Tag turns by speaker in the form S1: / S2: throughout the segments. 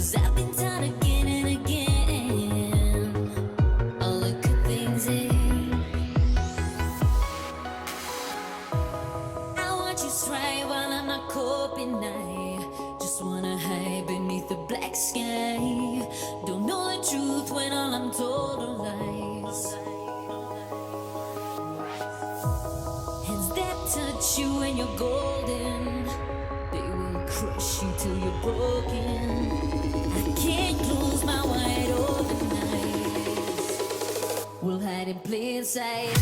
S1: 'Cause I've been down again and again. All the good things in. I want you straight while I'm not coping. I just wanna hide beneath the black sky. Don't know the truth when all I'm told are lies. Hands that touch you when you're golden, they will crush you till you're broken. I can't close my wide open eyes. We'll hide in plain sight.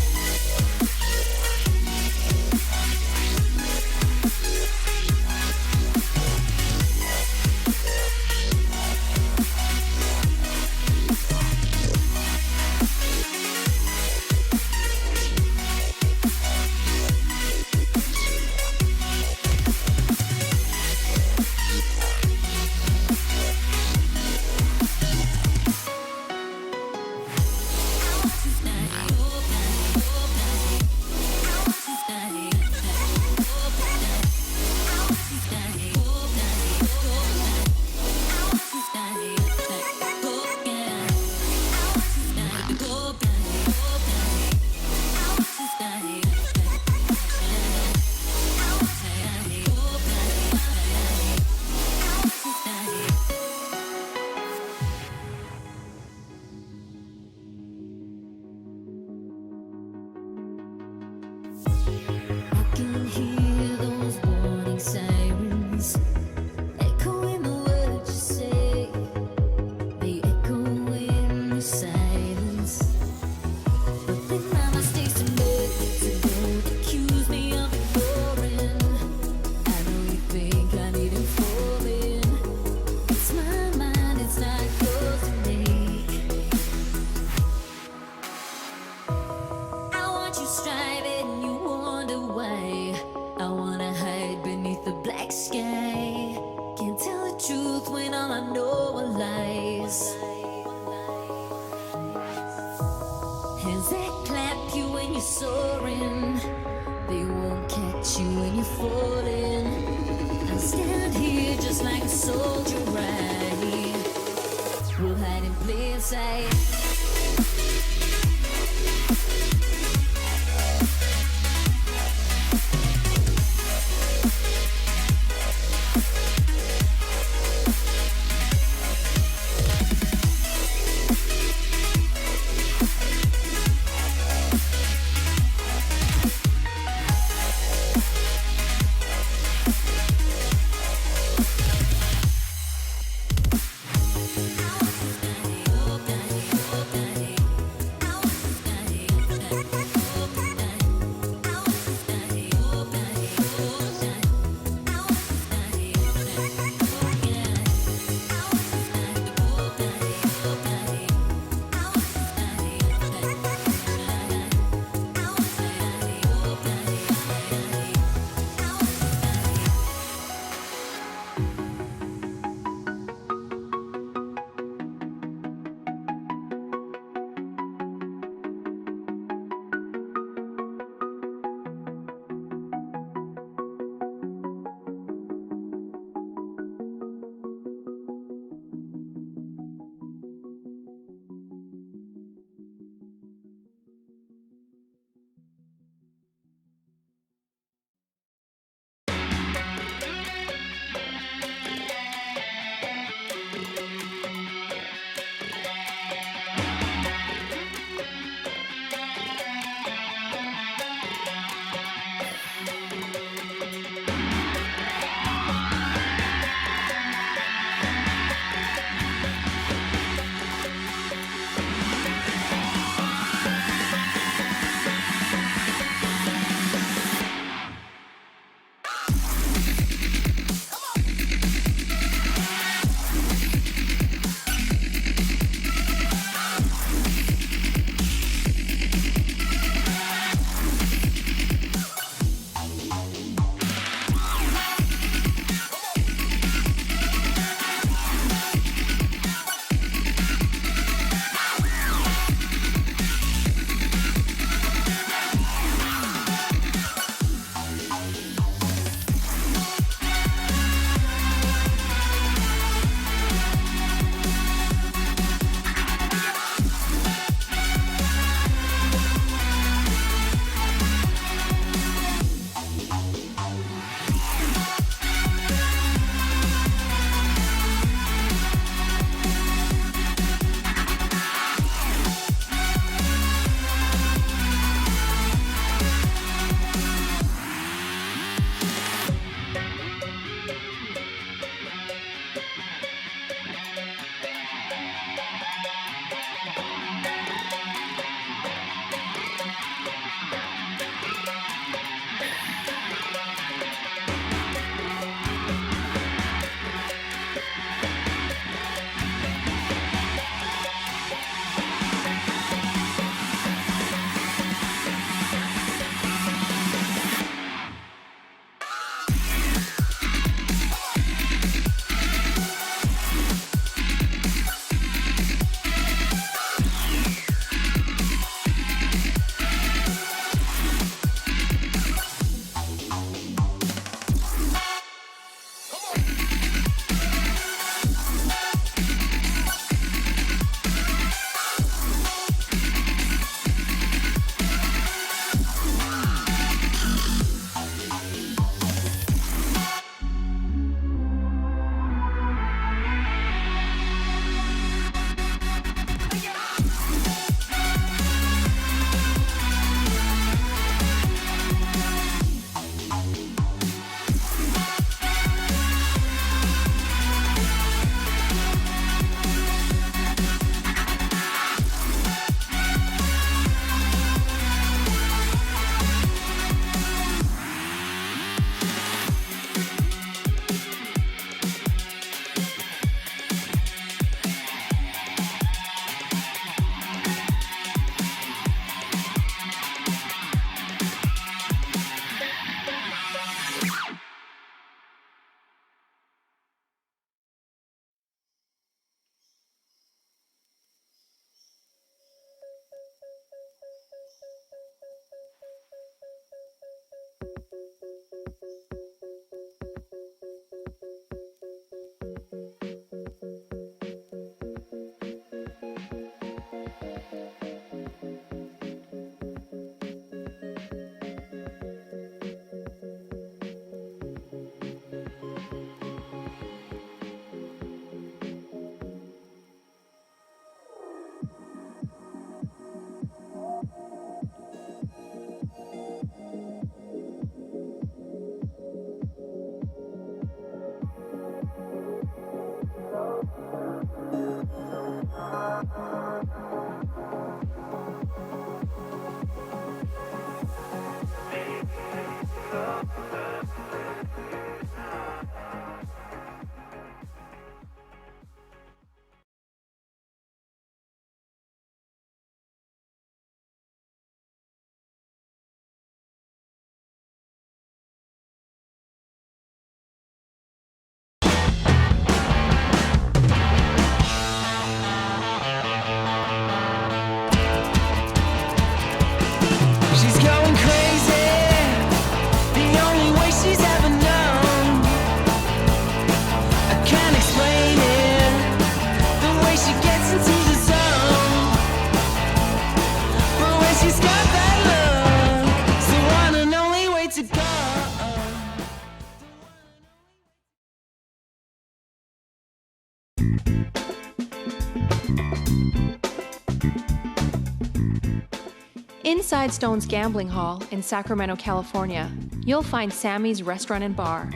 S2: Inside Stone's Gambling Hall in Sacramento, California, you'll find Sammy's Restaurant and Bar.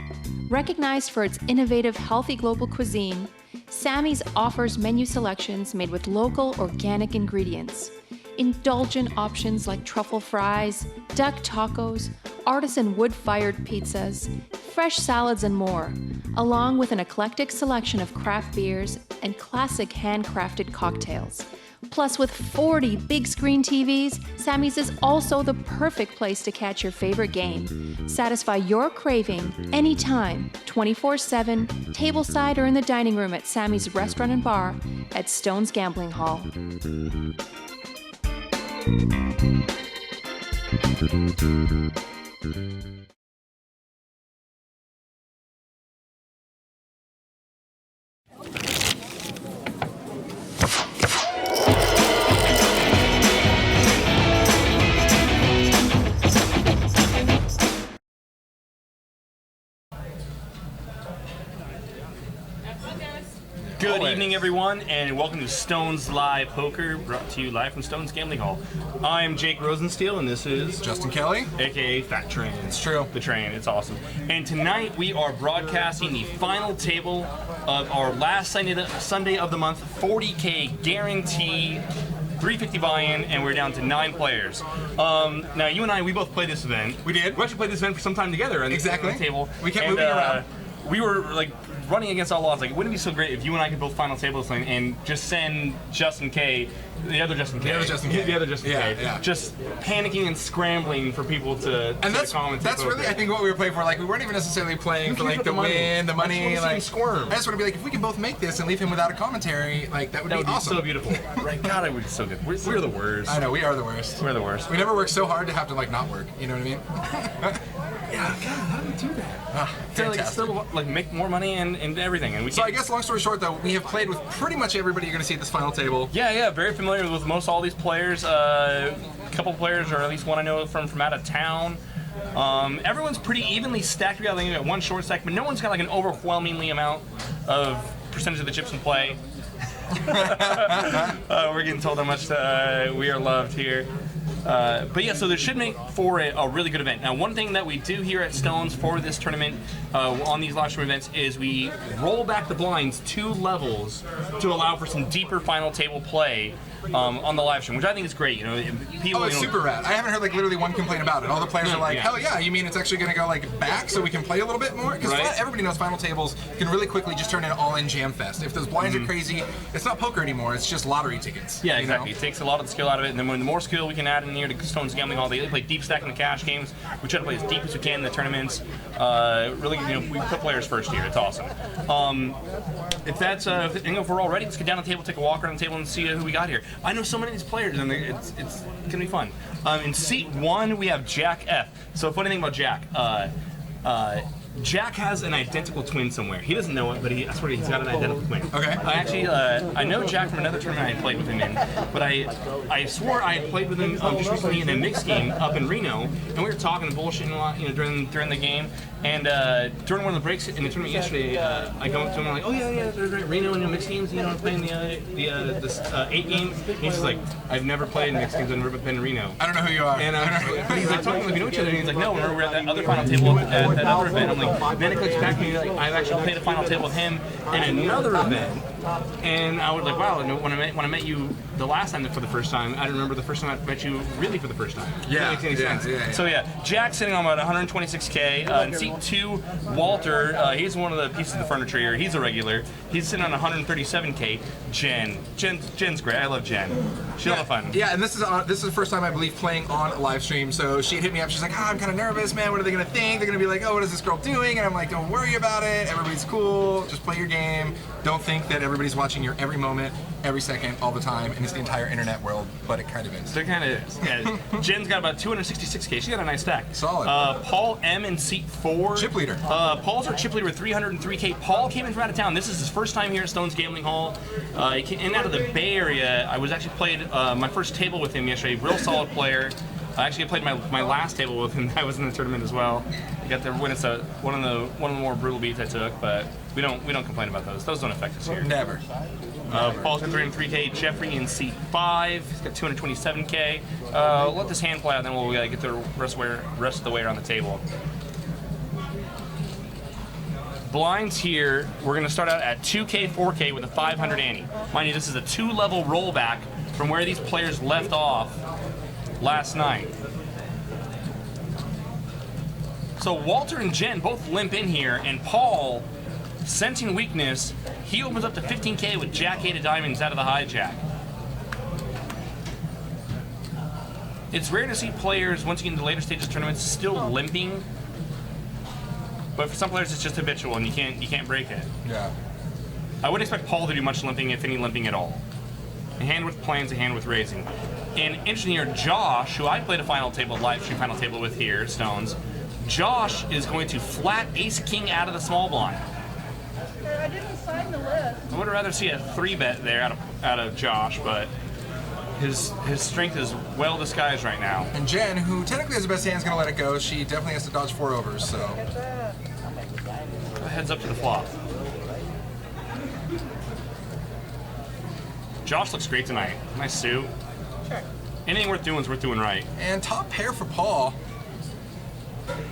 S2: Recognized for its innovative, healthy global cuisine, Sammy's offers menu selections made with local, organic ingredients. Indulgent options like truffle fries, duck tacos, artisan wood-fired pizzas, fresh salads, and more, along with an eclectic selection of craft beers and classic handcrafted cocktails. Plus, with 40 big screen TVs, Sammy's is also the perfect place to catch your favorite game. Satisfy your craving anytime, 24/7, tableside or in the dining room at Sammy's Restaurant and Bar at Stone's Gambling Hall.
S3: Good evening, everyone, and welcome to Stone's Live Poker, brought to you live from Stone's Gambling Hall. I'm Jake Rosensteel, and this is
S4: Justin Kelly,
S3: aka Fat Train.
S4: It's true.
S3: The Train, it's awesome. And tonight we are broadcasting the final table of our last Sunday of the month, 40K guarantee. 350 buy-in, and we're down to 9 players. Now, you and I, we both played this event.
S4: We did.
S3: We actually played this event for some time together on
S4: Exactly.
S3: the table.
S4: We kept moving around.
S3: We were like running against all odds. Like, wouldn't it be so great if you and I could both final table this thing and just send Justin K, the other Justin K,
S4: the other Justin K, yeah.
S3: just panicking and scrambling for people to
S4: and that's
S3: comment.
S4: That's really, I think, what we were playing for. Like, we weren't even necessarily playing for like the win, the money. Like,
S3: squirm.
S4: I just want to be like, if we can both make this and leave him without a commentary, like that would be awesome.
S3: So beautiful. Right? God, it would be so good. We're the worst.
S4: I know, we are the worst.
S3: We're the worst.
S4: We never work so hard to have to like not work. You know what I mean?
S3: Yeah, God, how do we do that?
S4: Fantastic.
S3: Still like make more money and everything, and we.
S4: So I guess, long story short, though, we have played with pretty much everybody you're going to see at this final table.
S3: Yeah, very familiar with most all these players. A couple players, or at least one I know from out of town. Everyone's pretty evenly stacked. We got like one short stack, but no one's got like an overwhelmingly amount of percentage of the chips in play. We're getting told how much we are loved here. But yeah, so this should make for a really good event. Now, one thing that we do here at Stones for this tournament on these live stream events is we roll back the blinds 2 levels to allow for some deeper final table play on the live stream, which I think is great. You know, people.
S4: It's super rad. I haven't heard like literally one complaint about it. All the players are like,
S3: yeah.
S4: hell yeah, you mean it's actually going to go like back so we can play a little bit more? Because
S3: Right.
S4: everybody knows final tables can really quickly just turn into all-in jam fest. If those blinds are crazy, it's not poker anymore. It's just lottery tickets.
S3: Yeah,
S4: you
S3: exactly.
S4: know?
S3: It takes a lot of the skill out of it, and then when the more skill we can add in here to Stone's Gambling Hall, they play deep stack in the cash games. We try to play as deep as we can in the tournaments. Really, we put players first here. It's awesome. If we're all ready, let's get down to the table, take a walk around the table, and see who we got here. I know so many of these players, and it's gonna be fun. In seat 1, we have Jack F. So, funny thing about Jack. Jack has an identical twin somewhere. He doesn't know it, but I swear he's got an identical twin.
S4: Okay.
S3: I know Jack from another tournament I played with him in, but I swore I had played with him just recently in a mixed game up in Reno, and we were talking and bullshitting a lot, during the game. And during one of the breaks in the tournament yesterday, I go up to him and I'm like, oh yeah, they're great. Reno and mixed games, I'm playing the 8 game. And he's just like, I've never played mixed games, I've never been to Reno.
S4: I don't know who you are.
S3: And but he's like talking like we know each other, and he's like, no, remember we're at that other final table at that other event. I'm like, then it clicks back to me, like, I've actually played a final table with him in another event. And I was like, wow, when I met you the last time for the first time, I remember the first time I met you really for the first time.
S4: Yeah,
S3: If that makes any sense.
S4: yeah.
S3: So yeah, Jack's sitting on about 126K. In seat 2, Walter, he's one of the pieces of the furniture here. He's a regular. He's sitting on 137K. Jen's great. I love Jen. She's a lot of fun.
S4: Yeah, and this is the first time I believe playing on a live stream. So she hit me up. She's like, I'm kind of nervous, man. What are they gonna think? They're gonna be like, oh, what is this girl doing? And I'm like, don't worry about it. Everybody's cool. Just play your game. Don't think that everybody's watching your every moment, every second, all the time, and it's the entire internet world. But it kind of is.
S3: There kind of is. Yeah. Jen's got about 266K. She's got a nice stack.
S4: Solid.
S3: Paul M in seat 4.
S4: Chip leader.
S3: Paul's our chip leader with 303K. Paul came in from out of town. This is his first time here at Stone's Gambling Hall. He came in out of the Bay Area. I was actually played my first table with him yesterday. Real solid player. I actually played my last table with him. I was in the tournament as well. I got to win one of the more brutal beats I took, but we don't complain about those. Those don't affect us here.
S4: Never.
S3: Paul's got 303K. Jeffrey in seat 5. He's got 227K. Let this hand play out, then we'll get the rest of the way around the table. Blinds here, we're going to start out at 2K, 4K with a 500 ante. Mind you, this is a 2-level rollback from where these players left off last night. So Walter and Jen both limp in here, and Paul, sensing weakness, he opens up to 15K with Jack-8 of diamonds out of the hijack. It's rare to see players, once you get into later stages of tournaments, still limping. But for some players, it's just habitual, and you can't break it.
S4: Yeah.
S3: I wouldn't expect Paul to do much limping, if any limping at all. A hand with plans, a hand with raising. And interesting here, Josh, who I played a live stream final table with here, Stones, Josh is going to flat ace-king out of the small blind.
S5: I didn't sign the list.
S3: I would rather see a 3-bet there out of Josh, but his strength is well disguised right now.
S4: And Jen, who technically has the best hand, is going to let it go. She definitely has to dodge 4 overs, so.
S3: Heads up to the flop. Josh looks great tonight. Nice suit.
S5: Sure.
S3: Anything worth doing is worth doing right.
S4: And top pair for Paul.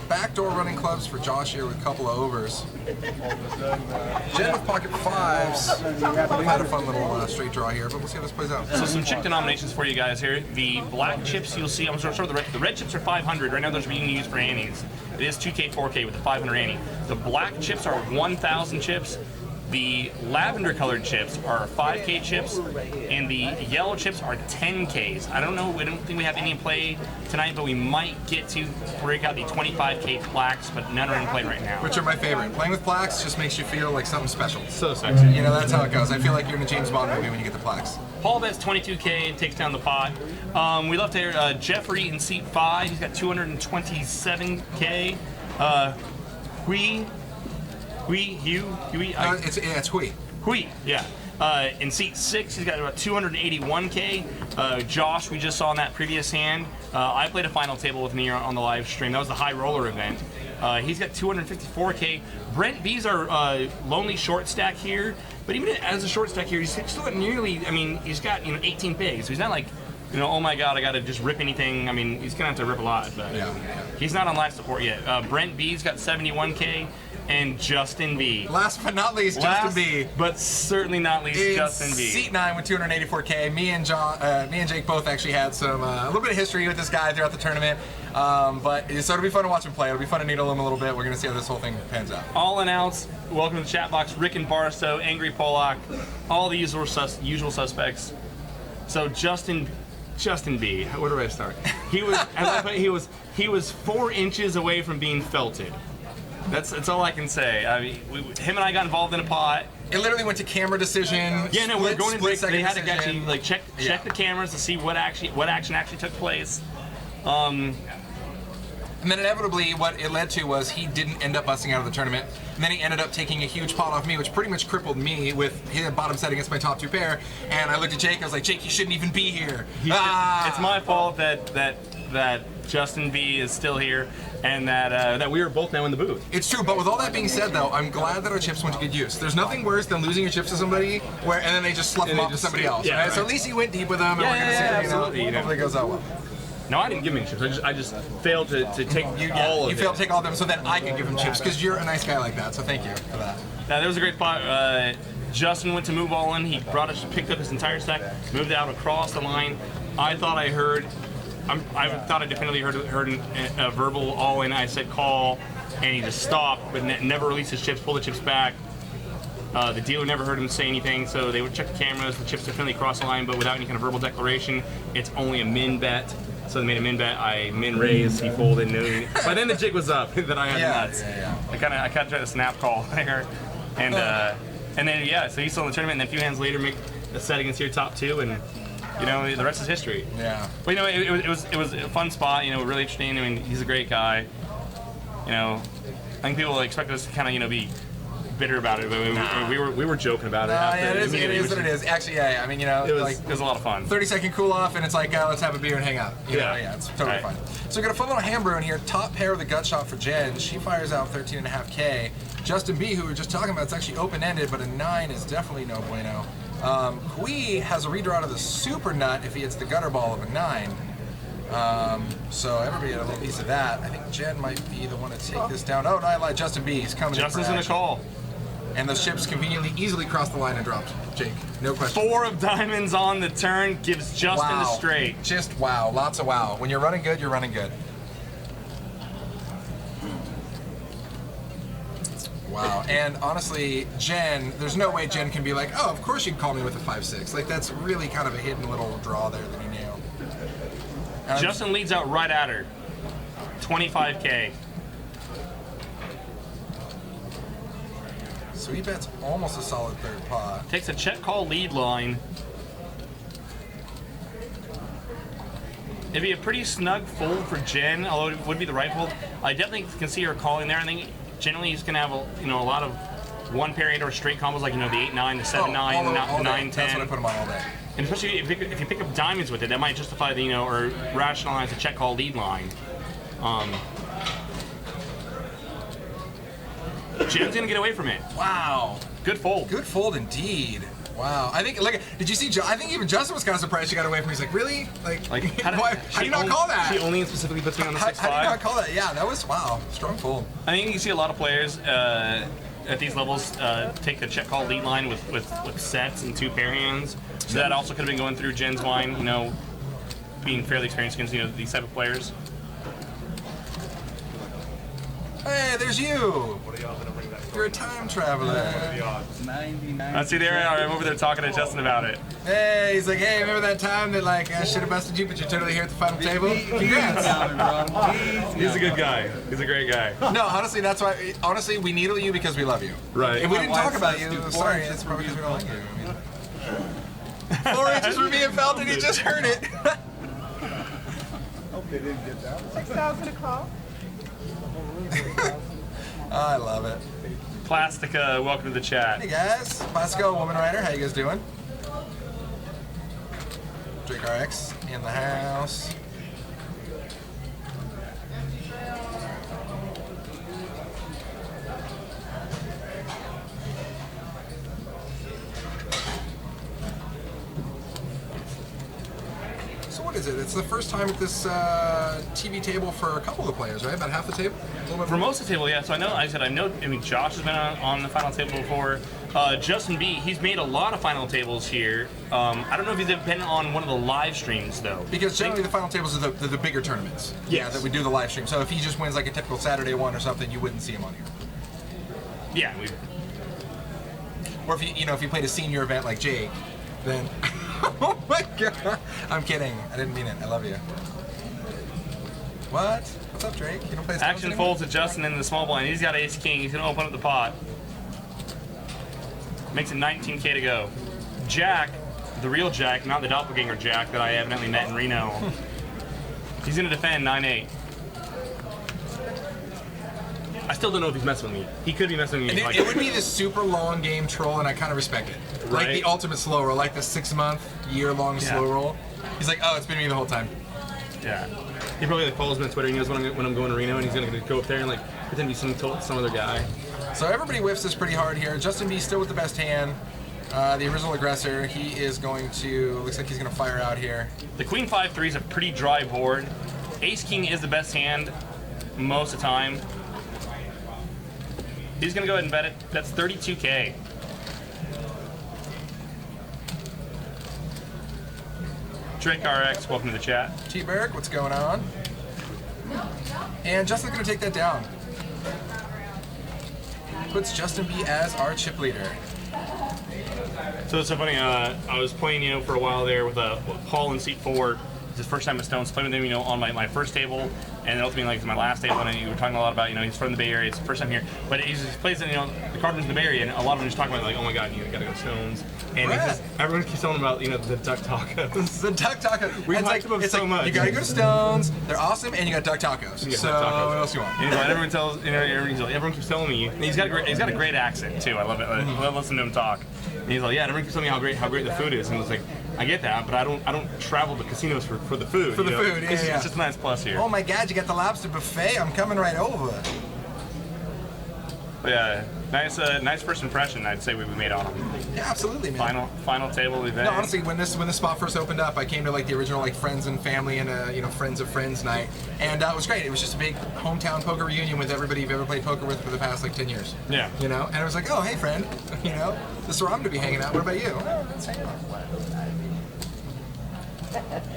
S4: Backdoor running clubs for Josh here with a couple of overs. Jen with pocket 5s. We've had a fun little straight draw here, but we'll see how this plays out.
S3: So some chip denominations for you guys here. The black chips you'll see, I'm going to start with the red chips are 500. Right now those are being used for antes. It is 2K, 4K with the 500 ante. The black chips are 1,000 chips. The lavender colored chips are 5K chips, and the yellow chips are 10Ks. I don't think we have any in play tonight, but we might get to break out the 25K plaques, but none are in play right now.
S4: Which are my favorite. Playing with plaques just makes you feel like something special.
S3: So sexy.
S4: You know, that's how it goes. I feel like you're in a James Bond movie when you get the plaques.
S3: Paul bets 22K and takes down the pot. We left there Jeffrey in seat 5. He's got 227K.
S4: It's Hui.
S3: Hui, yeah. In seat 6, he's got about 281K. Josh, we just saw in that previous hand. I played a final table with me on the live stream. That was the high roller event. He's got 254K. Brent B's our lonely short stack here. But even as a short stack here, he's still got nearly, he's got 18 bigs. So he's not like, oh my God, I got to just rip anything. He's going to have to rip a lot, but he's not on live support yet. Brent B's got 71K. And Justin B.
S4: Last but not least, Justin B.
S3: But certainly not least, Justin B.
S4: Seat 9 with 284K. Me and Jake both actually had a little bit of history with this guy throughout the tournament. So it'll be fun to watch him play. It'll be fun to needle him a little bit. We're going to see how this whole thing pans out.
S3: All announced. Welcome to the chat box. Rick and Barstow, Angry Pollock, all the usual suspects. So Justin B. Where do I start? He was, as I put, he was 4 inches away from being felted. That's all I can say. Him and I got involved in a pot.
S4: It literally went to camera decision.
S3: Yeah, no, we were going in break. They had to actually check
S4: the
S3: cameras to see what action actually took place.
S4: And then inevitably, what it led to was he didn't end up busting out of the tournament. And then he ended up taking a huge pot off me, which pretty much crippled me with his bottom set against my top 2 pair. And I looked at Jake. I was like, Jake, you shouldn't even be here.
S3: It's my fault that Justin B is still here, and that we are both now in the booth.
S4: It's true, but with all that being said, though, I'm glad that our chips went to good use. There's nothing worse than losing your chips to somebody, and then they just slough them off to somebody else.
S3: Yeah, right?
S4: So at least he went deep with them, and we're gonna see.
S3: Absolutely.
S4: Hopefully it goes out well.
S3: No, I didn't give him any chips. I just failed to take all of it.
S4: You failed to take all of them, so then I can give him chips because you're a nice guy like that. So thank you for that.
S3: Now, that was a great pot. Justin went to move all in. He picked up his entire stack, moved out across the line. I thought I definitely heard a verbal all in. I said call, and he just stopped, but never released his chips, pulled the chips back. The dealer never heard him say anything, so they would check the cameras. The chips definitely crossed the line, but without any kind of verbal declaration. It's only a min bet. So they made a min bet. I min raised. He folded. But then the jig was up. Then I had nuts. I kind of tried to snap call there, and then so he's still in the tournament. And then a few hands later, make a set against your top 2, and the rest is history.
S4: Yeah.
S3: But it was a fun spot. Really interesting. He's a great guy. I think people expect us to kind of be bitter about it. But we were joking about it. After
S4: Yeah, it is
S3: immediately,
S4: what it is. Actually, yeah, I mean, you know,
S3: It was,
S4: like
S3: it was a lot of fun.
S4: 30-second cool off, and it's like, let's have a beer and hang out. You know,
S3: Yeah.
S4: it's totally
S3: Right.
S4: fine. So we got a fun little hand brew in here. Top pair of the gut shot for Jen. She fires out 13.5K. Justin B, who we were just talking about, it's actually open-ended, but a 9 is definitely no bueno. Kui has a redraw to the super nut if he hits the gutter ball of a 9. So everybody had a little piece of that. I think Jen might be the one to take this down. Oh, no, I lied. Justin B, he's coming
S3: Justin's
S4: in
S3: in
S4: for
S3: the call.
S4: And those chips conveniently easily crossed the line and dropped. Jake, no question.
S3: 4 of diamonds on the turn gives Justin the straight.
S4: Just wow. Lots of wow. When you're running good, you're running good. Wow. And honestly, Jen, there's no way Jen can be like, oh, of course you'd call me with a 5-6. Like, that's really kind of a hidden little draw there that he knew.
S3: Justin leads out right at her. 25K.
S4: So he bets almost a solid third pot.
S3: Takes a check call lead line. It'd be a pretty snug fold for Jen, although it would be the right fold. I definitely can see her calling there. I think generally he's gonna have a lot of one pair 8 or straight combos like the 8-9, the 7-9,
S4: all day.
S3: 9-10.
S4: That's what I put him on all day.
S3: And especially if you pick up diamonds with it, that might justify the or rationalize the check call lead line. Jen's gonna get away from it.
S4: Wow.
S3: Good fold.
S4: Good fold indeed. Wow. I think, like, did you see, I think even Justin was kind of surprised she got away from me. He's like, really? Like how do you not call that?
S3: She only specifically puts me on the 6-5.
S4: How do you not call that? Yeah, that was, wow, strong fold.
S3: I think you see a lot of players at these levels take the check call lead line with sets and 2 pair hands. So that also could have been going through Jen's mind, being fairly experienced against these type of players.
S4: Hey, there's you. You're a time traveler.
S6: 99.
S3: See, there I am over there talking to Justin about it.
S4: Hey, he's like, hey, remember that time that like I should have busted you, but you're totally here at the final table? Congrats.
S3: He's a good guy. He's a great guy.
S4: No, honestly, that's why. Honestly, we needle you because we love you.
S3: Right.
S4: If we didn't
S6: My
S4: talk
S6: wife
S4: about
S6: says
S4: you,
S6: do
S4: sorry,
S6: 4
S4: it's
S6: inches
S4: probably because we don't like you. I mean,
S6: 4
S4: 4 inches for being felt, and he just heard it.
S6: Hope they didn't get that.
S5: 6,000 a call.
S4: I love it.
S3: Plastica, welcome to the chat.
S4: Hey guys, Pasco, Woman Rider, how you guys doing? Drake RX in the house. So what is it? It's the first time at this TV table for a couple of the players, right? About half the table? A little bit
S3: For
S4: more?
S3: most of the table, yeah. So I mean, Josh has been on the final table before. Justin B, he's made a lot of final tables here. I don't know if he's been on one of the live streams though.
S4: Because generally the final tables are the bigger tournaments. Yeah,
S3: Yes.
S4: that we do the live stream. So if he just wins like a typical Saturday one or something, you wouldn't see him on here.
S3: Yeah,
S4: Or if if you played a senior event like Jake, then oh my god. I'm kidding. I didn't mean it. I love you. What? What's up, Drake? You don't play stones
S3: action
S4: anymore?
S3: folds to Justin in the small blind. He's got ace king. He's gonna open up the pot. Makes it 19K to go. Jack, the real Jack, not the doppelganger Jack that I evidently met in Reno. He's gonna defend 9-8. I still don't know if he's messing with me. He could be messing with me.
S4: And it would be this super long game troll, and I kind of respect it. Like
S3: Right.
S4: the ultimate slow roll, like the 6-month, year-long
S3: Yeah.
S4: slow roll. He's like, oh, it's been me the whole time.
S3: Yeah. He probably follows me on Twitter. He knows when I'm going to Reno, and he's gonna go up there and pretend to be some other guy.
S4: So everybody whiffs this pretty hard here. Justin B still with the best hand. The original aggressor. He is going to. Looks like he's going to fire out here.
S3: The Queen 5-3 is a pretty dry board. Ace King is the best hand most of the time. He's gonna go ahead and bet it. That's 32K. Drake RX, welcome to the chat.
S4: T Berg, what's going on? And Justin's going to take that down. Puts Justin B as our chip leader.
S3: So it's so funny. I was playing, for a while there with Paul in seat 4. his first time at Stones, played with him, on my first table, and then ultimately like my last table. And you were talking a lot about, he's from the Bay Area. It's the first time here, but he plays in, the Cardinals in the Bay Area, and a lot of them just talking about like, oh my God, you gotta go to Stones. And it's just, everyone keeps telling him about, the duck tacos.
S4: The duck taco.
S3: We
S4: it's
S3: liked them so much.
S4: You gotta go to Stones. They're awesome, and you got duck tacos. So
S3: duck tacos.
S4: what else you want?
S3: And he's like, everyone keeps telling me. And he's got a great accent too. I love it. I love listening to him talk. And he's like, yeah, everyone keeps telling me how great the food is. And it's like, I get that, but I don't travel to casinos for the food.
S4: For the food, yeah,
S3: it's just a nice plus here.
S4: Oh my God, you got the lobster buffet. I'm coming right over.
S3: But yeah, nice first impression. I'd say we made on him.
S4: Yeah, absolutely, man.
S3: Final table event.
S4: No, honestly, when this spot first opened up, I came to like the original like friends and family and friends of friends night, and it was great. It was just a big hometown poker reunion with everybody you've ever played poker with for the past like 10 years.
S3: Yeah.
S4: And it was like, oh hey friend, this is where I'm gonna be hanging out. What about you? Oh, let's hang out.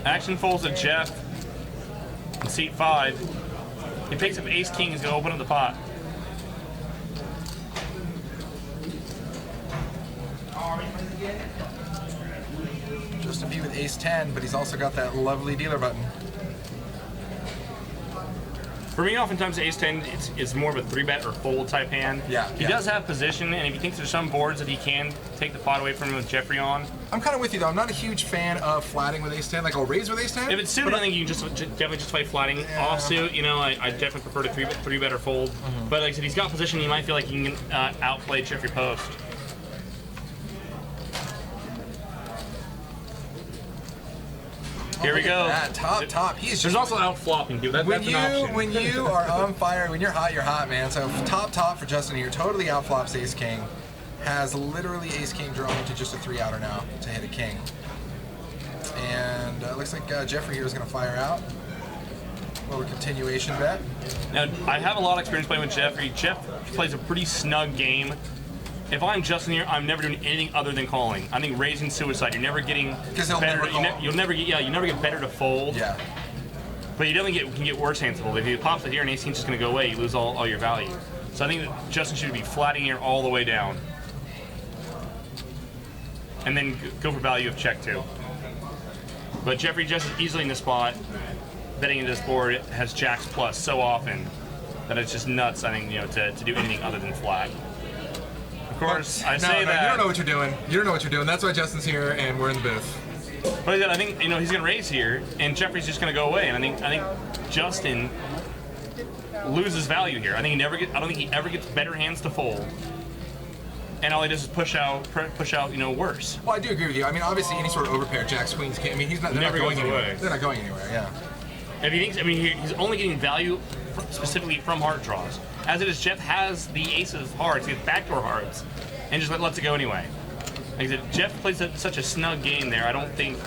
S3: Action folds to Jeff in seat 5. He picks up Ace King. He's gonna open up the pot.
S4: Just a B with Ace 10, but he's also got that lovely dealer button.
S3: For me, oftentimes Ace 10 is more of a 3-bet or fold type hand.
S4: Yeah.
S3: He does have position, and if he thinks there's some boards that he can take the pot away from him with Jeffrey on.
S4: I'm kind of with you though. I'm not a huge fan of flatting with Ace 10. Like I'll raise with Ace 10.
S3: If it's suited, I think you can definitely just play flatting. Offsuit, I definitely prefer to 3-bet or fold. But like I said, he's got position. He might feel like he can outplay Jeffrey Post. Here we go.
S4: Top.
S3: There's also out flopping, dude. That's an option.
S4: When you are on fire, when you're hot, man. So top for Justin here. Totally outflops Ace King. Has literally Ace King drawn into just a 3-outer now to hit a king. And looks like Jeffrey here is going to fire out. A little continuation bet.
S3: Now, I have a lot of experience playing with Jeffrey. Jeff plays a pretty snug game. If I'm Justin here, I'm never doing anything other than calling. I think raising suicide. You're never getting better. You'll never get better to fold.
S4: Yeah.
S3: But you definitely can get worse hands to fold. If he pops it here and Ace King's just going to go away, you lose all your value. So I think that Justin should be flatting here all the way down, and then go for value of check 2. But Jeffrey just easily in this spot, betting into this board, has jacks plus so often that it's just nuts. I think to do anything other than flat. Of course, I say that.
S4: You don't know what you're doing. You don't know what you're doing. That's why Justin's here and we're in the booth.
S3: But I think he's going to raise here, and Jeffrey's just going to go away. And I think Justin loses value here. I don't think he ever gets better hands to fold. And all he does is push out, worse.
S4: Well, I do agree with you. I mean, obviously, any sort of overpair, jacks, queens, they're not going anywhere. They're not going anywhere. Yeah.
S3: If he thinks, he's only getting value specifically from heart draws. As it is, Jeff has the aces of hearts, he has backdoor hearts, and just lets it go anyway. Like I said, Jeff plays such a snug game there. I don't think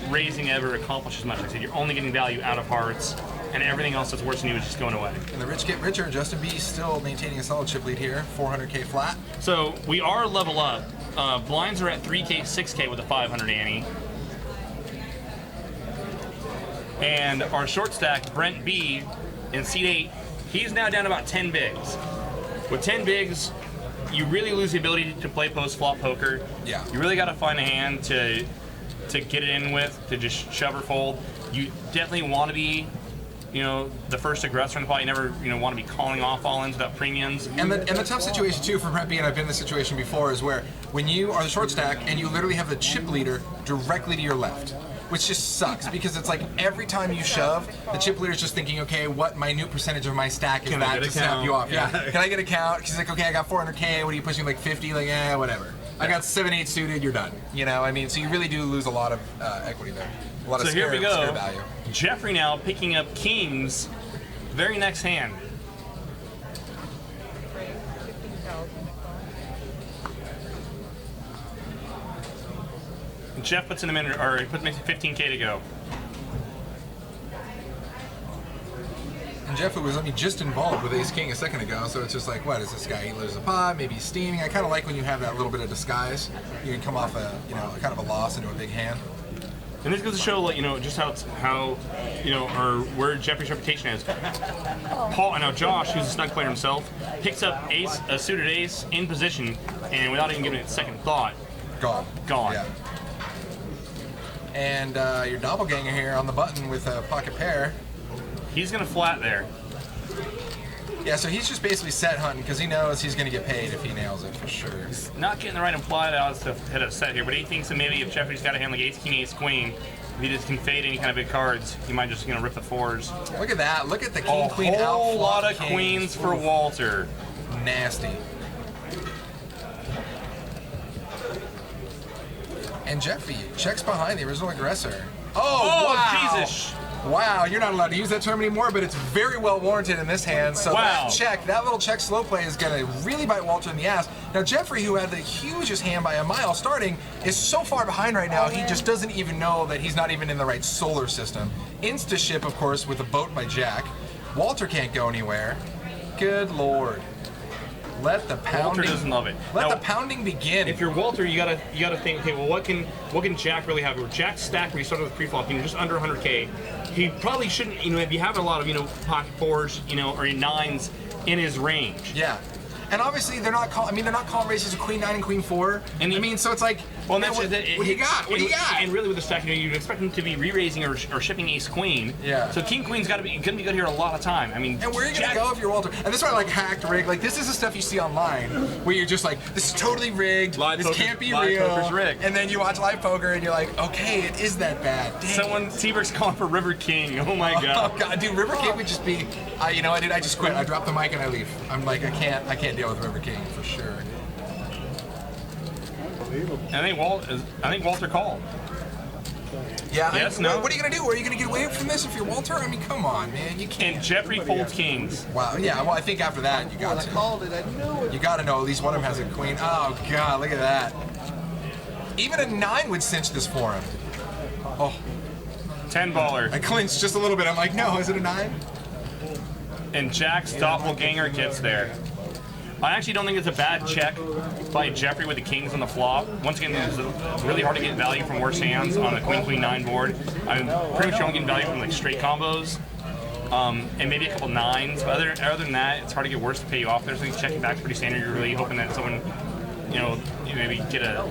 S3: raising ever accomplishes much. Like I said, you're only getting value out of hearts, and everything else that's worse than you is just going away.
S4: And the rich get richer. Justin B still maintaining a solid chip lead here, 400K flat.
S3: So we are level up. Blinds are at 3K, 6K with a 500 ante. And our short stack, Brent B, in seat 8, he's now down about 10 bigs. With 10 bigs, you really lose the ability to play post-flop poker.
S4: Yeah.
S3: You really got to find a hand to get it in with, to just shove or fold. You definitely want to be, the first aggressor in the pot. You never, want to be calling off all-ins without premiums.
S4: And the tough situation, too, for Brent B, and I've been in this situation before, is where when you are the short stack and you literally have the chip leader directly to your left, which just sucks because it's like every time you shove, the chip leader's just thinking, okay, what minute percentage of my stack is that to snap you off? Yeah. Can I get a count? He's like, okay, I got 400K. What are you pushing, like 50? Like, whatever. I got 7-8 suited. You're done. So you really do lose a lot of equity there. A lot of
S3: here we go.
S4: Scare value.
S3: Jeffrey now picking up kings. Very next hand. Jeff puts in a minute, or he makes 15K to go.
S4: And Jeff, who was just involved with Ace King a second ago, so it's just like, what is this guy? He loses a pot, maybe he's steaming. I kind of like when you have that little bit of disguise. You can come off a kind of a loss into a big hand.
S3: And this goes to show, just how or where Jeffrey's reputation is. Now Josh, who's a snug player himself, picks up a suited ace in position, and without even giving it a second thought,
S4: Gone.
S3: Gone.
S4: Yeah. And your doppelganger here on the button with a pocket pair.
S3: He's gonna flat there.
S4: Yeah, so he's just basically set hunting because he knows he's going to get paid if he nails it for sure.
S3: Not getting the right implied odds to hit a set here, but he thinks that maybe if Jeffrey's got a hand like ace, king, ace, queen, if he just can fade any kind of big cards, he might just rip the fours.
S4: Look at that. Look at the king, queen, out.
S3: A whole lot of
S4: kings.
S3: queens for Walter.
S4: Nasty. And Jeffy checks behind the original aggressor. Oh, wow.
S3: Jesus.
S4: Wow, you're not allowed to use that term anymore, but it's very well warranted in this hand. So
S3: Wow.
S4: that little check slow play is going to really bite Walter in the ass. Now, Jeffrey, who had the hugest hand by a mile starting, is so far behind right now, he just doesn't even know that he's not even in the right solar system. Insta-ship, of course, with a boat by Jack. Walter can't go anywhere. Good Lord. Let the pounding.
S3: Walter doesn't love it.
S4: Let
S3: Now,
S4: the pounding begin.
S3: If you're Walter, you gotta think, okay, well, what can Jack really have? Where Jack's stacked where he started with pre-flop, just under 100K. He probably shouldn't, if you have a lot of, pocket fours, or nines in his range.
S4: Yeah. And obviously they're not calling races of queen 9 and queen 4.
S3: And
S4: So it's like,
S3: well,
S4: man, what do you got? What do you got?
S3: And really with the stack, you'd expect him to be re-raising or shipping ace queen.
S4: Yeah.
S3: So king queen's gonna be good here a lot of time. I mean,
S4: And where are you gonna go if you're Walter? And this is why hacked rig. This is the stuff you see online where you're just like, this is totally rigged.
S3: Live
S4: this
S3: poker-
S4: can't be
S3: live
S4: real.
S3: poker's rigged.
S4: And then you watch live poker and you're like, okay, it is that bad. Dang.
S3: Seaberg's calling for River King. Oh my
S4: Oh
S3: God.
S4: God, dude, River King would just be. You know, I just quit. I drop the mic and I leave. I'm like, I can't deal with River King for sure.
S3: I think Walter called.
S4: Yeah.
S3: Yes, no?
S4: What are you gonna do? Are you gonna get away from this if you're Walter? I mean, come on, man, you can't.
S3: And Jeffrey folds kings.
S4: Wow. Yeah. Well, I think after that you got to.
S6: Called it. I knew it.
S4: You got to know at least one of them has a queen. Oh God, look at that. Even a 9 would cinch this for him. Oh,
S3: 10 baller.
S4: I clinched just a little bit. I'm like, no, is it a 9?
S3: And Jack's doppelganger gets there. I actually don't think it's a bad check by Jeffrey with the kings on the flop. Once again, it's really hard to get value from worse hands on the queen 9 board. I'm pretty much only getting value from straight combos. And maybe a couple 9s. But other than that, it's hard to get worse to pay you off. There's things checking back's pretty standard. You're really hoping that someone, you maybe get a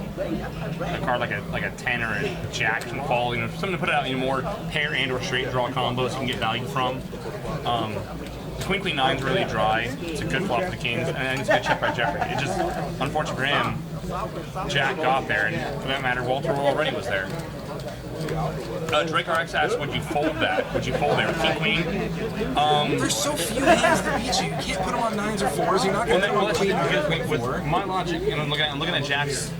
S3: card like a 10 or a jack can fall. Something to put out more pair and or straight draw combos you can get value from. Queen 9's really dry. It's a good flop for the kings, and it's a good check by Jeffrey. It just, unfortunate for him, Jack got there, and for that matter, Walter already was there. Drake RX asked, would you fold that? Would you fold there? King Queen?
S4: There's so few hands that beat you. You can't put them on 9s or 4s. You're not going to put them on queen 9 or
S3: With
S4: 4.
S3: my logic, I'm looking at Jack's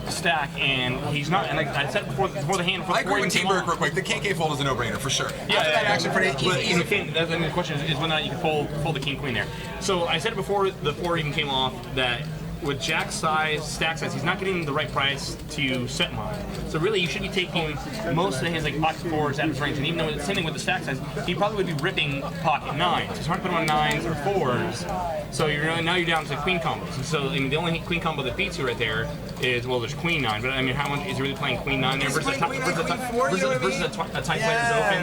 S3: stack, and he's not. And like I said before the hand.
S4: I agree with T-Burke real quick. The KK fold is a no-brainer for sure.
S3: Yeah,
S4: After that action, pretty easy.
S3: The question is whether or not you can fold the king queen there. So I said it before the 4 even came off that with Jack's stack size, he's not getting the right price to set mine. So really, you should be taking most of the hands like pocket 4s out of his range. And even though it's the same thing with the stack size, he probably would be ripping pocket 9s. It's hard to put him on 9s or 4s. So now you're down to queen combos. And so the only queen combo that beats you right there is, well, there's queen 9. But I mean, how much is he really playing queen 9 there versus a tight play that's open?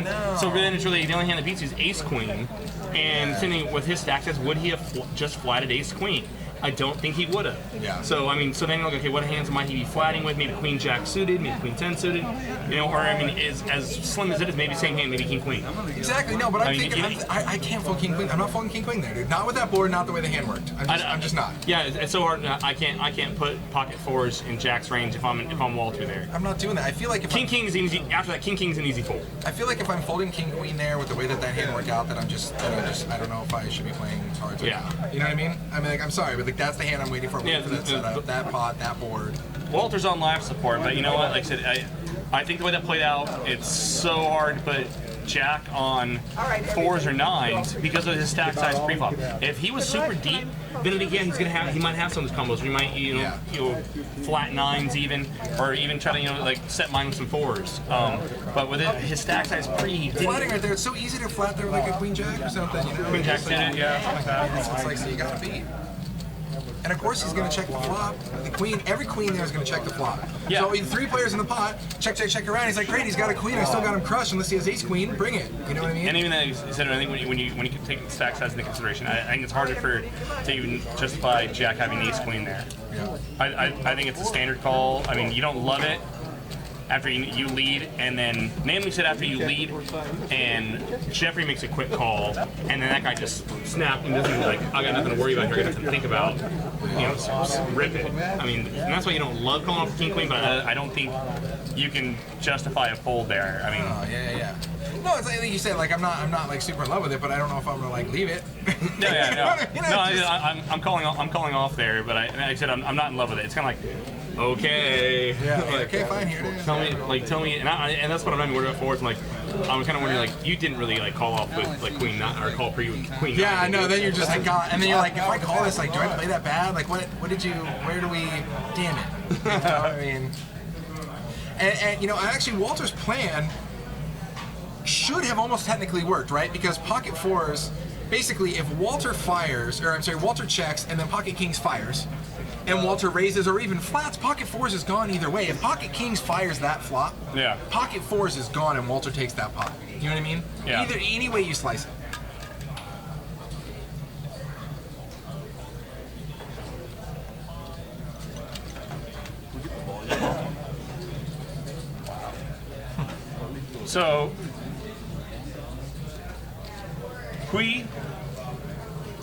S4: No.
S3: So then it's really the only hand that beats you is ace queen. And same thing with his stack size, would he have just flatted ace queen? I don't think he would have.
S4: Yeah.
S3: So so then you're like, okay, what hands might he be flatting with? Maybe queen jack suited, maybe queen 10 suited, or I mean, is as slim as it is, maybe same hand, maybe king queen.
S4: Exactly. No, but I can't fold king queen. I'm not folding king queen there, dude. Not with that board. Not the way the hand worked. I'm just not.
S3: Yeah, it's so hard. I can't put pocket 4s in Jack's range if I'm Walter there.
S4: I'm not doing that. I feel like if
S3: King's easy. After that, king's an easy fold.
S4: I feel like if I'm folding king queen there with the way that hand worked out, that I don't know if I should be playing cards.
S3: Yeah.
S4: You know what I mean? I mean, I'm sorry, but that's the hand I'm waiting for.
S3: Yeah,
S4: for that setup, that pot, that board.
S3: Walter's on live support, but you know what? Like I said, I think the way that played out, it's so hard to put Jack on 4s or 9s because of his stack size pre-flop. If he was super deep, then again he might have some of those combos. He might flat 9s even, or even try to set mine with some 4s. But with his stack size he didn't.
S4: Flatting right there. It's so easy to flat there like a queen jack or something.
S3: Queen jack suited, yeah, something like that.
S4: It's like, so you gotta beat. And of course he's going to check the flop. Every queen there is going to check the flop.
S3: Yeah.
S4: So 3 players in the pot, check around. He's like, great, he's got a queen. I still got him crushed unless he has ace queen. Bring it. You know what I mean?
S3: And even then, I think when you take the stack size into consideration, I think it's harder to even justify Jack having ace queen there.
S4: Yeah.
S3: I think it's a standard call. I mean, you don't love it, after you lead, and then Namely said after you lead, and Jeffrey makes a quick call, and then that guy just snapped and doesn't like, I got nothing to worry about here, I got nothing to think about, just rip it. I mean, and that's why you don't love calling off King Queen, but I don't think you can justify a fold there. I mean,
S4: Oh yeah. No, it's like you said, like I'm not like super in love with it, but I don't know if I'm gonna like leave it.
S3: no,
S4: Just-
S3: I'm calling off there, but I said I'm not in love with it. It's kind of like, okay,
S4: Yeah,
S3: like,
S4: okay, fine, here it is.
S3: tell me, and that's what I'm worried about forwards. Like, I'm kind of wondering, like, you didn't really like call off with like Queen Nine or call Queen.
S4: Yeah, I
S3: Nine.
S4: know. Then you're just like, God, and then you're like, if I call this, like, do I play that bad? Like, what did you? Where do we? Damn it. You know, I mean, and actually, Walter's plan should have almost technically worked, right? Because pocket fours, basically, if Walter fires, or I'm sorry, Walter checks, and then pocket kings fires, and Walter raises or even flats, pocket fours is gone either way. If pocket kings fires that flop,
S3: Yeah.
S4: pocket fours is gone, and Walter takes that pot. You know what I mean?
S3: Yeah.
S4: Either any way you slice it.
S3: So, Kui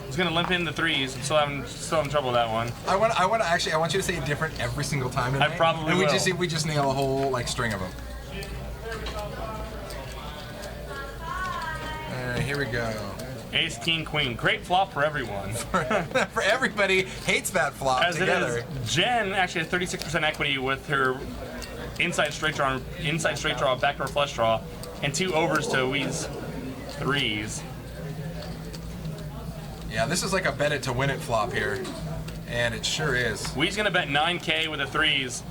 S3: is gonna limp in the threes. Still having trouble with that one.
S4: I want you to say it different every single time tonight.
S3: probably
S4: and we
S3: will.
S4: just nail a whole like string of them. Here we go.
S3: Ace, King, Queen. Great flop for everyone.
S4: For everybody hates that flop
S3: As
S4: together.
S3: it is, Jen actually has 36% equity with her inside straight draw, backdoor flush draw, and 2 overs to Wee's threes.
S4: Yeah, this is like a bet it to win it flop here, and it sure is.
S3: Wee's gonna bet 9K with the threes.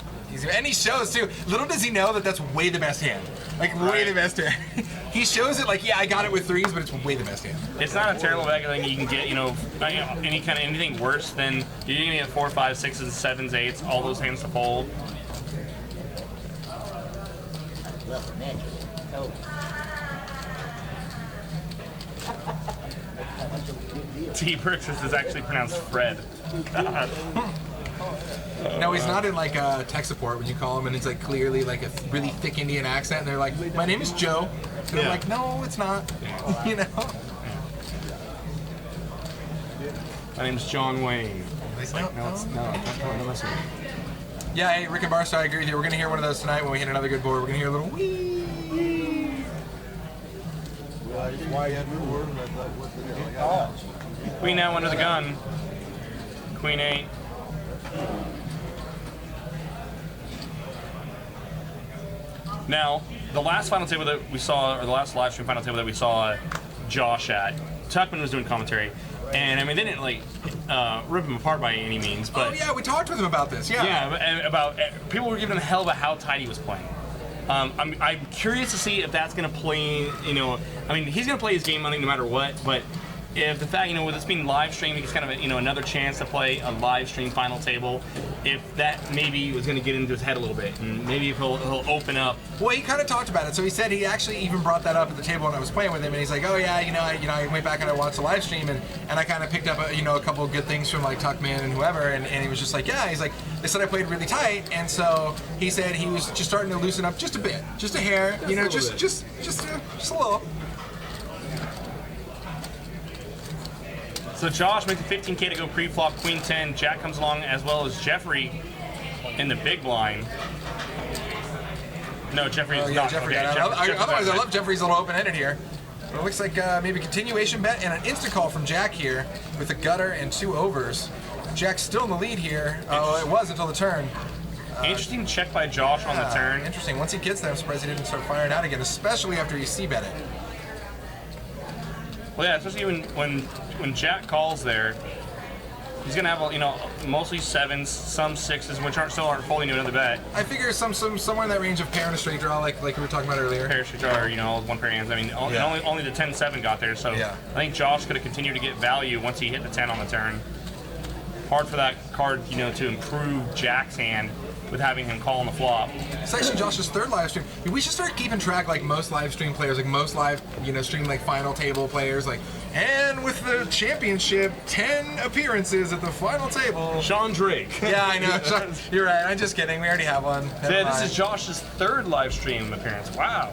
S4: And he shows too. Little does he know that that's way the best hand. Like way
S3: Right.
S4: the best hand. He shows it like, yeah, I got it with threes, but it's way the best hand.
S3: It's not a terrible bag of thing you can get, anything worse than you're gonna get 4, 5, 6s, 7s, 8s, all those hands to fold. T. Brooks is actually pronounced Fred. God.
S4: No, he's not in like tech support when you call him, and it's like clearly like a really thick Indian accent, and they're like, "My name is Joe," and I'm
S3: Yeah.
S4: like, "No, it's not." You know?
S3: My name's John Wayne.
S4: It's
S3: Like, no, it's no, don't listen.
S4: Yeah, hey, Rick and Barstow, I agree with you. We're gonna hear one of those tonight when we hit another good board. We're gonna hear a little wee.
S3: Queen now under the gun. Queen 8. Now, the last final table that we saw, or the last live stream final table that we saw Josh at, Tuckman was doing commentary, and I mean they didn't like rip him apart by any means, but
S4: Oh yeah, we talked with him about this. Yeah.
S3: and about people were giving him hell about how tight he was playing. I'm curious to see if that's going to play. I mean, he's going to play his game, I think, no matter what. But if the fact, with this being live streamed, it's kind of another chance to play a live stream final table. If that maybe was going to get into his head a little bit, and maybe if he'll open up.
S4: Well, he kind of talked about it. So he said he actually even brought that up at the table when I was playing with him, and he's like, "Oh yeah, I went back and I watched the live stream, and I kind of picked up a couple of good things from like Tuckman and whoever, and he was just like, yeah, he's like, they said I played really tight, and so he said he was just starting to loosen up just a bit, just a hair, just a little."
S3: So Josh makes a 15K to go pre-flop, Queen 10. Jack comes along as well as Jeffrey in the big blind. No, Jeffrey is
S4: Oh yeah,
S3: not.
S4: Jeffrey
S3: Okay,
S4: got out.
S3: Jeffrey's
S4: Otherwise, I
S3: out.
S4: love Jeffrey's little open-ended here. But it looks like maybe a continuation bet and an instant call from Jack here with a gutter and 2 overs. Jack's still in the lead here. Oh, it was until the turn.
S3: Interesting check by Josh on the turn.
S4: Interesting. Once he gets there, I'm surprised he didn't start firing out again, especially after he c-bet it.
S3: Well, yeah, especially when Jack calls there, he's gonna have mostly 7s, some 6s, which still aren't folding to another bet.
S4: I figure somewhere in that range of pair and a straight draw, like we were talking about earlier.
S3: Pair straight draw, or one pair of hands. I mean,
S4: Yeah.
S3: only the 10-7 got there, so
S4: Yeah.
S3: I think Josh could have continued to get value once he hit the 10 on the turn. Hard for that card, to improve Jack's hand with having him call on the flop.
S4: It's actually Josh's third live stream. We should start keeping track, like most live stream players, like most live, stream like final table players, like, and with the championship, 10 appearances at the final table.
S3: Sean Drake.
S4: Yeah, I know. You're right. I'm just kidding. We already have one. Never
S3: Yeah, this
S4: mind.
S3: is Josh's third live stream appearance. Wow.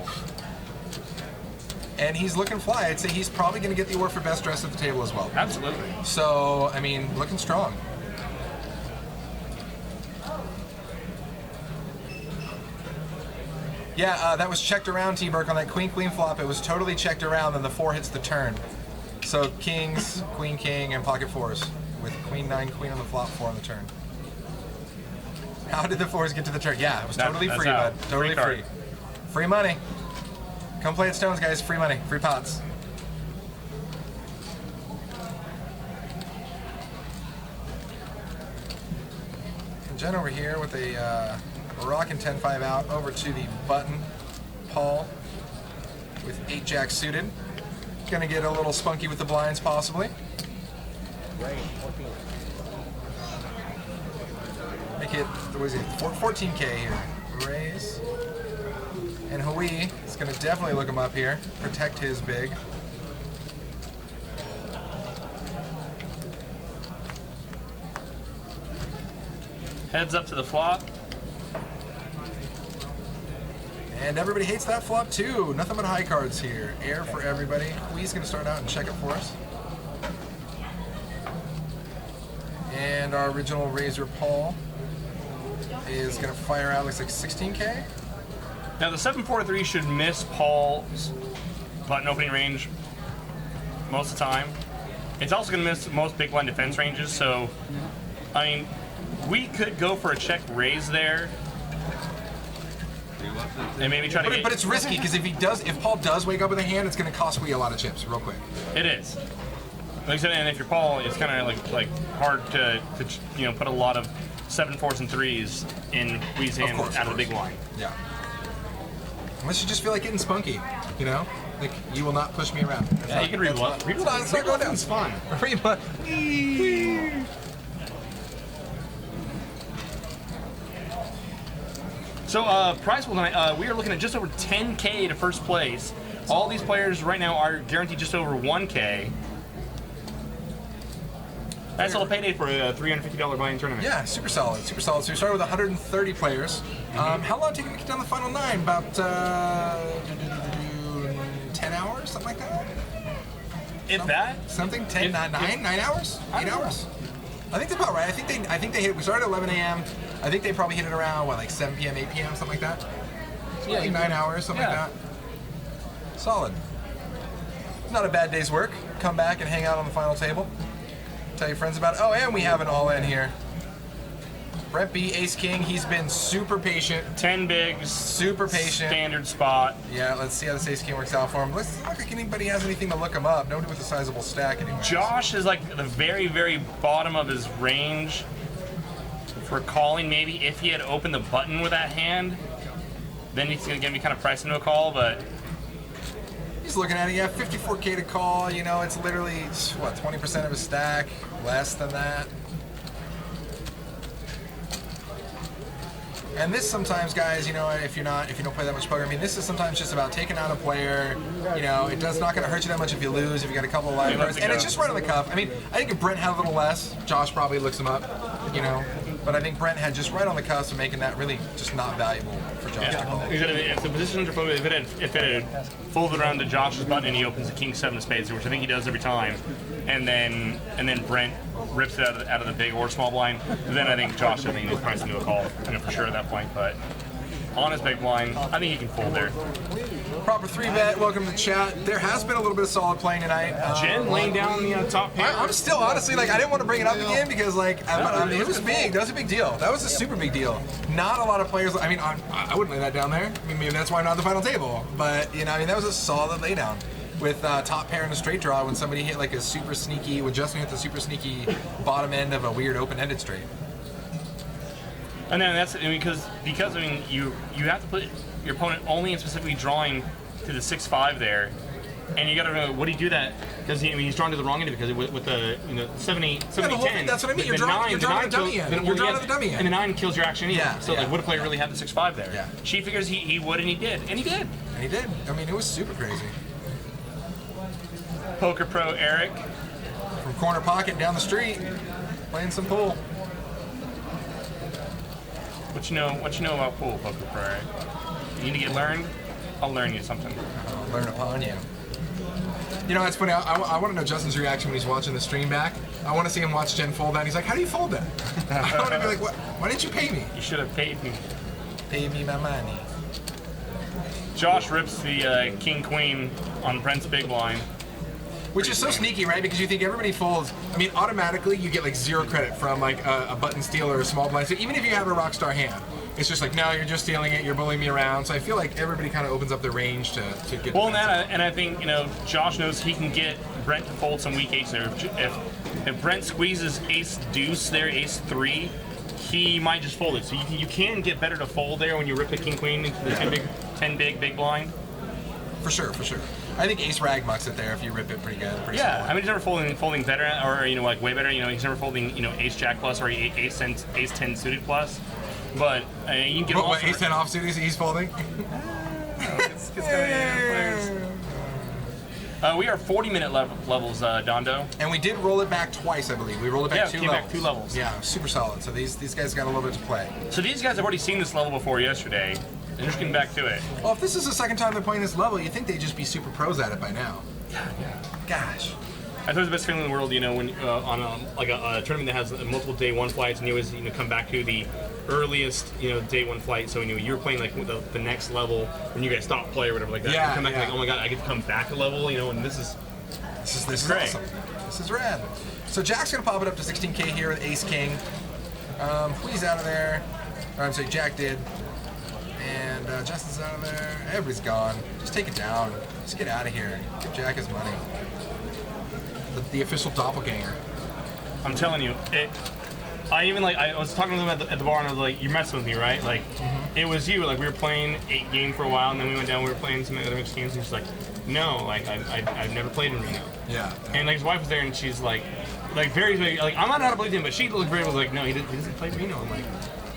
S4: And he's looking fly. I'd say he's probably going to get the award for best dress at the table as well.
S3: Absolutely.
S4: So, I mean, looking strong. Yeah, that was checked around, T-Burke, on that queen-queen flop. It was totally checked around, and the 4 hits the turn. So kings, queen, king, and pocket 4s. With queen, 9, queen on the flop, 4 on the turn. How did the 4s get to the turn? Yeah, it was totally
S3: That's
S4: free,
S3: how.
S4: bud. Totally
S3: Free card.
S4: free. Free money. Come play at Stones, guys. Free money. Free pots. And Jen over here with a rockin' 10-5 out over to the button. Paul with 8-jack suited. Gonna get a little spunky with the blinds, possibly. Make it, what is it, 14K here. Raise. And Hui is gonna definitely look him up here. Protect his big.
S3: Heads up to the flop.
S4: And everybody hates that flop too. Nothing but high cards here. Air for everybody. Hui's gonna start out and check it for us. And our original Razor Paul is gonna fire out, looks like 16K.
S3: Now the 7-4-3 should miss Paul's button opening range most of the time. It's also going to miss most big blind defense ranges, so, I mean, we could go for a check raise there. And maybe try to get...
S4: But it's risky, because if Paul does wake up with a hand, it's gonna cost Hui a lot of chips, real quick.
S3: It is. Like I said, and if you're Paul, it's kind of like hard to put a lot of 7, 4s, and 3s in Hui's hand out of the big line.
S4: Yeah. Unless you just feel like getting spunky, Like, you will not push me around.
S3: Yeah, you can rebluff.
S4: It's not going down.
S3: It's fun.
S4: Rebluff.
S3: So, prize pool tonight, we are looking at just over 10K to first place. All these players right now are guaranteed just over 1K. That's all payday for a $350 buy-in tournament.
S4: Yeah, super solid, super solid. So we started with 130 players. How long did it take to get down the final 9? About 10 hours, something like that?
S3: If that?
S4: Something? 10, 9 hours? 8 hours? I think that's about right. I think they hit, we started at 11 a.m. I think they probably hit it around, like 7 p.m., 8 p.m., something like that? So like 9 hours, something like that. Solid. Not a bad day's work. Come back and hang out on the final table. Tell your friends about it. Oh, and we have an all-in here. Brett B, Ace King, he's been super patient.
S3: 10 bigs.
S4: Super patient.
S3: Standard spot.
S4: Yeah, let's see how this Ace King works out for him. Let's look like anybody has anything to look him up. Nobody with a sizable stack anymore.
S3: Josh is like the very, very bottom of his range for calling. Maybe if he had opened the button with that hand, then he's going to be kind of priced into a call, but...
S4: He's looking at it, yeah, 54K to call, it's literally, what, 20% of his stack, less than that. And this sometimes, guys, if you don't play that much poker, I mean, this is sometimes just about taking out a player, it's not going to hurt you that much if you lose, if you got a couple of live cards, and it's just right on the cuff. I mean, I think if Brent had a little less, Josh probably looks him up, but I think Brent had just right on the cusp of making that really just not valuable for Josh to call.
S3: If the position under photo, if it had folded around to Josh's button and he opens the king 7 of spades, which I think he does every time, and then Brent rips it out of the big or small blind, then I think Josh is priced into a call, for sure at that point. But on his big blind, I think he can fold there.
S4: Proper 3-bet. Welcome to the chat. There has been a little bit of solid playing tonight.
S3: Jen laying down the top pair.
S4: I'm still honestly I didn't want to bring it up again because it was big. That was a big deal. That was a super big deal. Not a lot of players. I mean, I wouldn't lay that down there. I mean, maybe that's why I'm not at the final table. But that was a solid laydown with top pair and a straight draw when somebody hit like a super sneaky. When Justin hit the super sneaky bottom end of a weird open-ended straight.
S3: And then that's because you have to put your opponent only in specifically drawing to the 6-5 there, And you got to know, would he do that? Because he's drawn to the wrong end of it, because with the 7-8, 7-8-10.
S4: That's what I mean. You're drawing to the dummy end. You're drawing to the dummy end.
S3: And the 9 kills your action anyway.
S4: Yeah,
S3: So
S4: yeah.
S3: like, would a player really have the 6-5 there?
S4: Yeah.
S3: She figures he would, and he did. And he did.
S4: And he did. I mean, it was super crazy.
S3: Poker Pro Eric.
S4: From corner pocket down the street, playing some pool.
S3: What you know about pool, Poker Pro Eric? You need to get learned? I'll learn you something.
S4: I'll learn upon you. You know, it's funny. I want to know Justin's reaction when he's watching the stream back. I want to see him watch Jen fold that. He's like, how do you fold that? I want to be like, what? Why didn't you pay me?
S3: You should have paid me.
S4: Pay me my money.
S3: Josh rips the King Queen on Brent's big blind.
S4: Which is so sneaky, right? Because you think everybody folds. I mean, automatically you get like 0 credit from like a button steal or a small blind. So even if you have a rock star hand, it's just like, no, you're just stealing it. You're bullying me around. So I feel like everybody kind of opens up their range to get.
S3: Well, and I think Josh knows he can get Brent to fold some weak ace there. If Brent squeezes ace deuce there, ace 3, he might just fold it. So you can get better to fold there when you rip the King Queen into the 10 big blind.
S4: For sure, for sure. I think ace rag mucks it there if you rip it pretty good. Pretty
S3: Yeah,
S4: simple.
S3: I mean, he's never folding better, or like way better. He's never folding ace jack plus or ace 10 suited plus. But you can get
S4: What, ace 10 offsuit he's folding?
S3: We are 40-minute levels, Dondo.
S4: And we did roll it back twice, I believe. We rolled it back,
S3: Yeah,
S4: two,
S3: came
S4: levels.
S3: back 2 levels.
S4: Yeah, super solid. So these guys got a little bit to play.
S3: So these guys have already seen this level before yesterday. They're just getting back to it.
S4: Well, if this is the second time they're playing this level, you'd think they'd just be super pros at it by now.
S3: Yeah.
S4: Gosh.
S3: I thought it was the best feeling in the world, when on a tournament that has multiple day 1 flights, and you always come back to the earliest day 1 flight. So you were playing like the next level when you guys stop play or whatever like that.
S4: Yeah,
S3: you come back
S4: yeah.
S3: like, oh my god, I get to come back a level, and this is
S4: This is
S3: great.
S4: awesome. This is rad. So Jack's gonna pop it up to 16K here with Ace King. Please out of there. Or I'm sorry, Jack did. And Justin's out of there. Everybody's gone. Just take it down. Just get out of here. Give Jack his money. The official doppelganger.
S3: I'm telling you, I was talking to them at the bar, and I was like, "You're messing with me, right?" Like, it was you. Like, we were playing 8 game for a while, and then we went down. We were playing some other mixed games, and she's like, "No, like I've never played in Reno."
S4: Yeah.
S3: And like his wife was there, and she's like very like I'm not how to believe him, but she looked very was like, "No, he doesn't play Reno." I'm like,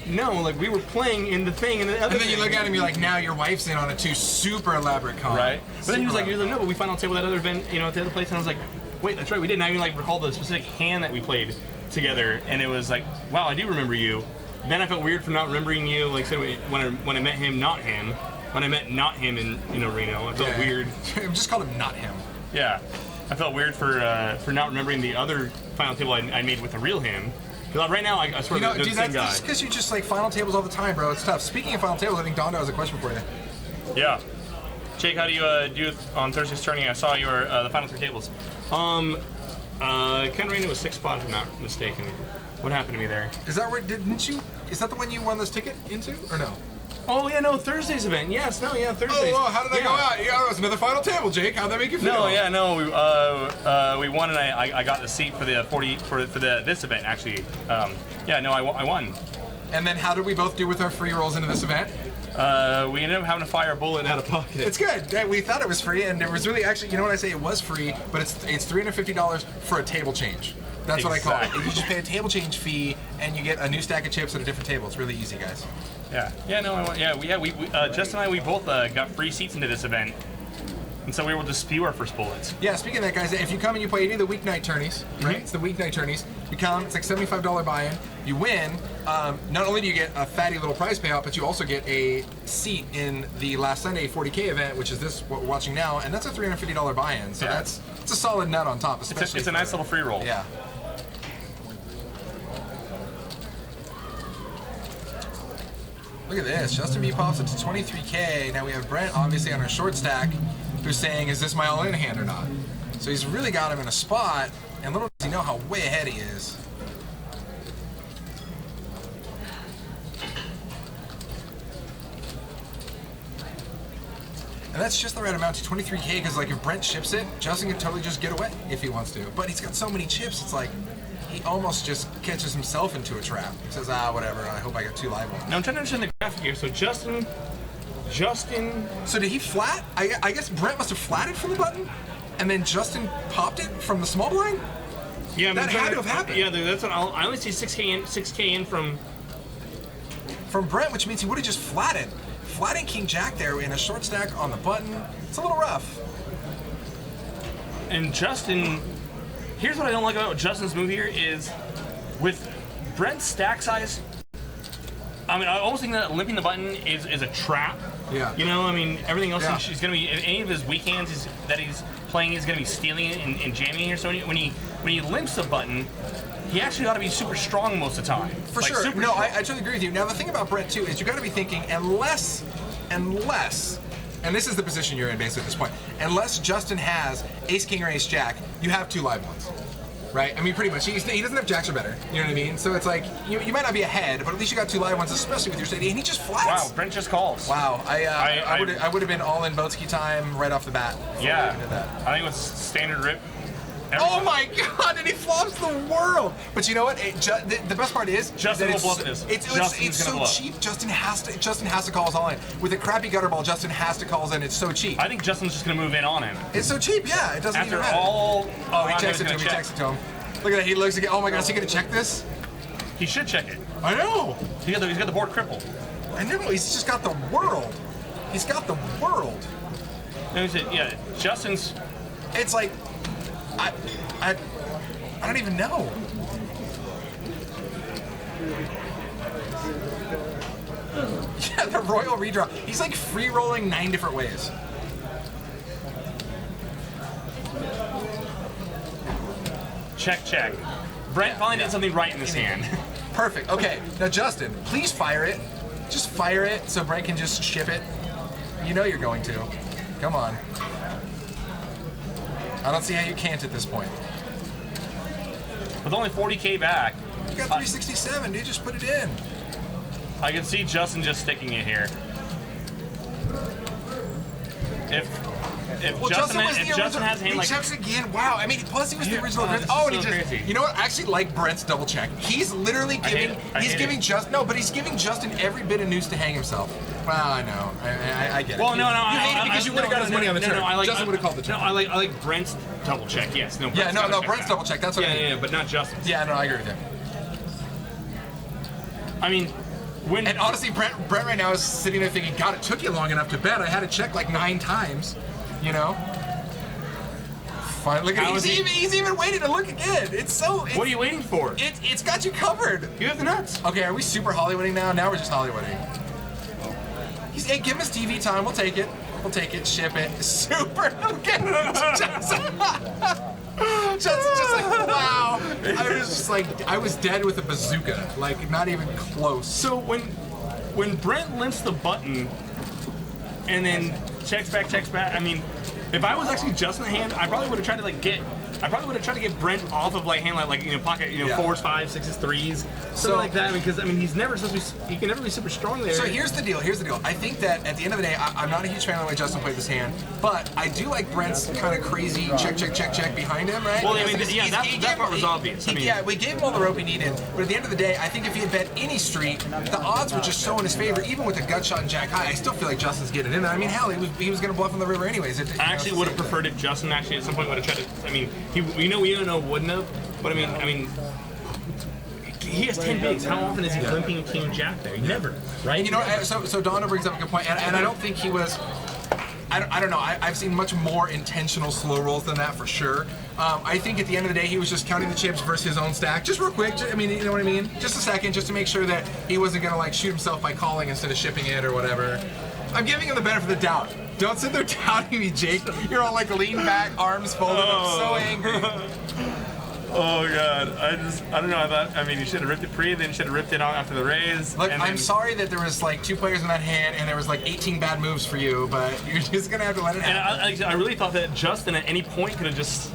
S3: "No, like we were playing in the thing, and the other."
S4: And then you
S3: thing.
S4: look at him, you're like, now your wife's in on it too. Super elaborate con.
S3: Right. But then he was like,
S4: Super
S3: "No, but we found out table that other event, at the other place," and I was like, "Wait, that's right, we did." And I even recall the specific hand that we played together, and it was like, wow, I do remember you. Then I felt weird for not remembering you. Like, so when I met him, not him. When I met not him in Reno, I felt weird.
S4: Just called him not him.
S3: Yeah, I felt weird for not remembering the other final table I made with the real him. Because right now, I swear they're the same guy.
S4: That's because you just like final tables all the time, bro. It's tough. Speaking of final tables, I think Dondo has a question for you.
S3: Yeah. Jake, how do you do it on Thursday's tourney? I saw your the final 3 tables. Ken Reno was 6 spot, if I'm not mistaken. What happened to me there?
S4: Is that where didn't you? Is that the one you won this ticket into, or no?
S3: Oh yeah, no, Thursday's event. Yes, Thursdays.
S4: Oh, how did that go out? Yeah, it was another final table, Jake. How'd that make you feel?
S3: We won, and I got the seat for the 40 for this event actually. I won.
S4: And then how did we both do with our free rolls into this event?
S3: We ended up having to fire a bullet out of pocket.
S4: It's good. Yeah, we thought it was free, and it was really actually. You know what I say? It was free, but it's $350 for a table change. That's what I call it.
S3: Exactly.
S4: You just pay a table change fee, and you get a new stack of chips at a different table. It's really easy, guys.
S3: We Justin and I both got free seats into this event, and so we were able to spew our first bullets.
S4: Yeah, speaking of that, guys, if you come and you play any of the weeknight tourneys, right? It's the weeknight tourneys. You come, it's like $75 buy-in. You win. Not only do you get a fatty little prize payout, but you also get a seat in the last Sunday 40K event, which is this what we're watching now, and that's a $350 buy-in. So it's a solid nut on top, especially.
S3: It's a nice little free roll.
S4: Yeah. Look at this. Justin B pops it to 23K. Now we have Brent, obviously, on our short stack, who's saying, is this my all-in hand or not? So he's really got him in a spot, and little does he know how way ahead he is. And that's just the right amount to 23K, because like if Brent ships it, Justin can totally just get away if he wants to. But he's got so many chips, it's like he almost just catches himself into a trap. He says, whatever, I hope I got 2 live ones.
S3: Now I'm trying to understand the graphic here. So Justin Justin.
S4: So did he flat? I guess Brent must have flatted from the button, and then Justin popped it from the small blind.
S3: Yeah,
S4: That had to have happened.
S3: Yeah, that's what I only see 6K in from.
S4: From Brent, which means he would have just flatted. Flatting King Jack there in a short stack on the button. It's a little rough.
S3: And Justin, here's what I don't like about Justin's move here is with Brent's stack size. I mean, I almost think that limping the button is a trap.
S4: Yeah.
S3: You know, I mean, everything else
S4: Yeah.
S3: he's going to be, any of his weak hands that he's playing, he's going to be stealing it and jamming here. So when he limps the button, he actually ought to be super strong most of the time.
S4: For sure.
S3: super
S4: No,
S3: strong.
S4: I totally agree with you. Now, the thing about Brent, too, is you got to be thinking, unless, and this is the position you're in basically at this point, unless Justin has Ace King or Ace Jack, you have 2 live ones. Right? I mean, pretty much. He doesn't have Jacks or better. You know what I mean? So it's like, you might not be ahead, but at least you got 2 live ones, especially with your steady, and he just flats.
S3: Wow, Brent just calls.
S4: Wow. I would have been all in Boatski time right off the bat.
S3: Yeah.
S4: Did that.
S3: I think it was standard rip.
S4: Oh my God! And he flops the world. But you know what? The best part is
S3: Justin
S4: that
S3: will bluff this.
S4: It's
S3: Justin's
S4: so
S3: gonna bluff.
S4: cheap. Justin has to call us all in with a crappy gutter ball. Justin has to call us in. It's so cheap.
S3: I think Justin's just going to move in on him.
S4: It's so cheap. Yeah, it doesn't
S3: After
S4: even matter.
S3: all.
S4: Oh, he
S3: I'm
S4: texted
S3: gonna
S4: to him. He
S3: check.
S4: texted to him. Look at that. He looks again. Oh my God! Is he gonna check this?
S3: He should check it.
S4: I know.
S3: He's got the board crippled.
S4: I know. He's just got the world. He's got the world.
S3: No, he said, yeah, Justin's.
S4: It's like, I don't even know. Yeah, the royal redraw. He's like free rolling 9 different ways.
S3: Check. Brent finally did something right in this hand.
S4: Perfect. Okay, now Justin, please fire it. Just fire it so Brent can just ship it. You know you're going to. Come on. I don't see how you can't at this point.
S3: With only 40K back,
S4: You got 367, dude. Just put it in.
S3: I can see Justin just sticking it here. If
S4: Well,
S3: Justin
S4: was the original.
S3: has a hand
S4: he
S3: like
S4: checks again. Wow. I mean, plus he was the original.
S3: this is
S4: Oh, and
S3: so
S4: he just.
S3: crazy.
S4: You know what? I actually like Brent's double check. He's literally giving.
S3: I
S4: He's
S3: hate
S4: giving
S3: it.
S4: Justin. No, but he's giving Justin every bit of noose to hang himself. Well, I know. I get it.
S3: well, no,
S4: You hate it because you would have got his money on the turn.
S3: No, I like,
S4: Justin would have called the turn.
S3: No, I like Brent's double check. Yes, no.
S4: Yeah,
S3: Brent's
S4: no, Brent's double check. That's what I mean.
S3: Yeah, but not Justin's.
S4: Yeah, no, I agree with him.
S3: I mean, when
S4: And honestly, Brent right now is sitting there thinking, God, it took you long enough to bet. I had to check like 9 times. You know. Fine. Look at
S3: How is he-
S4: he's even waiting to look again. It's so.
S3: what are you waiting for?
S4: It's got you covered.
S3: You have the nuts.
S4: Okay, are we super Hollywooding now? Now we're just Hollywooding. Hey, give him his TV time. We'll take it. We'll take it. Ship it. Super. Okay. Just like, wow. I was just like, I was dead with a bazooka. Like, not even close.
S3: So when Brent limps the button and then checks back, I mean, if I was actually just in the hand, I probably would have tried to get Brent off of like hand like pocket
S4: Yeah.
S3: 4s, 5s, 6s, 3s, something
S4: So-
S3: like that. Because I mean he's never supposed to be, he can never be super strong there.
S4: So here's the deal. I think that at the end of the day, I'm not a huge fan of the way Justin played this hand, but I do like Brent's kind of crazy check behind him, right?
S3: Well, I mean,
S4: Because
S3: yeah,
S4: he
S3: that
S4: gave
S3: part
S4: him-
S3: was obvious. I mean-
S4: yeah, we gave him all the rope he needed, but at the end of the day, I think if he had bet any street, the odds were just so in his favor. Even with a gut shot and jack high, I still feel like Justin's getting in there. I mean, hell, he was going to bluff on the river anyways.
S3: I actually would have preferred if Justin actually at some point would have tried to. I mean, we don't know wouldn't have, but I mean. He has 10 bigs. How often is he limping a king jack there? Never, right?
S4: You know, so Dono brings up a good point, and I don't think he was. I don't know. I've seen much more intentional slow rolls than that for sure. I think at the end of the day, he was just counting the chips versus his own stack, just real quick. I mean, you know what I mean? Just a second, just to make sure that he wasn't gonna like shoot himself by calling instead of shipping it or whatever. I'm giving him the benefit of the doubt. Don't sit there doubting me, Jake. You're all like lean back, arms folded. I'm so angry.
S3: Oh god, I don't know. I mean, you should have ripped it pre, then you should have ripped it on after the raise.
S4: Look,
S3: and
S4: I'm
S3: then-
S4: sorry that there was like 2 players in that hand and there was like 18 bad moves for you, but you're just gonna have to let it
S3: And
S4: happen.
S3: I really thought that Justin at any point could have just.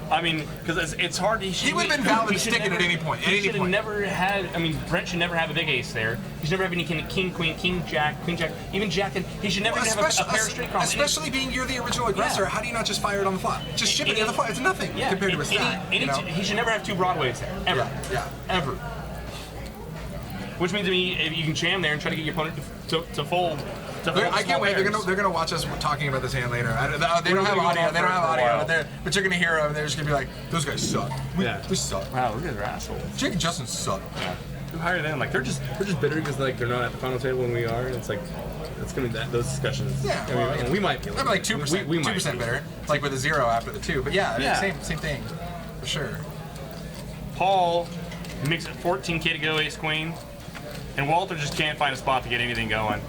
S3: I mean, because it's hard.
S4: He would have been valid to stick it at any point. At
S3: He
S4: any
S3: should have
S4: point.
S3: never had. I mean, Brent should never have a big ace there. He should never have any king, queen, king, jack, even jack. And he should never even have a pair of straight cards.
S4: Especially being you're the original aggressor,
S3: Yeah.
S4: how do you not just fire it on the flop? Just ship it on the flop. It's nothing compared to a stack. You know?
S3: He should never have 2 broadways there, ever,
S4: Yeah.
S3: ever. Which means to me, if you can jam there and try to get your opponent to fold,
S4: I can't wait. They're gonna watch us talking about this hand later. They don't have audio. They don't have audio. But you're gonna hear them. They're just gonna be like, "Those guys suck. They suck.
S3: Wow, look at their assholes.
S4: Jake and Justin suck."
S3: Yeah. Who hired them? Like they're just bitter because like they're not at the final table when we are. And it's like it's gonna be those discussions.
S4: Yeah,
S3: I mean, we might be.
S4: I'm like 2%.
S3: We
S4: 2% better. Like with a 0 after the 2. But yeah. Same thing for sure.
S3: Paul makes it 14K to go, ace queen, and Walter just can't find a spot to get anything going.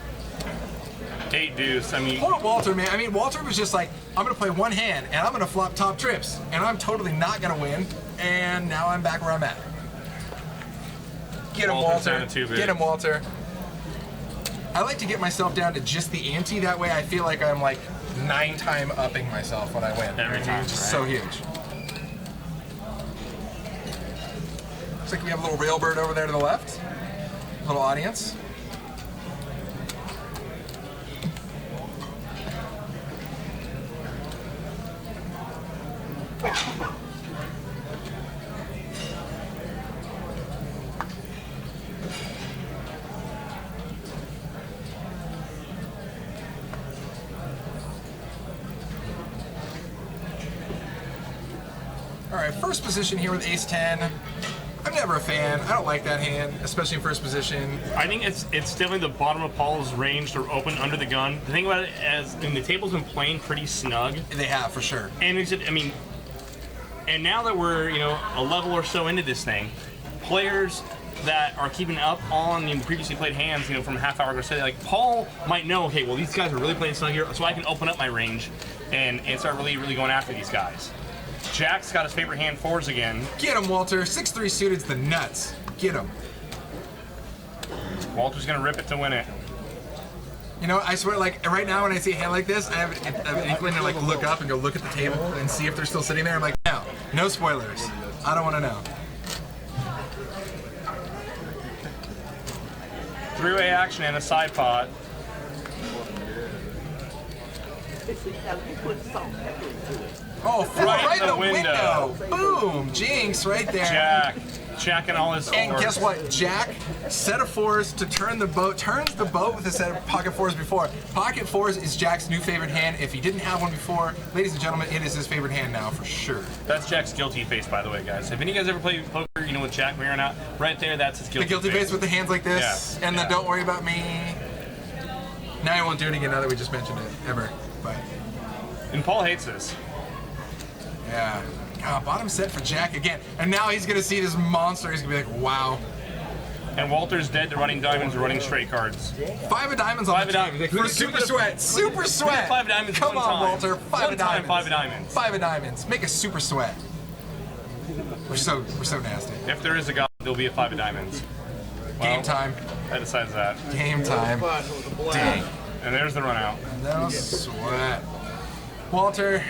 S3: 8 deuce. I mean,
S4: hold up, Walter, man. I mean, Walter was just like, I'm gonna play one hand and I'm gonna flop top trips, and I'm totally not gonna win. And now I'm back where I'm at. Get him, Walter. Get him, Walter. I like to get myself down to just the ante. That way, I feel like I'm like 9-time upping myself when I win.
S3: Every time,
S4: which is so huge. Looks like we have a little railbird over there to the left. Little audience. All right, first position here with ace 10. I'm never a fan. I don't like that hand, especially in first position.
S3: I think it's definitely the bottom of Paul's range to open under the gun. The thing about it is, the table's been playing pretty snug.
S4: They have, for sure.
S3: And and now that we're a level or so into this thing, players that are keeping up on previously played hands, from a half hour ago, say like Paul might know, okay, well these guys are really playing snug here, so I can open up my range and start really going after these guys. Jack's got his favorite hand, 4s again.
S4: Get him, Walter. 6-3 suited's the nuts. Get him.
S3: Walter's gonna rip it to win it.
S4: I swear, like right now when I see a hand like this, I have an inkling to like look up and go look at the table and see if they're still sitting there. I'm like, no spoilers. I don't want to know.
S3: 3-way action and a side pot.
S4: Oh, right in the window. Boom, jinx right there.
S3: Jack, jacking all his 4s.
S4: And guess what? Jack, set of 4s to turns the boat with a set of pocket 4s before. Pocket 4s is Jack's new favorite hand. If he didn't have one before, ladies and gentlemen, it is his favorite hand now for sure.
S3: That's Jack's guilty face, by the way, guys. If any of you guys ever played poker, with Jack wearing out, right there, that's his guilty face.
S4: The guilty face with the hands like this, and the don't worry about me. Now I won't do it again now that we just mentioned it, ever. But.
S3: And Paul hates this.
S4: Yeah. God, bottom set for Jack again. And now he's going to see this monster. He's going to be like, wow.
S3: And Walter's dead to running diamonds or running straight cards.
S4: 5 of diamonds on the team. For super sweat. Super sweat.
S3: 5 of diamonds.
S4: Come on, Walter. 5 of diamonds.
S3: 5 of diamonds.
S4: 5 of diamonds. Make a super sweat. We're so nasty.
S3: If there is a god, there'll be a 5 of diamonds. Well,
S4: game time.
S3: That decides that.
S4: Game time. Dang.
S3: And there's the run out.
S4: No sweat. Walter,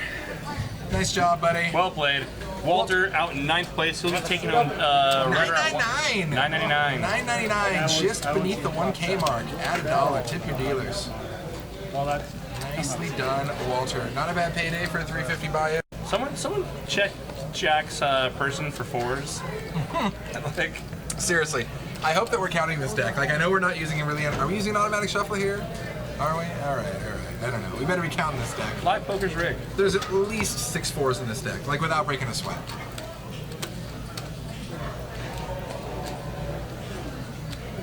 S4: nice job, buddy.
S3: Well played. Walter out in 9th place. He'll be taking on right around
S4: $9.99. $9.99, just beneath the 1K mark. Add $1. Tip your dealers. Nicely done, Walter. Not a bad payday for a $3.50 buy-in.
S3: Someone check Jack's person for 4s. Like,
S4: seriously, I hope that we're counting this deck. Like, I know we're not using it really. Are we using an automatic shuffle here? Are we? All right. I don't know. We better be counting this deck.
S3: Live poker's rigged.
S4: There's at least 6 4s in this deck, like without breaking a sweat.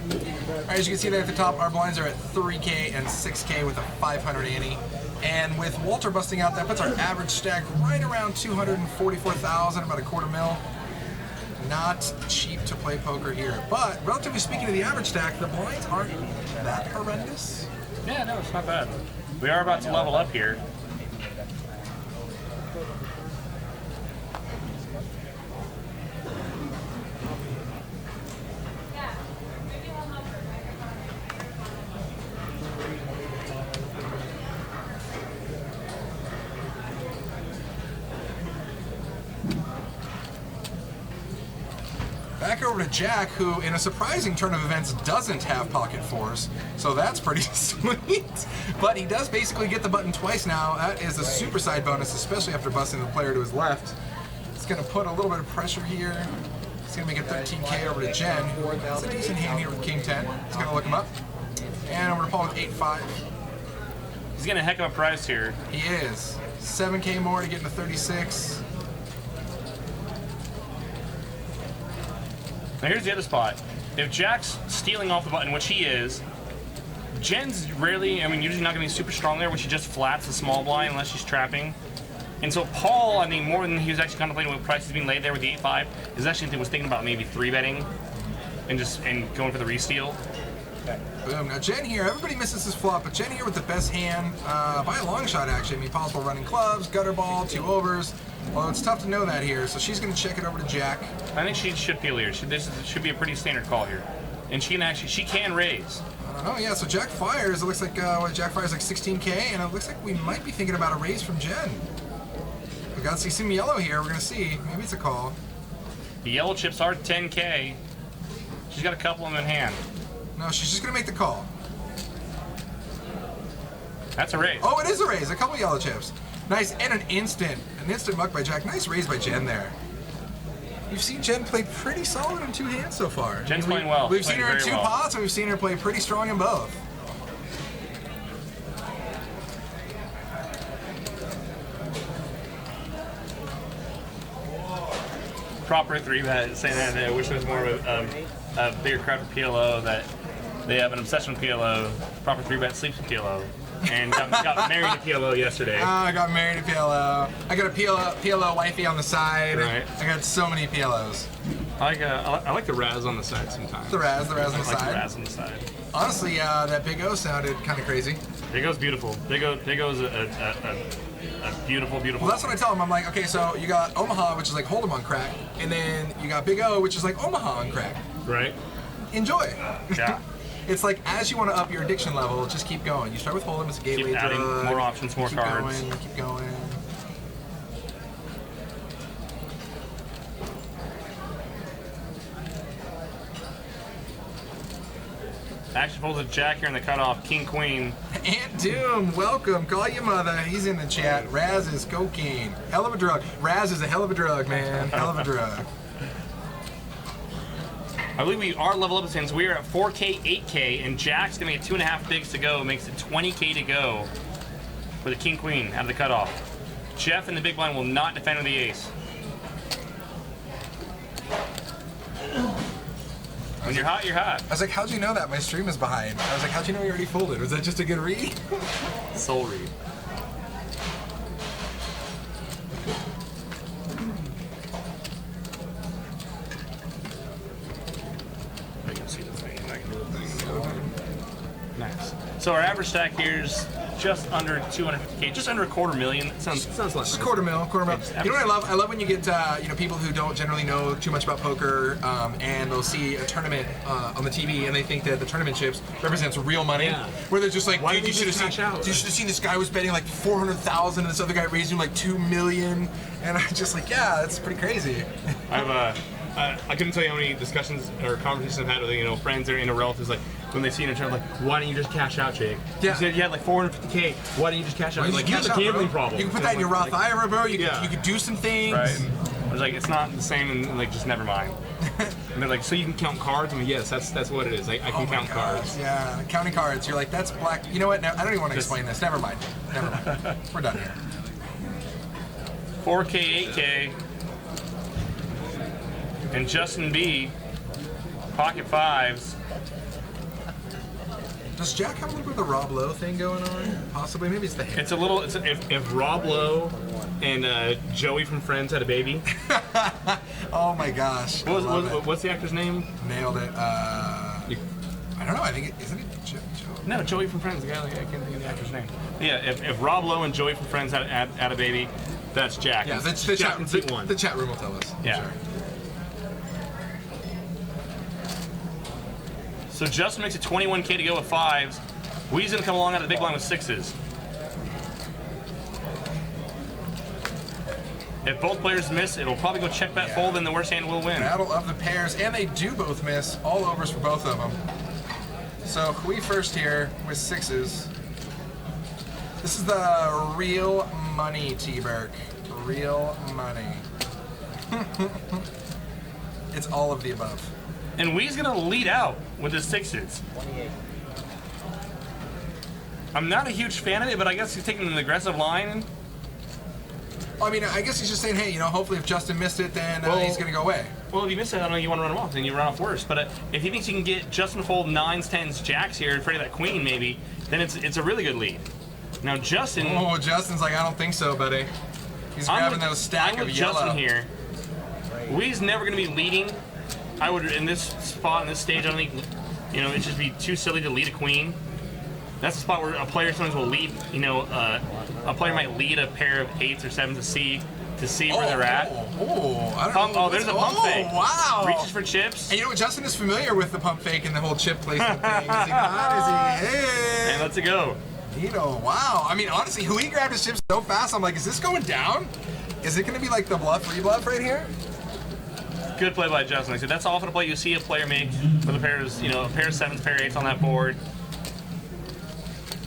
S4: All right, as you can see there at the top, our blinds are at 3K and 6K with a 500 ante. And with Walter busting out, that puts our average stack right around 244,000, about a $250,000. Not cheap to play poker here, but relatively speaking to the average stack, the blinds aren't that horrendous.
S3: Yeah, no, it's not bad. We are about to level up here.
S4: Back over to Jack, who, in a surprising turn of events, doesn't have pocket 4s, so that's pretty sweet. But he does basically get the button twice now. That is a super side bonus, especially after busting the player to his left. It's going to put a little bit of pressure here. It's going to make it 13K over to Jen. That's a decent hand here with King 10. He's going to look him up. And over to Paul with 8-5.
S3: He's getting a heck of a price here.
S4: He is. 7K more to get into 36.
S3: Now here's the other spot. If Jack's stealing off the button, which he is, Jen's rarely, usually not going to be super strong there when she just flats the small blind unless she's trapping. And so Paul, I think more than he was actually contemplating what prices being laid there with the 8-5, is actually was thinking about maybe 3-betting and going for the re-steal.
S4: Boom. Now Jen here, everybody misses this flop, but Jen here with the best hand by a long shot actually. Possible running clubs, gutter ball, 2 overs. Well, it's tough to know that here, so she's going to check it over to Jack.
S3: I think she should peel here. This should be a pretty standard call here. And she can raise.
S4: I don't know, yeah, so Jack fires. It looks like Jack fires like 16K, and it looks like we might be thinking about a raise from Jen. We got to see some yellow here. We're going to see. Maybe it's a call.
S3: The yellow chips are 10K. She's got a couple of them in hand.
S4: No, she's just going to make the call.
S3: That's a raise.
S4: Oh, it is a raise. A couple yellow chips. Nice, and an instant muck by Jack. Nice raise by Jen there. You've seen Jen play pretty solid in 2 hands so far.
S3: Jen's playing well.
S4: We've seen
S3: Playing
S4: her in
S3: very
S4: 2
S3: well.
S4: pots, and we've seen her play pretty strong in both.
S3: Proper 3-bet, saying that I wish there was more of a bigger crowd for PLO, that they have an obsession with PLO. Proper 3-bet sleeps with PLO. And got married to PLO yesterday.
S4: I got married to PLO. I got a PLO wifey on the side.
S3: Right.
S4: I got so many PLOs.
S3: I like the Raz on the side sometimes.
S4: The Raz on the
S3: I like
S4: side.
S3: the Raz on the side.
S4: Honestly, that Big O sounded kind of crazy.
S3: Big O's beautiful. Big O's a beautiful, beautiful.
S4: Well, that's what I tell him. I'm like, okay, so you got Omaha, which is like Hold'em on crack, and then you got Big O, which is like Omaha on crack.
S3: Right?
S4: Enjoy.
S3: Yeah.
S4: It's like as you want to up your addiction level, just keep going. You start with Hold'em, it's a gateway
S3: Keep adding
S4: drug.
S3: more options, more
S4: keep
S3: cards.
S4: Keep going.
S3: Action folds with Jack here in the cutoff. King, Queen.
S4: Aunt Doom, welcome. Call your mother. He's in the chat. Raz is cocaine. Hell of a drug. Raz is a hell of a drug, man. Hell of a drug.
S3: I believe we are level up since we are at 4K, 8K, and Jack's gonna get 2.5 bigs to go. Makes it 20K to go for the King, Queen out of the cutoff. Jeff in the big blind will not defend with the ace. When you're hot, you're hot.
S4: I was like, how'd you know that? My stream is behind. I was like, how'd you know you already folded? Was that just a good read?
S3: Soul read. I can see the thing. I can do the thing. Nice. So our average stack here is just under 250K, just under $250,000. Sounds less.
S4: Just quarter mil. You know what I love? I love when you get people who don't generally know too much about poker, and they'll see a tournament on the TV, and they think that the tournament chips represents real money.
S3: Yeah.
S4: Where they're just like,
S3: Why
S4: dude, you
S3: did they
S4: should have
S3: just
S4: seen.
S3: cash out?
S4: You should have seen this guy was betting like 400,000, and this other guy raising like 2 million, and I'm just like, yeah, that's pretty crazy.
S3: I couldn't tell you how many discussions or conversations I've had with friends or relatives, like when they see an intern, like, why don't you just cash out, Jake?
S4: Yeah.
S3: You said you had like 450K. Why don't you just cash out?
S4: Why don't
S3: Like,
S4: you
S3: you have
S4: cash
S3: a
S4: out,
S3: gambling
S4: bro?
S3: problem.
S4: You can put
S3: And
S4: that
S3: I'm
S4: in your
S3: like-
S4: Roth IRA, bro. You
S3: Yeah.
S4: could do some things.
S3: Right. I was like, it's not the same, and like, just never mind. And they're like, so you can count cards? I'm like, yes, that's what it is. I can
S4: Oh my
S3: count
S4: gosh,
S3: cards.
S4: Yeah, counting cards. You're like, that's black. You know what? No, I don't even want to
S3: Just-
S4: explain this. Never mind. We're done here.
S3: 4K, 8K, and Justin B, pocket fives.
S4: Does Jack have a little bit of the Rob Lowe thing going on? Possibly. Maybe it's the hair.
S3: It's a little. If Rob Lowe and Joey from Friends had a baby.
S4: Oh my gosh. I love it.
S3: What's the actor's name?
S4: Nailed it. I don't know. I think isn't it Joe?
S3: No, Joey from Friends. The guy, I can't think of the actor's name. Yeah, if Rob Lowe and Joey from Friends had a baby, that's Jack.
S4: Yeah,
S3: It's
S4: the
S3: Jack
S4: chat.
S3: in seat one.
S4: The chat room will tell us. I'm
S3: Yeah.
S4: sure.
S3: So Justin makes it 21K to go with fives. Wee's gonna come along out of the big line with sixes. If both players miss, it'll probably go check bet fold, and the worst hand will win.
S4: Battle of the pairs, and they do both miss. All overs for both of them. So we first here with sixes. This is the real money, T-Burke. Real money. It's all of the above.
S3: And Wee's gonna lead out with his sixes. I'm not a huge fan of it, but I guess he's taking an aggressive line.
S4: I mean, I guess he's just saying, hey, hopefully if Justin missed it, then
S3: Well-
S4: he's going to go away.
S3: Well, if you miss it, I don't know, you want to run him off, then you run off worse. But if he thinks he can get Justin to fold 9s, 10s, jacks here, afraid of that queen maybe, then it's a really good lead. Now Justin...
S4: Oh, Justin's like, I don't think so, buddy. He's grabbing those stack
S3: I'm
S4: of
S3: with
S4: yellow.
S3: Justin here. We's never going to be leading. I would, in this spot, in this stage, I don't think, it'd just be too silly to lead a queen. That's the spot where a player sometimes will lead, a player might lead a pair of 8s or 7s to see where they're at.
S4: I don't know.
S3: There's a pump fake.
S4: Wow.
S3: Reaches for chips.
S4: And you know what? Justin is familiar with the pump fake and the whole chip placement thing. Is he not? Is he? Hey.
S3: And lets it go.
S4: Wow. I mean, honestly, Hui grabbed his chips so fast. I'm like, is this going down? Is it going to be like the bluff, rebluff right here?
S3: Good play by Justin. Like I said, that's often a play you see a player make with a pair of 7s, pair of 8s on that board.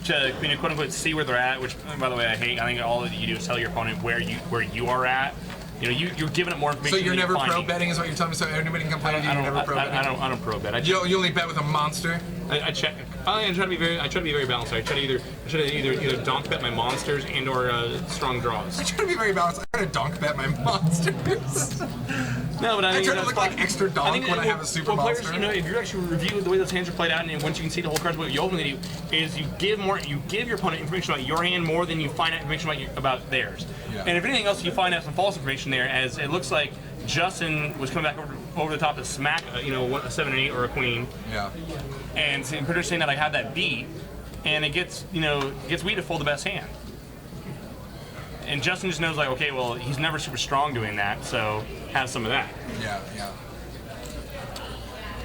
S3: To quote unquote see where they're at, which by the way I hate. I think all that you do is tell your opponent where you are at. You're giving it more information.
S4: So you're
S3: than
S4: never
S3: finding.
S4: pro betting is what you're telling me. So anybody can complain to you. You're never pro betting.
S3: I don't pro bet.
S4: You only bet with a monster.
S3: I check. I try to be very balanced. I try to either donk bet my monsters and or strong draws.
S4: I try to be very balanced. I try to donk bet my monsters.
S3: No, but
S4: I try to look like extra donk when I have a super monster.
S3: Players, if you actually review the way those hands are played out, and once you can see the whole cards, what you ultimately do is you give your opponent information about your hand more than you find out information about theirs.
S4: Yeah.
S3: And if anything else, you find out some false information there, as it looks like Justin was coming back over the top to smack, a 7 and 8 or a queen.
S4: Yeah.
S3: And Producer's saying that I have that beat, and it gets Wheat to fold the best hand. And Justin just knows, like, okay, well, he's never super strong doing that, so have some of that.
S4: Yeah.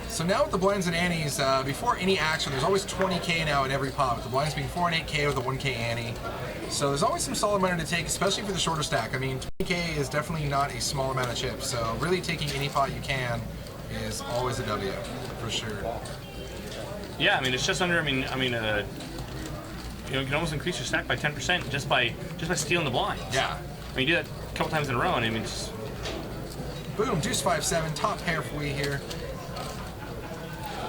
S4: So now with the blinds and antes, before any action, there's always 20K now in every pot, with the blinds being 4 and 8K with a 1K ante. So there's always some solid money to take, especially for the shorter stack. I mean, 20K is definitely not a small amount of chips, so really taking any pot you can is always a W, for sure.
S3: Yeah, I mean, it's just under. You can almost increase your stack by 10% just by stealing the blinds.
S4: Yeah.
S3: I mean, you do that a couple times in a row, and I mean, it's
S4: Boom, deuce 5-7, top pair for we here.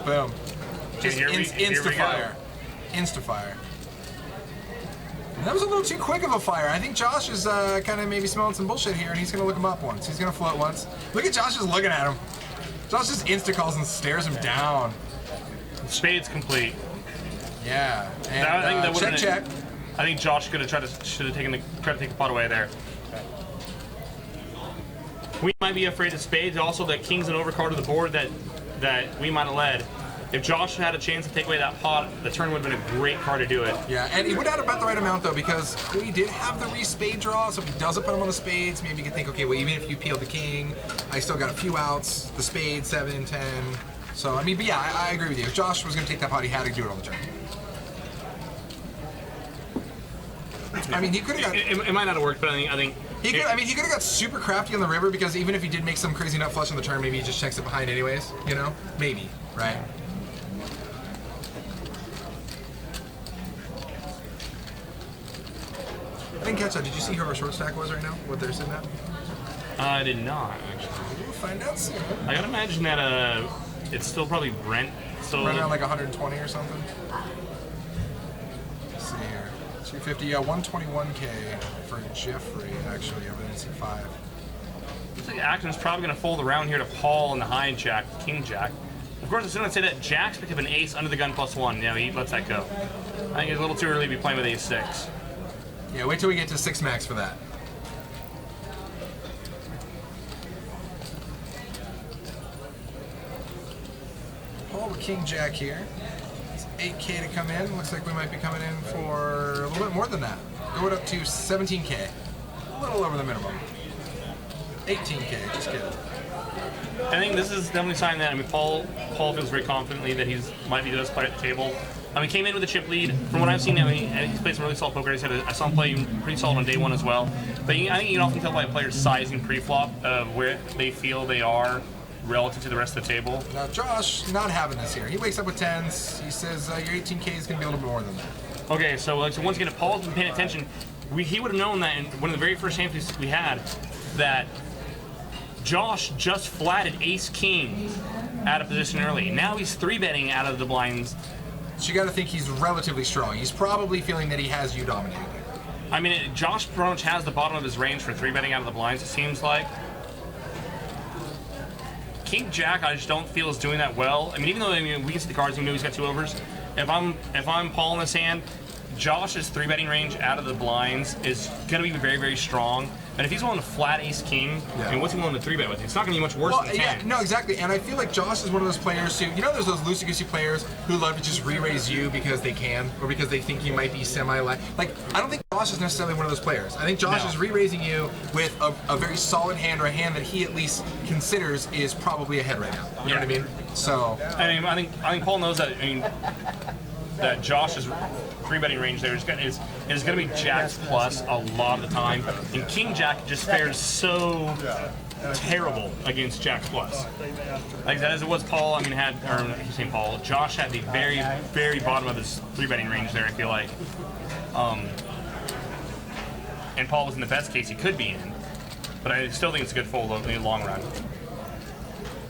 S4: Boom. Just
S3: here we
S4: insta-fire. Insta-fire. And that was a little too quick of a fire. I think Josh is kind of maybe smelling some bullshit here, and he's going to look him up once. He's going to float once. Look at Josh just looking at him. Josh just insta-calls and stares him down.
S3: spades complete.
S4: Yeah. And
S3: I think that would've
S4: check.
S3: I think Josh should have tried to take the pot away there. We might be afraid of spades. Also, that king's an overcard of the board that we might have led. If Josh had a chance to take away that pot, the turn would have been a great card to do it.
S4: Yeah, and he would have to bet the right amount though, because we did have the re-spade draw, so if he doesn't put him on the spades, maybe you can think, okay, well, even if you peel the king, I still got a few outs, the spade, 7, 10. So, I mean, but yeah, I agree with you. If Josh was going to take that pot, he had to do it on the turn. I mean, he could have got...
S3: It might not have worked, but I think
S4: He could have got super crafty on the river, because even if he did make some crazy nut flush on the turn, maybe he just checks it behind anyways, you know? Maybe, right? I didn't catch that. Did you see who our short stack was right now? What they're sitting at?
S3: I did not actually.
S4: We'll find out soon.
S3: I gotta imagine that it's still probably Brent. So
S4: Right around like 120 or something. Let's see here. 250, yeah, 121K for Jeffrey, actually, over the NC5.
S3: looks like Acton's probably gonna fold around here to Paul and the high jack, king jack. Of course, as soon as I say that, Jack's picked up an ace under the gun +1. You know, he lets that go. I think it's a little too early to be playing with ace-6.
S4: Yeah, wait till we get to 6 max for that. Paul with king jack here. It's 8K to come in. Looks like we might be coming in for a little bit more than that. Going up to 17K. A little over the minimum. 18K, just kidding.
S3: I think this is definitely a sign that, I mean, Paul feels very confidently that he's might be the best player at the table. I mean, came in with a chip lead. From what I've seen, I mean, he's played some really solid poker. I saw him play pretty solid on day one as well. But I think you can often tell by a player's sizing pre-flop of where they feel they are relative to the rest of the table.
S4: Now, Josh, not having this here. He wakes up with 10s. He says your 18K is going to be a little bit more than that.
S3: Okay, so once again, if Paul's been paying attention, he would have known that in one of the very first hand plays we had, that Josh just flatted ace-king out of position early. Now he's 3-betting out of the blinds
S4: So you got to think he's relatively strong. He's probably feeling that he has you dominated.
S3: I mean, Josh pretty much has the bottom of his range for 3-betting out of the blinds, it seems like. King Jack, I just don't feel is doing that well. I mean, even though we can see the cards, we know he's got 2 overs. If I'm Paul in this hand, Josh's 3-betting range out of the blinds is going to be very, very strong. And if he's willing to flat ace king, I mean, what's he willing to 3-bet with? It's not going to be much worse than 10.
S4: Yeah, no, exactly. And I feel like Josh is one of those players who, there's those loosey-goosey players who love to just re-raise you because they can, or because they think you might be like, I don't think Josh is necessarily one of those players. I think Josh is re-raising you with a very solid hand, or a hand that he at least considers is probably ahead right now. You know what I mean? So.
S3: I think Paul knows that. I mean, that Josh's 3-betting range there is going to be Jacks plus a lot of the time, and King Jack just fares so terrible against Jacks plus. Like that as it was Paul. I mean, he's saying Paul. Josh had the very, very bottom of his 3-betting range there. I feel like, and Paul was in the best case he could be in, but I still think it's a good fold in the long run.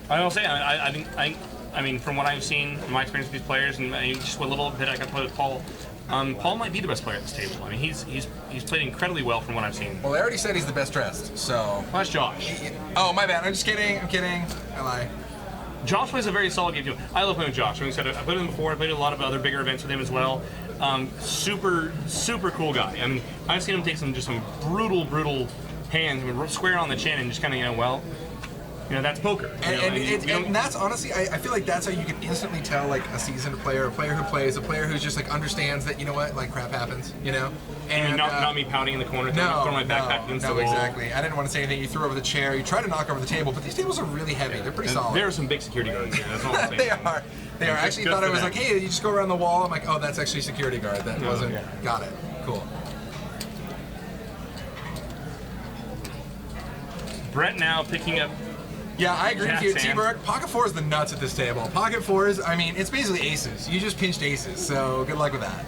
S3: I will say, I mean, from what I've seen in my experience with these players, and just what little bit I got to play with Paul, Paul might be the best player at this table. I mean, he's played incredibly well from what I've seen.
S4: Well, they already said he's the best dressed, so.
S3: Well, that's Josh.
S4: Oh, my bad. I'm just kidding. I'm kidding. I lie.
S3: Josh plays a very solid game too. I love playing with Josh. I mean, I played him before. I played a lot of other bigger events with him as well. Super, super cool guy. I mean, I've seen him take some brutal hands, I mean, square on the chin, and just kind of, that's poker.
S4: And that's honestly, I feel like that's how you can instantly tell like a seasoned player, a player who plays, a player who's just like understands that like crap happens, And
S3: not me pouting in the corner, throwing my backpack against the wall.
S4: Exactly. I didn't want to say anything. You threw over the chair. You try to knock over the table, but these tables are really heavy. They're pretty solid.
S3: There are some big security guards here. That's all I'm saying.
S4: They are. I actually thought it was like, hey, you just go around the wall. I'm like, oh, that's actually a security guard. That wasn't. Yeah. Got it. Cool.
S3: Brett now picking up.
S4: Yeah, I agree with you, T-Burg. Pocket 4 is the nuts at this table. Pocket 4s, I mean, it's basically aces. You just pinched aces, so good luck with that.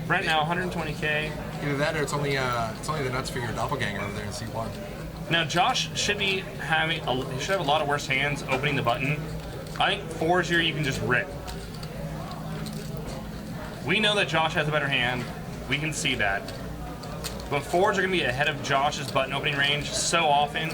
S3: Brent now 120K.
S4: Either that or it's only the nuts for your doppelganger over there in C1.
S3: Now Josh should be he should have a lot of worse hands opening the button. I think 4s here you can just rip. We know that Josh has a better hand. We can see that. But 4s are going to be ahead of Josh's button opening range so often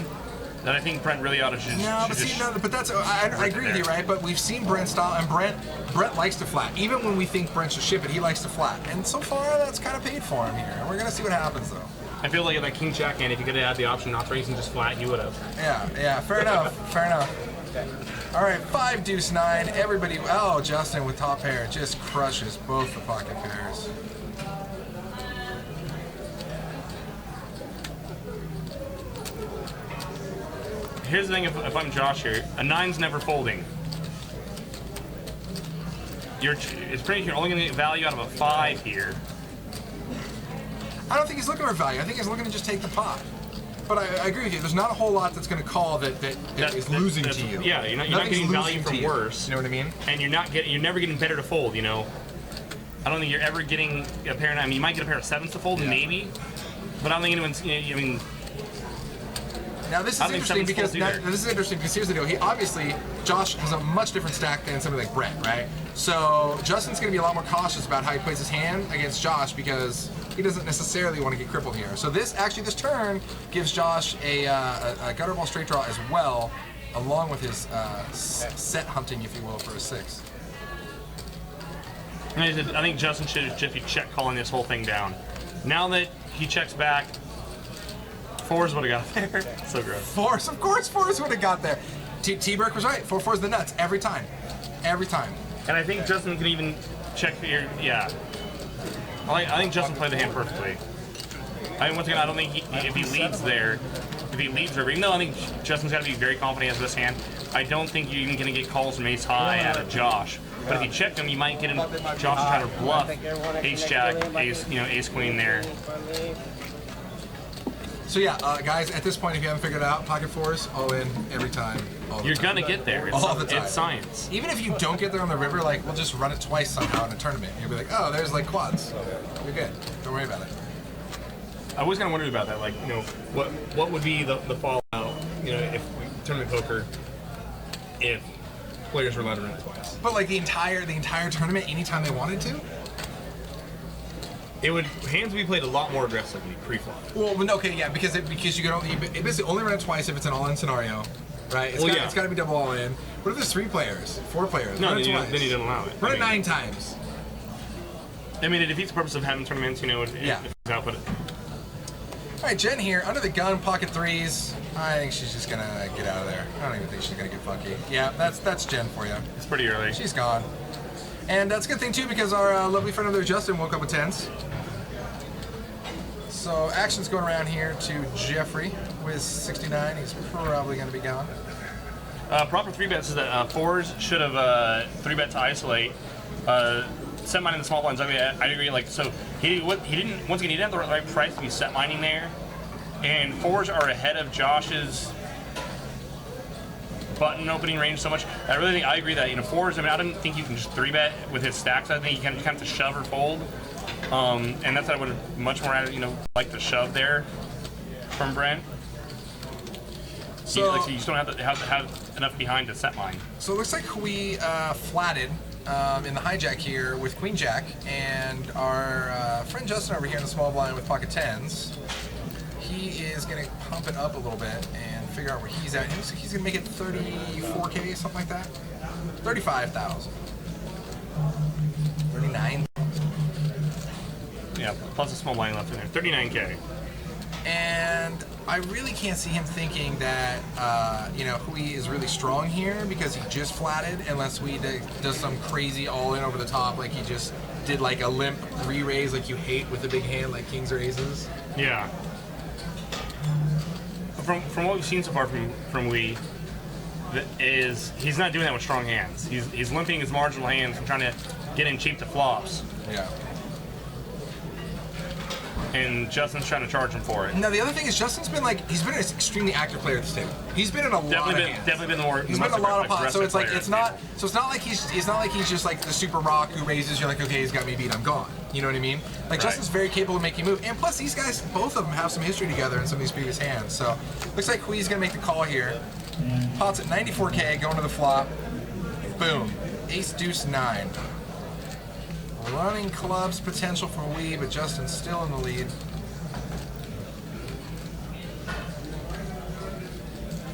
S3: that I think Brent really ought to just.
S4: But that's I agree with you, right? But we've seen Brent style, and Brent likes to flat. Even when we think Brent should ship it, he likes to flat. And so far, that's kind of paid for him here. We're going to see what happens, though.
S3: I feel like that King Jack hand, if you could have had the option not to raise and just flat, you would have.
S4: Yeah, fair enough. Fair enough. All right, 5 deuce 9. Everybody, Justin with top pair just crushes both the pocket pairs.
S3: Here's the thing, if I'm Josh here, a 9's never folding. You're only going to get value out of a 5 here.
S4: I don't think he's looking for value. I think he's looking to just take the pot. But I agree with you. There's not a whole lot that's going to call that is losing to you.
S3: Yeah, you're not getting value from worse.
S4: You know what I mean?
S3: And you're never getting better to fold. I don't think you're ever getting a pair. I mean, you might get a pair of 7s to fold, maybe. But I don't think anyone's.
S4: Now this is interesting because here's the deal. Josh has a much different stack than somebody like Brett, right? So Justin's going to be a lot more cautious about how he plays his hand against Josh because he doesn't necessarily want to get crippled here. So this turn gives Josh a gutter ball straight draw as well, along with his set hunting, if you will, for a 6.
S3: I think Justin should just be check calling this whole thing down. Now that he checks back. 4s would have got there. So gross. 4s, of course 4s would have got there. T-Burke was right. 4-4's the nuts every time. Every time. And I think Justin can even check here. Yeah. I think Justin played the hand perfectly. Once again, I don't think if he leads there, even though I think Justin's got to be very confident as this hand, I don't think you're even going to get calls from ace high out of Josh. But if you check him, you might get him. Josh trying to bluff ace jack, ace queen there.
S4: So yeah, guys, at this point, if you haven't figured it out, pocket 4s, all in, every time.
S3: You're gonna get there.
S4: All the time.
S3: It's science.
S4: Even if you don't get there on the river, we'll just run it twice somehow in a tournament. You'll be like, oh, there's quads. You're good. Don't worry about it.
S3: I was kind of wondering about that. What would be the fallout? If tournament poker, if players were allowed to run it twice.
S4: But like the entire tournament, anytime they wanted to.
S3: Hands would be played a lot more aggressively pre-flop.
S4: Well, okay, yeah, because it basically only run it twice if it's an all-in scenario, right? It's got to be double all-in. What if there's 3 players, 4 players?
S3: No,
S4: run it
S3: then
S4: twice.
S3: you don't allow it.
S4: Run it 9 times.
S3: I mean, it defeats the purpose of having tournaments,
S4: Yeah.
S3: if it's output.
S4: All right, Jen here, under the gun, pocket 3s. I think she's just gonna get out of there. I don't even think she's gonna get funky. Yeah, that's Jen for you.
S3: It's pretty early.
S4: She's gone. And that's a good thing too, because our lovely friend over there, Justin, woke up with 10s. So action's going around here to Jeffrey with 69. He's probably going to be gone.
S3: Proper 3-bets is that 4s should have 3-bet to isolate. Set mining the small blinds. I mean, I agree. Like, so he didn't. Once again, he didn't have the right price to be set mining there. And 4s are ahead of Josh's button opening range so much. I really think I agree that 4s. I mean, I don't think you can just 3-bet with his stacks. I think you kind of have to shove or fold. And that's what I would have much more like the shove there from Brent.
S4: So
S3: you just don't have to have enough behind to set mine.
S4: So it looks like we flatted in the hijack here with Queen Jack, and our friend Justin over here in the small blind with pocket 10s. He is going to pump it up a little bit and figure out where he's at. He looks like he's going to make it 34K, something like that. 35,000. 39.
S3: Yeah, plus a small blind left in there. 39K.
S4: And I really can't see him thinking that, Hui is really strong here because he just flatted, unless we does some crazy all-in over the top, like he just did like a limp re-raise like you hate with a big hand like kings or aces.
S3: Yeah. From what we've seen so far from Hui, is he's not doing that with strong hands. He's limping his marginal hands from trying to get in cheap to flops.
S4: Yeah.
S3: And Justin's trying to charge him for it.
S4: Now the other thing is Justin's been he's been an extremely active player at this table. He's been in a lot of hands.
S3: Definitely been the more.
S4: He's been in a lot of pots. So it's like it's not like he's just like the super rock who raises. You're like, okay, he's got me beat. I'm gone. You know what I mean? Like
S3: Right.
S4: Justin's very capable of making move. And plus these guys, both of them have some history together in some of these previous hands. So looks like Hui's gonna make the call here. Pots at 94K, going to the flop. Boom. Ace deuce 9. Running clubs potential for Hui, but Justin's still in the lead.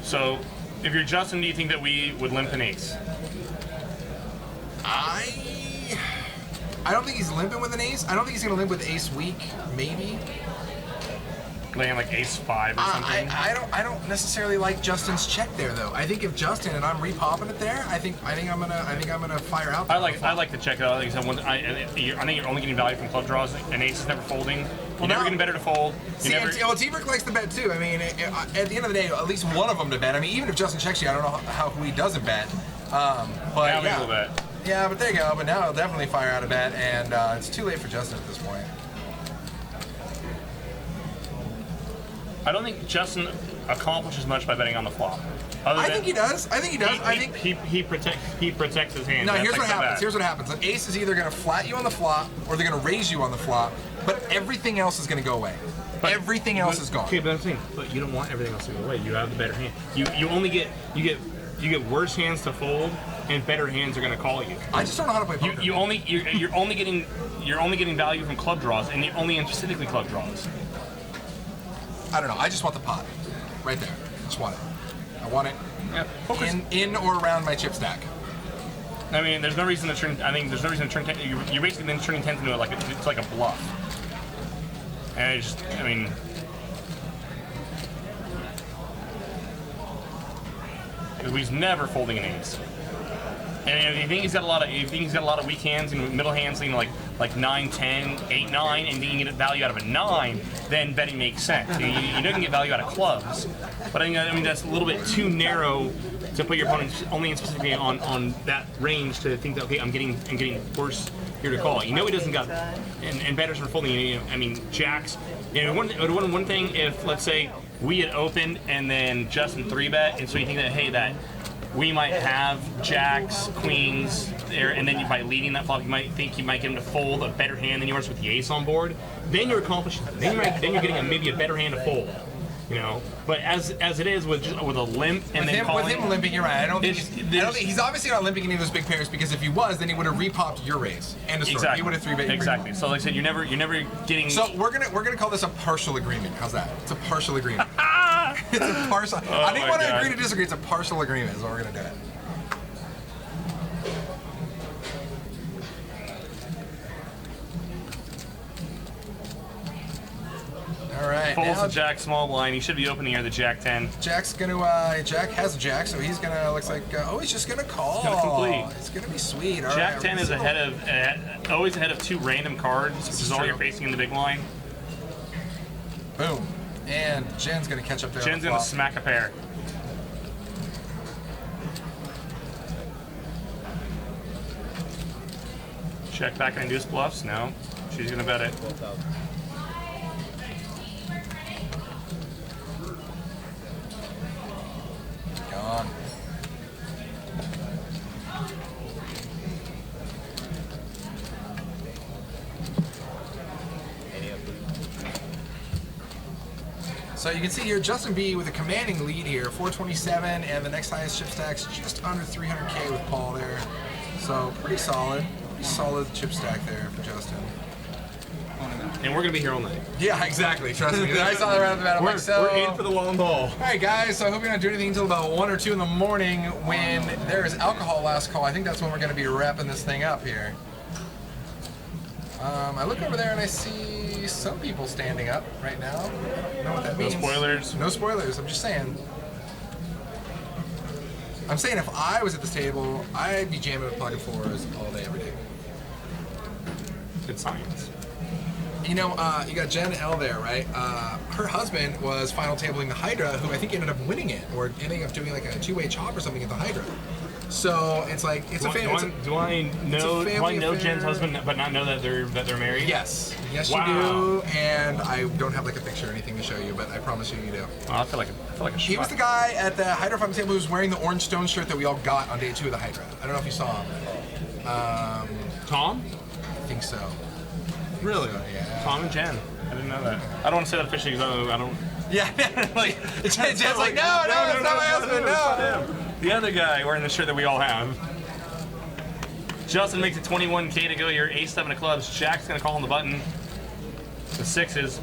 S3: So, if you're Justin, do you think that we would limp an ace?
S4: I don't think he's limping with an ace. I don't think he's gonna limp with ace weak, maybe.
S3: Laying like ace 5 or something?
S4: I don't necessarily like Justin's check there though. I think if Justin and I'm repopping it there, I think I'm gonna fire out.
S3: I like to check it out. Like I think you're only getting value from club draws. An ace is never folding. You're never getting better to fold.
S4: T-Brick likes to bet too. I mean, at the end of the day, at least one of them to bet. I mean, even if Justin checks you, I don't know how he doesn't bet. But
S3: Now
S4: yeah,
S3: we'll bet.
S4: Yeah, but there you go. But now he'll definitely fire out a bet, and it's too late for Justin at this point.
S3: I don't think Justin accomplishes much by betting on the flop.
S4: I think he does.
S3: He protects his hand.
S4: No,
S3: That's
S4: here's
S3: like
S4: what
S3: so
S4: happens.
S3: bad.
S4: Here's what happens. An ace is either going to flat you on the flop, or they're going to raise you on the flop. But everything else is going to go away. Everything else is gone.
S3: Okay, but I'm saying, but you don't want everything else to go away. You have the better hand. You only get worse hands to fold, and better hands are going to call you.
S4: I just don't know how to play poker.
S3: You're only getting value from club draws, and only in specifically club draws.
S4: I don't know. I just want the pot, right there. Just want it. I want it in or around my chip stack.
S3: I mean, there's no reason to turn. I think there's no reason to turn. You're basically then turning 10s into it's like a bluff. And I mean, because he's never folding an ace. And if you think he's got a lot of weak hands and middle hands, like 9, 10, 8, 9, and you can get value out of a 9, then betting makes sense. You don't get value out of clubs, but I mean that's a little bit too narrow to put your opponent only in specifically on that range to think that, okay, I'm getting worse here to call. He doesn't got, and bettors are folding. I mean, jacks. One thing if, let's say, we had opened and then Justin 3-bet, and so you think that, hey, that we might have jacks, queens there, and then by leading that flop, you might think you might get him to fold a better hand than yours with the ace on board. Then you're accomplishing that. Then you're getting maybe a better hand to fold. You know, but as it is with a limp and then
S4: With
S3: calling,
S4: him limping, you're right. I don't think
S3: there's-
S4: he's obviously not limping any of those big pairs because if he was, then he would have repopped your race. End of story.
S3: exactly.
S4: He would have 3-bet.
S3: Exactly. So like I said, you're never getting.
S4: So we're gonna call this a partial agreement. How's that? It's a partial agreement. It's a partial. I didn't
S3: my
S4: want to
S3: God.
S4: agree to disagree. It's a partial agreement. Is what we're gonna do it. All right.
S3: Folds
S4: Now
S3: the jack small blind. He should be opening here the jack 10.
S4: Jack's gonna. Jack has a jack, so he's gonna. Looks like. Oh, he's just gonna call.
S3: gonna complete.
S4: It's gonna be sweet. All
S3: Jack
S4: right,
S3: 10 is ahead of always ahead of 2 random cards, which is all
S4: true.
S3: you're facing in the big line.
S4: Boom. And Jen's gonna catch up there. on
S3: Jen's
S4: the
S3: gonna
S4: flop.
S3: smack a pair. Check back and induce bluffs. No, she's gonna bet it.
S4: Gone. So you can see here, Justin B with a commanding lead here, 427, and the next highest chip stack's just under 300K with Paul there. So pretty solid chip stack there for Justin.
S3: And we're gonna be here all night.
S4: Yeah, exactly. Trust me. I saw that right off the bat. I'm like, so
S3: We're in for the long haul.
S4: all right, guys, so I hope you're not doing anything until about 1 or 2 in the morning when there is alcohol last call. I think that's when we're going to be wrapping this thing up here. I look over there and I see some people standing up right now. I don't know what that
S3: No
S4: means.
S3: spoilers.
S4: No spoilers. I'm just saying. I'm saying if I was at this table, I'd be jamming with pocket fours all day, every day.
S3: Good science.
S4: You know, you got Jen L there, right? Her husband was final tabling the Hydra, who I think ended up winning it, or ending up doing like a 2-way chop or something at the Hydra. So it's like it's a family.
S3: Do I know
S4: family
S3: Jen's
S4: affair.
S3: husband, but not know that they're married?
S4: Yes, yes,
S3: Wow.
S4: you do. And I don't have like a picture or anything to show you, but I promise you, you do.
S3: Oh, I feel like a
S4: He was the guy at the Hydra final table who was wearing the orange stone shirt that we all got on day 2 of the Hydra. I don't know if you saw him.
S3: Tom.
S4: I think so.
S3: Really?
S4: Yeah.
S3: Tom and Jen. I didn't know that. I don't want to say that officially because I don't.
S4: Yeah, like Jen's like, no, it's not my husband, no.
S3: The other guy wearing the shirt that we all have. Justin makes it 21K to go here. Ace-7 of clubs. Jack's gonna call on the button. The 6s.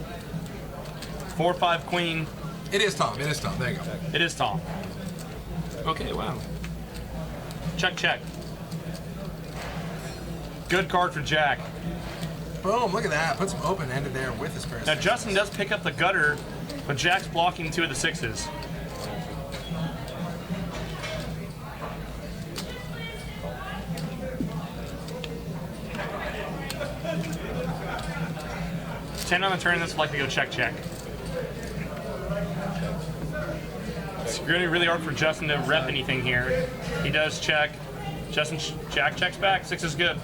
S3: 4-5 queen.
S4: It is Tom. It is Tom. There you go.
S3: It is Tom. Okay, wow. Check, check. Good card for Jack.
S4: Boom! Look at that. Puts him open-ended there with his pair of
S3: Now
S4: sixes.
S3: Justin does pick up the gutter, but Jack's blocking 2 of the 6s. Ten on the turn. This will likely go check check. It's really really hard for Justin to rep anything here. He does check. Justin Jack checks back. 6 is good.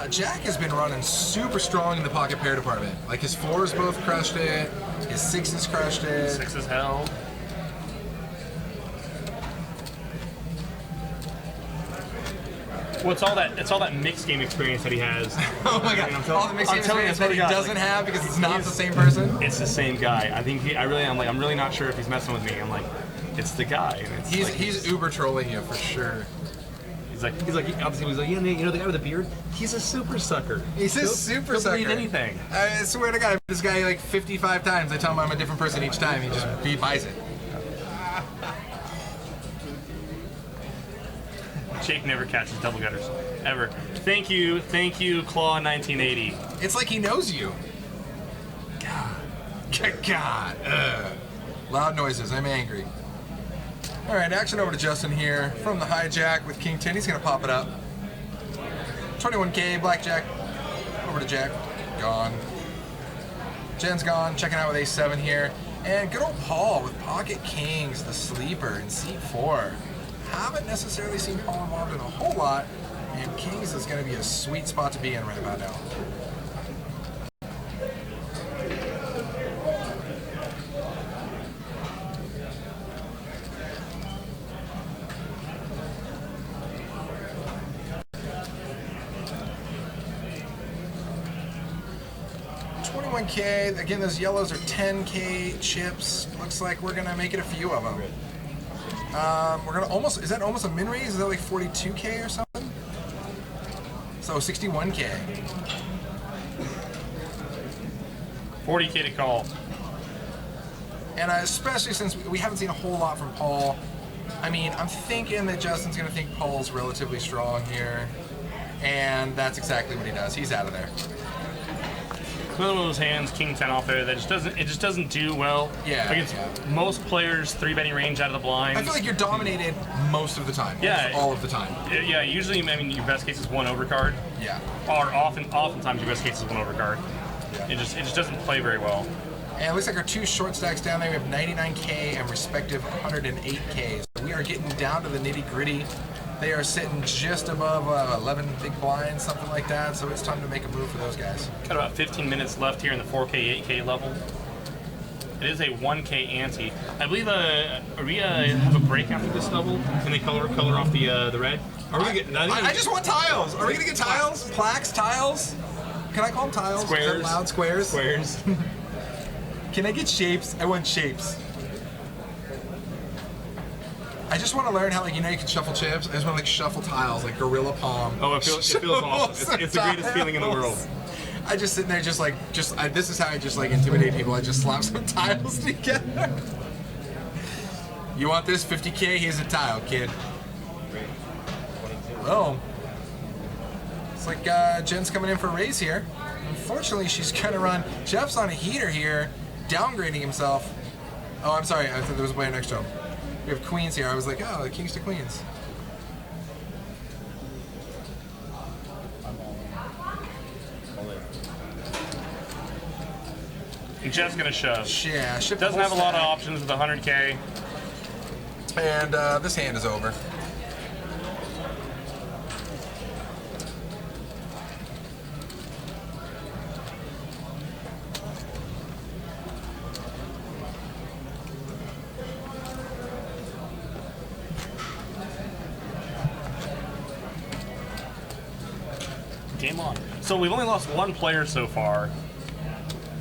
S4: Jack has been running super strong in the pocket pair department. Like his 4s both crushed it, his 6s crushed it.
S3: 6 is held. Well, it's all that mixed game experience that he has.
S4: Oh my god!
S3: I'm
S4: All the mixed
S3: I'm telling you,
S4: experience
S3: that's what
S4: that he
S3: he got.
S4: doesn't have because he's not the same person.
S3: It's the same guy. I think I'm really not sure if he's messing with me. I'm like, it's the guy. And it's
S4: He's uber trolling you for sure.
S3: He's like, obviously he was like, yeah, you know the guy with the beard? He's a super sucker.
S4: He's a
S3: He'll-
S4: super
S3: he'll
S4: sucker.
S3: believe anything.
S4: I swear to God, I've this guy like 55 times. I tell him I'm a different person each time. He buys it.
S3: Jake never catches double gutters, ever. Thank you, Claw 1980.
S4: It's like he knows you. God. Ugh. Loud noises. I'm angry. All right, action over to Justin here from the hijack with King 10. He's gonna pop it up. 21K blackjack. Over to Jack. Gone. Jen's gone. Checking out with A7 here. And good old Paul with pocket kings, the sleeper in seat 4. Haven't necessarily seen Paul involved in a whole lot, and kings is going to be a sweet spot to be in right about now. 21K. Again, those yellows are 10K chips. Looks like we're gonna make it a few of them. We're gonna almost, is that almost a min raise? Is that like 42K or something? So 61K.
S3: 40K to call.
S4: And especially since we haven't seen a whole lot from Paul. I mean, I'm thinking that Justin's gonna think Paul's relatively strong here. And that's exactly what he does. He's out of there.
S3: Another one of those hands, King 10 off there, that just doesn't do well against most players' 3-betting range out of the blinds.
S4: I feel like you're dominated most of the time.
S3: Yeah.
S4: All of the time.
S3: Yeah, usually, I mean, your best case is 1 overcard.
S4: Yeah.
S3: Or oftentimes your best case is 1 overcard.
S4: Yeah.
S3: It just doesn't play very well.
S4: And it looks like our 2 short stacks down there, we have 99K and respective 108K. So we are getting down to the nitty gritty. They are sitting just above 11 big blinds, something like that. So it's time to make a move for those guys.
S3: Got about 15 minutes left here in the 4K, 8K level. It is a 1K ante. I believe we have a break after this level, and they color off the red. Are we gonna get?
S4: I just want tiles. Are we gonna get tiles? Plaques, tiles? Can I call them tiles?
S3: Squares.
S4: Is that loud? Squares.
S3: Squares.
S4: Can I get shapes? I want shapes. I just want to learn how, like, you know, you can shuffle chips. I just want to, like, shuffle tiles, like Gorilla Palm.
S3: Oh, it feels awesome. It's the greatest feeling in the world.
S4: I just sit there, this is how I just, like, intimidate people. I just slap some tiles together. You want this? 50K? Here's a tile, kid. Oh. It's like Jen's coming in for a raise here. Unfortunately, she's going to run. Jeff's on a heater here, downgrading himself. Oh, I'm sorry. I thought there was a player next to him. We have queens here. I was like, oh, the kings to queens.
S3: And Jeff's gonna shove.
S4: Yeah, ship
S3: Doesn't have a lot of options with 100K.
S4: And this hand is over.
S3: Game on. So we've only lost 1 player so far.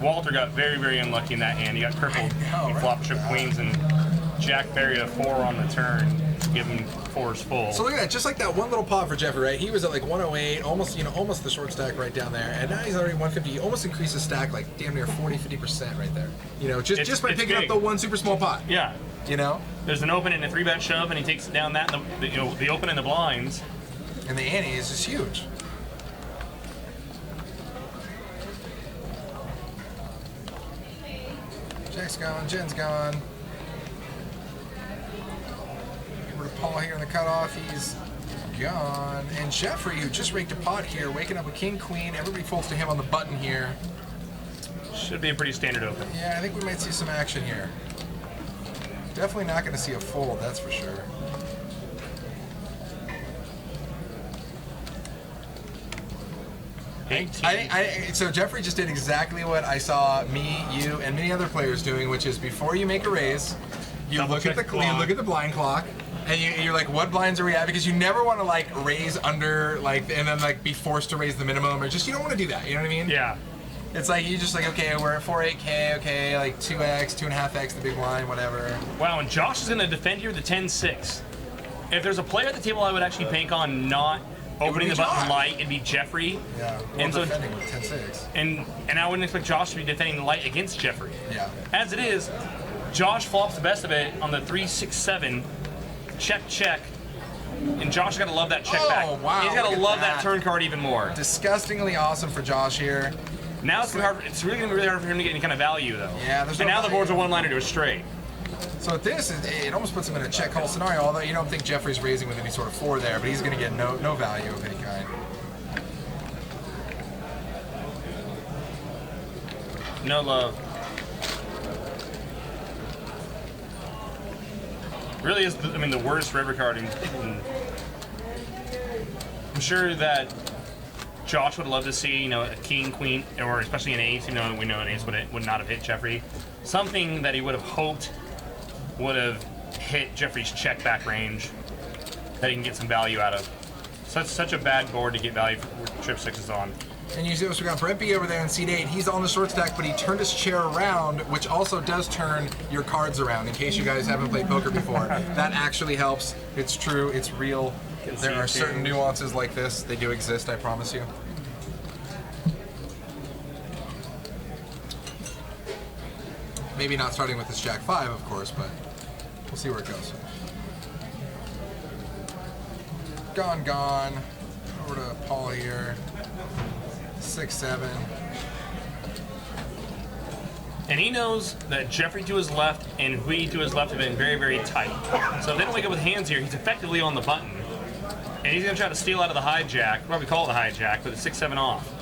S3: Walter got very, very unlucky in that hand. He got crippled. He flopped trip queens and Jack buried a 4 on the turn to give him 4s full.
S4: So look at that, just like that one little pot for Jeffrey, right? He was at like 108, almost the short stack right down there, and now he's already 150. He almost increased his stack like damn near 40-50% right there. You know, just by picking up the one super small pot.
S3: Yeah.
S4: You know?
S3: There's an open and a 3-bet shove, and he takes it down that, the open and the blinds.
S4: And the ante is just huge. Jack's gone, Jen's gone. Over to Paul here in the cutoff, he's gone. And Jeffrey, who just raked a pot here, waking up with king, queen. Everybody folds to him on the button here.
S3: Should be a pretty standard open.
S4: Yeah, I think we might see some action here. Definitely not going to see a fold, that's for sure. So Jeffrey just did exactly what I saw me, you, and many other players doing, which is before you make a raise, you look at the blind clock, and you're like, what blinds are we at? Because you never want to like raise under like, and then like be forced to raise the minimum, or just you don't want to do that. You know what I mean?
S3: Yeah.
S4: It's like you just like, okay, we're at 48K, okay, like 2x, 2.5x the big blind, whatever.
S3: Wow, and Josh is going to defend here the 10-6. If there's a player at the table I would actually bank on not opening the button light, it'd be Jeffrey.
S4: Yeah,
S3: and so
S4: defending with 10-6.
S3: And I wouldn't expect Josh to be defending the light against Jeffrey.
S4: Yeah.
S3: As it is, Josh flops the best of it on the 3-6-7. Check. And Josh has got to love that check back.
S4: Wow,
S3: He's got
S4: look
S3: to
S4: at
S3: love
S4: that.
S3: that turn card even more.
S4: Disgustingly awesome for Josh here.
S3: Now it's really going to be really hard for him to get any kind of value, though.
S4: Yeah, there's
S3: and
S4: no
S3: now the
S4: value.
S3: board's a one-liner to a straight.
S4: So with this, it almost puts him in a check call scenario, although you don't think Jeffrey's raising with any sort of 4 there, but he's going to get no value of any kind.
S3: No love. Really is, the worst river card. I'm sure that Josh would love to see, a king, queen, or especially an ace. We know an ace would not have hit Jeffrey. Something that he would have hoped would have hit Jeffrey's check back range that he can get some value out of. Such a bad board to get value for trip 6s on.
S4: And you see we got Brent B over there in seat 8. He's on the short stack, but he turned his chair around, which also does turn your cards around, in case you guys haven't played poker before. That actually helps. It's true. It's real. There are certain nuances like this. They do exist, I promise you. Maybe not starting with this Jack 5, of course, but we'll see where it goes. Gone. Over to Paul here. 6-7.
S3: And he knows that Jeffrey to his left and Hui to his left have been very, very tight. So if they don't wake up with hands here, he's effectively on the button. And he's going to try to steal out of the hijack. What we call it the hijack, but it's 6-7 off.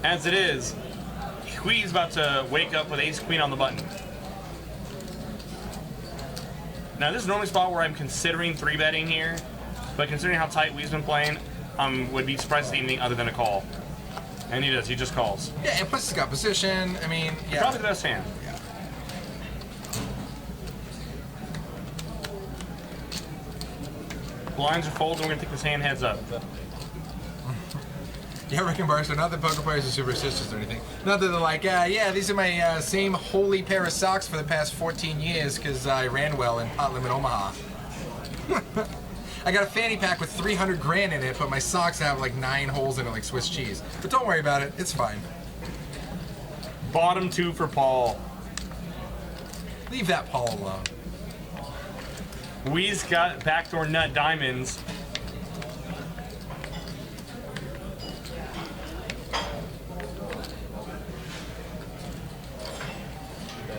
S3: As it is, Hui's about to wake up with ace-queen on the button. Now, this is normally a spot where I'm considering 3-betting here, but considering how tight Hui's been playing, would be surprised to see anything other than a call. And he does. He just calls.
S4: Yeah, and plus he's got position. I mean, yeah.
S3: Probably the best hand.
S4: Yeah.
S3: Blinds are folded. We're going to take this hand heads up.
S4: Yeah, Rick and Barstow, not that poker players are superstitious or anything. Not that they're like, yeah, these are my same holy pair of socks for the past 14 years because I ran well in Pot Limit Omaha. I got a fanny pack with 300 grand in it, but my socks have like 9 holes in it like Swiss cheese. But don't worry about it, it's fine.
S3: Bottom 2 for Paul.
S4: Leave that Paul alone.
S3: Hui's got backdoor nut diamonds.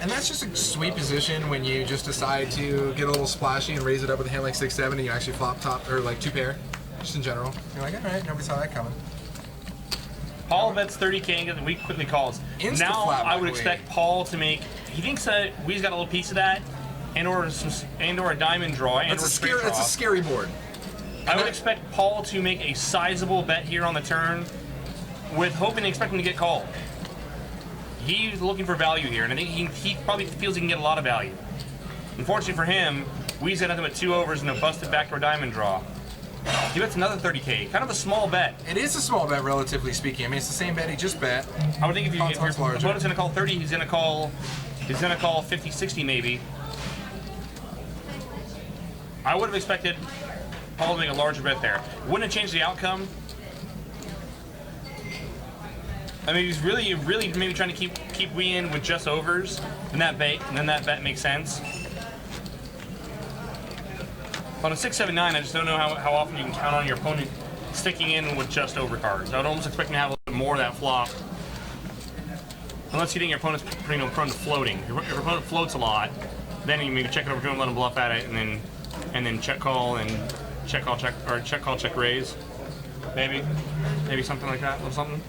S4: And that's just a sweet position when you just decide to get a little splashy and raise it up with a hand like 6-7 and you actually flop top, or like 2-pair, just in general. You're like, alright, nobody saw that coming.
S3: Paul bets 30K and Hui quickly calls. Now I would expect Paul to make, he thinks that Hui's got a little piece of that, and or a diamond draw, and
S4: That's a scary board.
S3: I would expect Paul to make a sizable bet here on the turn, with hoping and expecting to get called. He's looking for value here, and I think he probably feels he can get a lot of value. Unfortunately for him, Hui's got nothing but 2 overs and a busted backdoor diamond draw. He bets another 30K, kind of a small bet.
S4: It is a small bet, relatively speaking. I mean, it's the same bet he just bet.
S3: I would think if your opponent's going to call 30, he's going to call 50, 60 maybe. I would have expected Paul to make a larger bet there. Wouldn't have changed the outcome. I mean, he's really maybe trying to keep Hui in with just overs, and then that bet makes sense. On a 6-7-9, I just don't know how often you can count on your opponent sticking in with just over cards. I would almost expect him to have a little bit more of that flop, unless you think your opponent's prone to floating. If your opponent floats a lot, then you maybe check it over to him, let him bluff at it, and then check call and check call check raise, maybe something like that, a little something.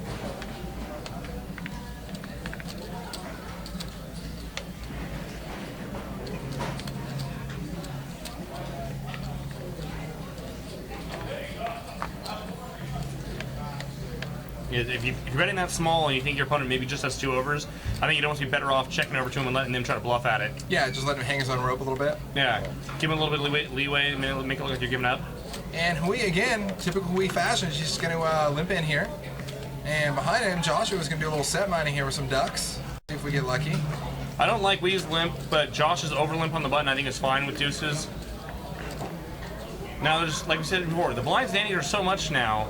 S3: If you're betting that small and you think your opponent maybe just has 2 overs, I think you'd almost be better off checking over to him and letting them try to bluff at it.
S4: Yeah, just let him hang his own rope a little bit.
S3: Yeah, give him a little bit of leeway, make it look like you're giving up.
S4: And Hui, again, typical Hui fashion, is just going to limp in here. And behind him, Joshua's going to do a little set mining here with some ducks. See if we get lucky.
S3: I don't like Hui's limp, but Josh's over limp on the button I think is fine with deuces. Now, there's, like we said before, the blinds and antes are so much now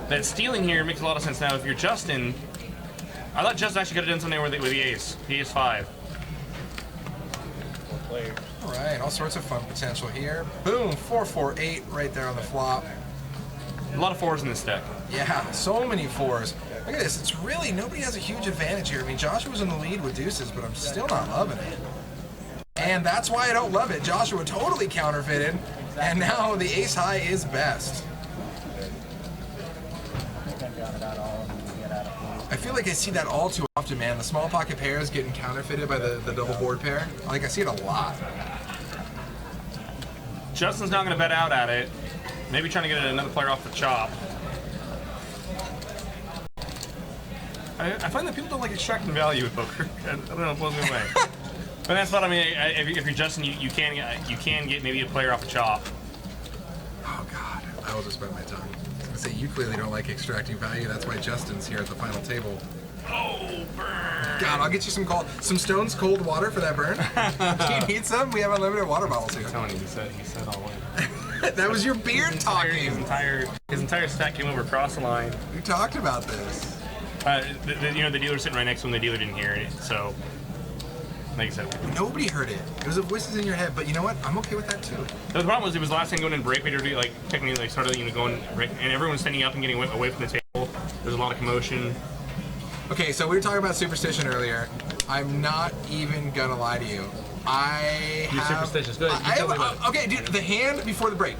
S3: that stealing here makes a lot of sense. Now, if you're Justin, I thought Justin actually could have done something with the ace. The ace 5.
S4: All right, all sorts of fun potential here. Boom, 4-4-8 right there on the flop.
S3: A lot of 4s in this deck.
S4: Yeah, so many 4s. Look at this, it's really, nobody has a huge advantage here. I mean, Joshua's in the lead with deuces, but I'm still not loving it. And that's why I don't love it. Joshua totally counterfeited, and now the ace high is best. I feel like I see that all too often, man. The small pocket pairs getting counterfeited by the double board pair. Like, I see it a lot.
S3: Justin's not going to bet out at it. Maybe trying to get another player off the chop. I find that people don't like extracting value with poker. I don't know, it blows me away. But that's what I mean. If you're Justin, you can get maybe a player off the chop.
S4: Oh God, I will just bite my tongue. say you clearly don't like extracting value. That's why Justin's here at the final table.
S3: Oh, burn.
S4: God, I'll get you some Stone's cold water for that burn. Do you need some? We have unlimited water bottles here.
S3: I'm telling you, he said all in.
S4: That was your beard talking.
S3: His entire stack came over across the line.
S4: We talked about this.
S3: The dealer sitting right next to him. The dealer didn't hear it, so like I said,
S4: Nobody heard it. It was the voices in your head, but you know what? I'm okay with that too.
S3: the problem was it was the last thing going in break. We had to like technically like started going break, and everyone was standing up and getting away from the table. There's a lot of commotion.
S4: Okay, so we were talking about superstition earlier. I'm not even gonna lie to you.
S3: You're superstitious. Go ahead. Tell me about it.
S4: Okay, dude, the hand before the break.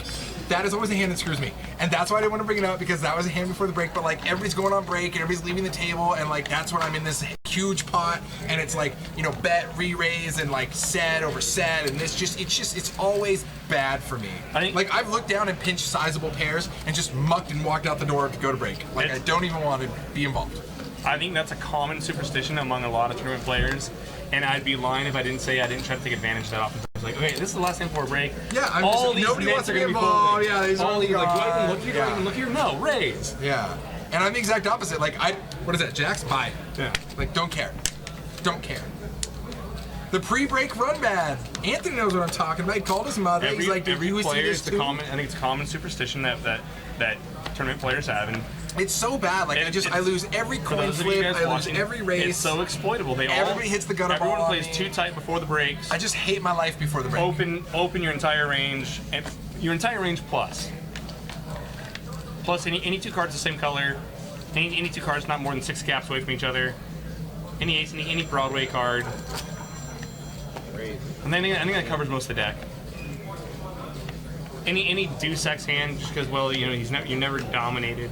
S4: That is always the hand that screws me. And that's why I didn't want to bring it up, because that was a hand before the break, but like everybody's going on break and everybody's leaving the table, and like that's when I'm in this huge pot, and it's like, you know, bet, re-raise, and like set over set, and it's always bad for me. Like I've looked down and pinched sizable pairs and just mucked and walked out the door to go to break. Like I don't even want to be involved.
S3: I think that's a common superstition among a lot of tournament players, and I'd be lying if I didn't say I didn't try to take advantage of that often. It's like, okay, this is the last time before a break.
S4: Yeah,
S3: nobody
S4: wants to
S3: are
S4: be
S3: going to be
S4: involved.
S3: folding.
S4: Yeah, these
S3: all
S4: are
S3: these like, do I even look here?
S4: yeah.
S3: Do I even look here? No, raise.
S4: Yeah, and I'm the exact opposite. Like what is that? Jacks? Buy.
S3: Yeah.
S4: Like don't care. The pre-break run bad. Anthony knows what I'm talking about. He called his mother. He's like,
S3: every
S4: you see
S3: player,
S4: this too?
S3: I think it's a common superstition that tournament players have, and
S4: It's so bad. Like I lose every
S3: for
S4: coin
S3: those of you
S4: flip.
S3: guys
S4: I lose
S3: watching,
S4: every race.
S3: It's so exploitable.
S4: Everybody hits the gutter ball
S3: Everyone
S4: on
S3: plays
S4: me.
S3: too tight before the breaks.
S4: I just hate my life before the break.
S3: Open your entire range, and your entire range plus any two cards the same color, any two cards not more than 6 gaps away from each other, any ace, any Broadway card. And then I think that covers most of the deck. Any deuce X hand, just because you're never dominated.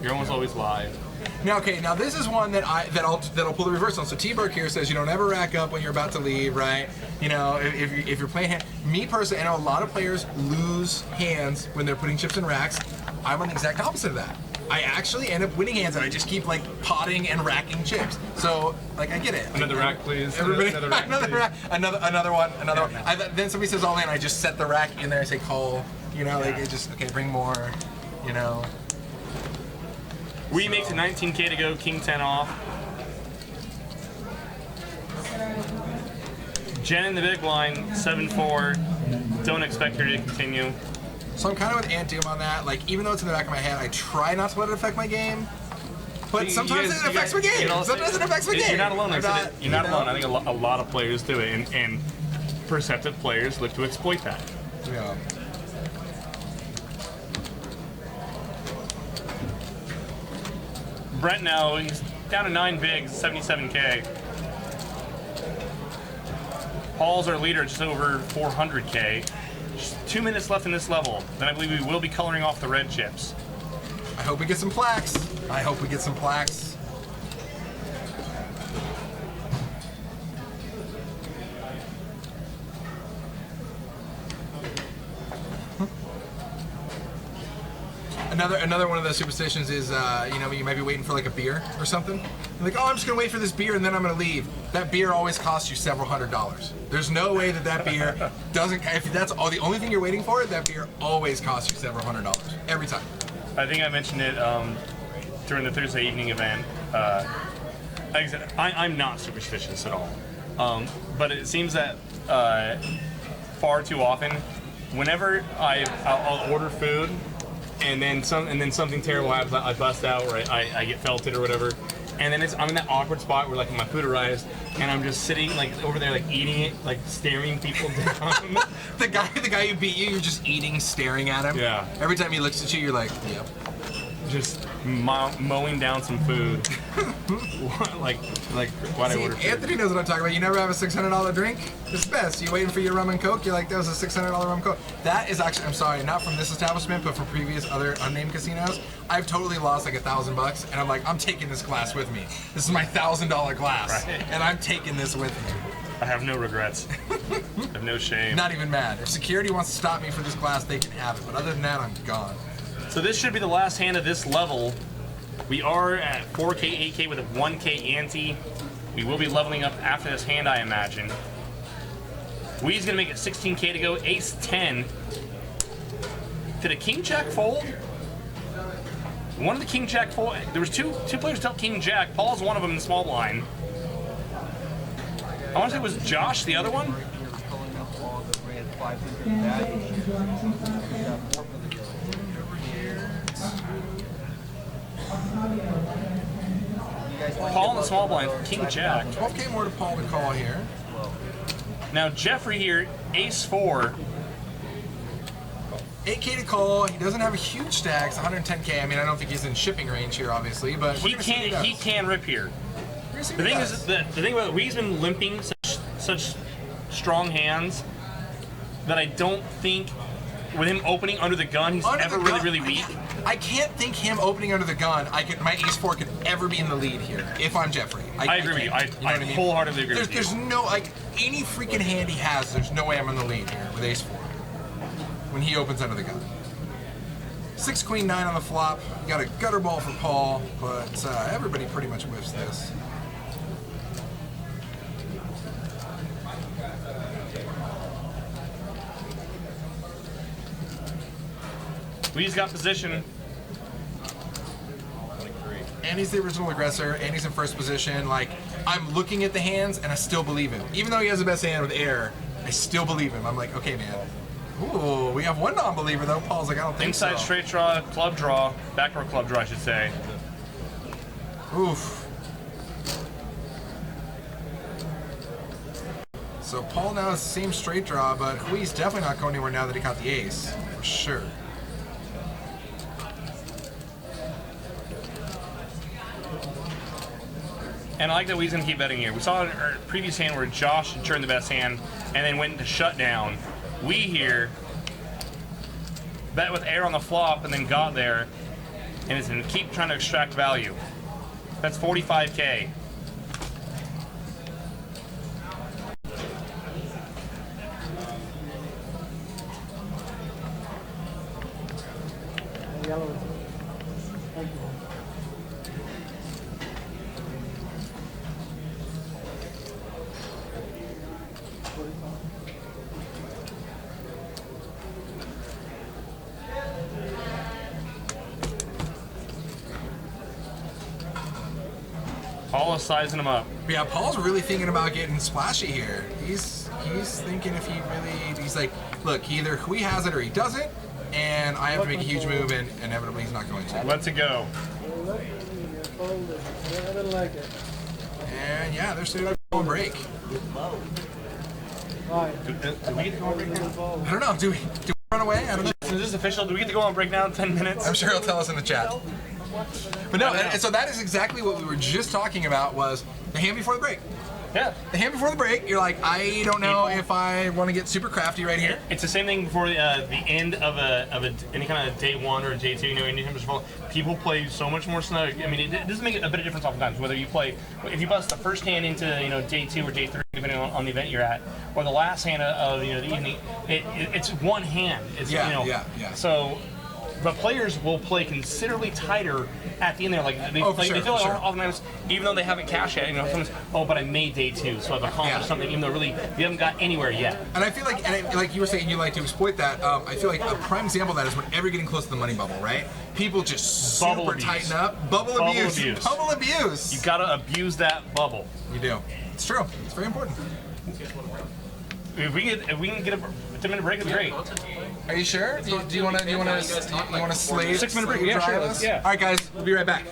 S3: You're almost always live.
S4: Now this is one that'll pull the reverse on. So T Burke here says you don't ever rack up when you're about to leave, right? You know, if you're playing hand. Me personally, I know a lot of players lose hands when they're putting chips in racks. I'm on the exact opposite of that. I actually end up winning hands, and I just keep like potting and racking chips. So like I get it.
S3: Another rack, please.
S4: Everybody,
S3: Another rack,
S4: another one. Then somebody says all in. I just set the rack in there and say call. You know, like it just bring more. You know.
S3: We make to 19K to go, King 10 off. Jen in the big blind, 7-4. Don't expect her to continue.
S4: So I'm kind of with Ant Doom on that. Like, even though it's in the back of my head, I try not to let it affect my game. But sometimes it affects my game. Sometimes it affects my game.
S3: You're not alone. You're not alone. I think a lot of players do it, and perceptive players look to exploit that.
S4: Yeah.
S3: Brett now, he's down to 9 bigs, 77K. Paul's our leader, just over 400K. Just 2 minutes left in this level. Then I believe we will be coloring off the red chips.
S4: I hope we get some plaques. Another one of the superstitions is, you might be waiting for like a beer or something. You're like, oh, I'm just gonna wait for this beer and then I'm gonna leave. That beer always costs you several $100s. There's no way that beer doesn't. If that's the only thing you're waiting for, that beer always costs you several $100s every time.
S3: I think I mentioned it during the Thursday evening event. Like I said, I'm not superstitious at all, but it seems that far too often, whenever I'll order food. And then something terrible happens. I bust out, or I get felted, or whatever. And then I'm in that awkward spot where like my food arrives, and I'm just sitting like over there, like eating it, like staring people down.
S4: the guy who beat you, you're just eating, staring at him.
S3: Yeah.
S4: Every time he looks at you, you're like, yep.
S3: Just mowing down some food. like why'd I order food?
S4: Anthony knows what I'm talking about. You never have a $600 drink? It's the best. You waiting for your rum and coke? You're like, that was a $600 rum and coke. That is actually, I'm sorry, not from this establishment, but from previous other unnamed casinos. I've totally lost like $1,000, and I'm like, I'm taking this glass with me. This is my $1,000 glass,
S3: right.
S4: And I'm taking this with me.
S3: I have no regrets. I have no shame.
S4: Not even mad. If security wants to stop me for this glass, they can have it. But other than that, I'm gone.
S3: So this should be the last hand of this level. We are at 4K, 8K with a 1K ante. We will be leveling up after this hand, I imagine. Wee's gonna make it 16K to go. Ace 10. Did a king jack fold? One of the King Jack full. There was two players dealt King Jack. Paul's one of them in the small blind. I want to say it was Josh, the other one.
S6: Pulling up all the red 500
S3: Paul in the small blind, King Jack.
S4: 12K more to Paul to call here.
S3: Now Jeffrey here, Ace 4.
S4: 8K to call. He doesn't have a huge stack. It's 110K. I mean, I don't think he's in shipping range here, obviously, but
S3: He can rip here. The thing is, the thing about he's been limping such strong hands that I don't think with him opening under the gun he's ever really weak.
S4: I can't think him opening under the gun. My Ace 4 could ever be in the lead here if I'm Jeffrey.
S3: I agree with you. I wholeheartedly agree with you.
S4: There's no any freaking hand he has. There's no way I'm in the lead here with Ace 4 when he opens under the gun. 6 Queen 9 on the flop. Got a gutter ball for Paul, but everybody pretty much whiffs this.
S3: Wee's got position.
S4: And he's the original aggressor, and he's in first position. Like, I'm looking at the hands, and I still believe him. Even though he has the best hand with air, I still believe him. I'm like, okay, man. Ooh, we have one non-believer, though. Paul's like, I don't think so.
S3: Inside straight draw, club draw, backdoor club draw, I should say.
S4: Oof. So Paul now has the same straight draw, but Hui's definitely not going anywhere now that he caught the ace, for sure.
S3: And I like that Wee's going to keep betting here. We saw in our previous hand where Josh turned the best hand and then went into shutdown. Wee here bet with air on the flop and then got there and is going to keep trying to extract value. That's 45K. Paul is sizing him up.
S4: Yeah, Paul's really thinking about getting splashy here. He's thinking if he's like, look, either Hui has it or he doesn't, and I have to make a huge move, and inevitably he's not going to.
S3: Let's it go.
S4: And yeah, they're still going break.
S3: Do we get to go on break now?
S4: I don't know. Do we run away? I don't know.
S3: Is this official? Do we get to go on break now in 10 minutes?
S4: I'm sure he'll tell us in the chat. But no, and so that is exactly what we were just talking about, was the hand before the break.
S3: Yeah.
S4: The hand before the break, you're like, I don't know if I want to get super crafty right here.
S3: It's the same thing before the end of any kind of day one or day two. You know, anytime before, people play so much more snug. I mean, it doesn't make a bit of difference oftentimes whether you play, if you bust the first hand into day two or day three, depending on the event you're at, or the last hand of the evening. It's one hand. It's,
S4: Yeah.
S3: So. But players will play considerably tighter at the end there. Like they feel like oftentimes, even though they haven't cashed yet, sometimes, but I made day two, so I've accomplished something, even though really you haven't got anywhere yet.
S4: And I feel like, like you were saying, you like to exploit that. I feel like a prime example of that is whenever you're getting close to the money bubble, right? People just super tighten up. Bubble abuse. Bubble abuse.
S3: You gotta abuse that bubble.
S4: You do. It's true. It's very important.
S3: If we can get a 10-minute break, it'd be great.
S4: Are you sure? Do you want to slave?
S3: 6-minute break. Yeah, sure. Yeah.
S4: All right, guys. We'll be right back.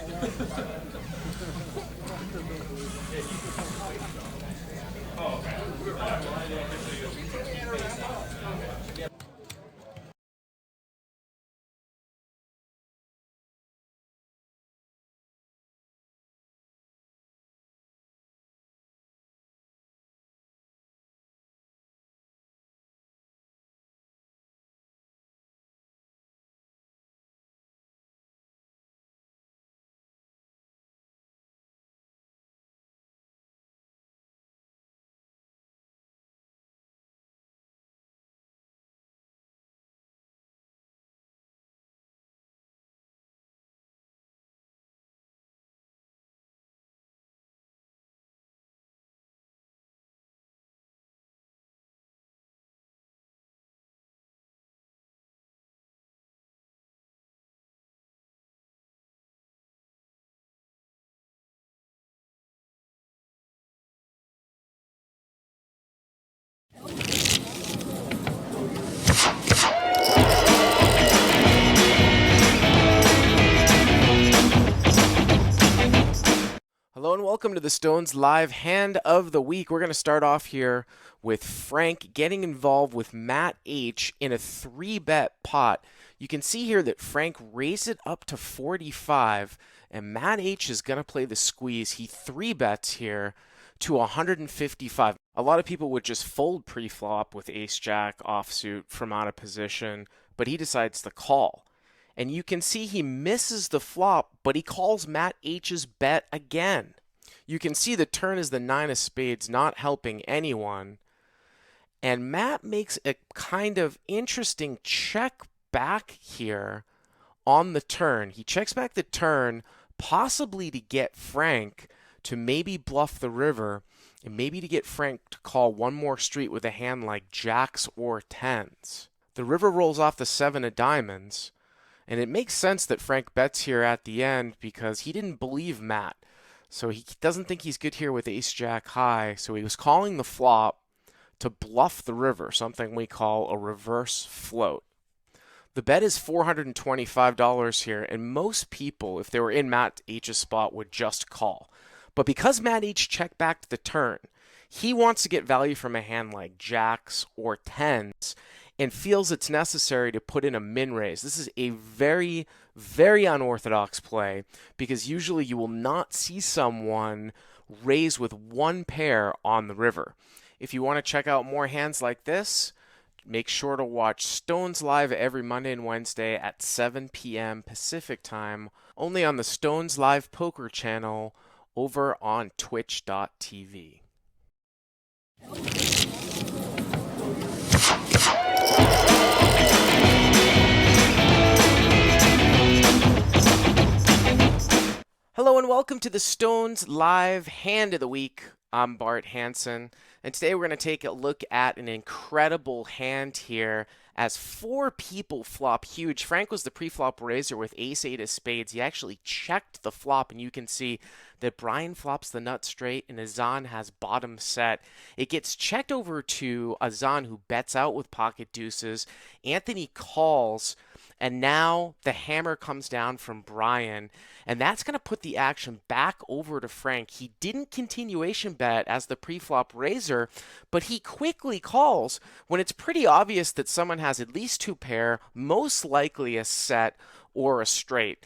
S7: Hello and welcome to the Stones Live Hand of the Week. We're going to start off here with Frank getting involved with Matt H in a 3-bet pot. You can see here that Frank raised it up to 45, and Matt H is going to play the squeeze. He 3-bets here to 155. A lot of people would just fold pre-flop with ace-jack offsuit from out of position, but he decides to call. And you can see he misses the flop, but he calls Matt H's bet again. You can see the turn is the 9 of spades, not helping anyone. And Matt makes a kind of interesting check back here on the turn. He checks back the turn, possibly to get Frank to maybe bluff the river, and maybe to get Frank to call one more street with a hand like jacks or tens. The river rolls off the 7 of diamonds. And it makes sense that Frank bets here at the end because he didn't believe Matt. So he doesn't think he's good here with ace-jack high. So he was calling the flop to bluff the river, something we call a reverse float. The bet is $425 here, and most people, if they were in Matt H's spot, would just call. But because Matt H checked back to the turn, he wants to get value from a hand like jacks or tens, and feels it's necessary to put in a min raise. This is a very, very unorthodox play because usually you will not see someone raise with one pair on the river. If you want to check out more hands like this, make sure to watch Stones Live every Monday and Wednesday at 7 p.m. Pacific time, only on the Stones Live Poker channel over on twitch.tv. Hello and welcome to the Stones Live Hand of the Week. I'm Bart Hansen, and today we're going to take a look at an incredible hand here as 4 people flop huge. Frank was the pre-flop raiser with ace-8 of spades. He actually checked the flop, and you can see that Brian flops the nut straight and Azan has bottom set. It gets checked over to Azan, who bets out with pocket deuces. Anthony calls, and now the hammer comes down from Brian, and that's going to put the action back over to Frank. He didn't continuation bet as the pre-flop raiser, but he quickly calls when it's pretty obvious that someone has at least 2 pair, most likely a set or a straight.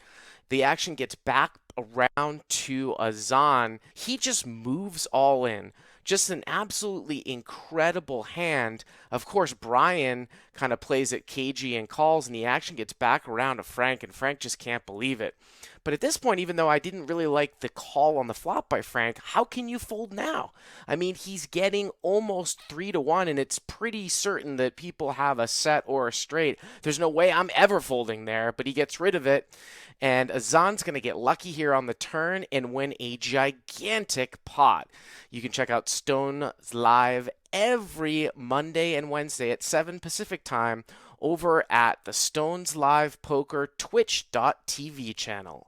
S7: The action gets back around to Azan. He just moves all in. Just an absolutely incredible hand. Of course, Brian kind of plays it cagey and calls, and the action gets back around to Frank, and Frank just can't believe it. But at this point, even though I didn't really like the call on the flop by Frank, how can you fold now? I mean, he's getting almost 3-1, and it's pretty certain that people have a set or a straight. There's no way I'm ever folding there, but he gets rid of it. And Azan's going to get lucky here on the turn and win a gigantic pot. You can check out Stones Live every Monday and Wednesday at 7 Pacific time over at the Stones Live Poker Twitch.tv channel.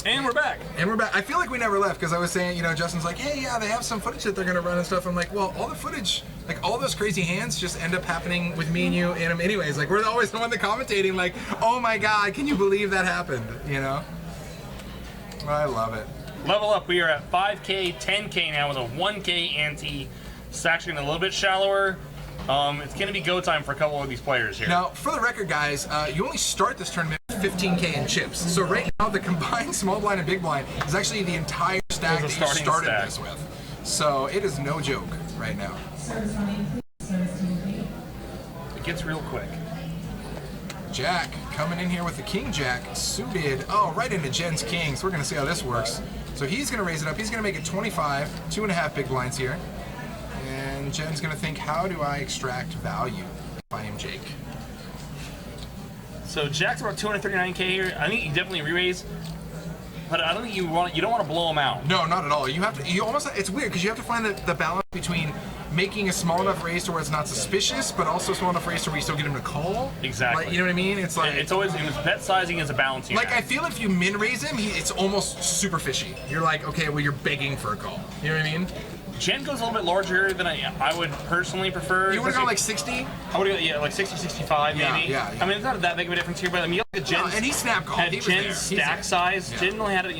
S3: And we're back.
S4: And we're back. I feel like we never left because I was saying, Justin's like, hey, yeah, they have some footage that they're going to run and stuff. I'm like, well, all the footage, like all those crazy hands just end up happening with me and you in them anyways. Like, we're always the one that commentating, like, oh my God, can you believe that happened? I love it.
S3: Level up. We are at 5K, 10K now with a 1K ante. It's actually a little bit shallower. It's going to be go time for a couple of these players here.
S4: Now, for the record, guys, you only start this tournament with 15K in chips. So right now, the combined small blind and big blind is actually the entire stack that you started this with. So it is no joke right now.
S3: It gets real quick.
S4: Jack coming in here with the King Jack suited. Oh, right into Jen's King. So we're going to see how this works. So he's going to raise it up. He's going to make it 25, 2.5 big blinds here. And Jen's going to think, how do I extract value if I am Jake?
S3: So Jack's about 239K here. I think you definitely re-raise, but I don't think you don't want to blow him out.
S4: No, not at all. You have to. It's weird because you have to find the balance between making a small enough raise to where it's not suspicious, but also a small enough raise to where you still get him to call.
S3: Exactly.
S4: Like, you know what I mean? It's like
S3: it's always bet sizing is a balancing
S4: Like
S3: act.
S4: I feel if you min raise him, it's almost super fishy. You're like, okay, well you're begging for a call. You know what I mean?
S3: Jen goes a little bit larger than I would personally prefer.
S4: You would go like 60?
S3: I would go, like 60, 65 maybe.
S4: Yeah.
S3: I mean, it's not that big of a difference here, but I mean, you look at Jen's,
S4: and he snap called. He was there.
S3: Jen's
S4: He's
S3: stack
S4: there.
S3: size.
S4: Yeah.
S3: Jen only had it,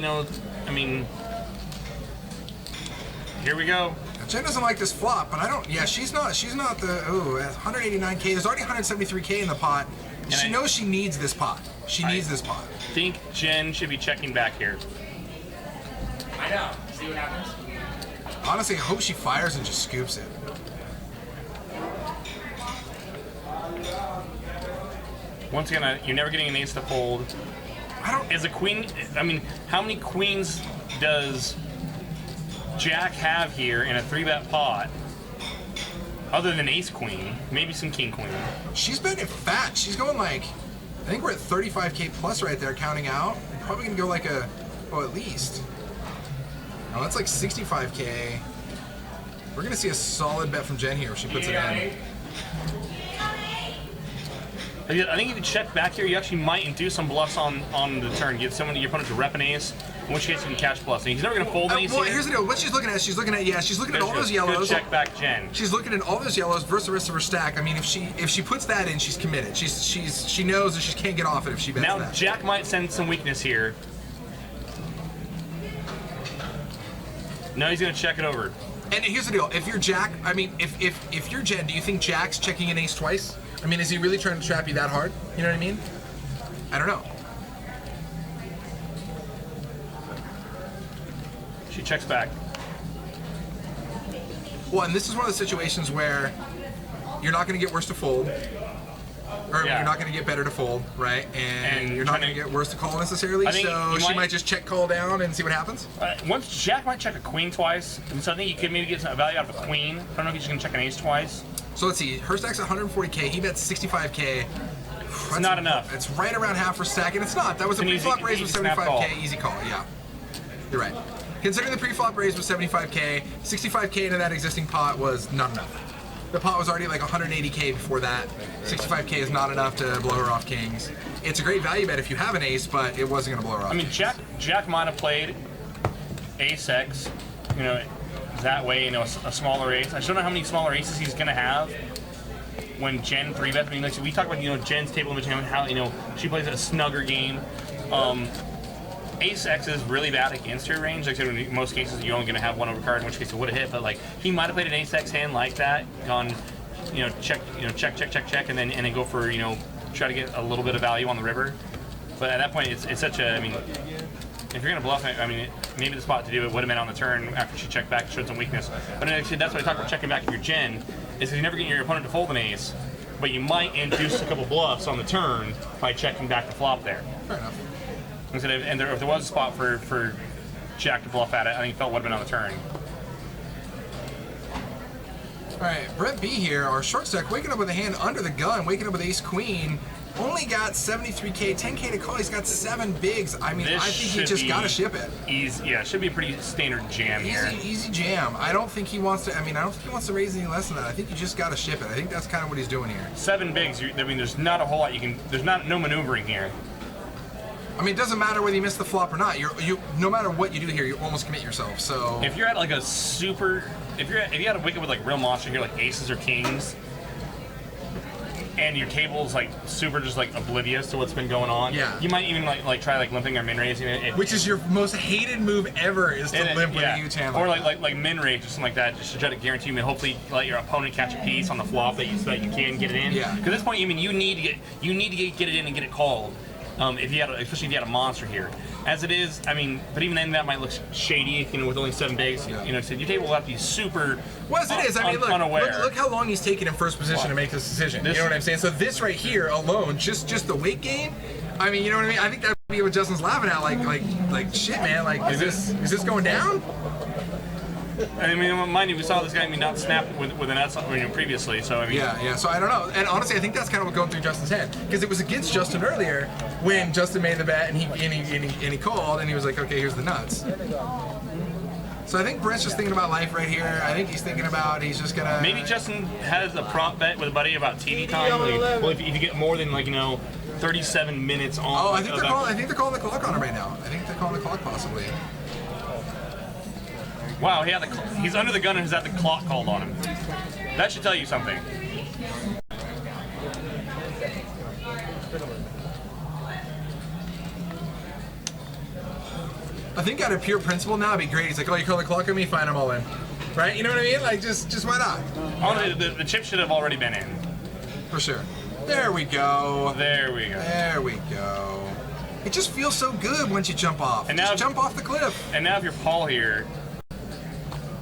S3: I mean, here we go.
S4: Jen doesn't like this flop, but I don't. Yeah, she's not the. Ooh, 189K. There's already 173K in the pot. She knows she needs this pot. She needs this pot.
S3: I think Jen should be checking back here.
S8: I know. See what happens?
S4: Honestly, I hope she fires and just scoops it.
S3: Once again, you're never getting an ace to fold. Is a queen? I mean, how many queens does Jack have here in a 3-bet pot? Other than ace queen, maybe some king queen.
S4: She's betting fat. She's going like, I think we're at 35K plus right there, counting out. We're probably gonna go like at least. No, that's like 65K. We're gonna see a solid bet from Jen here if she puts it in.
S3: I think if you check back here, you actually might induce some bluffs on the turn. Get someone your opponent to rep an ace, in which case you can cash bluffs. And he's never going to fold an ace
S4: well,
S3: here.
S4: here's the deal. What she's looking at, she's looking at all those yellows.
S3: Good check back, Jen.
S4: She's looking at all those yellows versus the rest of her stack. I mean, if she puts that in, she's committed. She knows that she can't get off it if she bets
S3: now,
S4: that.
S3: Jack might send some weakness here. No, he's going to check it over.
S4: And here's the deal. If you're Jack, I mean, if you're Jen, do you think Jack's checking an ace twice? I mean, is he really trying to trap you that hard? You know what I mean? I don't know.
S3: She checks back.
S4: Well, and this is one of the situations where you're not going to get worse to fold. Or you're not going to get better to fold, right? And you're not going to get worse to call necessarily, so she might just check call down and see what happens?
S3: Once Jack might check a queen twice, and so I think you could maybe get some value out of a queen. I don't know if he's going to check an ace twice.
S4: So let's see, her stack's 140K, he bets 65K.
S3: It's not enough.
S4: It's right around half her stack, and it's not. That was a pre-flop raise with 75K, easy call, yeah. You're right. Considering the pre-flop raise was 75K, 65K into that existing pot was not enough. The pot was already like 180K before that. 65K is not enough to blow her off kings. It's a great value bet if you have an ace, but it wasn't going to blow her off.
S3: I mean, Jack might have played ace X, that way, a smaller ace. I just don't know how many smaller aces he's going to have when Jen 3-bets. I mean, like, we talk about, Jen's table image and how, she plays a snugger game. Ace X is really bad against her range. Like I said, in most cases, you're only going to have one overcard, in which case it would have hit. But like, he might have played an Ace X hand like that, gone, check, and then go for, try to get a little bit of value on the river. But at that point, it's such a, I mean, if you're going to bluff, I mean, maybe the spot to do it would have been on the turn after she checked back, showed some weakness. But actually, that's why I talk about checking back if you're Jen, is you're never getting your opponent to fold an ace, but you might induce a couple bluffs on the turn by checking back the flop there.
S4: Fair enough.
S3: And if there was a spot for Jack to bluff at it, I think it would have been on the turn.
S4: All right, Brett B here, our short stack, waking up with a hand under the gun, waking up with ace queen. Only got 73K, 10K to call. He's got 7 bigs. I mean, I think he just got to ship it.
S3: Easy, yeah, it should be a pretty standard jam here.
S4: Easy jam. I don't think he wants to. I don't think he wants to raise any less than that. I think you just got to ship it. I think that's kind of what he's doing here.
S3: 7 bigs. I mean, there's not a whole lot you can. There's no maneuvering here.
S4: I mean, it doesn't matter whether you miss the flop or not. You no matter what you do here, you almost commit yourself. So
S3: If you're at like a super, if you had to wake up with like real monster here, like aces or kings, and your table's like super just like oblivious to what's been going on,
S4: Yeah.
S3: you might even like try like limping or min raising it.
S4: which is your most hated move ever is to limp with a huge hand.
S3: Or like min raise or something like that, just to try to guarantee you and hopefully let your opponent catch a piece on the flop so that you can get it in.
S4: Yeah.
S3: Because at this point, you need to get it in and get it called. Especially if you had a monster here. As it is, I mean, but even then that might look shady, with only 7 bigs.
S4: Yeah.
S3: So your table will have to be super
S4: Well, as it is, I mean,
S3: unaware.
S4: look how long he's taken in first position to make this decision. You know what I'm saying? So this right here alone, just the weight gain. I mean, you know what I mean? I think that would be what Justin's laughing at. Like shit, man. Like, is this going down?
S3: I mean, mind you, we saw this guy not snap with an nuts previously. So I mean,
S4: Yeah. So I don't know. And honestly, I think that's kind of what going through Justin's head because it was against Justin earlier when Justin made the bet and he called and he was like, okay, here's the nuts. So I think Brent's just thinking about life right here. I think he's thinking about he's just gonna.
S3: Maybe Justin has a prompt bet with a buddy about TV time. Well, if you get more than 37 minutes on.
S4: Oh, I think they're calling the clock on him right now. I think they're calling the clock possibly.
S3: Wow, he's under the gun and has had the clock called on him. That should tell you something.
S4: I think out of pure principle now, it'd be great. He's like, oh, you call the clock on me? Fine, I'm all in. Right? You know what I mean? Like, just why not?
S3: Honestly, the chip should have already been in.
S4: For sure. There we go.
S3: There we go.
S4: There we go. It just feels so good once you jump off.
S3: And
S4: just
S3: now-
S4: jump off the cliff.
S3: And now if you're Paul here,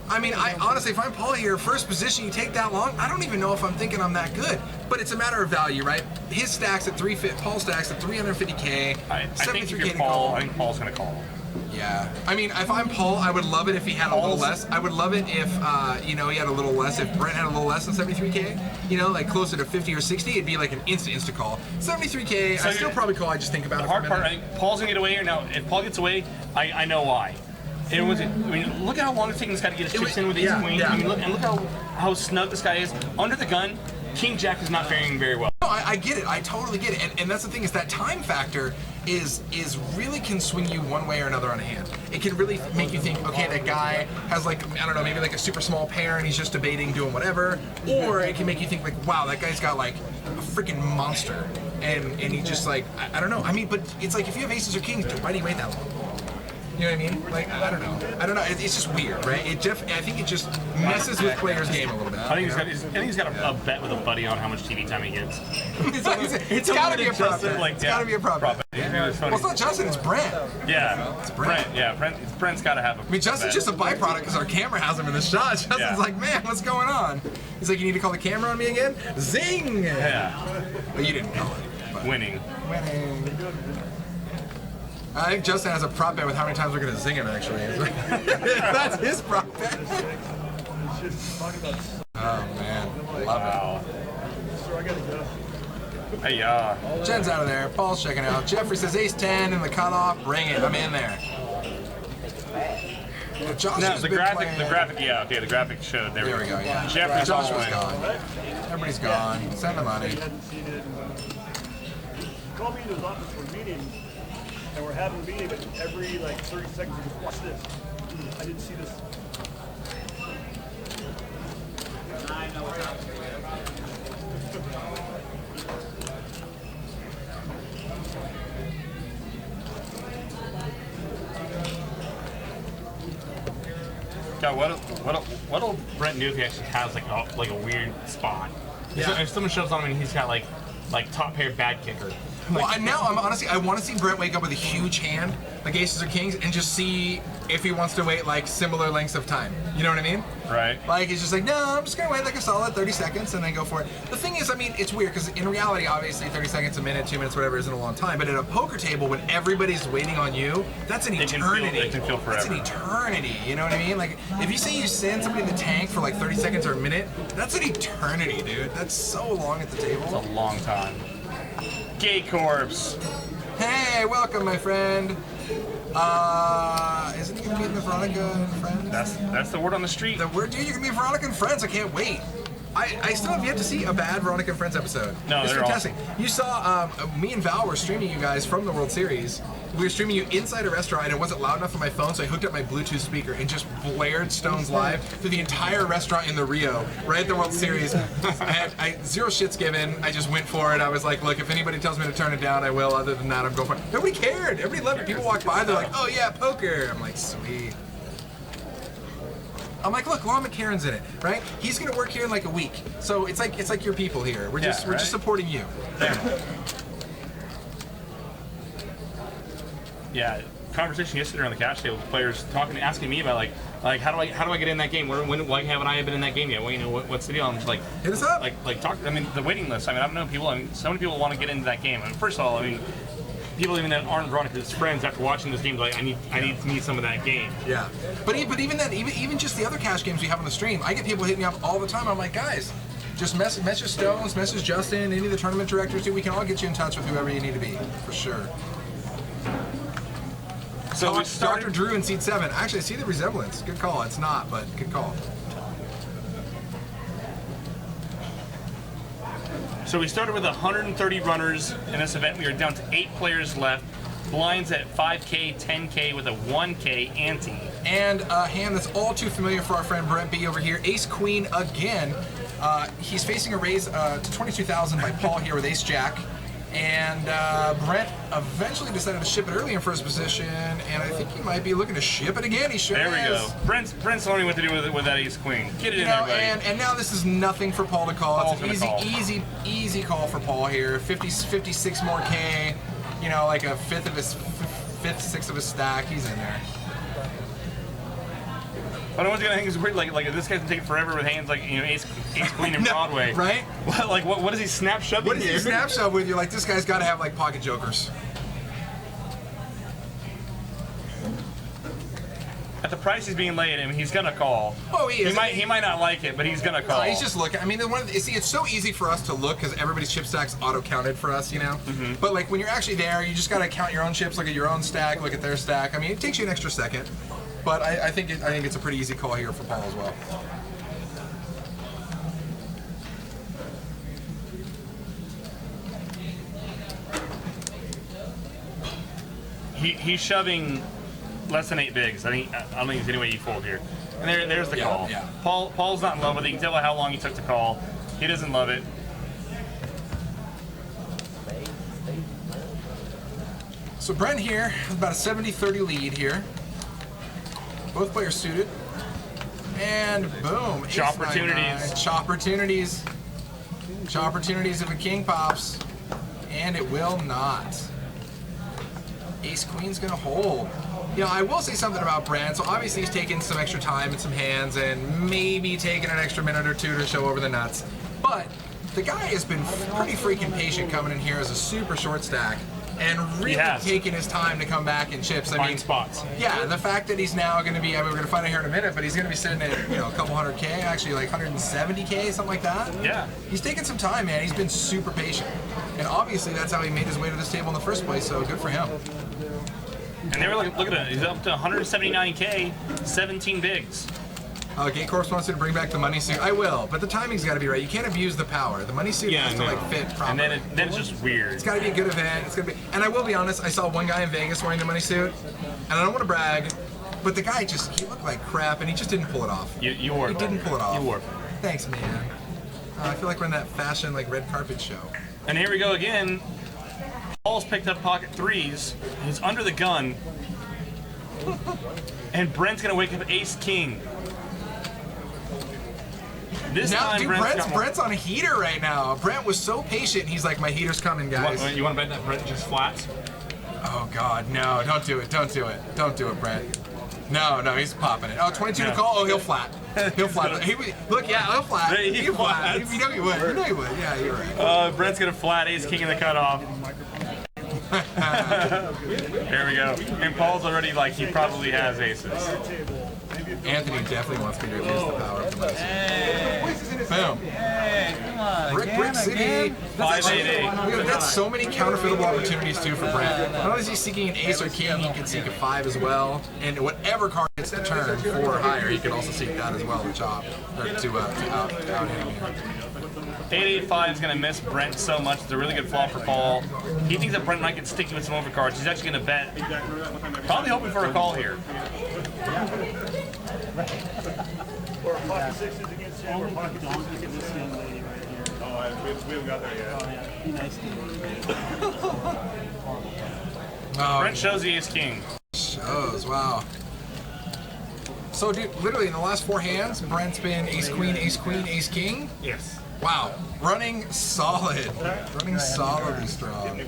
S4: I mean, I honestly, if I'm Paul here, first position, you take that long, I don't even know if I'm thinking I'm that good. But it's a matter of value, right? His stacks at Paul's stacks at 350K,
S3: I think if
S4: 73K
S3: you're
S4: to
S3: Paul,
S4: call.
S3: I think Paul's gonna call.
S4: Yeah. I mean, if I'm Paul, I would love it if he had a little less. I would love it if, he had a little less. If Brent had a little less than 73K, like closer to 50 or 60, it'd be like an insta call. 73K,
S3: So
S4: I still probably call. I just think about
S3: The
S4: it.
S3: hard
S4: for a
S3: part, I
S4: minute.
S3: think Paul's gonna get away here. Now, if Paul gets away, I know why. Look at how long it's taking this guy to get his chips in with ace queen.
S4: yeah.
S3: I mean, look how snug this guy is. Under the gun, King Jack is not faring very well.
S4: No, I get it. I totally get it. And that's the thing is that time factor is really can swing you one way or another on a hand. It can really make you think, okay, that guy has maybe like a super small pair and he's just debating doing whatever. Or it can make you think like, wow, that guy's got like a freaking monster. And he just like, I don't know. I mean, but it's like if you have aces or kings, why do you wait that long? You know what I mean? Like, I don't know. It's just weird, right? I think it just messes with players' game a little bit.
S3: I think he's got a bet with a buddy on how much TV time he gets.
S4: It's got to be a prop bet. It's got to be a prop bet.
S3: Yeah.
S4: Well, it's not Justin, it's Brent.
S3: Yeah,
S4: It's Brent.
S3: Brent's got to have a.
S4: I mean, Justin's just a byproduct because our camera has him in the shot. Justin's like, man, what's going on? He's like, you need to call the camera on me again? Zing!
S3: Yeah,
S4: But you didn't call it. But
S3: winning.
S4: winning. I think Justin has a prop bet with how many times we're going to zing him, actually. That's his prop bet. Oh, man. Love it.
S3: Hey,
S4: Jen's out of there. Paul's checking out. Jeffrey says ace 10 in the cutoff. Bring it. I'm in there. Josh
S3: no,
S4: has
S3: the
S4: been
S3: graphic,
S4: playing.
S3: the graphic showed.
S4: There we go, yeah.
S3: Jeffrey's
S4: Josh
S3: all
S4: was
S3: in.
S4: gone. Everybody's gone. Send the money.
S9: Call me into his office for a meeting, and we're having a meeting, but every 30 seconds, we just watch this. I didn't see this.
S3: God, what'll Brent do if he actually has like a weird spot?
S4: Yeah.
S3: If someone shows on him and he's got like top pair bad kicker.
S4: Well, I want to see Brent wake up with a huge hand, like aces or kings, and just see if he wants to wait like similar lengths of time. You know what I mean?
S3: Right.
S4: Like he's just like, no, I'm just gonna wait like a solid 30 seconds and then go for it. The thing is, I mean, it's weird because in reality, obviously, 30 seconds, a minute, 2 minutes, whatever, isn't a long time. But at a poker table, when everybody's waiting on you, that's an eternity.
S3: It can feel
S4: That's an
S3: forever.
S4: eternity. You know what I mean? Like if you say you send somebody in the tank for like 30 seconds or a minute, that's an eternity, dude. That's so long at the table.
S3: It's a long time. Gay corpse.
S4: Hey, welcome, my friend. Isn't he gonna be in the Veronica and Friends?
S3: That's the word on the street.
S4: The word, dude, you're gonna be in Veronica and Friends. I can't wait. I still have yet to see a bad Veronica and Friends episode.
S3: No,
S4: it's
S3: they're
S4: fantastic. You saw me and Val were streaming you guys from the World Series. We were streaming you inside a restaurant, and it wasn't loud enough on my phone, so I hooked up my Bluetooth speaker and just blared Stones Live through the entire restaurant in the Rio, right at the World Series. I zero shits given. I just went for it. I was like, look, if anybody tells me to turn it down, I will. Other than that, I'm going for it. Nobody cared. Everybody loved it. People walked by, they're like, oh yeah, poker. I'm like, sweet. I'm like, look, Lon McCarran's in it, right? He's gonna work here in like a week, so it's like your people here. We're just supporting you.
S3: Yeah, conversation yesterday on the couch table with players asking me about like how do I get in that game? Why haven't I been in that game yet? Well, you know what's the deal? I'm just like,
S4: hit us up.
S3: Like talk. I mean, the waiting list. I mean, I don't know people. I mean, so many people want to get into that game. I mean, first of all, I mean, people even that aren't Veronica's friends after watching this game, like I need some of that game.
S4: Yeah, but even then, even just the other cash games we have on the stream, I get people hitting me up all the time. I'm like, guys, just message Stones, message Justin, any of the tournament directors. We can all get you in touch with whoever you need to be, for sure. So we Dr. Drew in seed 7. Actually, I see the resemblance. Good call. It's not, but good call.
S3: So we started with 130 runners in this event. We are down to 8 players left. Blinds at 5K, 10K with a 1K ante.
S4: And a hand that's all too familiar for our friend Brent B over here. Ace Queen again. He's facing a raise to 22,000 by Paul here with Ace Jack. And Brent eventually decided to ship it early in first position, and I think he might be looking to ship it again. He sure is.
S3: There we go. Brent's learning what to do with that Ace Queen. Get it in there, buddy.
S4: And now this is nothing for Paul to call. It's an easy call for Paul here. 56 more K. You know, like a sixth of his stack. He's in there.
S3: But I was gonna think it's weird. Like this guy's gonna take forever with hands like Ace Queen and Broadway.
S4: Right?
S3: What does he snap shove?
S4: What does he snap shove with you? Like this guy's got to have like pocket jokers.
S3: At the price he's being laid, I mean, he's gonna call.
S4: Oh, he is.
S3: He might not like it, but he's gonna call.
S4: No, he's just looking. I mean, it's so easy for us to look because everybody's chip stack's auto-counted for us, you know? Mm-hmm. But like when you're actually there, you just gotta count your own chips, look at your own stack, look at their stack. I mean, it takes you an extra second. But I think it's a pretty easy call here for Paul as well.
S3: He's shoving less than 8 bigs. I don't think there's any way you fold here. And there's the call.
S4: Yeah.
S3: Paul's not in love with it. You can tell by how long he took to call. He doesn't love it.
S4: So Brent here has about a 70-30 lead here. Both players suited. And boom.
S3: Chopportunities.
S4: Chopportunities. Chopportunities if a king pops. And it will not. Ace Queen's gonna hold. You know, I will say something about Brent. So obviously he's taking some extra time and some hands and maybe taking an extra minute or two to show over the nuts. But the guy has been pretty freaking patient coming in here as a super short stack. And really taking his time to come back in chips. I mean,
S3: spots.
S4: Yeah, the fact that he's now going to be, I mean, we're going to find out here in a minute, but he's going to be sitting at, a couple hundred K, actually like 170K, something like that.
S3: Yeah.
S4: He's taking some time, man. He's been super patient. And obviously that's how he made his way to this table in the first place, so good for him.
S3: And they were like, look at it, he's up to 179K, 17 bigs.
S4: Gate Corps wants you to bring back the money suit. I will, but the timing's got to be right. You can't abuse the power. The money suit has to fit properly.
S3: And then it's just weird.
S4: It's got to be a good event. It's gonna be. And I will be honest. I saw one guy in Vegas wearing the money suit, and I don't want to brag, but the guy he looked like crap, and he just didn't pull it off.
S3: You wore it.
S4: He didn't pull it off.
S3: You wore it.
S4: Thanks, man. I feel like we're in that fashion red carpet show.
S3: And here we go again. Paul's picked up pocket 3s. He's under the gun. And Brent's gonna wake up Ace King. This time
S4: Brent's on a heater right now. Brent was so patient. He's like, my heater's coming, guys.
S3: You want to bet that Brent just flats?
S4: Oh God, no! Don't do it! Don't do it! Don't do it, Brent. No, he's popping it. Oh, 22 to call. Oh, he'll flat. He'll flat. He'll flat. He'll flat. You know he would. You know he would. Yeah, you're right.
S3: Brent's gonna flat Ace King in the cutoff. There we go. And Paul's already he probably has aces.
S4: Anthony definitely wants me to abuse the power of the money suit. Boom.
S6: Hey, come on.
S4: Brick City.
S3: 588.
S4: That's so many counterfeitable opportunities too for Brent. Not only is he seeking an ace or king, he can seek a 5 as well. And whatever card gets the turn 4 or higher, he can also seek that as well to chop or to out him here.
S3: 885 is going to miss Brent so much. It's a really good flop for Paul. He thinks that Brent might get sticky with some overcards. He's actually going to bet. Probably hoping for a call here.
S9: Or pocket sixes against him, or pocket sixes against this young lady right here. Oh, we haven't got there yet.
S6: Be nice to
S3: Brent shows the ace king.
S4: Shows, wow. So, dude, literally in the last 4 hands, Brent's been ace queen, ace king.
S3: Yes.
S4: Wow, running solid. Running solidly strong.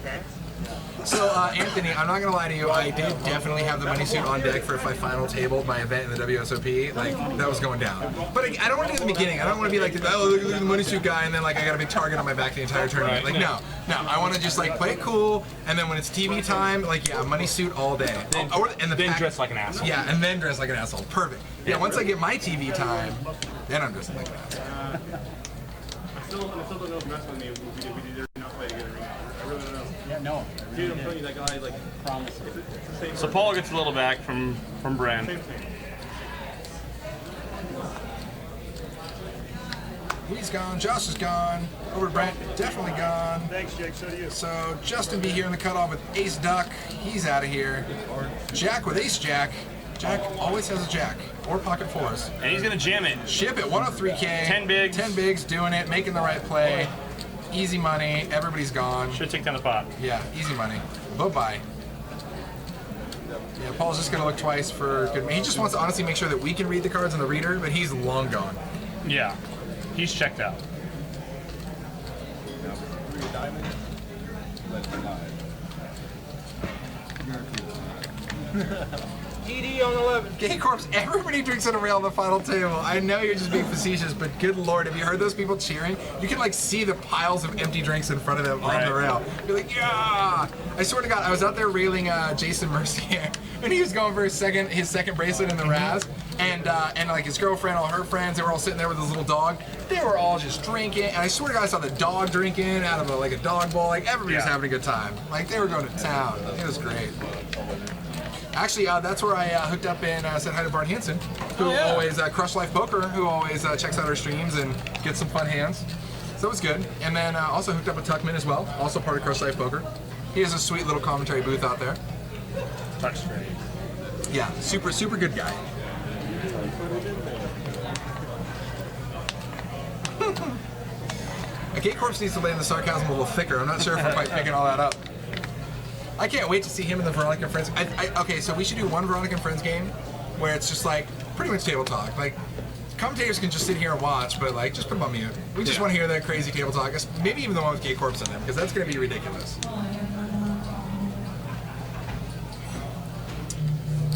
S4: So, Anthony, I'm not gonna lie to you, I did definitely have the money suit on deck for if I final tabled my event in the WSOP. Like, that was going down. But I don't want to be at the beginning. I don't want to be like, oh, look at the money suit guy, and then like I got a big target on my back the entire tournament. Like, no. I want to just like play it cool, and then when it's TV time, like, yeah, money suit all day.
S3: Then dress like an asshole.
S4: Yeah, and then dress like an asshole. Perfect. Yeah, once I get my TV time, then I'm dressing like an asshole.
S10: I still don't know if that's when we did not play together. I really don't know.
S6: Yeah, no.
S10: Dude, I'm telling you, that guy, like,
S6: Promise.
S10: it's the same
S3: So Paul gets a little back from Brent.
S10: same thing.
S4: He's gone. Josh is gone. Over to Brent, definitely gone.
S9: Thanks, Jake. So do you.
S4: So Justin B here in the cutoff with Ace Duck. He's out of here. Jack with Ace Jack. Jack always has a jack or pocket 4s.
S3: And he's going to jam it.
S4: Ship it, 103K.
S3: 10 bigs.
S4: 10 bigs, doing it, making the right play. Easy money. Everybody's gone.
S3: Should take down the pot.
S4: Yeah, easy money. Bye-bye. Yeah, Paul's just gonna look twice for good. He just wants to honestly make sure that we can read the cards on the reader, but he's long gone.
S3: Yeah. He's checked out.
S4: ED on 11. Gay Corpse, everybody drinks on a rail on the final table. I know you're just being facetious, but good lord, have you heard those people cheering? You can like see the piles of empty drinks in front of them on the rail. You're like, yeah! I swear to God, I was out there railing Jason Mercier, and he was going for his second bracelet in the Raz, and like his girlfriend, all her friends, they were all sitting there with his little dog. They were all just drinking, and I swear to God, I saw the dog drinking out of a dog bowl. Like everybody was having a good time. Like they were going to town. It was great. Actually, that's where I hooked up and said hi to Bart Hansen, who always, Crush Life Poker, who always checks out our streams and gets some fun hands. So it was good. And then also hooked up with Tuckman as well, also part of Crush Life Poker. He has a sweet little commentary booth out there.
S3: Tuck's great.
S4: Yeah, super, super good guy. A Gay Corpse needs to land the sarcasm a little thicker. I'm not sure if we're quite picking all that up. I can't wait to see him in the Veronica and Friends. Okay, so we should do one Veronica and Friends game where it's just like pretty much table talk. Like commentators can just sit here and watch, but like just put them on mute. We just want to hear their crazy table talk. Maybe even the one with Gay Corpse in them, because that's going to be ridiculous.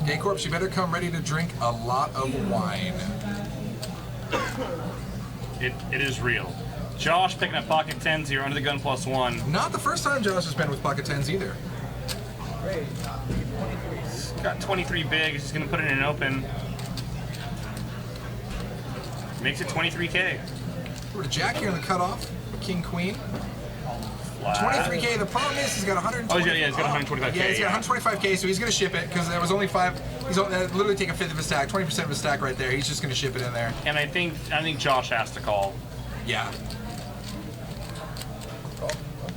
S4: Gay Corpse, you better come ready to drink a lot of wine.
S3: It is real. Josh picking up pocket 10s here under the gun +1.
S4: Not the first time Josh has been with pocket 10s either.
S3: He's got 23 bigs. He's going to put it in an open. Makes it 23K.
S4: We're to Jack here in the cutoff. King Queen.
S3: Flat.
S4: 23K. The problem is he's got 120.
S3: Oh, yeah, he's got 125K.
S4: Yeah, he's got 125K, so he's going to ship it because there was only 5. He's literally take a fifth of his stack, 20% of his stack right there. He's just going to ship it in there.
S3: And I think Josh has to call.
S4: Yeah.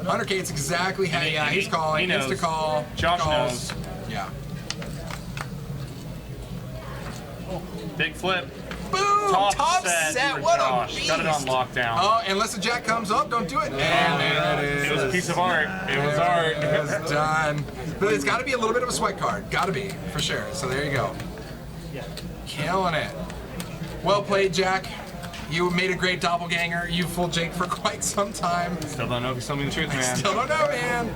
S4: 100K, it's exactly how. Yeah, he's calling.
S3: He knows.
S4: Insta call.
S3: Josh
S4: calls.
S3: knows.
S4: Yeah.
S3: Big flip.
S4: Boom!
S3: Top set.
S4: What
S3: Josh.
S4: a beast!
S3: Got it on lockdown.
S4: Oh, unless the jack comes up, don't do it. And there it is.
S3: It was a piece of art. It was art.
S4: It's done. But it's got to be a little bit of a sweat card. Got to be, for sure. So there you go. Killing it. Well played, Jack. You made a great doppelganger. You fooled Jake for quite some time.
S3: Still don't know if he's telling me the truth, man.
S4: Still don't know, man.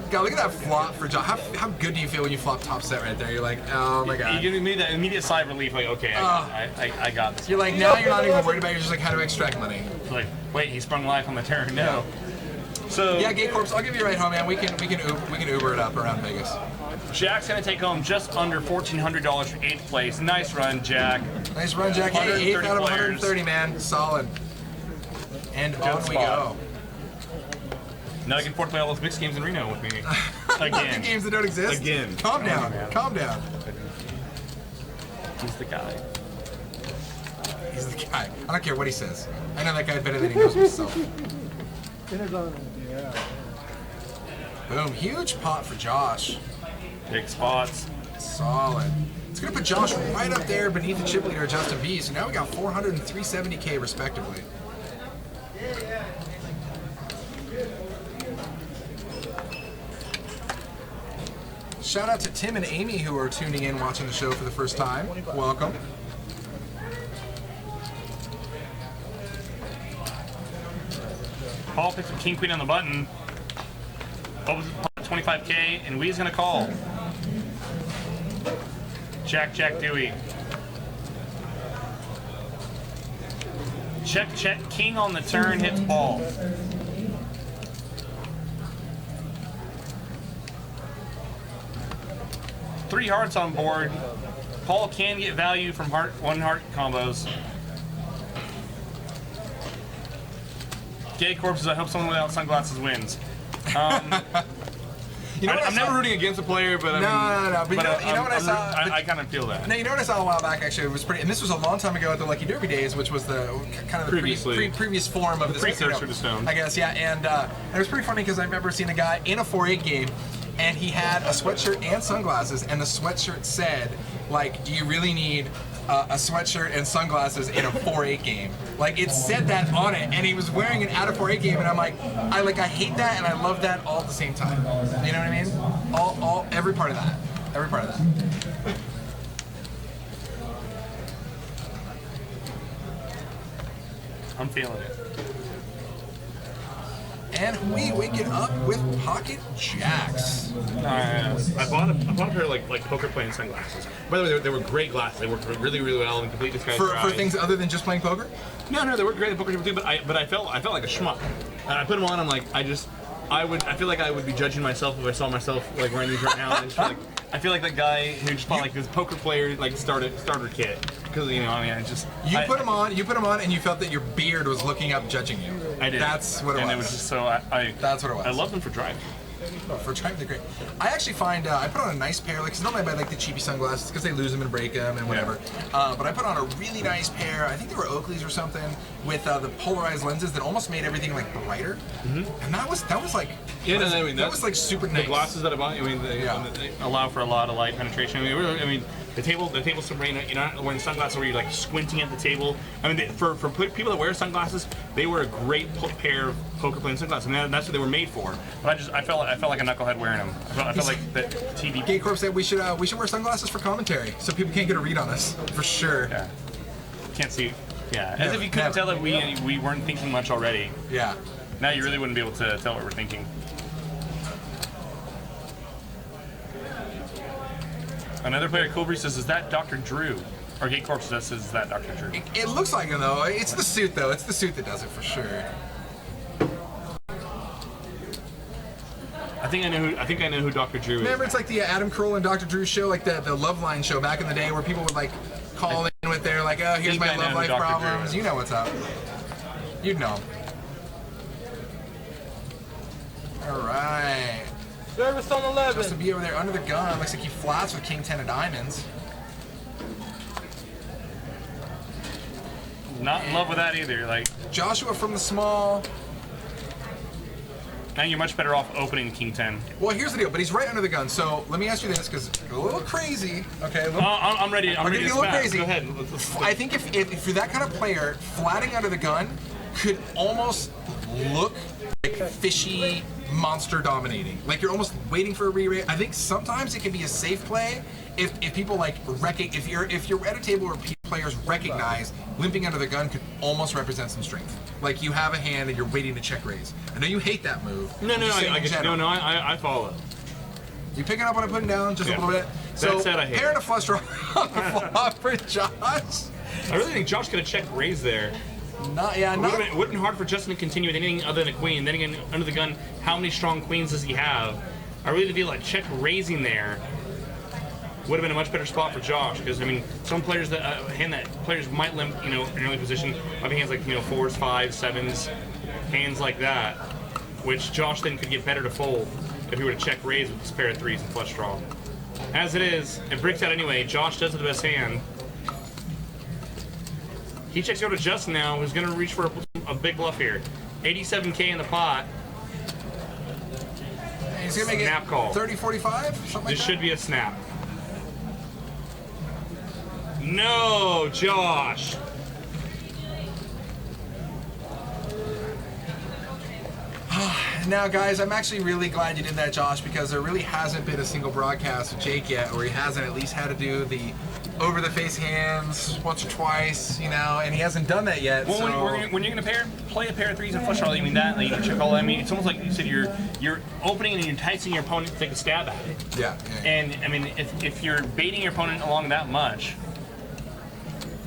S4: God, look at that flop for Josh. How good do you feel when you flop top set right there? You're like, oh my God.
S3: You give me that immediate sigh of relief, like, okay, I got this.
S4: You're like, now you're not even worried about it. You're just like, how do I extract money?
S3: Like, wait, he sprung life on the turn. No. So
S4: yeah, Gay Corpse, I'll give you a ride home, man. We can Uber it up around Vegas.
S3: Jack's gonna take home just under $1,400 for 8th place. Nice run, Jack.
S4: Nice run, Jack. Hey, 8th out of
S3: 130
S4: 130, man. Solid. And on we go.
S3: Now I can afford to play all those mixed games in Reno with me.
S4: The
S3: Again.
S4: games that don't exist?
S3: Again.
S4: Calm down. Calm down.
S3: He's the guy.
S4: He's the guy. I don't care what he says. I know that guy better than he knows himself.
S9: Yeah.
S4: Boom. Huge pot for Josh.
S3: Big spots.
S4: Solid. It's going to put Josh right up there beneath the chip leader, Justin B. So now we got 400 and 370K respectively. Shout out to Tim and Amy who are tuning in watching the show for the first time. Welcome.
S3: Paul picks up King Queen on the button. Opens the pot 25K, and Wee's gonna call. Jack Dewey. Check, King on the turn, hits ball. Three hearts on board. Paul can get value from one heart combos. Gay corpses, I hope someone without sunglasses wins.
S4: You know what
S3: I'm never rooting against a player, but
S4: No. But you know what I saw?
S3: I kind of feel that.
S4: No, you know what I saw a while back? Actually, it was pretty. And this was a long time ago at the Lucky Derby days, which was the kind of the previous form of this.
S3: Precursor to Stone.
S4: I guess, yeah. And it was pretty funny because I remember seeing a guy in a 4-8 game, and he had a sweatshirt and sunglasses, and the sweatshirt said, like, "Do you really need a sweatshirt and sunglasses in a 4-8 game?" Like, it said that on it, and he was wearing it at a 4-8 game, and I'm like, I hate that and I love that all at the same time. You know what I mean? Every part of that. Every part of that.
S3: I'm feeling it.
S4: And we wake it up with pocket jacks.
S3: I bought a pair of like poker playing sunglasses. By the way, they were great glasses. They worked really well and completely disguised your
S4: For
S3: eyes.
S4: things other than just playing poker?
S3: No, they worked great at poker too. But I felt like a schmuck. And I put them on. I'm like, I feel like I would be judging myself if I saw myself like wearing these right now. And I feel like that guy who just bought like this poker player like starter kit because I mean I just
S4: you put them on, and you felt that your beard was looking up, judging you.
S3: I did.
S4: That's what it was.
S3: And it was just so
S4: That's what it was.
S3: I love them for driving.
S4: Oh, for driving, they're great. I actually find I put on a nice pair, like, cause normally I buy like the cheapy sunglasses because they lose them and break them and whatever. But I put on a really nice pair. I think they were Oakley's or something with the polarized lenses that almost made everything like brighter. And that was like that was like super nice.
S3: The glasses that I bought, I mean, they allow for a lot of light penetration. I mean, the table's so bright. You're not wearing sunglasses where you're like squinting at the table. I mean, for people that wear sunglasses, they were a great pair of poker playing sunglasses. I mean, that's what they were made for. But I felt like a knucklehead wearing them. I felt like the TV.
S4: Gay Corp said we should wear sunglasses for commentary so people can't get a read on us for sure.
S3: Yeah. Can't see. Yeah. As if you couldn't tell that we weren't thinking much already.
S4: Yeah.
S3: Now you really wouldn't be able to tell what we're thinking. Another player, Cobra, says, "Is that Dr. Drew?" Or Gate Corp says, "Is that Dr. Drew?"
S4: It looks like him though. It's the suit though. It's the suit that does it for sure.
S3: I think I know who Dr. Drew is.
S4: Remember, it's like the Adam Carolla and Dr. Drew show, like the Love Line show back in the day, where people would like call in with their like, "Oh, here's my love life problems." You know what's up. You'd know. All right.
S6: Service on 11.
S4: Just to be over there under the gun. Looks like he flats with King 10 of diamonds.
S3: Not in love with that either. Like
S4: Joshua from the small.
S3: Now you're much better off opening King 10.
S4: Well, here's the deal, but he's right under the gun. So let me ask you this, because a little crazy. Okay.
S3: I'm ready. I'm ready to
S4: get a little
S3: smash.
S4: crazy.
S3: Go ahead.
S4: I think if you're that kind of player, flatting under the gun could almost look like fishy monster dominating. Like you're almost waiting for a re-rate. I think sometimes it can be a safe play if people like if you're at a table where players recognize limping under the gun could almost represent some strength. Like you have a hand and you're waiting to check raise. I know you hate that move.
S3: I follow.
S4: You picking up what I'm putting down just a little bit. So
S3: That said, I hate
S4: pair
S3: it.
S4: and a flush draw on the flop for Josh.
S3: I really think Josh could have checked raise there. It would have been hard for Justin to continue with anything other than a queen. Then again, under the gun, how many strong queens does he have? I really feel like check raising there would have been a much better spot for Josh, because I mean, some players that players might limp, in early position, might be hands like 4s, 5s, 7s, hands like that, which Josh then could get better to fold if he were to check raise with this pair of 3s and flush draw. As it is, it breaks out anyway. Josh does have the best hand. He checks over to Justin now, who's going to reach for a big bluff here. 87K in the pot.
S4: He's going to make
S3: snap
S4: it
S3: call.
S4: 30, 45, something like that?
S3: This should be a snap. No, Josh.
S4: Now, guys, I'm actually really glad you did that, Josh, because there really hasn't been a single broadcast with Jake yet where he hasn't at least had to do the over-the-face hands once or twice, and he hasn't done that yet.
S3: Well,
S4: so.
S3: when you're going to play a pair of 3s and flush draw, you mean that, like, you check all. I mean, it's almost like you said you're opening and you're enticing your opponent to take a stab at it.
S4: Yeah.
S3: And I mean, if you're baiting your opponent along that much.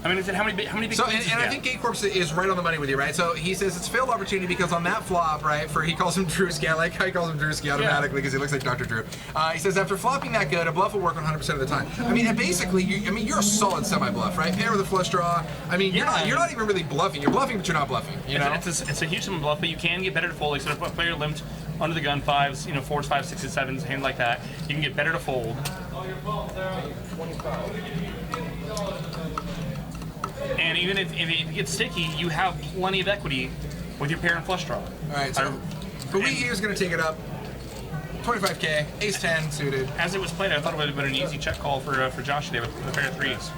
S3: I mean, how many big
S4: So, and I think Gate Corpse is right on the money with you, right? So he says it's a failed opportunity because on that flop, right, he calls him Drewski. I like how he calls him Drewski automatically because he looks like Dr. Drew. He says after flopping that good, a bluff will work 100% of the time. I mean, and basically, you're a solid semi-bluff, right? Pair with a flush draw. I mean, you're not even really bluffing. You're bluffing, but you're not bluffing.
S3: It's a huge sum of bluff, but you can get better to fold. Like, so if a player limped under the gun 5s, 4s, 5s, 6s, 7s, hand like that, you can get better to fold. And even if it gets sticky, you have plenty of equity with your pair and flush draw.
S4: All right, so he was going to take it up. 25K, ace 10 suited.
S3: As it was played, I thought it would have been an easy check call for Josh today with the pair of 3s.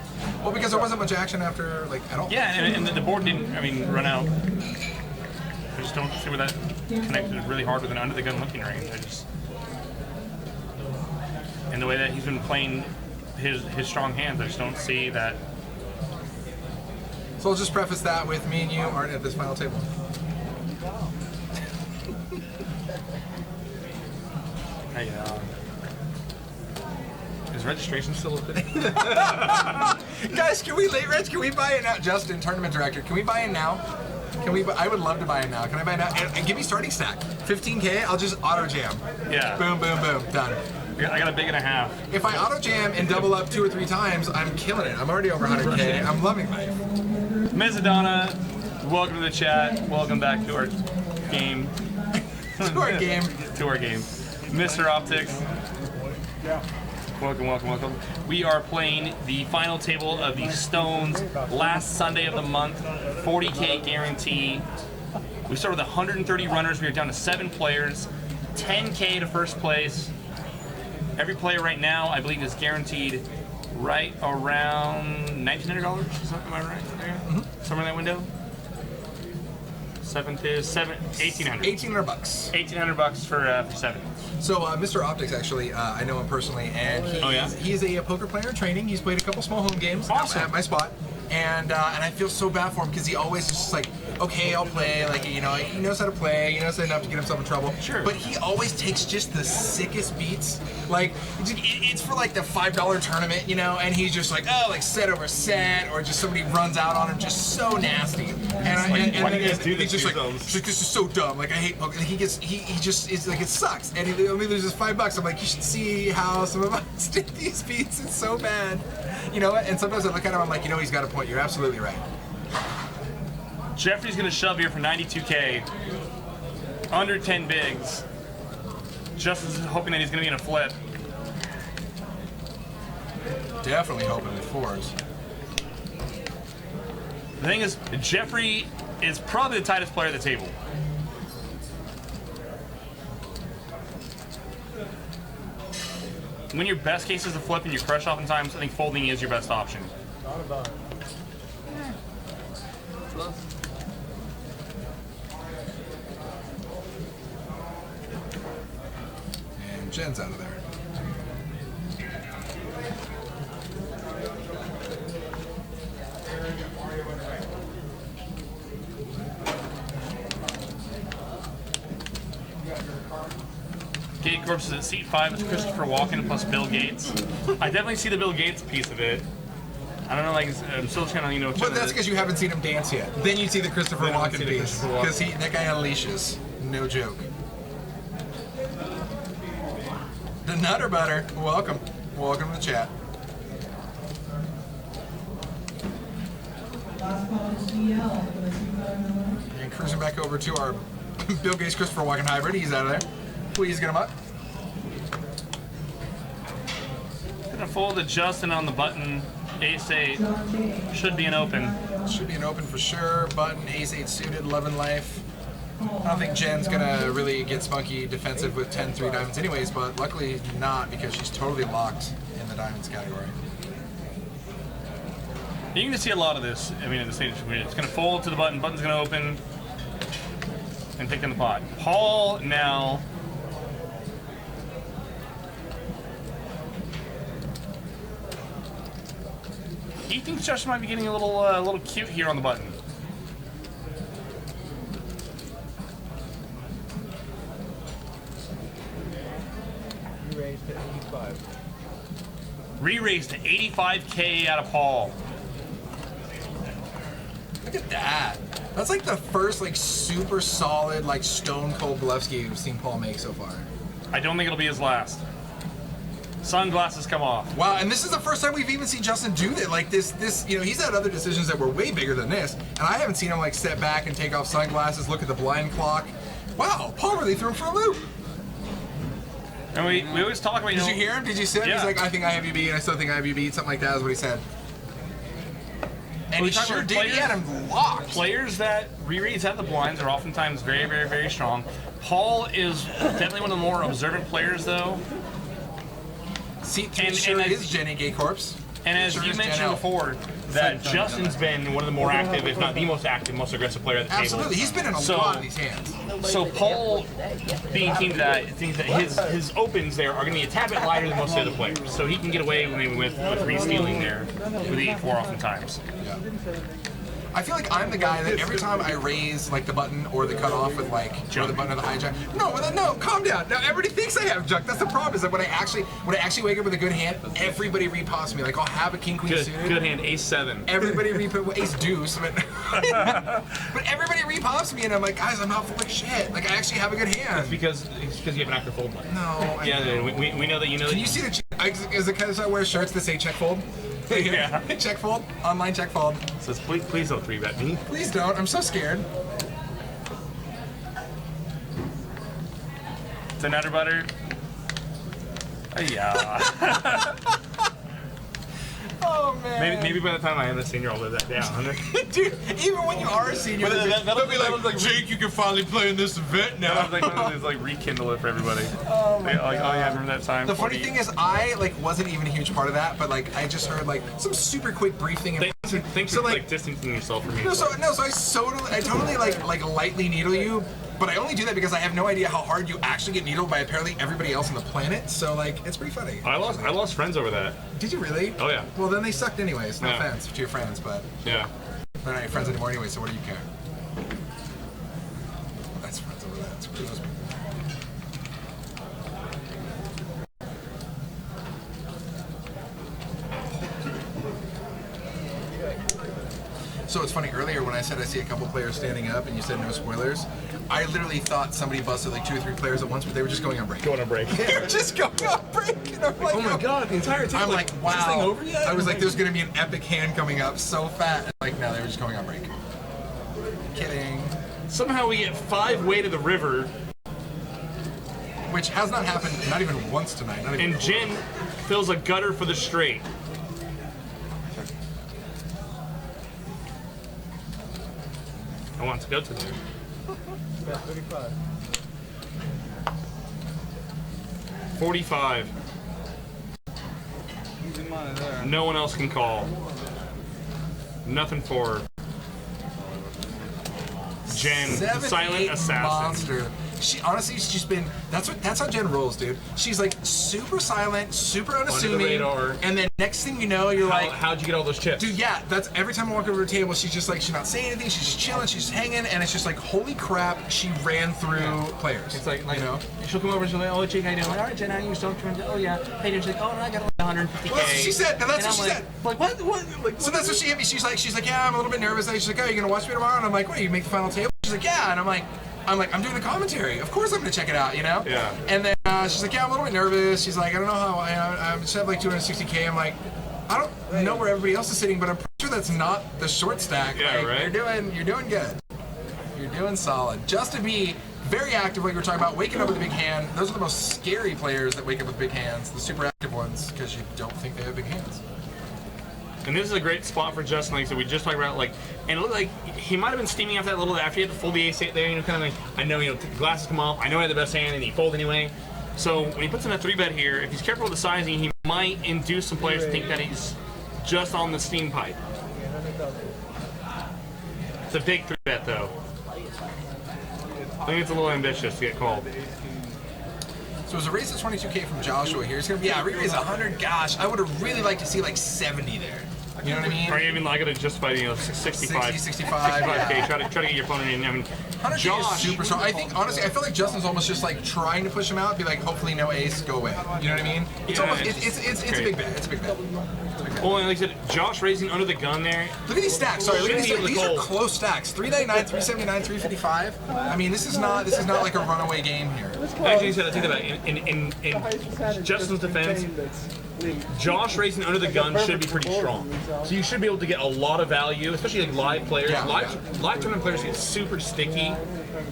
S4: Well, because there wasn't much action after, at all.
S3: Yeah, and the board didn't, run out. I just don't see where that connected really hard with an under-the-gun limping range. And the way that he's been playing his strong hands, I just don't see that.
S4: So I'll just preface that with me and you aren't at this final table.
S3: Hey, is registration still open?
S4: Guys, can we late reg? Can we buy it now? Justin, tournament director, can we buy it now? I would love to buy it now. Can I buy it now? And give me starting stack. 15K, I'll just auto jam.
S3: Yeah.
S4: Boom, boom, boom, done.
S3: I got a big and a half.
S4: If I auto jam and double up 2 or 3 times, I'm killing it. I'm already over 100K. I'm loving life.
S3: Mezzadonna, welcome to the chat. Welcome back to our game.
S4: To our game.
S3: To our game. Mr. Optics.
S9: Yeah.
S3: Welcome. We are playing the final table of the Stones last Sunday of the month. 40K guarantee. We start with 130 runners. We are down to 7 players. 10K to first place. Every player right now, I believe, is guaranteed right around $1,900. Am I right there? Mm-hmm. Somewhere in that window. 1,800.
S4: $1,800.
S3: $1,800 for 7.
S4: So Mr. Optics, actually, I know him personally, and he's a poker player in training. He's played a couple small home games at my spot, and I feel so bad for him because he always is just like, okay, I'll play. Like, he knows how to play. He knows enough to get himself in trouble.
S3: Sure.
S4: But he always takes just the sickest beats. Like, it's for like the $5 tournament, and he's just like, set over set, or just somebody runs out on him, just so nasty.
S3: Why do you guys do this?
S4: He's just like, this is so dumb. Like, I hate poker. He just is like, it sucks. And he only loses $5. I'm like, you should see how some of us did these beats. It's so bad. And sometimes I look at him, I'm like, he's got a point. You're absolutely right.
S3: Jeffrey's going to shove here for 92K. Under 10 bigs. Justin's hoping that he's going to be in a flip.
S4: Definitely hoping with 4s.
S3: The thing is, Jeffrey is probably the tightest player at the table. When your best case is a flip and you crush oftentimes, I think folding is your best option.
S9: Not about it.
S4: And Jen's out of there.
S3: Gate Corpse is at seat 5. It's Christopher Walken plus Bill Gates. I definitely see the Bill Gates piece of it. I don't know, I'm still trying to,
S4: But that's because you haven't seen him dance yet. Then you see the Christopher Walken piece. Because that guy unleashes. No joke. The Nutter Butter, welcome. Welcome to the chat. And cruising back over to our Bill Gates Christopher Walken hybrid. He's out of there. Please get him up.
S3: Gonna fold to Justin on the button. Ace-8 should be an open.
S4: Should be an open for sure. Button, Ace-8 suited, 11 life. I don't think Jen's gonna really get spunky defensive with 10-3 diamonds anyways, but luckily not because she's totally locked in the diamonds category.
S3: You're going to see a lot of this. I mean, at the stage, it's going to fold to the button. Button's going to open and take in the pot. Paul now. He thinks Justin might be getting a little cute here on the button.
S6: Re-raised to 85.
S3: Re-raised to 85K out of Paul.
S4: Look at that. That's like the first like super solid like stone cold Bolevsky we've seen Paul make so far.
S3: I don't think it'll be his last. Sunglasses come off.
S4: Wow, and this is the first time we've even seen Justin do that. Like this, you know, he's had other decisions that were way bigger than this, and I haven't seen him like step back and take off sunglasses, look at the blind clock. Wow, Paul really threw him for a loop.
S3: And we always talk about,
S4: Did you hear him? Did you see him?
S3: Yeah.
S4: He's like, I think I have you beat, and I still think I have you beat. Something like that is what he said. And he sure did. He had him locked.
S3: Players that re-reads at the blinds are oftentimes very, very, very strong. Paul is definitely one of the more observant players, though.
S4: Seat 3 sure is Jenny Gay Corpse.
S3: And as
S4: Sure
S3: you
S4: is
S3: mentioned
S4: Jen L.
S3: before, that Justin's been one of the more active, if not the most active, most aggressive player at the table.
S4: Absolutely, he's been in a lot of these hands.
S3: So Paul, being keen to that, thinks that his opens there are going to be a tad bit lighter than most of the other players. So he can get away maybe with re-stealing there with the 8-4 oftentimes.
S4: Yeah. I feel like I'm the guy that every time I raise like the button or the cutoff with like or the button or the hijack. No, calm down. Now everybody thinks I have junk. That's the problem. Is that when I actually wake up with a good hand, everybody repops me. Like I'll have a king queen suited.
S3: Good hand, Ace-7.
S4: Everybody ace deuce, but but everybody repops me, and I'm like, guys, I'm not full of shit. Like I actually have a good hand.
S3: It's because you have an active fold button.
S4: No.
S3: Yeah, we know that you know.
S4: Can you see the? Is it kind of so I wear shirts that say check fold?
S3: Yeah.
S4: Check fold. Online check fold.
S3: Says please don't 3-bet me.
S4: Please don't. I'm so scared.
S3: It's a Nutter Butter. Yeah.
S4: Oh man.
S3: Maybe by the time I am a senior, I'll live that down.
S4: Dude, even when you are a senior, they'll be like, Jake, you can finally play in this event now.
S3: It's like rekindle it for everybody. Oh my God. Oh yeah, remember that time?
S4: The funny thing is, I like wasn't even a huge part of that, but like I just heard like some super quick brief thing.
S3: Thanks for like distancing yourself from me.
S4: No, so I totally like lightly needle you, but I only do that because I have no idea how hard you actually get needled by apparently everybody else on the planet. So like, it's pretty funny.
S3: I lost friends over that.
S4: Did you really?
S3: Oh yeah.
S4: Well, then they sucked anyways. No
S3: Yeah.
S4: offense to your friends, but
S3: Yeah.
S4: they're not your friends anymore anyway. So what do you care? That's friends over that. Screw those people. So it's funny, earlier when I said I see a couple players standing up and you said no spoilers, I literally thought somebody busted like 2 or 3 players at once, but they were just going on break.
S3: Going on break.
S4: They were just going on break, and I'm like,
S3: Oh my God, the entire team.
S4: I'm like, wow.
S3: Is this thing over yet?
S4: I was like, there's gonna be an epic hand coming up so fat. And like, no, they were just going on break. Kidding.
S3: Somehow we get 5 way to the river,
S4: Which has not happened, not even once tonight. Not even
S3: and Jen fills a gutter for the straight. I want to go to there.
S6: Bet 35.
S3: 45.
S6: Easy money there.
S3: No one else can call. Nothing for Jen, the
S4: 7-8
S3: silent assassin.
S4: monster. She honestly, she's been. That's how Jen rolls, dude. She's like super silent, super unassuming,
S3: radar.
S4: and then next thing you know, you're like,
S3: how'd you get all those chips?
S4: dude, yeah. That's every time I walk over to her table, she's just like, she's not saying anything. She's just chilling. She's just hanging, and it's just like, holy crap, she ran through players.
S3: It's like
S4: you know.
S3: she'll come over and she'll be like, oh, Jake, how you doing? Like, all right, Jen, how you still trying to? Oh yeah. Hey, she's like, oh, no, I got 150K.
S4: Well, that's what she said. Now, that's
S3: And
S4: what
S3: I'm
S4: she
S3: like,
S4: said.
S3: Like what? Like,
S4: So that's what she hit me. She's like, yeah, I'm a little bit nervous. She's like, oh, you gonna watch me tomorrow? And I'm like, what? You make the final table? She's like, yeah. And I'm like, I'm like, I'm doing the commentary. Of course I'm gonna check it out, you know?
S3: Yeah.
S4: And then she's like, yeah, I'm a little bit nervous. She's like, I don't know how, I just have like 260K. I'm like, I don't know where everybody else is sitting, but I'm pretty sure that's not the short stack.
S3: Yeah,
S4: like,
S3: right.
S4: You're doing good. You're doing solid. Just to be very active, like we were talking about, waking up with a big hand. Those are the most scary players that wake up with big hands, the super active ones, because you don't think they have big hands.
S3: And this is a great spot for Justin, like I said, we just talked about, like, and it looked like he might have been steaming after that little, after he had to fold the ace-8 there, you know, kind of like, I know, you know, the glasses come off, I know I had the best hand, and he fold anyway. So when he puts in a 3-bet here, if he's careful with the sizing, he might induce some players to think that he's just on the steam pipe. It's a big 3-bet, though. I think it's a little ambitious to get called.
S4: So it was a raise of 22K from Joshua here. It's gonna be, yeah, re-raise 100. Gosh, I would have really liked to see like 70 there. You know what I mean?
S3: Or even like it justify, you know, 65.
S4: 65,
S3: 65K.
S4: yeah.
S3: Try to get your opponent in. I mean,
S4: 100K
S3: Josh,
S4: is super strong. I think, honestly, I feel like Justin's almost just like trying to push him out, be like, hopefully no ace, go away. You know what I mean? It's
S3: Yeah,
S4: almost,
S3: it's
S4: it's a big bet. It's a big bet.
S3: well, and like I said, Josh raising under the gun there.
S4: Look at these stacks. Sorry, look at
S3: Shouldn't
S4: these.
S3: be able
S4: These
S3: to
S4: are
S3: fold.
S4: close stacks. 399, 379, 355. I mean, this is not like a runaway game here.
S3: Actually, you said I think about it. In Justin's defense, Josh racing under the gun should be pretty strong. So you should be able to get a lot of value, especially like live players.
S4: Yeah,
S3: live tournament players get super sticky.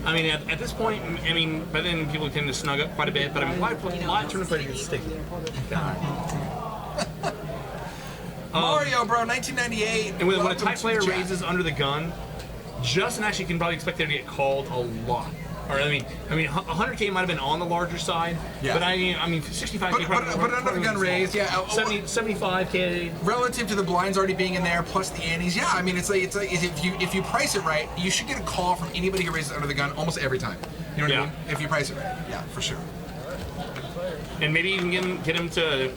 S3: I mean, at this point, I mean, by then people tend to snug up quite a bit, but I mean, live tournament players get sticky.
S4: Mario, bro, 1998.
S3: And when a
S4: Welcome
S3: tight
S4: to
S3: player
S4: the chat.
S3: raises under the gun, Justin actually can probably expect there to get called a lot. Or I mean, 100K might have been on the larger side,
S4: Yeah.
S3: but I mean, 65K.
S4: But under the gun raise, yeah.
S3: 75K.
S4: Relative to the blinds already being in there, plus the antes, yeah. I mean, it's like if you price it right, you should get a call from anybody who raises under the gun almost every time. You know what I mean? If you price it right, yeah, for sure.
S3: And maybe you can get him to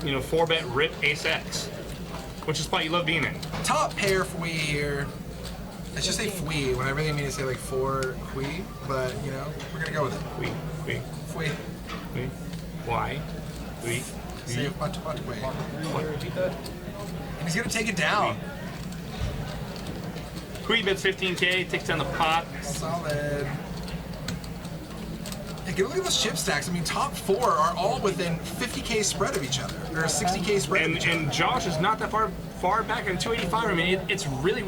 S3: you know 4-bet rip ace X, which is a spot you love being in.
S4: Top pair fui here. Let's just say fui when I really mean to say like 4 fui, but you know we're gonna go with it.
S3: We.
S4: Fui.
S3: Why?
S4: Say what way. And he's gonna take it down.
S3: Queen bets 15K, takes down the pot.
S4: Solid. Hey, get a look at those chip stacks. I mean, top 4 are all within 50K spread of each other, or a 60K spread of each other.
S3: And Josh is not that far back in 285. I mean, it's really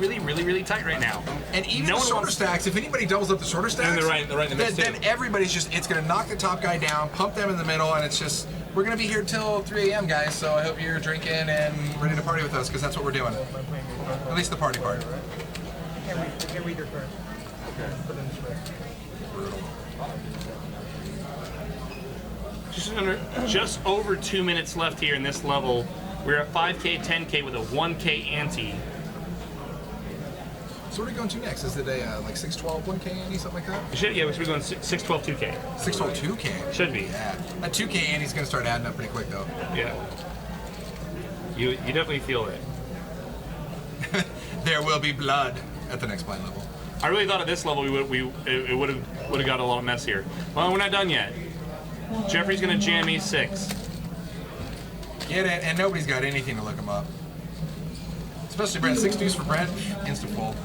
S3: tight right now.
S4: And even
S3: No
S4: the
S3: one
S4: shorter
S3: wants-
S4: stacks, if anybody doubles up the shorter stacks,
S3: they're right in the mix,
S4: then
S3: too.
S4: everybody's just, it's going to knock the top guy down, pump them in the middle, and it's just, we're going to be here till 3 a.m., guys, so I hope you're drinking and ready to party with us, because that's what we're doing. At least the party part.
S6: I can't read your card. Okay. Put it in the spread.
S3: Just over 2 minutes left here in this level. We're at 5K, 10K with a 1K ante.
S4: So what are we going to next? Is it a like 612 1K ante, something like that?
S3: We should be going 612 2K.
S4: 612 2K?
S3: Should be.
S4: Yeah. That 2K ante's going to start adding up pretty quick, though.
S3: Yeah. You definitely feel it.
S4: There will be blood at the next blind level.
S3: I really thought at this level it would have got a lot of messier. Well, we're not done yet. Jeffrey's gonna jam E6.
S4: Get it, and nobody's got anything to look him up. Especially Brent. 6 deuce for Brent, instant fold.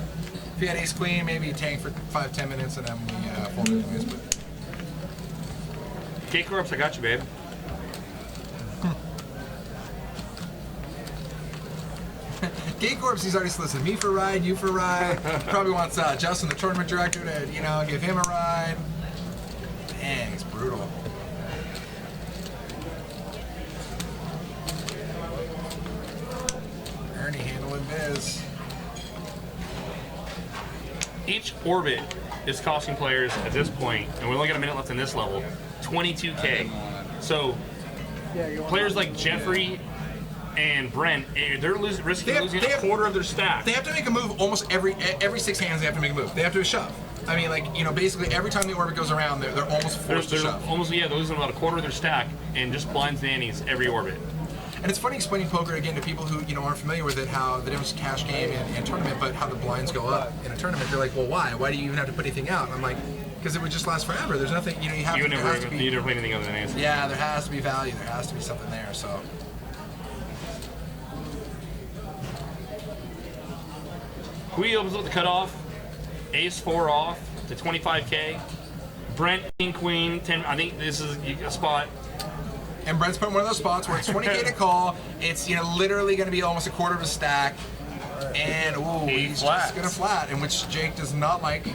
S4: If he had ace queen, maybe tank for 5-10 minutes, and then we fold it anyways. But
S3: K-Corps, I got you, babe.
S4: K-Corps, he's already solicited me for a ride, you for a ride. Probably wants Justin, the tournament director, to give him a ride. Dang, it's brutal. Ernie handling biz.
S3: Each orbit is costing players at this point, and we only got a minute left in this level, 22K. So players like Jeffrey and Brent, they're risking losing a quarter of their stack.
S4: They have to make a move almost every 6 hands. They have to make a move. They have to shove. I mean, like, basically every time the orbit goes around, they're almost forced to shove.
S3: They're losing about a quarter of their stack, and just blinds nannies every orbit.
S4: And it's funny explaining poker again to people who aren't familiar with it, how the difference between cash game and tournament, but how the blinds go up in a tournament. They're like, well, why? Why do you even have to put anything out? And I'm like, because it would just last forever. There's nothing, you have
S3: You
S4: to.
S3: never play anything other than ace.
S4: Yeah, there has to be value. There has to be something there. So.
S3: Hui opens up the cutoff, ace 4 off to 25K. Brent, King, Queen, 10. I think this is a spot.
S4: And Brent's put in one of those spots where it's 20K to call. It's literally going to be almost a quarter of a stack. And he's just going to flat, in which Jake does not like.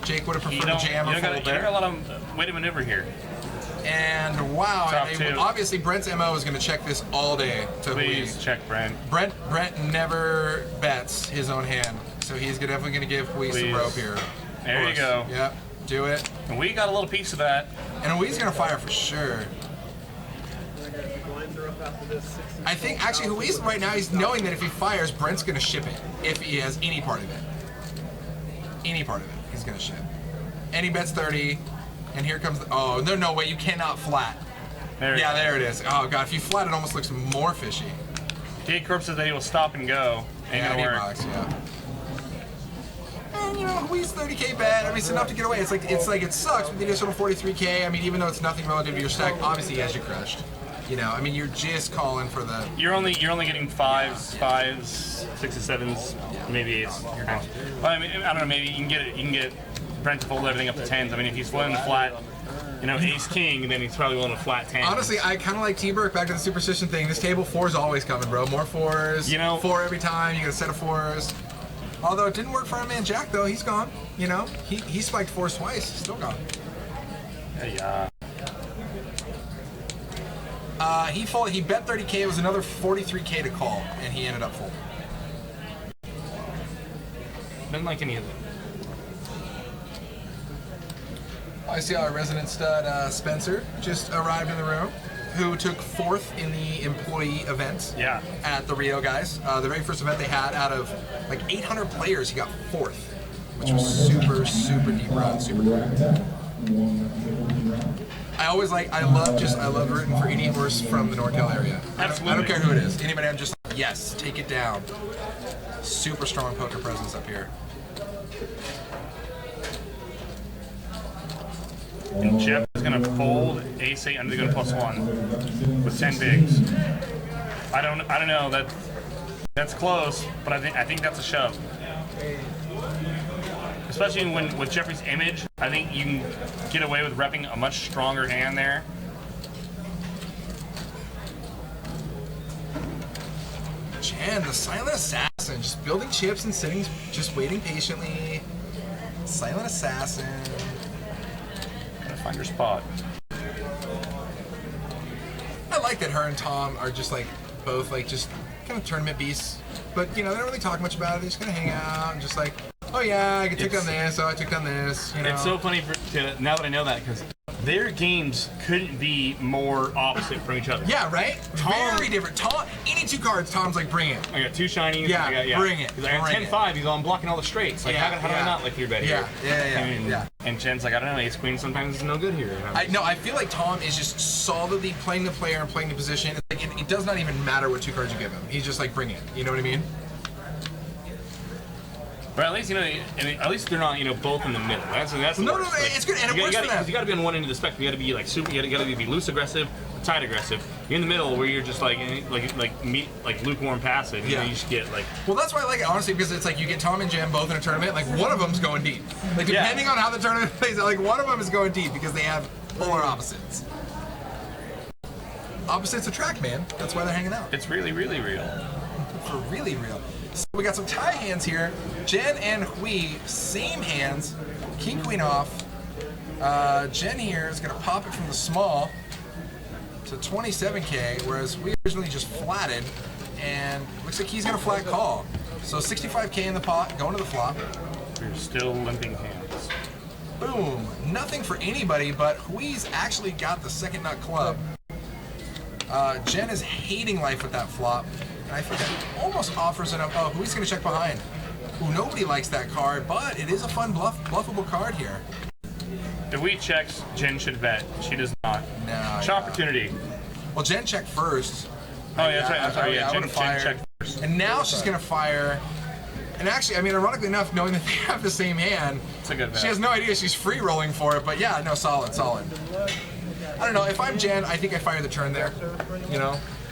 S4: Jake would have preferred a jam or fold there.
S3: You got a lot of way to maneuver here.
S4: And wow, obviously Brent's MO is going to check this all day to
S3: Please check Brent.
S4: Brent never bets his own hand, so he's definitely going to give Hui some rope here.
S3: There you go.
S4: Yep, do it.
S3: And we got a little piece of that.
S4: And Hui's going to fire for sure. I think actually Hui's right now, he's knowing that if he fires, Brent's going to ship it. If he has any part of it. Any part of it, he's going to ship. And he bets 30. And here comes the, no way, you cannot flat. There it is. Oh god, if you flat, it almost looks more fishy.
S3: Jake Corp says that he will stop and go. Ain't gonna work.
S4: Box, yeah. And Hui's 30K bet. I mean, it's enough to get away. It's like it sucks, but the additional 43K. I mean, even though it's nothing relative to your stack, obviously he has you crushed. I mean, you're just calling for the.
S3: You're only getting fives, sixes, sevens, maybe eights. Well, I mean, I don't know. Maybe you can get Brent to fold everything up to tens. I mean, if he's floating the flat, ace king, then he's probably willing to flat 10.
S4: Honestly, I kind of like T-Burke. Back to the superstition thing. This table 4 is always coming, bro. More 4s. 4 every time. You get a set of 4s. Although it didn't work for our man Jack, though. He's gone. He spiked 4s twice. He's still gone.
S3: Yeah.
S4: He bet 30K. It was another 43K to call, and he ended up folding.
S3: Didn't like any of it.
S4: I see our resident stud Spencer just arrived in the room, who took 4th in the employee event at the Rio guys. The very first event they had, out of like 800 players, he got 4th, which was super, super deep run, super cool. I love rooting for any horse from the NorCal area. I don't care who it is. Anybody, I'm just like, yes, take it down. Super strong poker presence up here.
S3: And Jeff is going to fold ace-8 under the gun +1 with 10 bigs. I don't know. That's close, but I think that's a shove. Especially with Jeffrey's image, I think you can get away with repping a much stronger hand there.
S4: Jen, the silent assassin, just building chips and sitting, just waiting patiently. Silent assassin.
S3: Gotta find your spot.
S4: I like that her and Tom are just like both like just kind of tournament beasts, but they don't really talk much about it. They're just gonna hang out and just like, oh yeah, I took down this, I took down this.
S3: It's so funny now that I know that, because their games couldn't be more opposite from each other.
S4: Yeah, right? Very different. Tom, any 2 cards, Tom's like, bring it.
S3: I got 2 shinies.
S4: Yeah, bring it.
S3: I got 10-5, he's on blocking all the straights. Like, how do I not like your bet here?
S4: Yeah.
S3: And Jen's like, I don't know, ace queen sometimes is no good here.
S4: I feel like Tom is just solidly playing the player and playing the position. It's like, it does not even matter what 2 cards you give him. He's just like, bring it. You know what I mean?
S3: But at least at least they're not both in the middle. That's
S4: no,
S3: worst. Like,
S4: it's good, and it works for them.
S3: You got to be on one end of the spectrum. You got to be like super. You got to be loose aggressive, or tight aggressive. You're in the middle where you're just like lukewarm passive. You just get like.
S4: Well, that's why I like it honestly, because it's like you get Tom and Jen both in a tournament. Like one of them's going deep. Like depending on how the tournament plays, like one of them is going deep because they have polar opposites. Opposites attract, man. That's why they're hanging out.
S3: It's really, really real.
S4: For really real. So we got some tie hands here. Jen and Hui, same hands. King, queen off. Jen here is going to pop it from the small to 27K, whereas we originally just flatted, and looks like he's going to flat call. So 65K in the pot, going to the flop.
S3: We're still limping hands.
S4: Boom. Nothing for anybody, but Hui's actually got the second nut club. Jen is hating life with that flop. I think that almost offers enough. Oh, Hui's going to check behind. Ooh, nobody likes that card, but it is a fun bluffable card here.
S3: If Hui checks, Jen should bet. She does not.
S4: No.
S3: Opportunity.
S4: Well, Jen checked first.
S3: Oh, yeah, that's right. I'm sorry. Yeah, Jen checked first.
S4: And now she's going to fire. And actually, I mean, ironically enough, knowing that they have the same hand,
S3: it's a good bet.
S4: She has no idea she's free rolling for it. But yeah, no, solid. I don't know. If I'm Jen, I think I fire the turn there.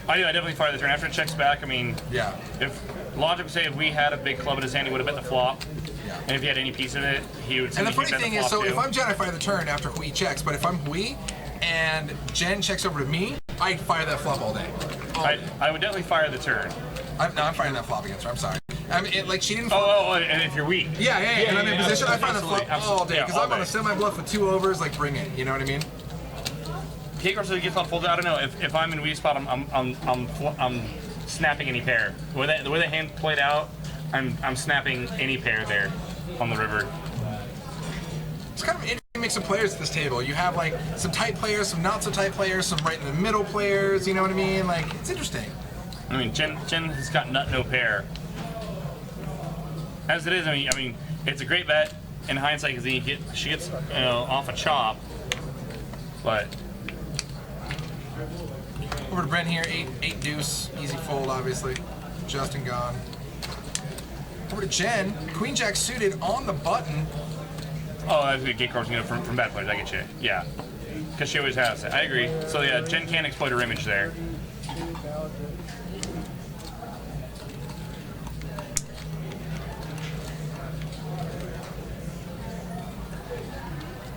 S3: I definitely fire the turn. After it checks back, I mean,
S4: yeah.
S3: If logic would say if we had a big club in his hand, he would have bet the flop.
S4: Yeah.
S3: And if he had any piece of it, he would.
S4: And the funny thing is, so if
S3: I'm
S4: I'm Jen, I fire the turn after Hui checks. But if I'm Hui and Jen checks over to me, I fire that flop all day.
S3: I would definitely fire the turn.
S4: I'm firing that flop against her. I'm sorry. I mean, like she didn't.
S3: And if you're weak.
S4: Yeah, and I'm in position. I fire the flop all day because
S3: Yeah,
S4: I'm on a semi bluff with 2 overs. Like, bring it. You know what I mean?
S3: K-Corp says he gets on folded. I don't know. If I'm in weak spot, I'm snapping any pair. The way the hand played out, I'm snapping any pair there on the river.
S4: It's kind of an interesting mix of players at this table. You have like some tight players, some not so tight players, some right in the middle players. You know what I mean? Like, it's interesting.
S3: I mean, Jen has got nut no pair. As it is, I mean, it's a great bet in hindsight because she gets off a chop, but.
S4: Over to Brent here, 8 deuce, easy fold, obviously. Justin gone. Over to Jen, Queen Jack suited on the button.
S3: Oh, that's good. Gate cards, from bad players. I get you. Yeah, because she always has it. I agree. So yeah, Jen can exploit her image there.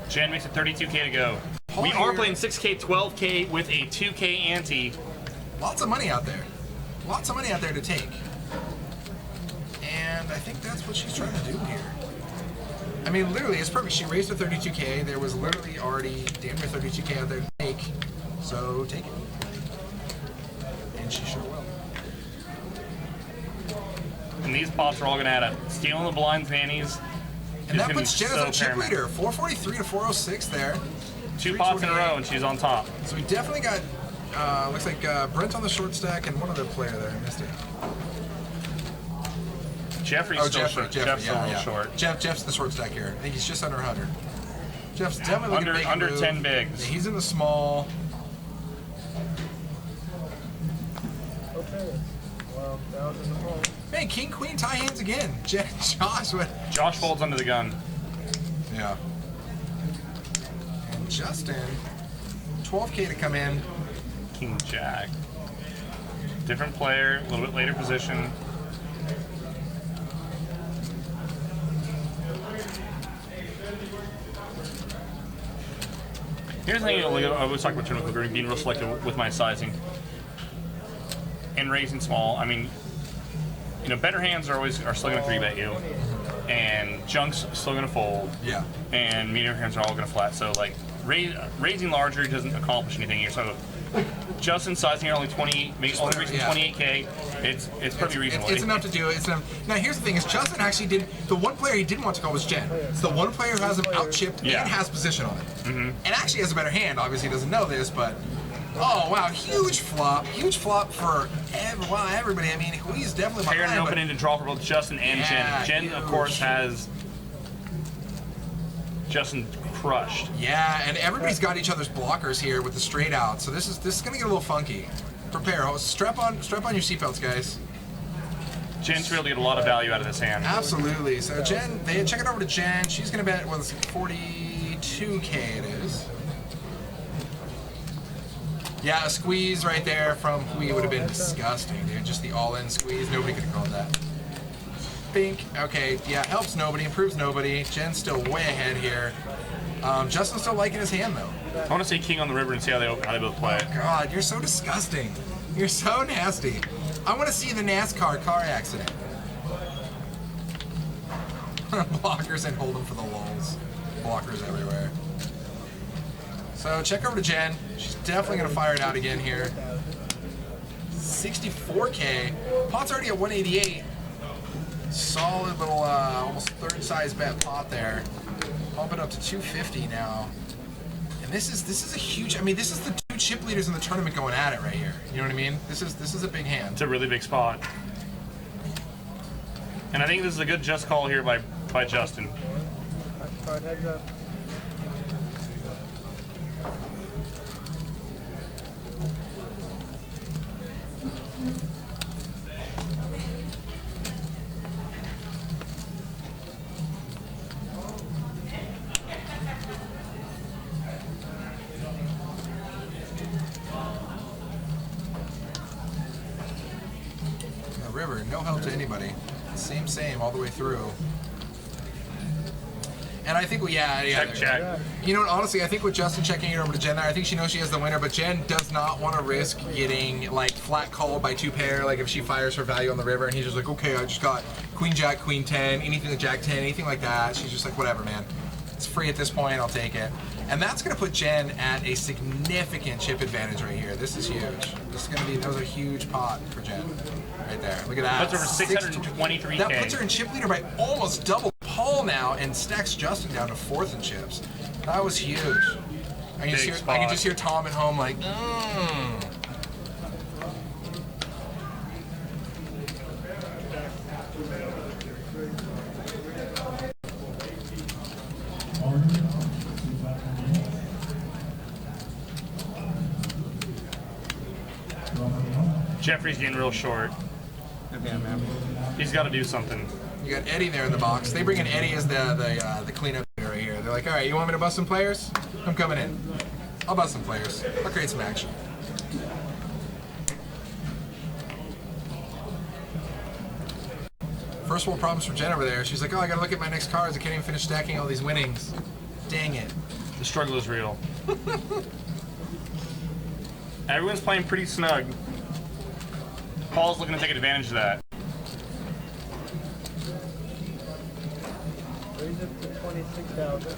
S3: Jen makes it 32K to go. We are playing 6K, 12K with a 2K ante.
S4: Lots of money out there. Lots of money out there to take. And I think that's what she's trying to do here. I mean, literally, it's perfect. She raised to 32K. There was literally already damn near 32K out there to take. So take it. And she sure will.
S3: And these pots are all going to add up. Stealing the blinds, nannies.
S4: And that puts Jen as our chip leader. 443 to 406 there.
S3: 2 pots in a row, and she's on top.
S4: So we definitely got, looks like Brent on the short stack and one other player there. I missed it.
S3: Jeffrey's still short. Jeff's a little short.
S4: Jeff's the short stack here. I think he's just under 100. Jeff's definitely
S3: under 10 bigs.
S4: Yeah, he's in the small.
S9: Okay. Well, that was in the hole.
S4: Man, King Queen tie hands again. Josh, what?
S3: Josh folds under the gun.
S4: Yeah. And Justin, 12K to come in.
S3: King Jack. Different player, a little bit later position. Here's the thing, I was talking about tournament cookery, being real selective with my sizing and raising small. I mean, better hands are still going to 3-bet you, and junk's still going to fold.
S4: Yeah.
S3: And medium hands are all going to flat. So like raising larger doesn't accomplish anything here. So Justin sizing here only 20, only reaching 28K. It's pretty reasonable.
S4: It's enough to do it. Now here's the thing: is Justin actually did the one player he didn't want to call was Jen. It's the one player who has him out chipped and has position on it, and actually has a better hand. Obviously, he doesn't know this, but oh wow, huge flop for everybody. I mean, he's definitely behind.
S3: Pair and opening to draw for both Justin and Jen. Jen, of course, has Justin crushed.
S4: Yeah, and everybody's got each other's blockers here with the straight out. So this is gonna get a little funky. Prepare. Strap on your seatbelts, guys.
S3: Jen's really get a lot of value out of this hand.
S4: Absolutely. So Jen, check it over to Jen. She's gonna bet 42K it is. Yeah, a squeeze right there from Hui would have been disgusting, dude. Just the all-in squeeze. Nobody could have called that. Bink. Okay, yeah, helps nobody, improves nobody. Jen's still way ahead here. Justin's still liking his hand, though.
S3: I want to see King on the river and see how they both play it.
S4: Oh, God, you're so disgusting. You're so nasty. I want to see the NASCAR car accident. Blockers and hold them for the lulz. Blockers everywhere. So check over to Jen. She's definitely going to fire it out again here. 64K. Pot's already at 188. Solid little, almost third size bet pot there. Pump it up to 250 now. And this is a huge. I mean, this is the 2 chip leaders in the tournament going at it right here. You know what I mean? This is a big hand.
S3: It's a really big spot. And I think this is a good just call here by Justin.
S9: Heads up.
S4: The river, no help to anybody. Same all the way through. And I think,
S3: Check.
S4: You know what, honestly, I think with Justin checking it over to Jen there, I think she knows she has the winner, but Jen does not want to risk getting, like, flat called by 2-pair, like if she fires her value on the river, and he's just like, okay, I just got Queen Jack, Queen 10, anything with Jack 10, anything like that. She's just like, whatever, man. It's free at this point, I'll take it. And that's going to put Jen at a significant chip advantage right here. This is huge. This is going to be another huge pot for Jen. Right there. Look at that.
S3: Puts her over 623K.
S4: That puts her in chip leader by almost double Paul now and stacks Justin down to 4th in chips. That was huge. I can just hear Tom at home like,
S3: Jeffrey's getting real short.
S4: Yeah, man.
S3: He's got to do something.
S4: You got Eddie there in the box. They bring in Eddie as the cleanup right here. They're like, all right, you want me to bust some players? I'm coming in. I'll bust some players. I'll create some action. First world problems for Jen over there. She's like, oh, I gotta look at my next cards. I can't even finish stacking all these winnings. Dang it.
S3: The struggle is real. Everyone's playing pretty snug. Paul's looking to take advantage of that.
S6: Raise it to 26,000.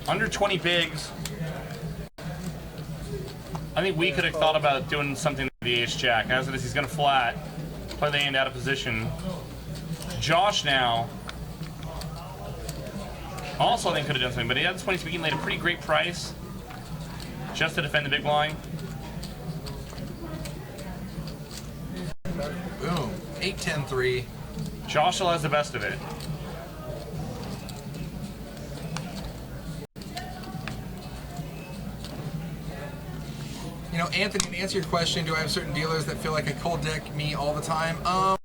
S3: Under 20 bigs. I think we could have thought about doing something with the ace-jack. As it is, he's going to flat. Play the hand out of position. Josh now. Also, I think could have done something, but he had this 20 speaking laid a pretty great price just to defend the big blind.
S4: Boom. 8-10-3.
S3: Josh still has the best of it.
S4: You know, Anthony, to answer your question, do I have certain dealers that feel like a cold deck me all the time?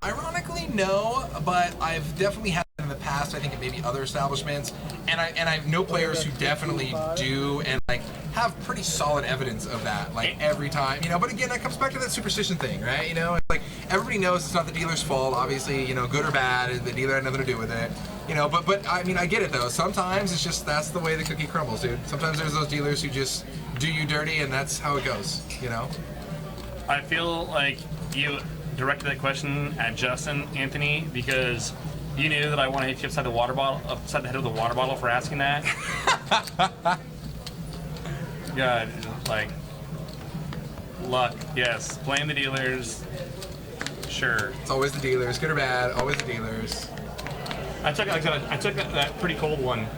S4: Ironically, no, but I've definitely had in the past, I think at maybe other establishments, and I know players who definitely do and like have pretty solid evidence of that, like every time, you know. But again, that comes back to that superstition thing, right? You know, it's like everybody knows it's not the dealer's fault, obviously, you know, good or bad, the dealer had nothing to do with it, you know. But I mean, I get it though. Sometimes it's just that's the way the cookie crumbles, dude. Sometimes there's those dealers who just do you dirty, and that's how it goes, you know.
S3: I feel like you directed that question at Justin, Anthony, because you knew that I want to hit you upside the water bottle, upside the head of the water bottle for asking that. God, like luck, yes. Blame the dealers. Sure.
S4: It's always the dealers, good or bad. Always the dealers.
S3: I took that pretty cold one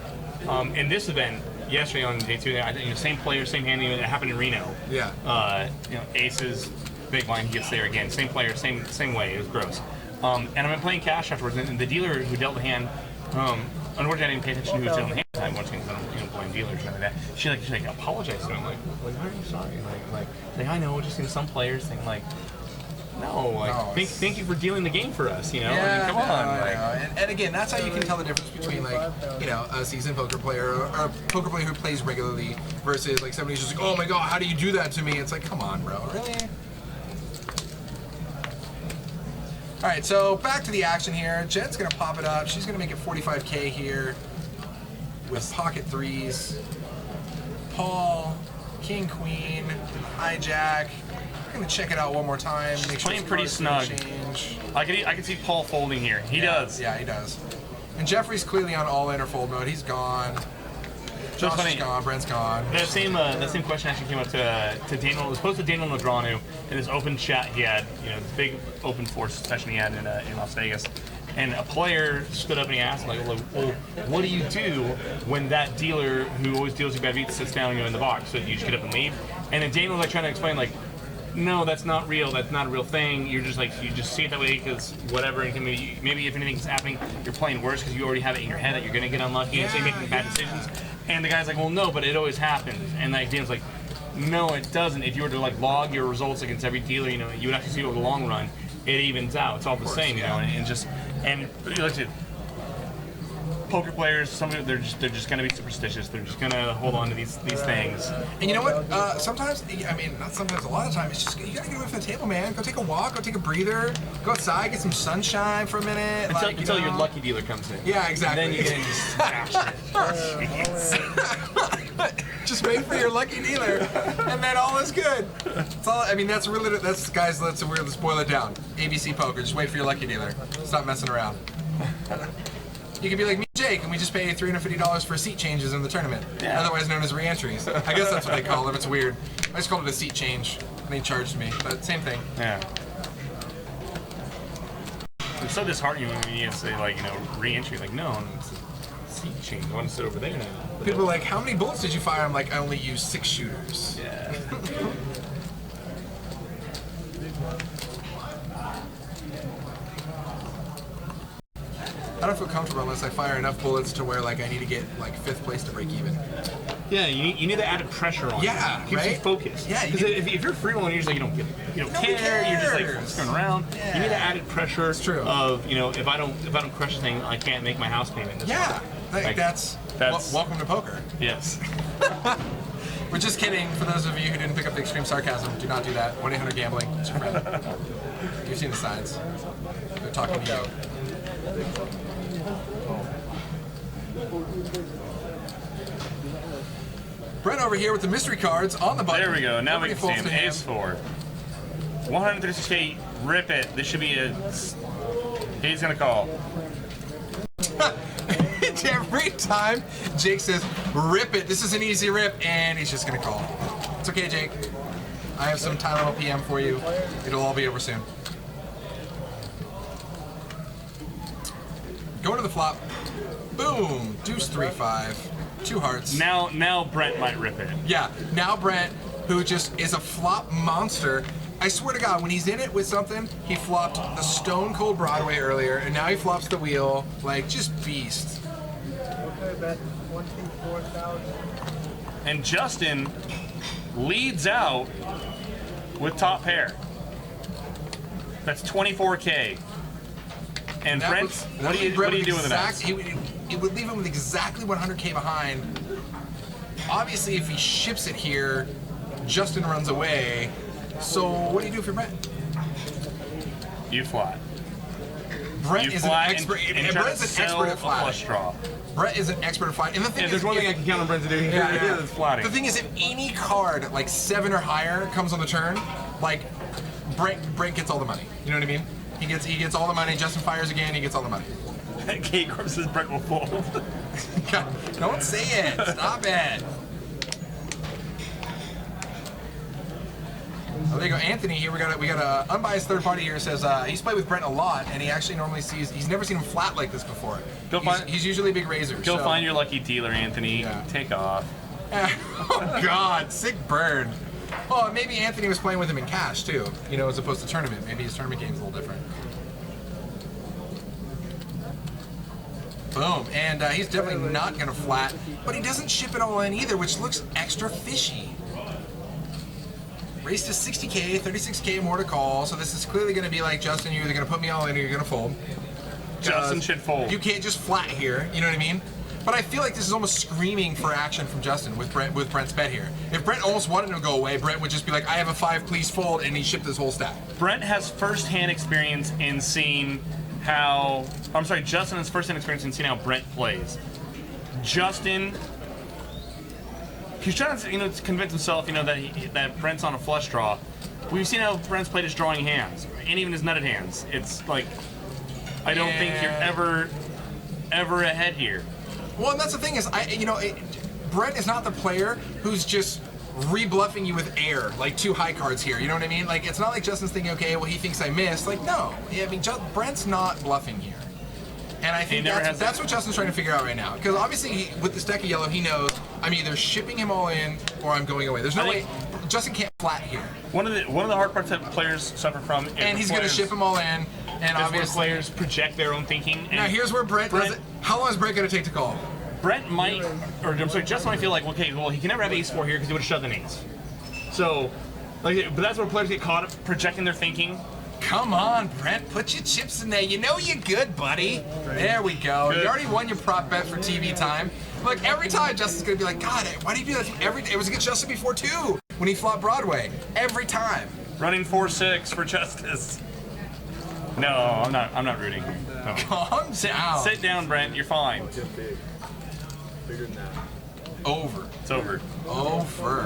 S3: in this event yesterday on day 2. I think same player, same hand. It happened in Reno.
S4: Yeah.
S3: You know, aces, big line, he gets there again. Same player, same way. It was gross. And I've been playing cash afterwards, and the dealer who dealt the hand, unfortunately I didn't pay attention to who was dealing the hand at the time, once things I don't blame dealers or anything like that. She like apologized to him, like why are you sorry? Like I know, just in some players think like, no, like thank you for dealing the game for us, you know?
S4: Yeah,
S3: I mean, come on.
S4: And again, that's how you can tell the difference between like, you know, a seasoned poker player or a poker player who plays regularly versus like somebody who's just like, oh my god, how do you do that to me? It's like, come on, bro, really? All right, so back to the action here. Jen's gonna pop it up. She's gonna make it 45K here with pocket threes. Paul, king, queen, hijack. I'm gonna check it out one more time.
S3: She's
S4: make sure
S3: playing pretty snug.
S4: Change.
S3: I can see Paul folding here. He does.
S4: Yeah, he does. And Jeffrey's clearly on all-in or fold mode. He's gone. Josh is gone. Brent's gone.
S3: That same question actually came up to Daniel. It was posed to Daniel Negreanu in his open chat he had. You know, this big open force session he had in Las Vegas. And a player stood up and he asked, like, well, what do you do when that dealer who always deals you bad beats sits down in the box? So you just get up and leave? And then Daniel was like trying to explain, like, no, that's not real. That's not a real thing. You're just like, you just see it that way because whatever. And maybe if anything's happening, you're playing worse because you already have it in your head that you're gonna get unlucky and so you're making bad decisions. And the guy's like, well, no, but it always happens. And the idea was like, no, it doesn't. If you were to like log your results against every dealer, you know, you would actually see over the long run, it evens out. It's all the same, you know. And just, and let's see. poker players, some of them, they're just gonna be superstitious. They're just gonna hold on to these things.
S4: And you know what? Sometimes, I mean, not sometimes, a lot of times, it's just you gotta get away from the table, man. Go take a walk, go take a breather, go outside, get some sunshine for a minute.
S3: Until your lucky dealer comes in.
S4: Yeah, exactly.
S3: And then you get into smash it.
S4: Just wait for your lucky dealer, and then all is good. That's all. I mean, that's really guys. Let's boil it down. ABC poker. Just wait for your lucky dealer. Stop messing around. You could be like me, Jake, and we just pay $350 for seat changes in the tournament, otherwise known as re-entries. I guess that's what they call them. It's weird. I just called it a seat change, and they charged me, but same thing.
S3: Yeah. It's so disheartening when you say, like, re-entry. Like, no, it's a seat change. I want to sit over there now.
S4: People are like, how many bullets did you fire? I'm like, I only used 6 shooters.
S3: Yeah.
S4: I don't feel comfortable unless I fire enough bullets to where like I need to get like 5th place to break even.
S3: Yeah, you need the added pressure on.
S4: Yeah,
S3: you. Keeps you focused.
S4: Yeah,
S3: because if you're free rolling, usually you don't care. You're just like screwing around.
S4: Yeah.
S3: You need the added pressure
S4: true.
S3: of if I don't crush a thing, I can't make my house payment.
S4: That's welcome to poker.
S3: Yes.
S4: We're just kidding. For those of you who didn't pick up the extreme sarcasm, do not do that. 1-800-GAMBLING. It's your friend. You've seen the signs. They're talking to you. Brent over here with the mystery cards on the button.
S3: There we go. Now we can see him.
S4: him.
S3: Ace 4. 136K. Rip it. This should be a. He's gonna call.
S4: Every time Jake says, rip it, this is an easy rip, and he's just gonna call. It's okay, Jake. I have some Tylenol PM for you. It'll all be over soon. Going to the flop. Boom. Deuce 3-5. 2 hearts.
S3: Now Brent might rip it.
S4: Yeah. Now Brent, who just is a flop monster. I swear to God, when he's in it with something, he flopped the Stone Cold Broadway earlier, and now he flops the wheel. Like, just beast.
S6: Okay, bet 24,000.
S3: And Justin leads out with top pair. That's 24K. And
S4: That
S3: Brent,
S4: would-
S3: what do you do with that?
S4: It would leave him with exactly 100K behind. Obviously, if he ships it here, Justin runs away. So what do you do if you're Brent?
S3: You flat.
S4: Brent
S3: You
S4: is an
S3: flat
S4: expert.
S3: and try
S4: Brent's
S3: to
S4: an expert
S3: sell
S4: at
S3: a
S4: flat.
S3: flush draw.
S4: Brent is an expert at flat. And the thing
S3: If
S4: is,
S3: there's one thing I can count on Brent to do, it's flatting.
S4: The thing is, if any card like 7 or higher comes on the turn, like Brent gets all the money. You know what I mean? He gets all the money. Justin fires again. He gets all the money.
S3: Kate Corp says Brent will fold.
S4: God, don't say it. Stop it. Oh, there you go, Anthony. Here we got a unbiased third party here. Says he's played with Brent a lot, and he actually normally sees. He's never seen him flat like this before. He's usually a big raiser.
S3: Go find your lucky dealer, Anthony.
S4: Yeah.
S3: Take off.
S4: Oh God, sick burn. Oh, maybe Anthony was playing with him in cash too. You know, as opposed to tournament. Maybe his tournament game's a little different. Boom, and he's definitely not going to flat, but he doesn't ship it all in either, which looks extra fishy. Race to 60K, 36K more to call, so this is clearly going to be like, Justin, you're either going to put me all in or you're going to fold.
S3: Justin should fold.
S4: You can't just flat here, you know what I mean? But I feel like this is almost screaming for action from Justin with Brent's bet here. If Brent almost wanted to go away, Brent would just be like, I have a 5, please fold, and he shipped his whole stack.
S3: Brent has first-hand experience in seeing how... I'm sorry, Justin has first-hand experience in seeing how Brent plays. Justin... He's trying to, to convince himself, that Brent's on a flush draw. We've seen how Brent's played his drawing hands, and even his nutted hands. It's like, I don't think you're ever ahead here.
S4: Well, and that's the thing is, Brent is not the player who's just re-bluffing you with air, like 2 high cards here. You know what I mean? Like, it's not like Justin's thinking, okay, well, he thinks I missed. Like, no. I mean, Brent's not bluffing here. And I think that's what Justin's trying to figure out right now. Because obviously, with this deck of yellow, he knows I'm either shipping him all in or I'm going away. There's no way Justin can't flat here.
S3: One of the hard parts that players suffer from.
S4: And he's going to ship them all in. And obviously,
S3: players project their own thinking.
S4: Now here's where Brent does it. How long is Brent going to take to call?
S3: Brent might, or I'm sorry, Justin might feel like, okay, well, he can never have ace 4 here because he would have shoved an ace. So, but that's where players get caught up projecting their thinking.
S4: Come on, Brent, put your chips in there. You know you're good, buddy. There we go. You already won your prop bet for TV time. Look, every time Justin's gonna be like, God, why do you do that every day? It was against Justin before too, when he flopped Broadway. Every time.
S3: Running 4-6 for Justice. No, I'm not rooting. No.
S4: Calm down.
S3: Sit down, Brent. You're fine.
S10: Bigger than that.
S4: Over.
S3: It's over.
S4: Over.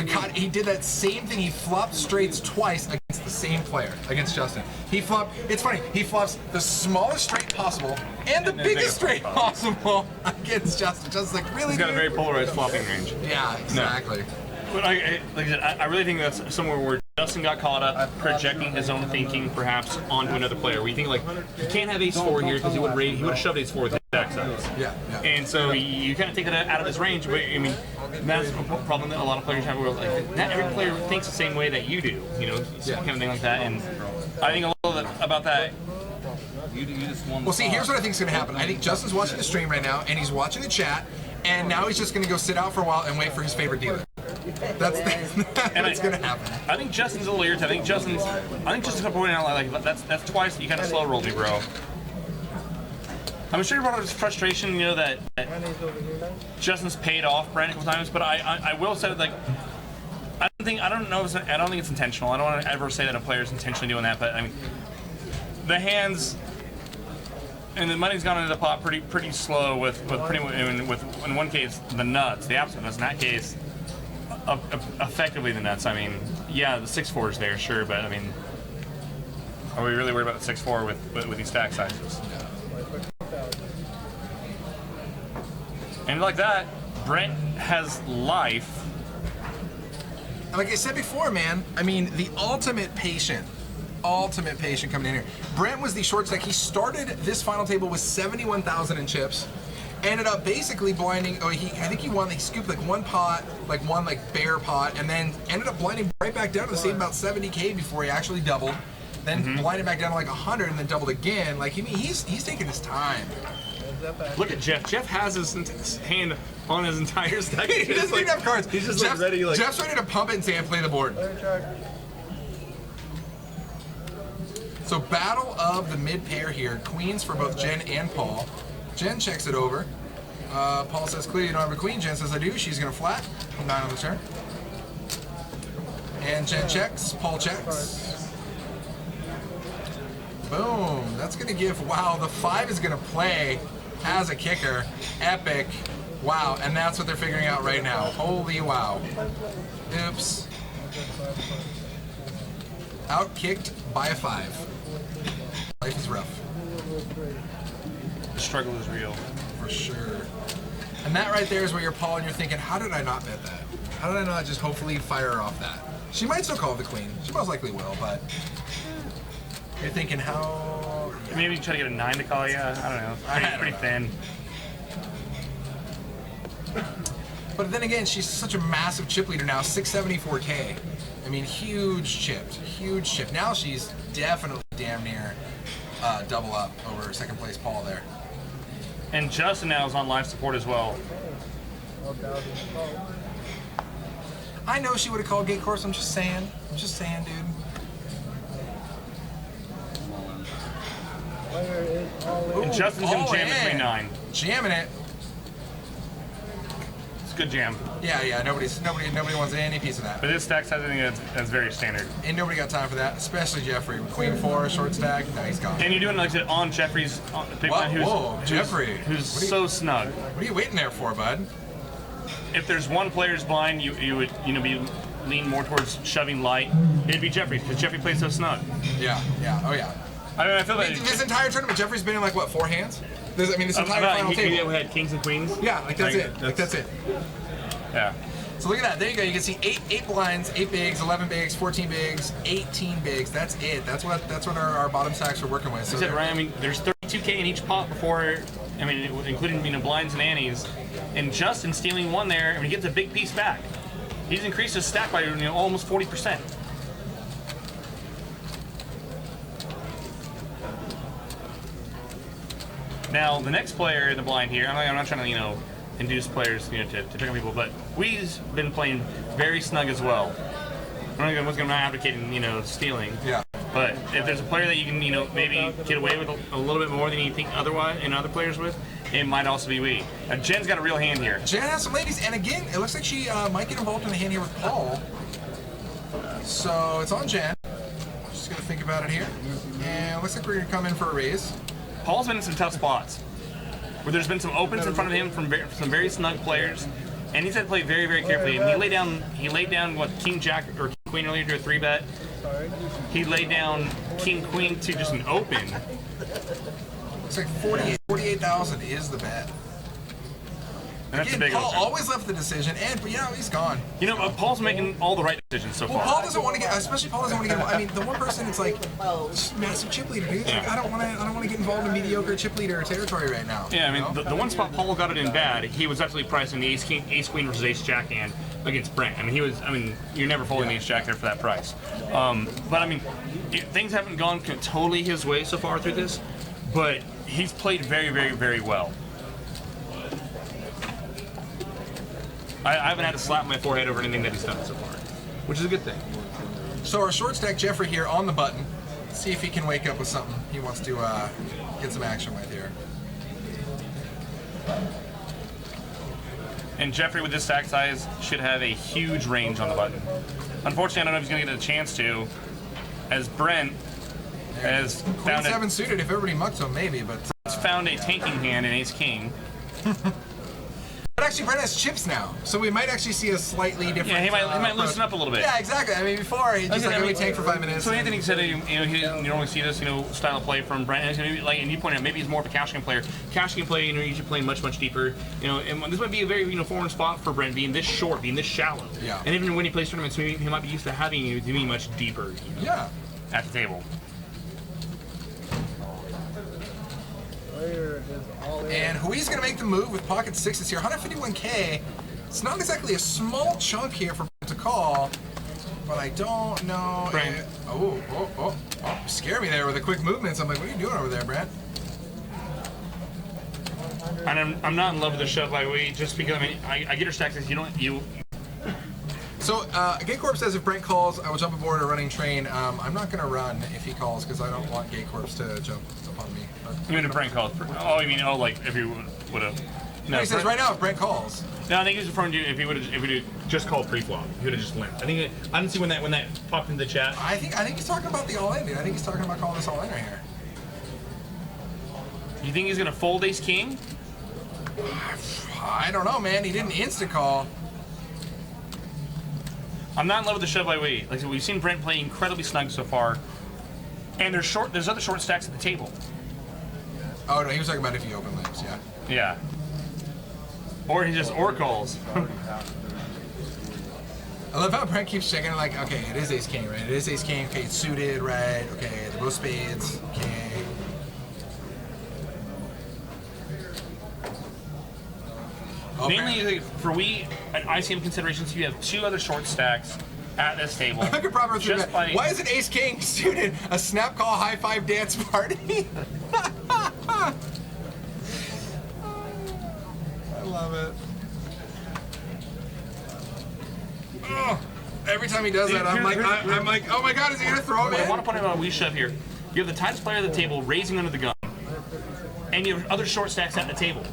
S4: God, he did that same thing. He flopped straights twice against the same player, against Justin. He flopped, it's funny, he flops the smallest straight possible and the biggest straight possible against Justin. Justin's like, really?
S3: He's got a
S4: dude?
S3: very polarized flopping range.
S4: Yeah, exactly.
S3: No. But like I said, I really think that's somewhere where Justin got caught up projecting his own thinking perhaps onto another player. We think like you can't have ace-4 here because he would have shoved ace-4 with his backsides.
S4: Yeah.
S3: And so you kind of take it out of his range. But I mean, that's a problem that a lot of players have. Where like not every player thinks the same way that you do. You know, kind of thing like that. And I think a little bit about that.
S6: You just won.
S4: Well, see, here's what I think is going to happen. I think Justin's watching the stream right now, and he's watching the chat, and now he's just going to go sit out for a while and wait for his favorite dealer. That's what's going to happen.
S3: I think Justin's a little irritated. I think Justin's pointing out like that's twice you kind of slow rolled me, bro. I'm sure you brought up his frustration, you know, that Justin's paid off Brent a couple times, but I will say that, like, I don't think it's intentional. I don't want to ever say that a player's intentionally doing that, but I mean, the hands and the money's gone into the pot pretty slow with in one case the nuts, the absolute nuts. In that case, effectively the nuts. I mean, yeah, the 6-4 is there, sure, but I mean, are we really worried about the 6-4 with these stack sizes? And like that, Brent has life.
S4: Like I said before, man, I mean, the ultimate patient coming in here. Brent was the short stack. He started this final table with 71,000 in chips. Ended up basically blinding, I think he won, he scooped like one bear pot, and then ended up blinding right back down to the same about 70K before he actually doubled. Then blinded back down to like 100 and then doubled again. Like, I mean, he's taking his time.
S3: Look at Jeff. Jeff has his hand on his entire stack.
S4: He doesn't even have cards.
S3: He's just like ready. Like,
S4: Jeff's ready to pump it and say, play the board. So battle of the mid pair here. Queens for both Jen and Paul. Jen checks it over. Paul says, clear, you don't have a queen. Jen says, I do. She's going to flat. 9 on the turn. And Jen checks. Paul checks. Boom. That's going to give, wow, the 5 is going to play as a kicker. Epic. Wow. And that's what they're figuring out right now. Holy wow. Oops. Outkicked by a 5. Life is rough.
S3: the struggle is real.
S4: For sure. And that right there is where you're Paul and you're thinking, how did I not bet that? How did I not just hopefully fire her off that? She might still call the queen. She most likely will, but you're thinking how... Yeah.
S3: Maybe try to get a 9 to call you. I don't know. Pretty thin.
S4: But then again, she's such a massive chip leader now, 674K. I mean, huge chipped, huge chip. Now she's definitely damn near double up over second place Paul there.
S3: And Justin now is on live support as well.
S4: I know she would have called gate course. I'm just saying, dude.
S3: And Justin's gonna jam at 3-9.
S4: Jamming it.
S3: It's a good jam.
S4: Yeah. Nobody wants any piece of that.
S3: But this stack size, I think that's very standard.
S4: Ain't nobody got time for that, especially Jeffrey. Queen 4, short stack. No, he's gone.
S3: And you're doing like on Jeffrey's big line,
S4: Jeffrey,
S3: who's so snug.
S4: What are you waiting there for, bud?
S3: If there's one player's blind, you would be lean more towards shoving light. It'd be Jeffrey's because Jeffrey plays so snug.
S4: Yeah. Oh yeah.
S3: I mean, I feel like
S4: this entire tournament, Jeffrey's been in like what, 4 hands? This entire final table.
S3: We had kings and queens.
S4: Yeah, that's it.
S3: Yeah.
S4: So look at that. There you go. You can see 8 blinds, 8 bigs, 11 bigs, 14 bigs, 18 bigs. That's it. That's what our bottom stacks are working with. So
S3: that's it, right? I mean, there's 32K in each pot before. I mean, including blinds and annies, and Justin stealing one there. I mean, he gets a big piece back. He's increased his stack by almost 40%. Now, the next player in the blind here, I'm not trying to, induce players, to pick on people, but we've been playing very snug as well. I'm not advocating, stealing.
S4: Yeah.
S3: But if there's a player that you can, maybe get away with a little bit more than you think otherwise, and other players with, it might also be Wii. Now, Jen's got a real hand here.
S4: Jen has some ladies, and again, it looks like she might get involved in the hand here with Paul. So it's on Jen. Just gonna think about it here. And it looks like we're gonna come in for a raise.
S3: Paul's been in some tough spots where there's been some opens in front of him from some very snug players, and he's had to play very, very carefully. And he laid down what King Jack or King Queen earlier to a 3-bet. He laid down King Queen to just an open.
S4: Looks like 48,000 is the bet.
S3: And that's
S4: Again,
S3: a big
S4: Paul
S3: open.
S4: always left the decision, and he's gone.
S3: Paul's making all the right decisions so
S4: Well,
S3: far.
S4: Paul doesn't want to get, especially Paul doesn't want to get. I mean, the one person, it's like massive chip leader, dude. It's like, I don't want to get involved in mediocre chip leader territory right now.
S3: Yeah, I mean, the one spot Paul got it in bad, he was actually pricing the Ace Queen versus Ace Jack hand against Brent. I mean, you're never folding the Ace Jack there for that price. But I mean, things haven't gone totally his way so far through this, but he's played very, very, very well. I haven't had to slap my forehead over anything that he's done so far, which is a good thing.
S4: So our short stack Jeffrey here on the button. Let's see if he can wake up with something he wants to get some action with here.
S3: And Jeffrey, with this stack size, should have a huge range on the button. Unfortunately, I don't know if he's going to get a chance to, as Brent has
S4: Queen 7 suited if everybody mucks him, maybe, but
S3: found a tanking hand in Ace King.
S4: But actually, Brent has chips now, so we might actually see a slightly different.
S3: Yeah, he might loosen up a little bit.
S4: Yeah, exactly. I mean, before he just let me tank for 5 minutes.
S3: So Anthony said that he didn't normally see this style of play from Brent. And you pointed out maybe he's more of a cash game player. Cash game play, usually playing much deeper. And this might be a very foreign spot for Brent, being this short, being this shallow.
S4: Yeah.
S3: And even when he plays tournaments, maybe he might be used to having you doing much deeper.
S4: Yeah.
S3: At the table.
S4: And Hui's going to make the move with pocket sixes here. 151K. It's not exactly a small chunk here for Brent to call, but I don't know.
S3: Brent.
S4: Scare me there with the quick movements. I'm like, what are you doing over there, Brent?
S3: And I'm not in love with the shove by Wii just because I get her stacks.
S4: So, Gaycorp says if Brent calls, I will jump aboard a running train. I'm not going to run if he calls because I don't want Gaycorp to jump upon me.
S3: You mean if Brent calls? Oh, you mean like if he would have?
S4: No, he says right now if Brent calls.
S3: No, I think he's referring to if he would have just called pre-flop. He would have just limped. I didn't see when that popped into the chat.
S4: I think he's talking about the all-in, dude. I think he's talking about calling this all-in right here.
S3: You think he's gonna fold Ace King?
S4: I don't know, man. He didn't insta call.
S3: I'm not in love with the shove by Wii. Like I said, we've seen Brent play incredibly snug so far, and there's other short stacks at the table.
S4: Oh no, he was talking about if he open limps, yeah.
S3: Yeah. Or he just calls.
S4: I love how Brent keeps checking, like, okay, it is Ace King, right? It is Ace King. Okay, it's suited, right? Okay, the both spades. Okay.
S3: Mainly for Wii and ICM considerations, you have two other short stacks at this table.
S4: I could probably just why is it Ace King suited a snap call high five dance party? I love it. Oh, every time he does that, I'm like, oh my god, is he gonna throw it?
S3: I want to point out a Wii shove here. You have the tightest player at the table raising under the gun, and you have other short stacks at the table.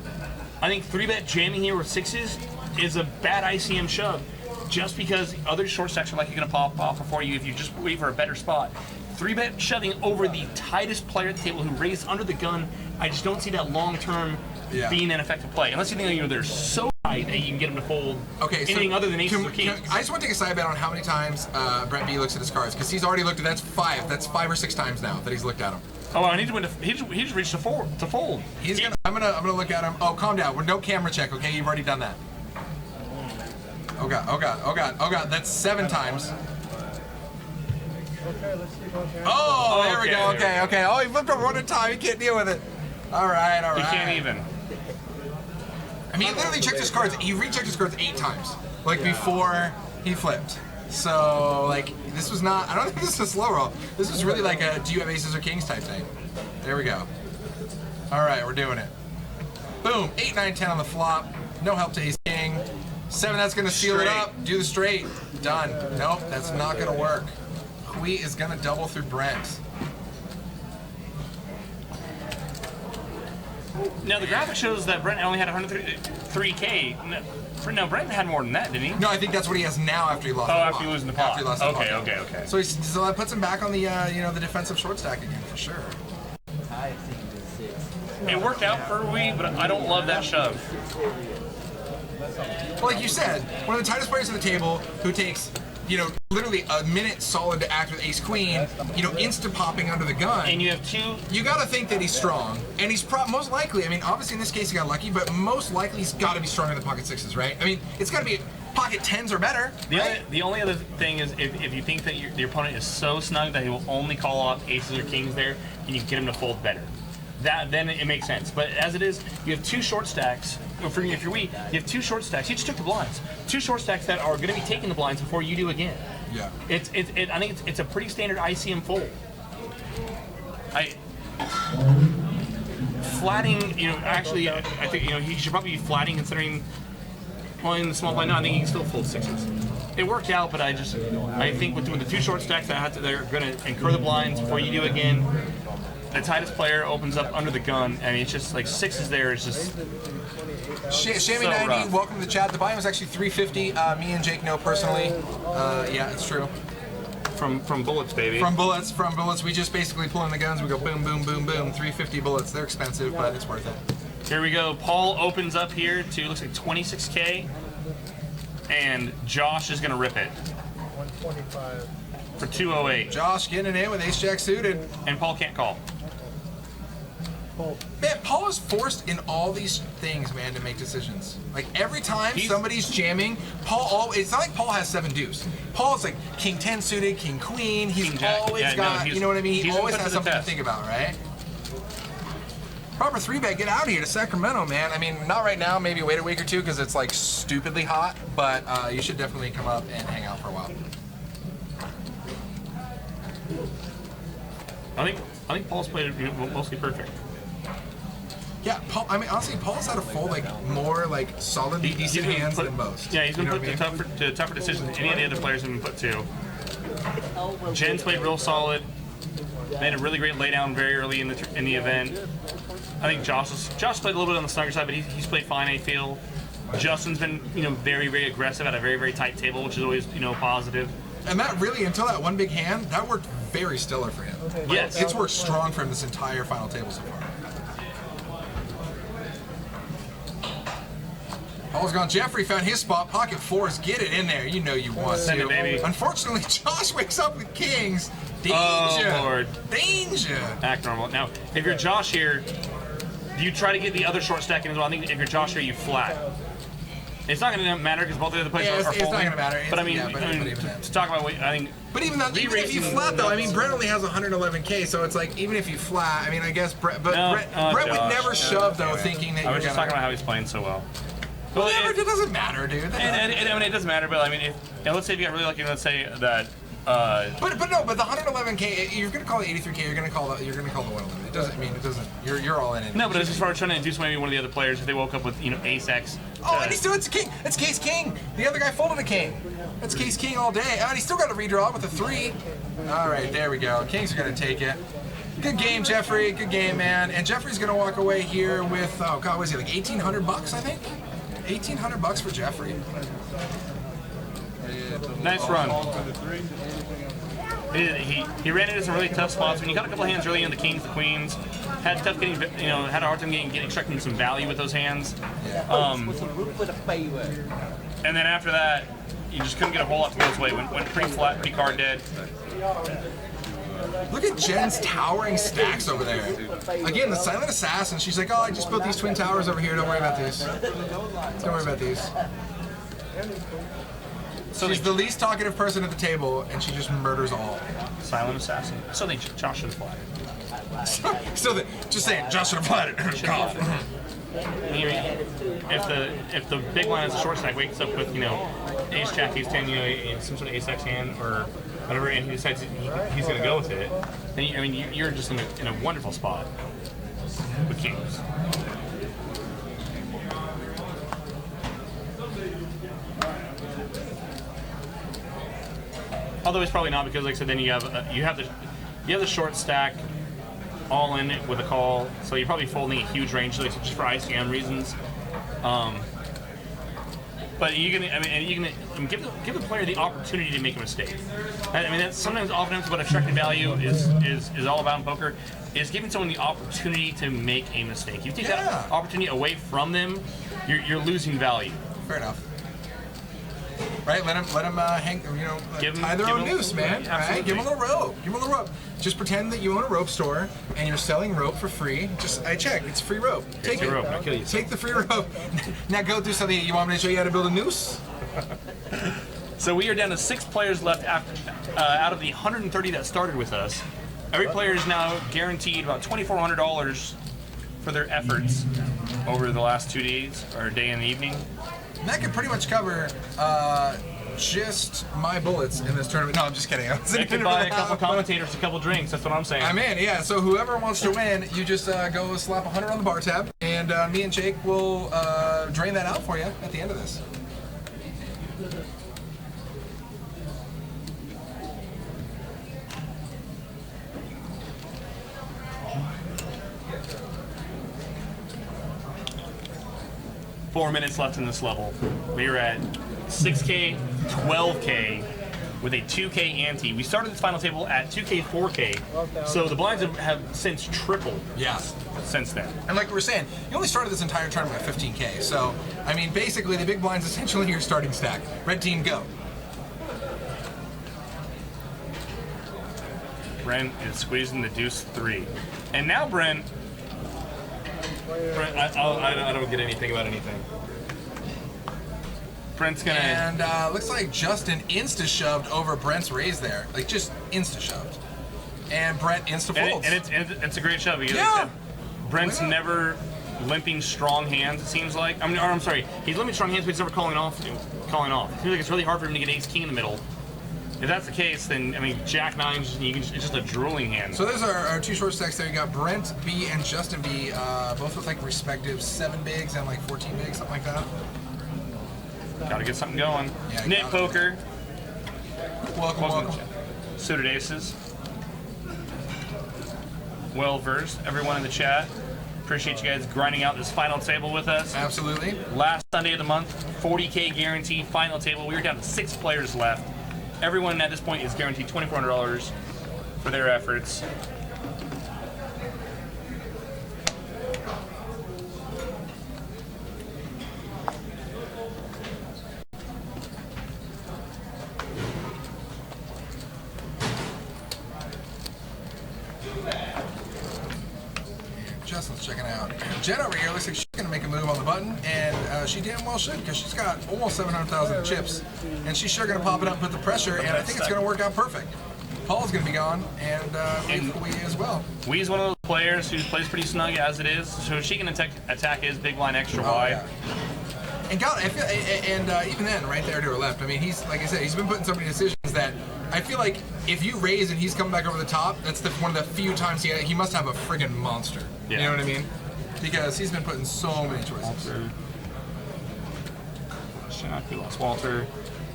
S3: I think 3-bet jamming here with sixes is a bad ICM shove, just because other short stacks are likely going to pop off before you if you just wait for a better spot. 3-bet shoving over the tightest player at the table who raised under the gun, I just don't see that long-term being an effective play. Unless you think they're so tight that you can get them to fold anything other than aces or kings.
S4: I just want to take a side bet on how many times Brent B looks at his cards, because he's already looked at that's 5 or 6 times now that he's looked at them.
S3: Oh, I need to win. He just reached to fold.
S4: I'm gonna look at him. Oh, calm down. We're no camera check, okay? You've already done that. Oh god, oh god, oh god, oh god. That's 7 times. Oh, there we go. Okay. Oh, he flipped over 1 at a time. He can't deal with it. All right.
S3: He can't even.
S4: I mean, he literally checked his cards. He rechecked his cards 8 times, like before he flipped. So, like, this was not, I don't think this is a slow roll. This was really like a do you have aces or kings type thing. There we go. All right, we're doing it. Boom, 8, 9, 10 on the flop. No help to ace king. 7, that's gonna seal it
S3: Straight.
S4: up. Do the straight. Done. Nope, that's not gonna work. Hui is gonna double through Brent.
S3: Now the graphic shows that Brent only had 103K. No, Brent had more than that, didn't he?
S4: No, I think that's what he has now after he lost.
S3: Oh,
S4: the
S3: after
S4: pot.
S3: losing the pot.
S4: After he lost the
S3: Okay,
S4: pot.
S3: okay.
S4: So that puts him back on the the defensive short stack again for sure.
S3: It worked out for Hui, but I don't love that shove.
S4: Well, like you said, one of the tightest players at the table who takes, literally a minute solid to act with ace queen, insta popping under the gun.
S3: And you have 2.
S4: You got to think that he's strong, and he's most likely. I mean, obviously in this case he got lucky, but most likely he's got to be stronger than pocket 6s, right? I mean, it's got to be pocket 10s or better.
S3: The only other thing is if you think that your opponent is so snug that he will only call off aces or kings there, and you get him to fold better. Then it makes sense. But as it is, you have 2 short stacks. If you're weak, you have 2 short stacks. You just took the blinds. 2 short stacks that are going to be taking the blinds before you do again.
S4: Yeah.
S3: I think it's a pretty standard ICM fold. Flatting, actually, I think he should probably be flatting considering playing the small blind. No, I think he can still fold 6s. It worked out, but I think with the 2 short stacks they're going to incur the blinds before you do again. The tightest player opens up under the gun, and it's just like 6s there. It's just
S4: Shammy 90,
S3: rough.
S4: welcome to the chat. The buy-in was actually 350. Me and Jake know personally. Yeah, it's true.
S3: From bullets, baby.
S4: From bullets. We just basically pull in the guns. We go boom, boom, boom, boom. 350 bullets. They're expensive, but it's worth it.
S3: Here we go. Paul opens up here to looks like 26K, and Josh is gonna rip it
S6: 125
S3: for 208.
S4: Josh getting it in with ace jack suited.
S3: And Paul can't call.
S4: Man, Paul is forced in all these things, man, to make decisions. Like every time somebody's jamming, it's not like Paul has 7 deuce. Paul's like king 10 suited, king queen. He's
S3: King jack.
S4: always
S3: Yeah,
S4: got,
S3: no,
S4: you know what I mean? He
S3: he's
S4: always
S3: put
S4: has
S3: to the
S4: something to
S3: test.
S4: think about, right? Proper 3-bet, get out of here to Sacramento, man. I mean, not right now, maybe wait a week or 2 because it's like stupidly hot, but you should definitely come up and hang out for a while.
S3: I think Paul's played it mostly perfect.
S4: Yeah, Paul. I mean, honestly, Paul's had to fold like more like solidly decent hands than most.
S3: Yeah, he's been
S4: You know
S3: put
S4: what I mean?
S3: to tougher decisions than any of the other players have been put to. Jen's played real solid. Made a really great laydown very early in the event. I think Josh played a little bit on the snugger side, but he's played fine. I feel. Justin's been very very aggressive at a very very tight table, which is always positive.
S4: And that really, until that one big hand, that worked very stellar for him.
S3: Yes.
S4: It's worked strong for him this entire final table so far. Paul's gone. Jeffrey found his spot. Pocket 4s. Get it in there. You know you want
S3: Send
S4: to.
S3: it, baby.
S4: Unfortunately, Josh wakes up with kings. Danger.
S3: Oh, Lord.
S4: Danger.
S3: Act normal. Now, if you're Josh here, you try to get the other short stack in as well. I think if you're Josh here, you flat. It's not going to matter because both the other players
S4: Yeah,
S3: are
S4: it's not
S3: folding.
S4: I mean,
S3: But I mean,
S4: but even then.
S3: to talk about what I think.
S4: But even if you
S3: re-racing
S4: flat though, I mean,
S3: nuts.
S4: Brett only has 111K, so it's like even if you flat, I mean, I guess Brett, but
S3: No,
S4: Brett would
S3: Josh.
S4: never shove though, thinking that
S3: I
S4: you're
S3: was just
S4: gonna.
S3: talking about how he's playing so well.
S4: Well,
S3: Well,
S4: it doesn't matter, dude.
S3: I mean, it doesn't matter. But I mean, let's say if you got really lucky, let's say that.
S4: But the 111K, you're gonna call it 83K. You're gonna call the 111. It doesn't mean it doesn't. You're all in it.
S3: No, but it's as far as trying to induce maybe one of the other players if they woke up with ace X.
S4: Oh, and he's still it's king. It's case king. The other guy folded a king. That's case king all day. And he still got a redraw with a 3. All right, there we go. Kings are gonna take it. Good game, Jeffrey. Good game, man. And Jeffrey's gonna walk away here with what was he like $1,800? I think. $1,800 for Jeffrey.
S3: Nice run. He ran into some really tough spots. When you got a couple of hands early in the kings, the queens, had tough getting, had a hard time getting extracting some value with those hands. And then after that, you just couldn't get a whole lot to go his way. Went pretty flat, pretty card dead.
S4: Look at Jen's towering stacks over there. Again, the silent assassin. She's like, oh, I just built these twin towers over here. Don't worry about these. Don't worry about these. So she's the least talkative person at the table, and she just murders all.
S3: Silent assassin. So they Josh should have flatted.
S4: Just saying, Josh should have flatted. God.
S3: If the big line is a short stack wakes up with ace jack, ace 10, some sort of ace x hand or whatever, and he decides he's going to go with it, then you're just in a wonderful spot with kings. although it's probably not, because like I said, then you have the short stack all in it with a call, so you're probably folding a huge range, like just for ICM reasons. But you can give the player the opportunity to make a mistake. I mean, that's oftentimes what extracted value is all about in poker, is giving someone the opportunity to make a mistake. If you take that opportunity away from them, you're losing value.
S4: Fair enough. Right? Let them hang. Tie their own noose, man. Right? Give them a little rope. Give them a little rope. Just pretend that you own a rope store and you're selling rope for free. I checked. It's free rope. Take it.
S3: Rope. I'll kill you.
S4: Take the free rope. Now go do something. You want me to show you how to build a noose?
S3: So we are down to 6 players left out of the 130 that started with us. Every player is now guaranteed about $2,400 for their efforts over the last 2 days, or a day and the evening.
S4: And that could pretty much cover just my bullets in this tournament. No, I'm just kidding.
S3: They could buy a couple commentators, a couple drinks. That's what I'm saying.
S4: I'm in, yeah. So whoever wants to win, you just go slap 100 on the bar tab, and me and Jake will drain that out for you at the end of this.
S3: Four minutes left in this level. We are at 6K, 12K, with a 2K ante. We started this final table at 2K, 4K, so the blinds have since tripled.
S4: Yes.
S3: Since then.
S4: And like we were saying, you only started this entire tournament at 15K. So, I mean, basically, the big blind's essentially your starting stack. Red team, go.
S3: Brent is squeezing the deuce 3. And now Brent, I don't get anything about anything. Brent's gonna...
S4: And looks like Justin insta-shoved over Brent's raise there. Like, just insta-shoved. And Brent insta-folds.
S3: And it's a great shove. Because Brent's never limping strong hands, it seems like. I'm sorry, he's limping strong hands, but he's never calling off. It seems like it's really hard for him to get ace-king in the middle. If that's the case, then, I mean, Jack-9, it's just a drooling hand.
S4: So there's our 2 short stacks there. You got Brent B and Justin B, both with, like, respective 7 bigs and, like, 14 bigs, something like that.
S3: Gotta get something going.
S4: Yeah,
S3: Nick Poker.
S4: Welcome.
S3: Suited aces. Well versed. Everyone in the chat. Appreciate you guys grinding out this final table with us.
S4: Absolutely.
S3: Last Sunday of the month, 40K guarantee final table. We are down to 6 players left. Everyone at this point is guaranteed $2,400 for their efforts.
S4: Justin's checking out. Jen over here looks like she's going to make a move on the button, and she damn well should, because she's got almost 700,000 chips, and she's sure going to pop it up and put the pressure, and I think it's going to work out perfect. Paul's going to be gone, and Wee as well.
S3: Wee's one of those players who plays pretty snug as it is, so she can attack his big line extra wide.
S4: Yeah. And God, I feel, and even then, right there to her left, I mean, he's, like I said, he's been putting so many decisions that I feel like if you raise and he's coming back over the top, that's one of the few times he must have a friggin' monster. Yeah. You know what I mean? Because he's been putting so many choices.
S3: Walter. We lost Walter.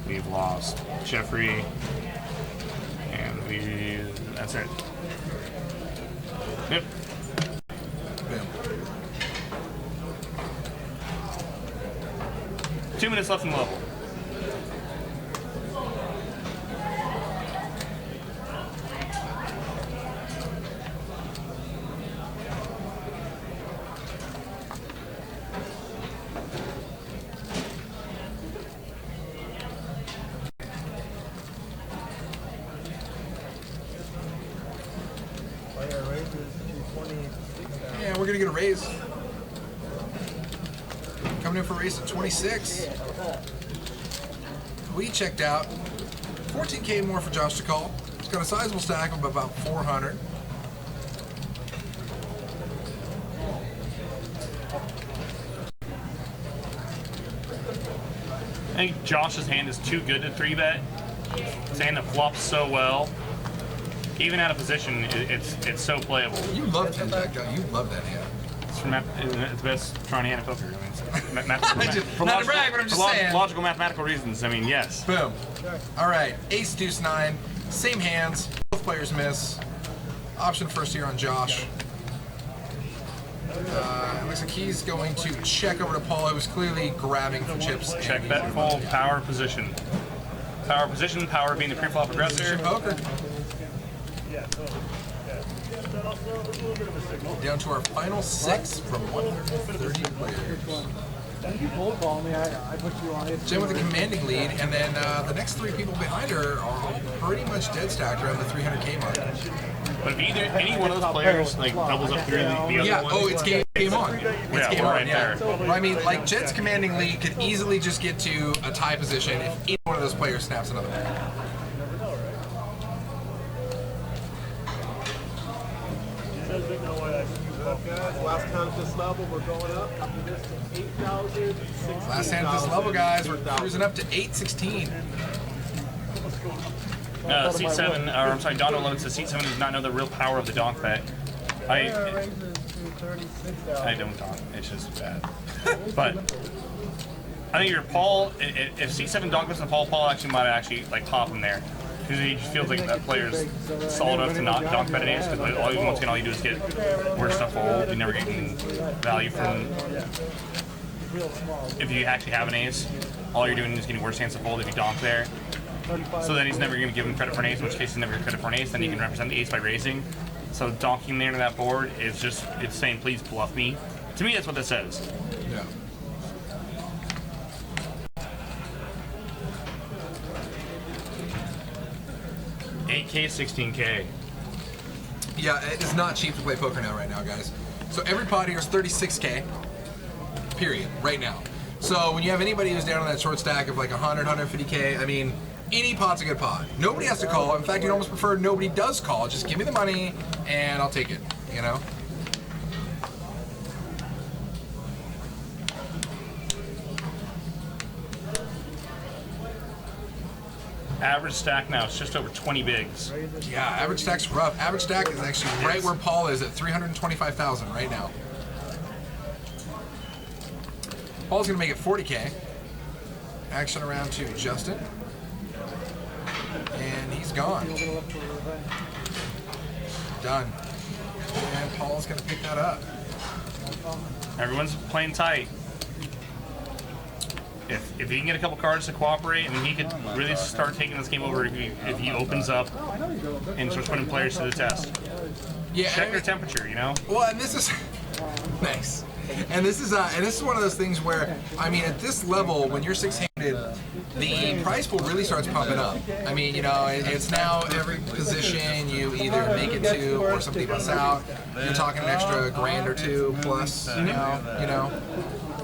S3: We've lost Jeffrey. And that's it. Yep.
S4: Boom.
S3: 2 minutes left in the level.
S4: Yeah, we're gonna get a raise. Coming in for a raise at 26. We checked out. 14K more for Josh to call. He's got a sizable stack of about 400.
S3: I think Josh's hand is too good to 3-bet. His hand that flops so well. Even out of position, it's so playable.
S4: You love 10 Jack, don't you? You love that hand.
S3: It's the best trying hand of poker. I mean,
S4: Not to brag, but I'm just saying.
S3: Logical mathematical reasons. I mean, yes.
S4: Boom. All right, ace, deuce, nine. Same hands. Both players miss. Option first here on Josh. It looks like he's going to check over to Paul, who's clearly grabbing for chips.
S3: Check bet full power position. Power position, power being the pre-flop aggressor.
S4: Poker. Down to our final 6 from 130 players.
S6: You cold call me, I put you on it.
S4: Jen with a commanding lead, and then the next 3 people behind her are pretty much dead stacked around the 300K mark.
S3: But if either any one of those players like doubles up through the other one,
S4: oh, it's game on. It's game on,
S3: right there.
S4: Well, I mean, like Jet's commanding lead could easily just get to a tie position if any one of those players snaps another one.
S6: Last time at this level, we're going up. This to 8,000.
S4: Last hand at this level, guys, we're cruising up to 816.
S3: Seat 7, or I'm sorry, Dono Load says Seat 7 does not know the real power of the donk bet. I don't donk, it's just bad. But I think your Paul, if Seat 7 donk bets and Paul actually might actually like pop him there. Because he just feels like that player's solid enough to not donk bet an ace, because like, once again all you do is get worse stuff fold. You never get value from, if you actually have an ace, all you're doing is getting worse hands to fold if you donk there. So then he's never going to give him credit for an ace, in which case he's never going to credit for an ace, then he can represent the ace by raising. So donking there to that board is just, it's saying please bluff me. To me that's what that says.
S4: Yeah.
S3: $8K, $16K.
S4: Yeah, it is not cheap to play poker now right now, guys. So every pot here is 36K, period, right now. So when you have anybody who's down on that short stack of like 100, 150K, I mean, any pot's a good pot. Nobody has to call. In fact, you'd almost prefer nobody does call. Just give me the money and I'll take it, you know?
S3: Average stack now is just over 20 bigs.
S4: Yeah, average stack's rough. Average stack is actually right where Paul is at 325,000 right now. Paul's gonna make it 40K. Action around to Justin. And he's gone. Done. And Paul's gonna pick that up.
S3: Everyone's playing tight. If he can get a couple cards to cooperate, I mean, he could really start taking this game over if he opens up and starts putting players to the test.
S4: Yeah,
S3: check their temperature, you know.
S4: Well, and this is nice. And this is one of those things where, I mean, at this level, when you're six-handed, the prize pool really starts pumping up. I mean, you know, it's now every position you either make it to or something busts out. You're talking an extra grand or two plus, you know.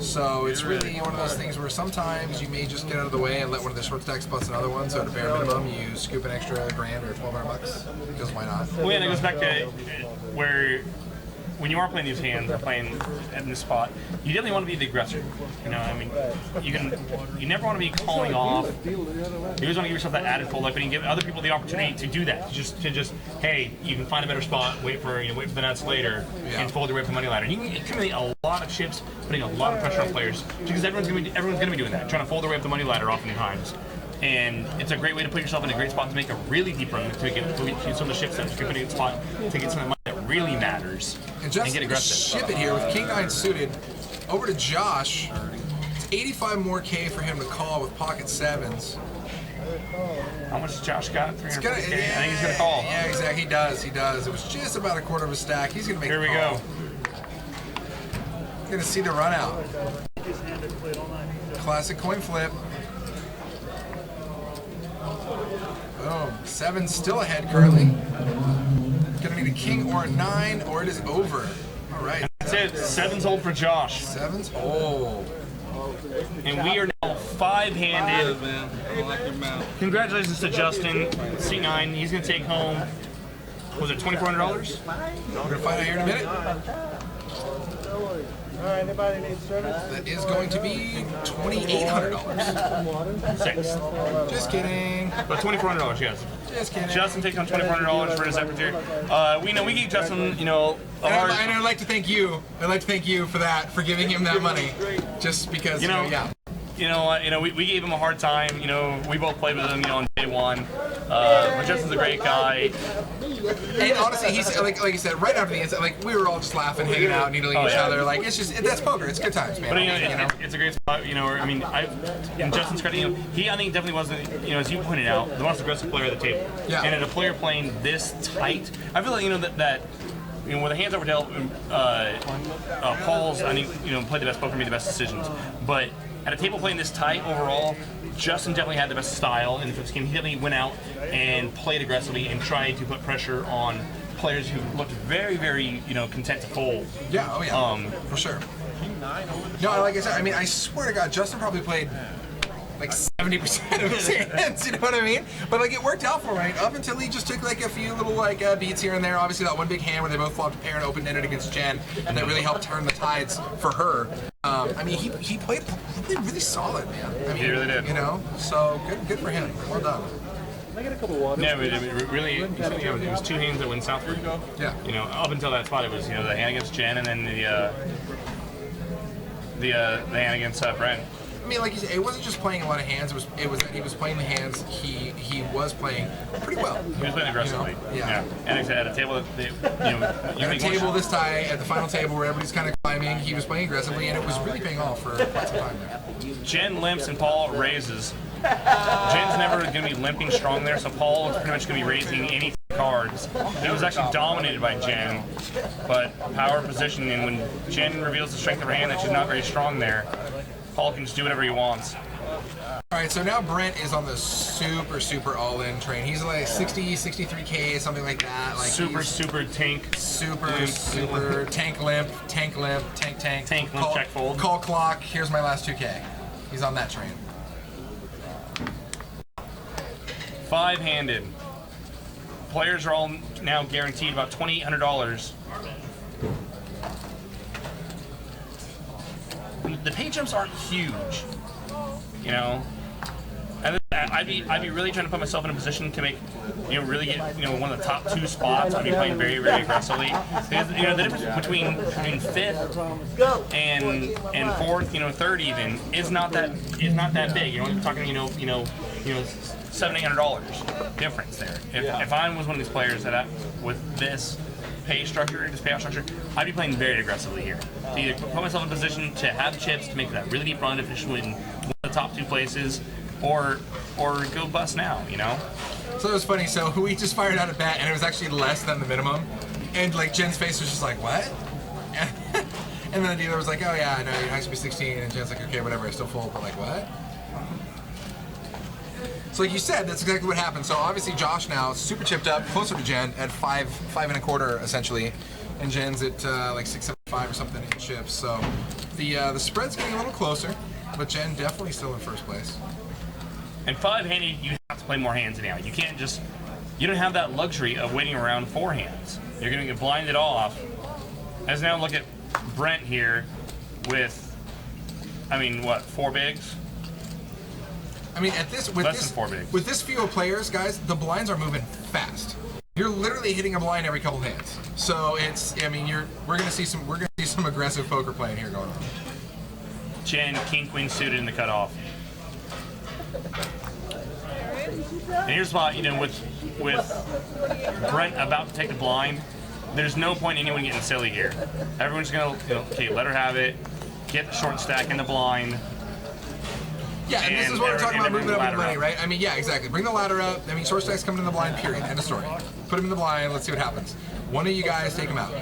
S4: So it's really one of those things where sometimes you may just get out of the way and let one of the short stacks bust another one. So at a bare minimum, you scoop an extra grand or $1,200 because why not?
S3: Well, yeah, it goes back to where when you are playing these hands or playing in this spot, you definitely want to be the aggressor. You know, I mean, you never want to be calling off. You always want to give yourself that added fold up, and you give other people the opportunity to do that. To just hey, you can find a better spot, wait for the nuts later, and fold your way up the money ladder. And you can accumulate a lot of chips, putting a lot of pressure on players because everyone's gonna be doing that, trying to fold their way up the money ladder oftentimes. And it's a great way to put yourself in a great spot to make a really deep run, to get some of the chips that you're putting in the spot to get some of the money that really matters and get aggressive.
S4: Ship it here with King 9 suited over to Josh. It's 85 more K for him to call with pocket sevens.
S3: How much has Josh got? 300K?
S4: Yeah,
S3: I think he's gonna call.
S4: Yeah, exactly. He does. It was just about a quarter of a stack. He's gonna make.
S3: Here we go.
S4: Gonna see the run out. Classic coin flip. Boom. Seven still ahead currently. Gonna need a king or a 9, or it is over. All right.
S3: That's it. Seven's hold for Josh.
S4: Seven's hold.
S3: And we are now five-handed. Congratulations to Justin, C9. He's gonna take home. Was it $2,400?
S4: We're gonna find out here in a minute.
S6: Alright, anybody need service?
S4: That is going to be $2,800.
S3: Six.
S4: Just kidding.
S3: But $2,400, yes.
S4: Just kidding.
S3: Justin takes on $2,400 for his effort here. We gave Justin, a hard.
S4: And I'd like to thank you. I'd like to thank you for that, for giving him that money, just because yeah.
S3: We gave him a hard time. We both played with him, on day one. But Justin's a great guy.
S4: And honestly, he's like you said, right after the incident, we were all just laughing, hanging out, needling each other. Like that's poker. It's good times, man.
S3: But it's a great spot. In Justin's credit, I think definitely wasn't, as you pointed out, the most aggressive player at the table.
S4: Yeah.
S3: And at a player playing this tight, I feel like that. With the hands over dealt, Paul's, I think, played the best poker, made the best decisions. But at a table playing this tight overall, Justin definitely had the best style in the fifth game. He definitely went out and played aggressively and tried to put pressure on players who looked very, very, content to fold.
S4: Yeah, oh yeah, for sure. No, like I said, I swear to God, Justin probably played like 70% of his hands, you know what I mean? But it worked out for him, right? Up until he just took a few little beats here and there. Obviously that one big hand where they both flopped a pair and open-ended against Jen, and that really helped turn the tides for her. He played really, really solid, man.
S3: He really did.
S4: So good for him. Well done.
S6: I get a couple waters.
S3: Yeah, really, it was two hands that went southward.
S4: Yeah.
S3: Up until that spot, it was, the hand against Jen and then the hand against Brent.
S4: Like you said, it wasn't just playing a lot of hands. It was that he was playing the hands he was playing pretty well.
S3: He was playing aggressively.
S4: Yeah.
S3: And at a table that
S4: at a table this tie, at the final table where everybody's kind of climbing, he was playing aggressively, and it was really paying off for quite some time there.
S3: Jen limps and Paul raises. Jen's never going to be limping strong there, so Paul is pretty much going to be raising any cards. He was actually dominated by Jen, but power position, and when Jen reveals the strength of her hand that she's not very strong there, Paul can just do whatever he wants.
S4: All right, so now Brent is on the super all-in train. He's like 60, 63K, something like that. Like
S3: super tank.
S4: Super tank limp, tank limp.
S3: Tank limp, check fold.
S4: Call clock, here's my last 2K. He's on that train.
S3: Five-handed. Players are all now guaranteed about $2,800. The pay jumps aren't huge, And I'd be really trying to put myself in a position to make, really get, one of the top two spots. I'd be playing very, very aggressively. Because, the difference between fifth and fourth, third even is not that big. You're talking, $700-800 difference there. If I was one of these players with this payout structure, I'd be playing very aggressively here. To either put myself in a position to have chips to make that really deep run to finish in one of the top two places, or go bust now,
S4: So it was funny. So we just fired out a bet, and it was actually less than the minimum. And Jen's face was just like, what? And then the dealer was like, oh yeah, I know, you have to be 16. And Jen's like, okay, whatever, I still fold, but what? So like you said, that's exactly what happened. So obviously Josh now super chipped up, closer to Jen at 5.25 essentially, and Jen's at 6.75 or something in chips. So the spread's getting a little closer, but Jen definitely still in first place.
S3: And five-handed, you have to play more hands now. You can't you don't have that luxury of waiting around four hands. You're going to get blinded off. As now look at Brent here with, four bigs?
S4: With this few of players, guys, the blinds are moving fast. You're literally hitting a blind every couple hands. So we're gonna see some aggressive poker playing here going on.
S3: Jen, king, queen suited in the cutoff. And here's the spot, with Brent about to take the blind, there's no point in anyone getting silly here. Everyone's gonna, let her have it, get the short stack in the blind.
S4: Yeah, and this is what we're talking about, moving up the money, right? Yeah, exactly. Bring the ladder up. Short stack's coming in the blind, period. End of story. Put him in the blind. Let's see what happens. One of you guys take him out.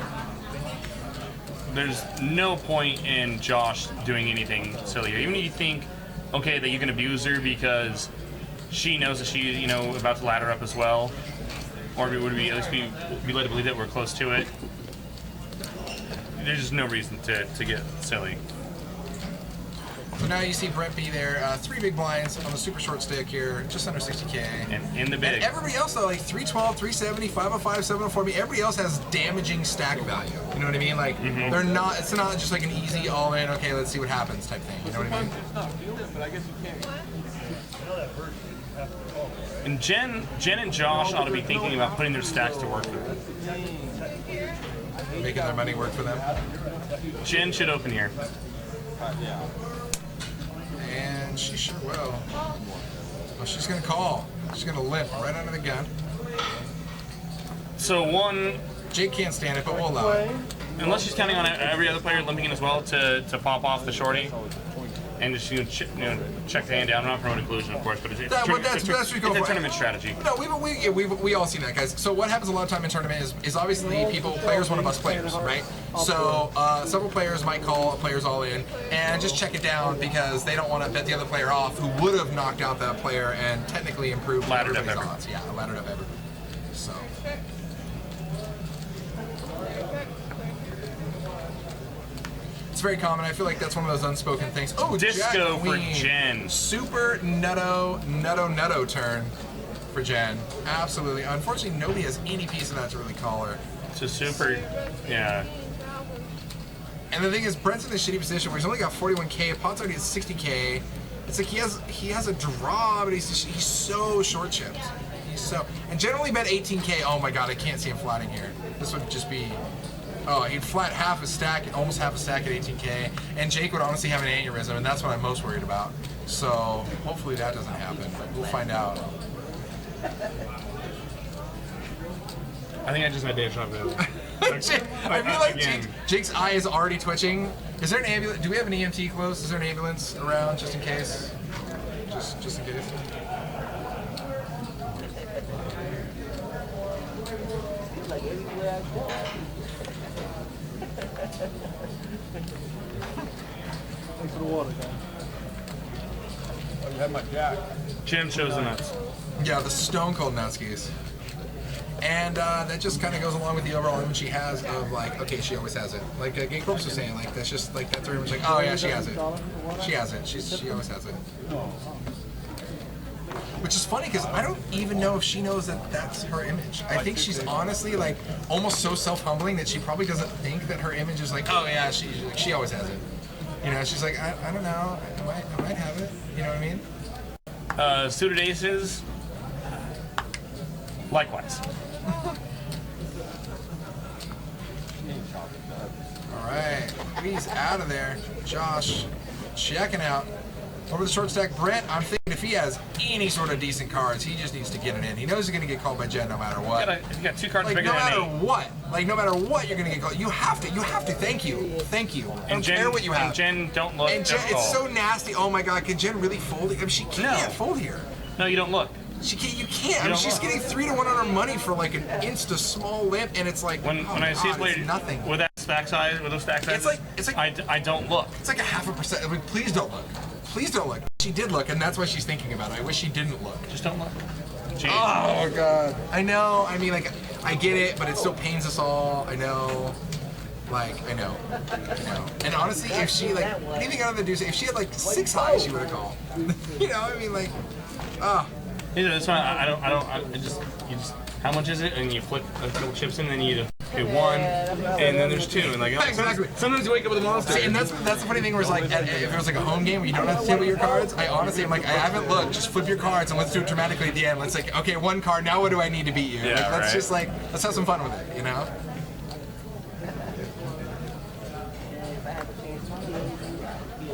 S3: There's no point in Josh doing anything silly. Even if you think, that you can abuse her because she knows that she's, about to ladder up as well, or would we at least be led to believe that we're close to it. There's just no reason to get silly.
S4: So now you see Brent be there, 3 big blinds on the super short stick here, just under 60K.
S3: And in the big.
S4: And everybody else though, 312, 370, 505, 704, everybody else has damaging stack value. You know what I mean? They're not, it's not just an easy all in, okay, let's see what happens type thing. You know what I mean?
S9: But I guess you can't.
S3: And Jen and Josh ought to be thinking about putting their stacks to work.
S4: Making their money work for them.
S3: Jen should open here.
S4: And she sure will. Well, she's going to call. She's going to limp right under the gun.
S3: So one...
S4: Jake can't stand it, but we'll allow it.
S3: Unless she's counting on every other player limping in as well to pop off the shorty. And just check the hand down. I'm not promoting collusion, of course, but it's a tournament strategy.
S4: No, we all seen that, guys. So what happens a lot of time in tournament is obviously players want to bust players, right? So several players might call players all in and just check it down because they don't want to bet the other player off who would have knocked out that player and technically improved everybody's odds. Yeah, laddered up everybody. So. It's very common. I feel like that's one of those unspoken things. Oh,
S3: disco
S4: Jack
S3: for
S4: Queen.
S3: Jen.
S4: Super nutto turn for Jen. Absolutely. Unfortunately, nobody has any piece of that to really call her.
S3: It's a super, yeah.
S4: And the thing is, Brent's in this shitty position where he's only got 41K. Pot's already at 60K. It's like he has a draw, but he's so short chipped. And Jen only bet 18K. Oh my god, I can't see him flatting here. This would just be. Oh, he'd flat half a stack, almost half a stack at 18K, and Jake would honestly have an aneurysm, and that's what I'm most worried about. So hopefully that doesn't happen, but we'll find out.
S3: I think I just had Dave shot
S4: I feel like Jake's eye is already twitching. Is there an ambulance? Do we have an EMT close? Is there an ambulance around just in case? Just in case.
S9: Thanks for the water, guys.
S6: Oh, you had my jack.
S3: Jim shows the nuts.
S4: Yeah, the stone cold nutskis. And that just kind of goes along with the overall image she has of like, okay, she always has it. Like Gay Corpse was saying, like that's just like that's her image. Like, oh yeah, she has it. She has it. She always has it. Which is funny because I don't even know if she knows that that's her image. I think she's honestly like almost so self-humbling that she probably doesn't think that her image is like, oh yeah, she always has it. You know, she's like, I don't know, I might have it. You know what I mean?
S3: Suited aces. Likewise.
S4: All right, he's out of there. Josh checking out. Over the short stack, Brent, I'm thinking if he has any sort of decent cards, he just needs to get it in. He knows he's going to get called by Jen no matter what.
S3: If you got two cards
S4: like,
S3: bigger
S4: no
S3: than
S4: matter
S3: 8.
S4: what. Like, no matter what, you're going to get called. You have to. Thank you. I don't care what you have.
S3: And Jen, don't look.
S4: And Jen, it's so nasty. Oh my God, can Jen really fold? I mean, she can't fold here.
S3: No, you don't look.
S4: She can't. You can't. I mean, she's getting 3-1 on her money for like an insta small limp, and it's like
S3: when I see it played
S4: nothing
S3: with that stack size, with those stack sizes,
S4: it's like
S3: I don't look.
S4: It's like a 0.5%. I mean, please don't look. Please don't look. She did look, and that's why she's thinking about it. I wish she didn't look.
S3: Just don't look. Jeez.
S4: Oh my God. I know. I mean, like, I get it, but it still pains us all. I know. Like, I know. And honestly, if she like anything other than deuce, if she had like 6 highs, she would have called. You know, I mean, like,
S3: You know, that's why you just, how much is it? And you flip a couple chips in, and then you okay, 1, and then there's 2, and like
S4: exactly.
S3: Sometimes you wake up with a monster.
S4: See, and that's the funny thing where it's like, if it was like a home game where you don't have to table your cards, I honestly am like, I haven't looked, just flip your cards and let's do it dramatically at the end. Let's like, okay, 1 card, now what do I need to beat you?
S3: Yeah,
S4: like, let's
S3: right.
S4: just like, let's have some fun with it, you know?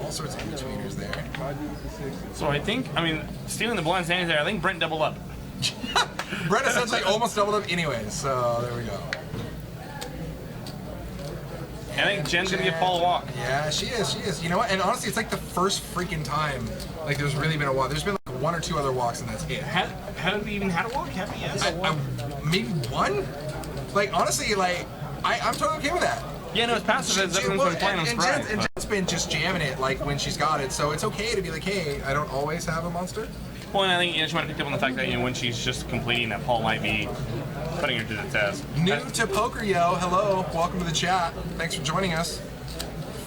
S4: All sorts of in-betweeners there.
S3: So I think, stealing the blind standings there, I think Brent doubled up.
S4: Brent essentially almost doubled up anyways, so there we go.
S3: I think Jen's gonna get Paul Walk.
S4: Yeah, she is. You know what? And honestly, it's like the first freaking time like there's really been a walk. There's been like 1 or 2 other walks, and that's it.
S3: Have we even had a walk? Have we? Yes.
S4: Maybe 1? Like honestly, like I'm totally okay with that.
S3: Yeah, no, it's passive. Everyone's been playing on sporadic.
S4: And Jen's been just jamming it like when she's got it, so it's okay to be like, hey, I don't always have a monster.
S3: Well, and I think she might have picked up on the fact that when she's just completing that, Paul might be putting her to the test.
S4: New to poker, yo. Hello, welcome to the chat. Thanks for joining us.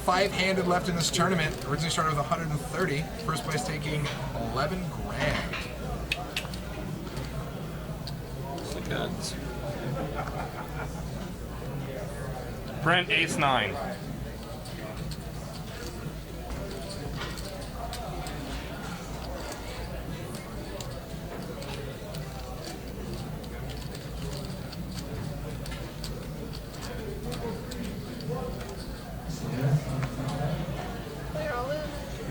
S4: 5-handed left in this tournament. Originally started with 130. First place taking 11 grand.
S3: The goods. Brent, ace-9.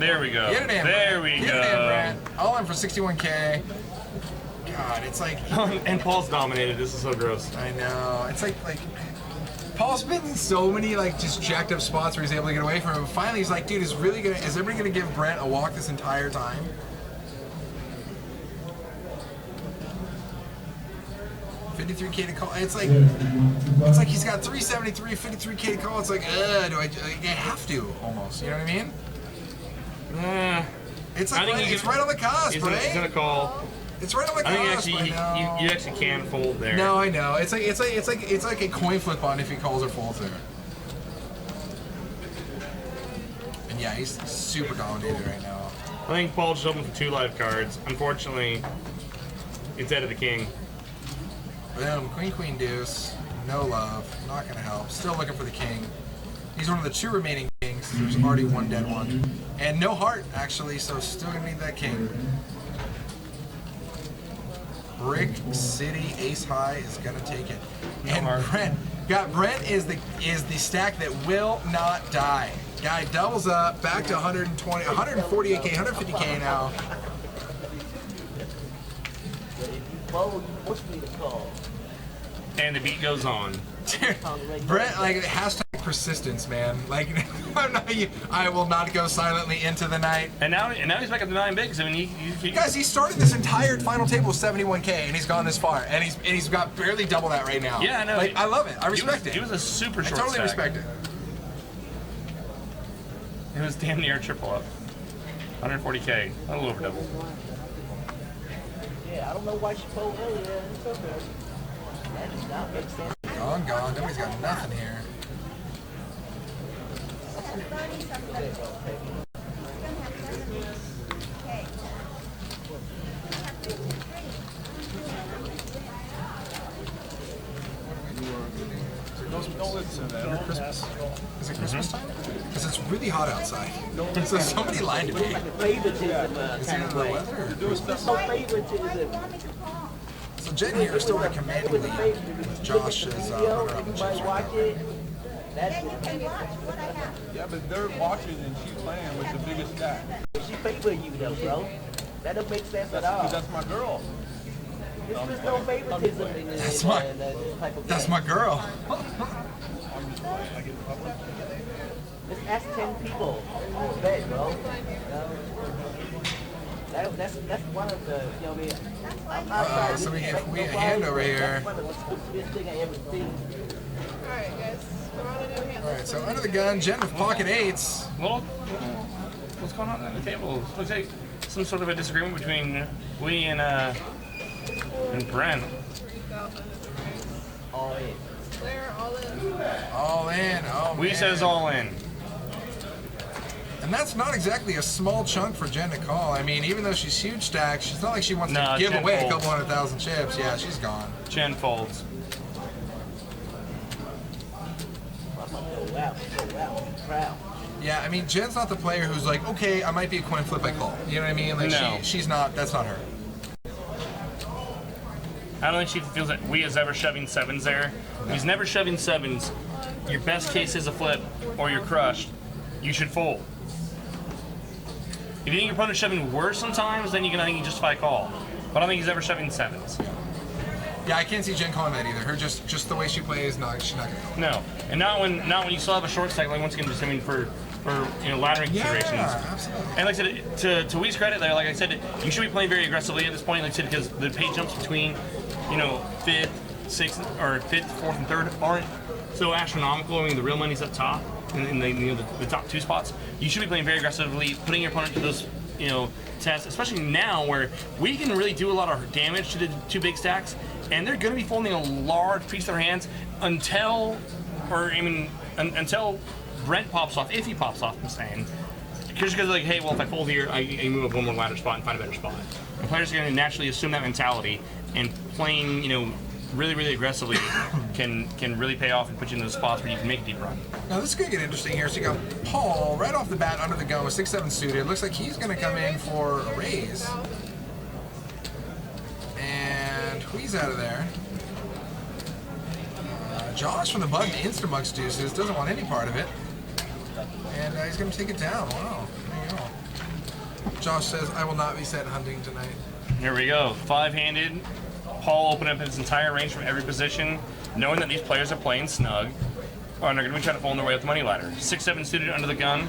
S3: There we go.
S4: Get it in.
S3: There we
S4: Get
S3: go.
S4: it in, Brent. All in for 61K. God, it's like.
S3: And Paul's dominated. This is so gross.
S4: I know. It's like Paul's been in so many like just jacked up spots where he's able to get away from him. Finally, he's like, dude, is everybody gonna give Brent a walk this entire time? $53K to call. It's like he's got 373, $53K to call. It's like, do I have to almost? You know what I mean? It's like it's right on the cusp, right?
S3: He's gonna call.
S4: It's right on the cusp.
S3: I think you actually can fold there.
S4: No, I know. It's like a coin flip on if he calls or folds there. And yeah, he's super dominated right now.
S3: I think Paul just opened for 2 live cards. Unfortunately, instead of the king.
S4: Boom, queen, deuce. No love. Not gonna help. Still looking for the king. He's one of the 2 remaining kings. There's already 1 dead one. And no heart, actually, so still gonna need that king. Brick City Ace High is gonna take it. And Brent is the stack that will not die. Guy doubles up, back to 120, 148K, 150K now.
S3: And the beat goes on.
S4: Brent, like, hashtag persistence, man. Like, I will not go silently into the night.
S3: And now he's back up to 9 bigs. I mean,
S4: guys, he started this entire final table with 71K, and he's gone this far, and he's got barely double that right now.
S3: Yeah, I know.
S4: Like, I love it. I respect it.
S3: He was a super short
S4: I totally
S3: stack.
S4: respect it.
S3: It was damn near triple up. 140K, a little over double.
S11: Yeah, I don't know why she pulled earlier. It's okay. That does not make sense.
S4: Gone. Nobody's got nothing here. Christmas? Is it Christmas time? Because it's really hot outside. So somebody lied to me. Is it the weather or Christmas? So Jen here is still in a commanding lead with Josh as runner on the chips right
S6: Yeah, but they're watching and she's playing with the biggest stack.
S11: She favor you though, bro. That don't make sense at all.
S6: Because that's my girl.
S11: There's no favoritism in this type of
S4: That's my girl.
S11: Let's ask 10 people. Bet, bro. That's one of the, you know what I mean?
S4: So we get a hand over here.
S11: That's one of the stupidest thing I ever seen.
S5: Alright, guys.
S4: Alright, so under the gun, Jen with pocket 8s.
S3: Well, what's going on at the table? Looks like some sort of a disagreement between we and Brent.
S11: All in.
S5: Claire, all in.
S4: All in. Oh,
S3: We
S4: man.
S3: says all in.
S4: And that's not exactly a small chunk for Jen to call. I mean, even though she's huge stacked, she's not like she wants to give
S3: Jen
S4: away a
S3: folds.
S4: couple 100,000 chips. Yeah, she's gone.
S3: Jen folds.
S11: Wow.
S4: Yeah, I mean, Jen's not the player who's like, okay, I might be a coin flip, I call. You know what I mean? Like,
S3: No.
S4: she's not, that's not her.
S3: I don't think she feels that we is ever shoving 7s there. If he's never shoving 7s, your best case is a flip or you're crushed. You should fold. If you think your opponent's shoving worse sometimes, then you can, I think, justify a call. But I don't think he's ever shoving 7s.
S4: Yeah, I can't see Jen calling that either. Her just the way she plays, she's not gonna call.
S3: No, and not when you still have a short stack. Like once again, just I mean for laddering considerations.
S4: Absolutely.
S3: And like I said, to Wee's credit, like I said, you should be playing very aggressively at this point. Like I said, because the pay jumps between, 5th, 6th, or 5th, 4th, and 3rd aren't so astronomical. I mean, the real money's up top in the top 2 spots. You should be playing very aggressively, putting your opponent to those tests, especially now where we can really do a lot of damage to the 2 big stacks, and they're going to be folding a large piece of their hands until Brent pops off, if he pops off, I'm saying. Just because like, hey, well, if I fold here, I move up one more ladder spot and find a better spot. And players are going to naturally assume that mentality, and playing, really, really aggressively can really pay off and put you in those spots where you can make a deep run.
S4: Now this is going to get interesting here. So you got Paul right off the bat under the gun with 6-7 suited. Looks like he's going to come in for a raise. And Hui's out of there. Josh from the bug to Instamugs deuces doesn't want any part of it. And he's going to take it down. Wow. There you go. Josh says, I will not be set hunting tonight.
S3: Here we go. 5-handed. Paul opened up his entire range from every position, knowing that these players are playing snug, and they're going to be trying to fall their way up the money ladder. 6-7 suited under the gun.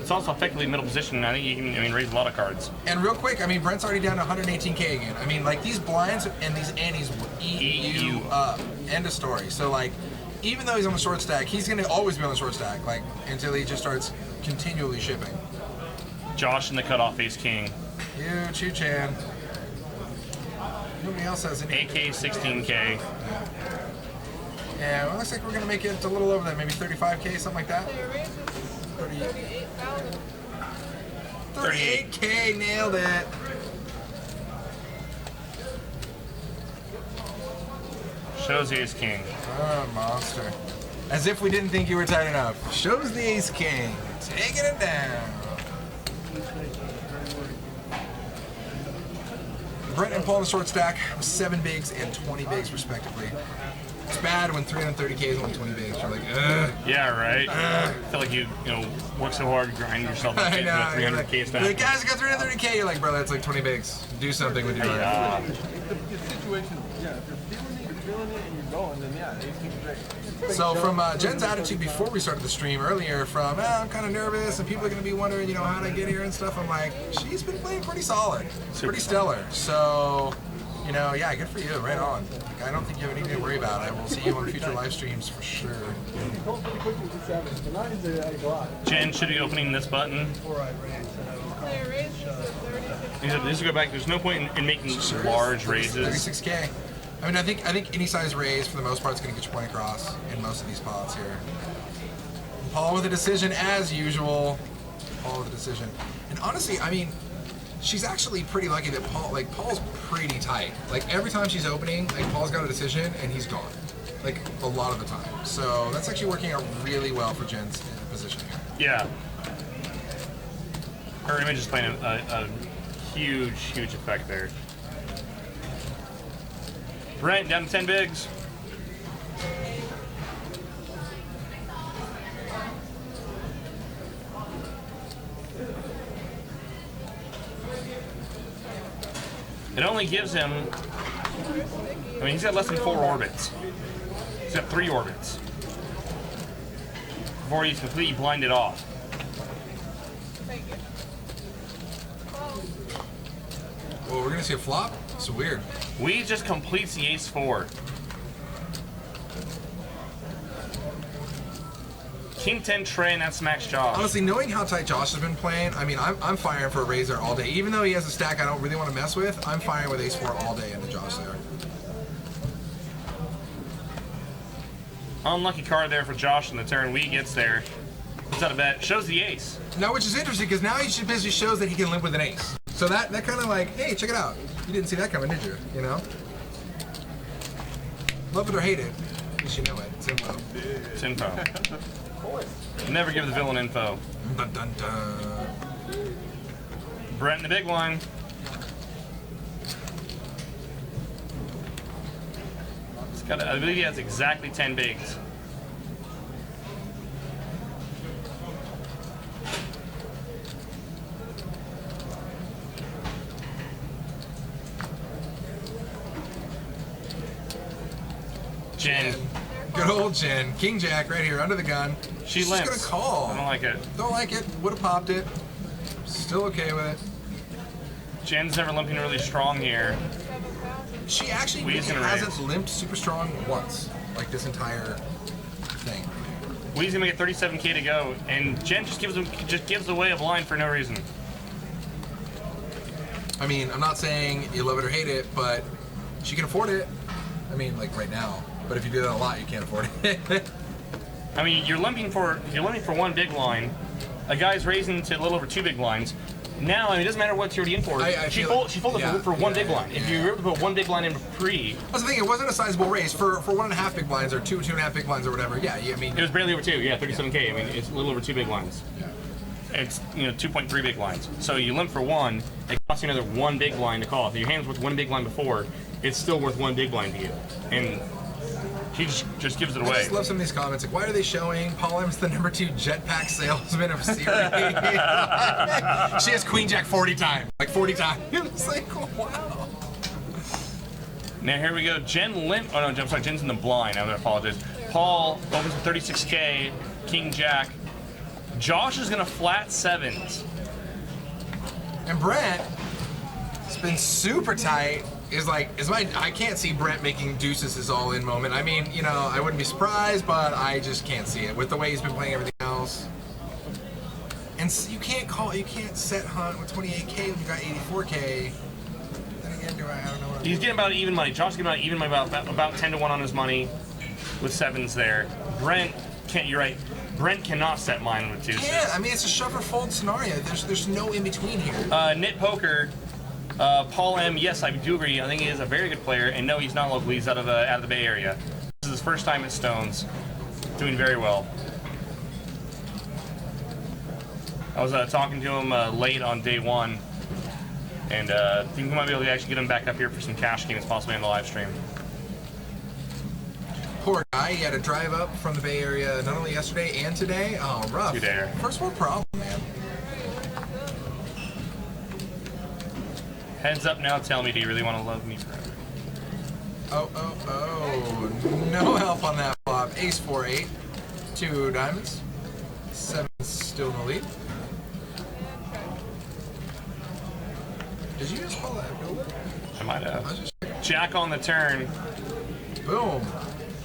S3: It's also effectively middle position, and I think you can raise a lot of cards.
S4: And real quick, I mean, Brent's already down to 118K again. I mean, like, these blinds and these antes will eat you up. End of story. So, like, even though he's on the short stack, he's going to always be on the short stack, like, until he just starts continually shipping.
S3: Josh in the cutoff ace king.
S4: You, Chu-Chan. Nobody else has any.
S3: AK 16K.
S4: Yeah, well, it looks like we're going to make it a little over that, maybe 35K, something like that.
S5: 38,000.
S4: 38K, nailed it.
S3: Shows the ace king.
S4: Oh, monster. As if we didn't think you were tight enough. Shows the ace king. Taking it down. Brent and Paul in the short stack with 7 bigs and 20 bigs respectively. It's bad when 330K is only 20 bigs. You're like, ugh.
S3: Yeah, right. I feel like you work so hard, grind yourself up to 300K stack.
S4: The guys got 330K, you're like, bro, that's like 20 bigs. Do something with your life.
S6: The situation, yeah, if you're feeling it and you're going, then yeah, ace king's great.
S4: So from Jen's attitude before we started the stream earlier, from I'm kind of nervous and people are going to be wondering, how did I get here and stuff. I'm like, she's been playing pretty solid, pretty stellar. So, yeah, good for you. Right on. Like, I don't think you have anything to worry about. I will see you on future live streams for sure.
S3: Jen should be opening this button.
S5: Player raise is at 30.
S3: This will go back. There's no point in making large raises.
S4: 36K. I mean, I think any size raise for the most part is going to get your point across in most of these pots here. Paul with a decision as usual. Paul with a decision. And honestly, I mean, she's actually pretty lucky that Paul's pretty tight. Like every time she's opening, like Paul's got a decision and he's gone. Like a lot of the time. So that's actually working out really well for Jen's position here.
S3: Yeah. Her image is playing a huge effect there. Brent down to 10 bigs. It only gives him, he's got less than 4 orbits. He's got 3 orbits before he's completely blinded off.
S4: Well, we're gonna see a flop? It's weird.
S3: We just completes the ace 4. King 10 tray, and that's max Josh.
S4: Honestly, knowing how tight Josh has been playing, I mean, I'm firing for a raiser all day. Even though he has a stack I don't really want to mess with, I'm firing with ace 4 all day into Josh there.
S3: Unlucky card there for Josh in the turn. Wee gets there. Puts out a bet. Shows the ace.
S4: Now, which is interesting, because now he basically shows that he can limp with an ace. So that kind of like, hey, check it out. You didn't see that coming, did you? Love it or hate it, at least you know it. It's info.
S3: It's info. Never give the villain info.
S4: Dun, dun, dun.
S3: Brent in the big one. I believe he has exactly 10 bigs. Jen.
S4: Good old Jen. King Jack right here under the gun.
S3: She's
S4: just gonna call.
S3: I don't like it.
S4: Don't like it. Would have popped it. Still okay with it.
S3: Jen's never limping really strong here.
S4: She actually really hasn't limped super strong once, like this entire thing.
S3: Wee's gonna make it 37K to go, and Jen just gives away a blind for no reason.
S4: I mean, I'm not saying you love it or hate it, but she can afford it. I mean, like right now. But if you do that a lot, you can't afford it.
S3: I mean, you're limping for 1 big line. A guy's raising to a little over 2 big lines. Now, I mean, it doesn't matter what you're already in for. She folded for 1 big blind. If you were able to put 1 big blind in pre,
S4: that's the thing. It wasn't a sizable raise for 1.5 big blinds or 2.5 big blinds or whatever. Yeah, I mean,
S3: it was barely over 2. Yeah, 37K. I mean, it's a little over 2 big lines.
S4: Yeah.
S3: It's 2.3 big lines. So you limp for 1. It costs you another 1 big blind to call. If your hand's worth 1 big blind before, it's still worth 1 big blind to you. And He just gives it
S4: I
S3: away.
S4: just love some of these comments. Like, why are they showing Paul M's the #2 jetpack salesman of series? She has Queen Jack 40 times. Like 40 times. It's like, wow.
S3: Now here we go. Jen Limp. Oh no, I'm sorry. Jen's in the blind. I'm gonna apologize. Paul opens with 36K. King Jack. Josh is gonna flat sevens.
S4: And Brent has been super tight. I can't see Brent making deuces his all-in moment. I mean, you know, I wouldn't be surprised, but I just can't see it with the way he's been playing everything else. And you can't set hunt with 28K when you got 84K. Then again, I don't know what
S3: He's getting about even money. Josh is getting about even money, about 10 to 1 on his money with sevens there. Brent can't. You're right. Brent cannot set mine with deuces.
S4: Yeah, I mean, it's a shove or fold scenario. There's no in between here.
S3: Knit Poker. Paul M. Yes, I do agree. I think he is a very good player, and no, he's not local. He's out of the Bay Area. This is his first time at Stones, doing very well. I was talking to him late on day 1, and think we might be able to actually get him back up here for some cash games, possibly on the live stream.
S4: Poor guy. He had to drive up from the Bay Area not only yesterday and today. Oh, rough.
S3: Two-dayer.
S4: First world problem, man.
S3: Heads up now, tell me, do you really want to love me forever?
S4: Oh. No help on that flop. Ace 4-8. 2 diamonds. 7 still in the lead. Did you just call that a builder?
S3: I might have. Jack on the turn.
S4: Boom.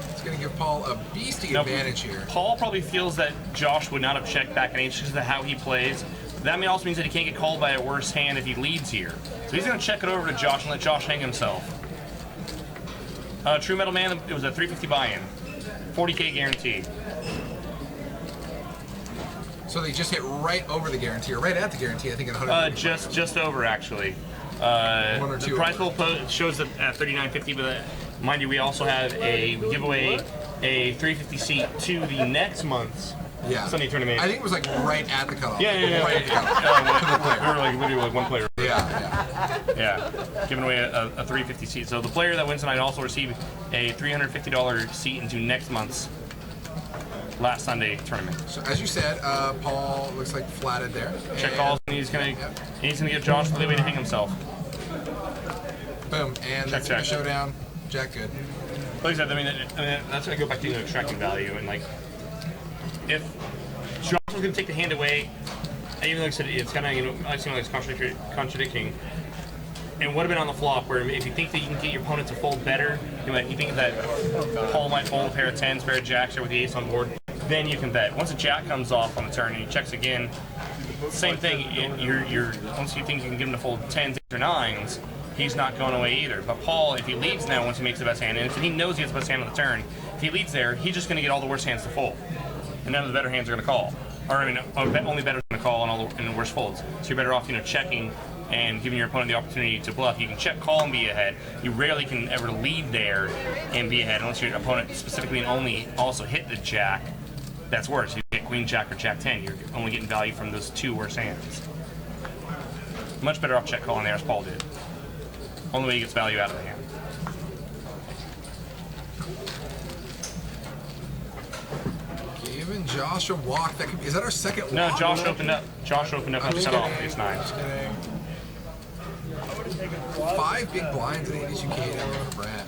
S4: It's going to give Paul a beastie advantage here.
S3: Paul probably feels that Josh would not have checked back in H because of how he plays. That also means that he can't get called by a worse hand if he leads here. So he's going to check it over to Josh and let Josh hang himself. True Metal Man, it was a 350 buy-in. 40K guarantee.
S4: So they just hit right over the guarantee, or right at the guarantee, I think at 100.
S3: Just over, actually.
S4: 1 or 2
S3: the price pool shows that at 39.50, but mind you, we also have we give away a 350 seat to the next month's Sunday tournament.
S4: I think it was like right at the cutoff.
S3: Yeah.
S4: Right at the cutoff.
S3: We were like literally like one player.
S4: Yeah.
S3: Giving away a 350 seat. So the player that wins tonight also receive a $350 seat into next month's last Sunday tournament.
S4: So as you said, Paul looks like flatted there.
S3: Check calls, and he's gonna get Josh the way to hang himself.
S4: Boom, and that's a showdown. Jack good.
S3: Like I said, I mean that's gonna go back to extracting value, and like if Josh was gonna take the hand away, even though I said it's kind of I seem like it's contradicting. It would have been on the flop where if you think that you can get your opponent to fold better, you think that Paul might fold a pair of 10s, pair of jacks, or with the ace on board, then you can bet. Once a jack comes off on the turn and he checks again, same thing. Once you think you can get him to fold 10s, 8s, or 9s, he's not going away either. But Paul, if he leads now, once he makes the best hand, and if he knows he has the best hand on the turn, if he leads there, he's just going to get all the worst hands to fold, and none of the better hands are going to call. Or I mean, only better going to call on the worst folds. So you're better off, checking and giving your opponent the opportunity to bluff. You can check, call, and be ahead. You rarely can ever lead there and be ahead unless your opponent specifically and only also hit the jack. That's worse. You get queen, jack, or jack 10. You're only getting value from those 2 worst hands. Much better off check calling there as Paul did. Only way he gets value out of the hand.
S4: Giving Josh a walk. Is that our second walk?
S3: No, Josh opened up. Josh opened up and cut off ace 9.
S4: Just kidding. 5 big blinds at 82K down for Brad.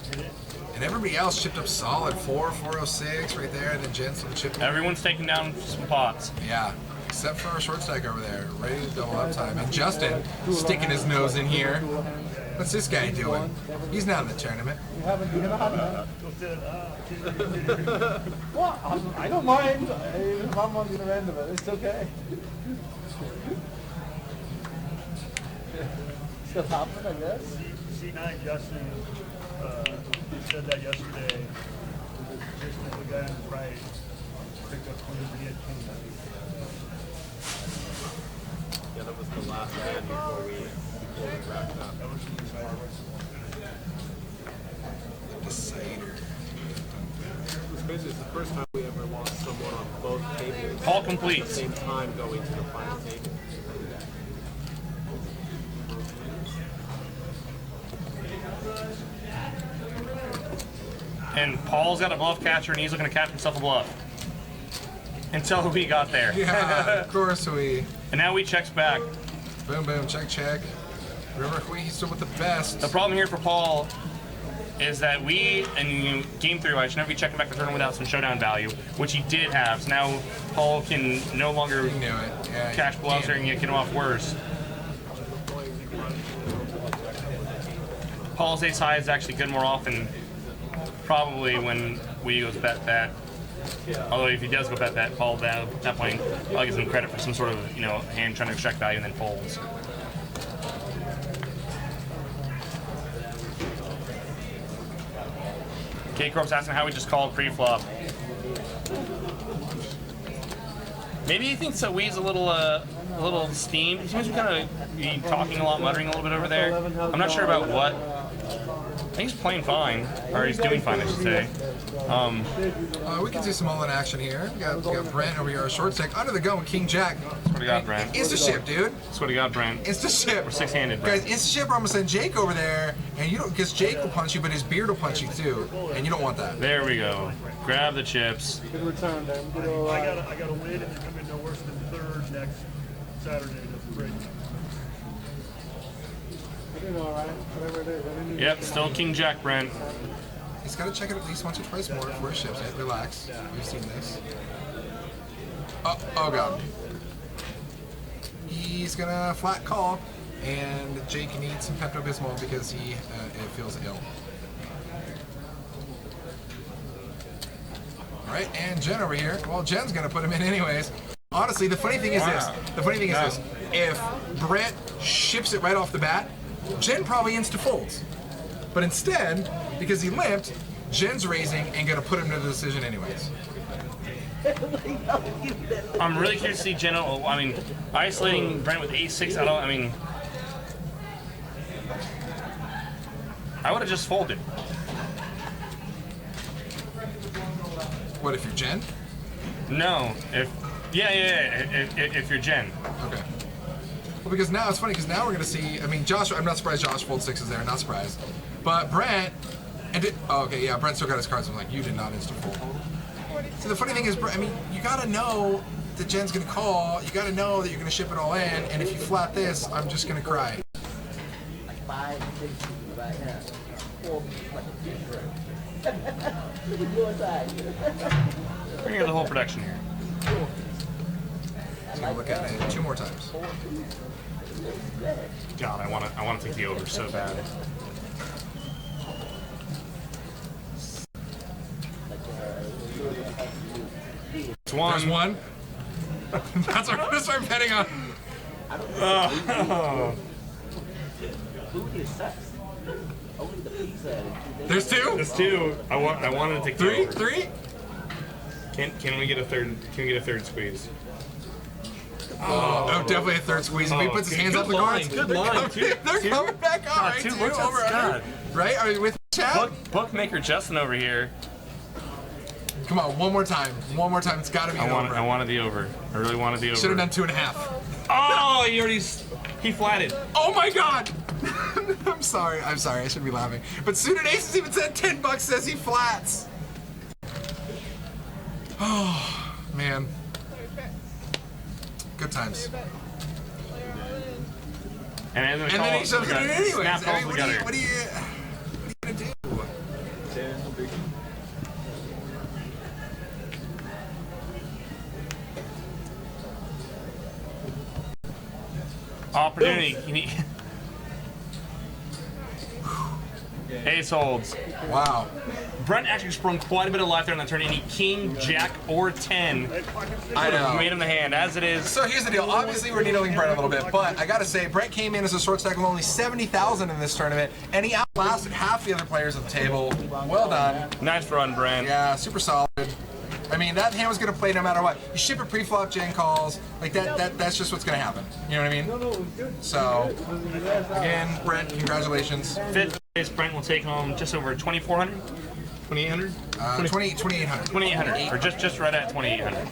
S4: And everybody else chipped up solid. 406 right there, and then Jen's chipped.
S3: Everyone's taking down some pots.
S4: Yeah, except for our short stack over there, ready to double up time. And Justin sticking his nose in here. What's this guy doing? He's not in the tournament.
S6: Well, I don't mind. If I'm on the other end of it, it's okay. Still happening, I guess.
S9: C9 Justin said that yesterday. Just the guy on the right picked up 20 he had 10.
S6: Yeah, that was the last hand before we wrapped up.
S9: That was the
S4: Decider.
S6: It's basically the first time we ever lost someone on both tables.
S3: Paul completes.
S6: At the same time going to the final table.
S3: And Paul's got a bluff catcher, and he's looking to catch himself a bluff. Until we got there.
S4: Yeah, of course we.
S3: And now we checks back.
S4: Boom, boom, check, check. Remember, he's still with the best.
S3: The problem here for Paul is that in game 3, I should never be checking back the turn without some showdown value, which he did have. So now Paul can no longer catch bluffs here and get him off worse. Paul's ace high is actually good more often, probably when we goes bet that. Although if he does go bet that, Paul at that point I'll give him credit for some sort of hand trying to extract value and then folds. K-Corp's asking how we just called pre-flop. Maybe he thinks that we's a little steamed. He seems to be kind of talking a lot, muttering a little bit over there. I'm not sure about what. I think he's playing fine, or he's doing fine, I should say.
S4: We can see some all-in action here. We got Brent over here, our short stack, under the gun with King Jack.
S3: Swear to God, Brent.
S4: Insta-ship, dude.
S3: Swear to God, Brent.
S4: Insta-ship.
S3: We're six-handed, Brent.
S4: Guys, insta-ship, or I'm going to send Jake over there, and you don't, because Jake will punch you, but his beard will punch you too, and you don't want that.
S3: There we go. Grab the chips.
S6: Good return, Dan.
S9: I got to win, and you're coming no worse than third next Saturday. That's great.
S6: All right, whatever it is.
S3: Yep, still King Jack, Brent.
S4: He's got to check it at least once or twice more before he ships it. Relax. We've seen this. Oh God. He's going to flat call, and Jake needs some Pepto-Bismol because he it feels ill. All right, and Jen over here. Well, Jen's going to put him in anyways. Honestly, the funny thing is this. The funny thing is this. If Brett ships it right off the bat, Jen probably insta-folds. But instead, because he limped, Jen's raising and going to put him to the decision anyways.
S3: I'm really curious to see Jen. I mean, isolating Brent with ace-6, I would have just folded.
S4: What, if you're Jen?
S3: No. If you're Jen.
S4: Okay. Well, because now it's funny because now we're gonna see. I mean, Josh. I'm not surprised Josh fold 6s there. Not surprised. But Brent. Brent still got his cards. I'm like, you did not insta fold. So the funny thing is, I mean, you gotta know that Jen's gonna call. You gotta know that you're gonna ship it all in. And if you flat this, I'm just gonna cry.
S11: Like 5, 6 right now. 4 like a different. Look at your side.
S3: Bring the whole production here.
S4: So we'll look at it 2 more times.
S3: God, I want to take the over so bad. It's one.
S4: There's one. That's what I'm gonna start betting on. There's 2.
S3: There's 2. I wanted to take
S4: 3.
S3: the over.
S4: 3.
S3: Can we get a third? Can we get a third squeeze?
S4: Oh, definitely a third squeeze. If he puts his hands up the cards,
S3: good line.
S4: They're coming back on, right?
S3: 2
S4: over under. Right? Are you with chat?
S3: Bookmaker Justin over here.
S4: Come on, one more time. One more time. It's got to be over.
S3: I wanted the over. I really wanted the over.
S4: Should have done 2.5.
S3: Oh, he flatted.
S4: Oh my God! I'm sorry. I shouldn't be laughing. But Suited Aces even said $10 says he flats. Oh man. Good times.
S3: And
S4: then he's shoving it anyways.
S3: Snap
S4: I mean,
S3: together.
S4: what are you gonna do?
S3: Opportunity. Ace holds.
S4: Wow.
S3: Brent actually sprung quite a bit of life there on that turn. Any king, jack, or 10.
S4: I know.
S3: Made him the hand, as it is.
S4: So here's the deal. Obviously, we're needling Brent a little bit, but I gotta say, Brent came in as a short stack with only 70,000 in this tournament, and he outlasted half the other players at the table. Well done.
S3: Nice run, Brent.
S4: Yeah, super solid. I mean, that hand was gonna play no matter what. You ship it pre-flop, Jen calls. Like that's just what's gonna happen. You know what I mean? So, again, Brent, congratulations.
S3: 5th place, Brent will take home just over 2,400. 2,800?
S4: 2,800.
S3: 2,800, or just right at 2,800.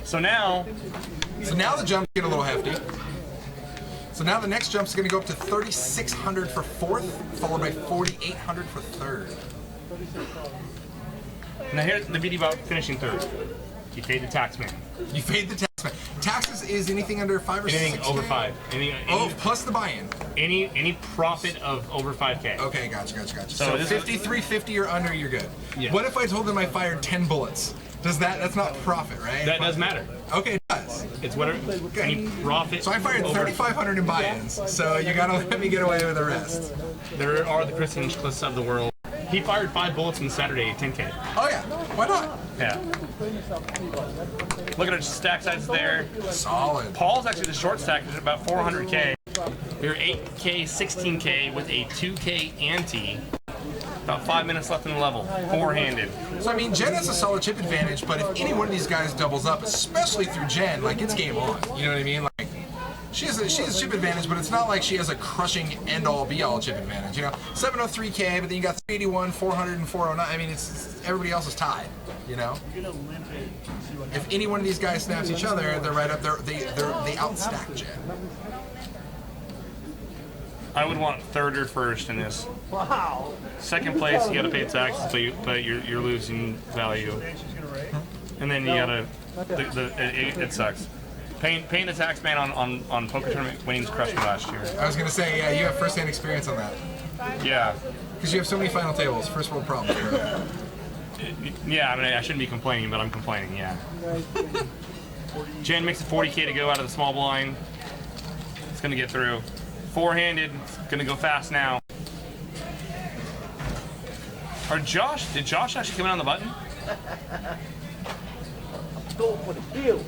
S3: So now
S4: the jumps get a little hefty. So now the next jump is going to go up to 3,600 for 4th, followed by 4,800 for 3rd.
S3: Now here's the beauty about finishing third. You fade the taxman.
S4: You fade the taxman. Taxes is anything under 5 or 6?
S3: Anything over 5.
S4: Oh, plus the buy-in.
S3: Any profit of over 5K.
S4: Okay, gotcha.
S3: So
S4: So 53.50 or under, you're good.
S3: Yeah.
S4: What if I told them I fired 10 bullets? That's not profit, right?
S3: That does matter.
S4: Okay, it does.
S3: It's whatever. Any profit.
S4: So I fired 3,500 in buy-ins. So you gotta let me get away with the rest.
S3: There are the Chris Hinchcliffs of the world. He fired 5 bullets on Saturday at 10K.
S4: Oh yeah, why not?
S3: Yeah. Look at our stack sizes there.
S4: Solid.
S3: Paul's actually the short stack at about 400K. We're 8K, 16K with a 2K ante. About 5 minutes left in the level. Four-handed.
S4: So I mean, Jen has a solid chip advantage, but if any one of these guys doubles up, especially through Jen, like it's game on. You know what I mean? Like she has a chip advantage, but it's not like she has a crushing end-all be-all chip advantage. You know, 703K, but then you got 381, 400, and 409. I mean, it's everybody else is tied. You know. If any one of these guys snaps each other, they're right up there. They outstack Jen.
S3: I would want third or first in this.
S11: Wow.
S3: Second place, you got to pay taxes, but you're losing value. And then you gotta. It sucks. Paying the tax man on poker tournament winnings crushed me last year.
S4: I was gonna say, yeah, you have first-hand experience on that.
S3: Yeah.
S4: Because you have so many final tables, first world problems, bro.
S3: Yeah, I mean, I shouldn't be complaining, but I'm complaining, yeah. Jen makes a 40K to go out of the small blind. It's going to get through. Four-handed, it's going to go fast now. Did Josh actually come in on the button?
S11: Go for the kill.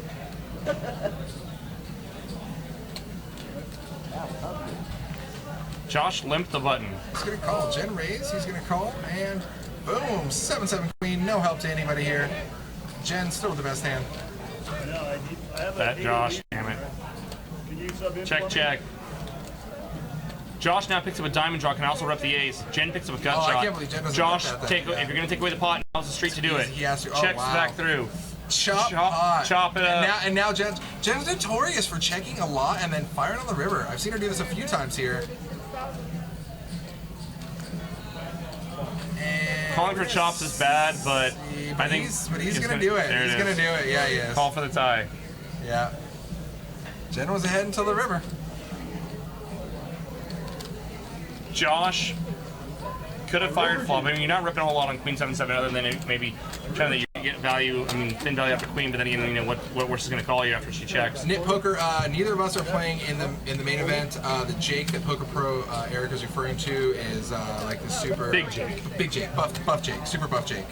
S3: Josh limped the button.
S4: He's going to call. Jen raise, he's going to call, and boom, 7-7 queen, no help to anybody here. Jen still with the best hand.
S3: That Josh, damn it. Check. Josh now picks up a diamond draw, can also rep the ace. Jen picks up a gut shot.
S4: I can't believe Jen doesn't
S3: Josh,
S4: rep that.
S3: if you're going to take away the pot, now's the street to do it.
S4: He has to.
S3: Checks back through.
S4: Chop it up. And now Jen's notorious for checking a lot and then firing on the river. I've seen her do this a few times here.
S3: Calling for chops is bad, but I think
S4: he's gonna do it. He's gonna do it. Yeah, he is.
S3: Call for the tie.
S4: Yeah. Jen was ahead until the river.
S3: Josh could have fired flop. I mean, you're not ripping a whole lot on Queen 7-7 other than maybe trying that you get value. I mean, thin value after Queen, but then again, you know what worse is going to call you after she checks.
S4: Knit Poker. Neither of us are playing in the main event. The Jake that Poker Pro Eric is referring to is like the super
S3: big Jake,
S4: buff Jake, super buff Jake.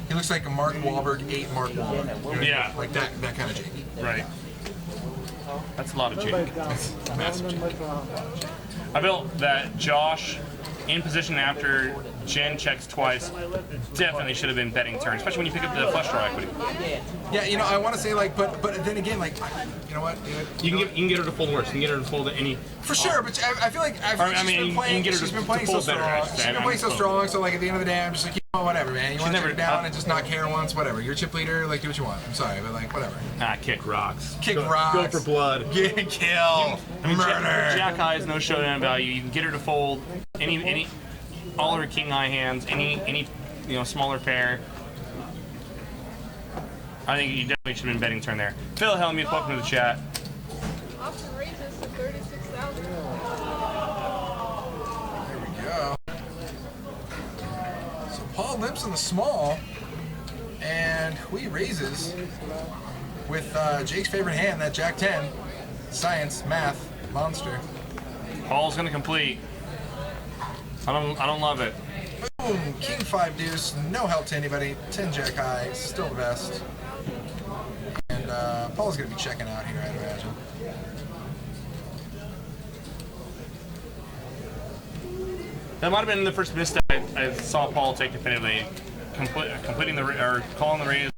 S4: He looks like a Mark Wahlberg, 8 Mark Wahlberg.
S3: Yeah,
S4: like that kind of Jake.
S3: Right. That's a lot of Jake.
S4: That's massive Jake.
S3: I built that Josh in position after Jen checks twice. Definitely should have been betting turn, especially when you pick up the flush draw equity.
S4: Yeah, you know, I want to say like, but then again, like, you know what?
S3: You can get her to fold worse. You can get her to fold any.
S4: For sure, but I feel like she's been playing so strong. She's been playing so strong. So like at the end of the day, I'm just like, you know, whatever, man. You want to take her down and just not care once, whatever. You're a chip leader, like do what you want. I'm sorry, but like whatever.
S3: Kick rocks.
S4: Kick rocks.
S3: Go for blood.
S4: Get kill. Murder.
S3: Jack high is no showdown value. You can get her to fold any all her king high hands, any smaller pair. I think you definitely should have been betting turn there. Phil Helmuth, welcome to the chat.
S5: Option raises to 36,000.
S4: There we go. So Paul limps in the small, and Hui raises with Jake's favorite hand, that Jack 10. Science, math, monster.
S3: Paul's gonna complete. I don't love it.
S4: Boom, King 5 deuce, no help to anybody. 10 Jack high, still the best. And Paul's gonna be checking out here, I'd imagine.
S3: That might have been the first misstep I saw Paul take definitively, completing or calling the raise.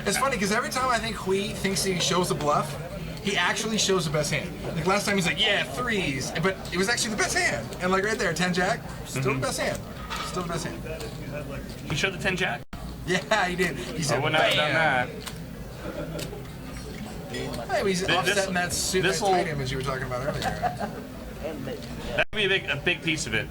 S4: It's funny because every time I think Hui thinks he shows a bluff, he actually shows the best hand. Like last time he's like, yeah, threes, but it was actually the best hand. And like right there, 10 Jack, still the best hand. Still the best hand.
S3: He showed the 10 Jack?
S4: Yeah, he did. He said,
S3: I would not have done that.
S4: Hey, he's offsetting that tight image you were talking about earlier.
S3: That would be a big piece of it.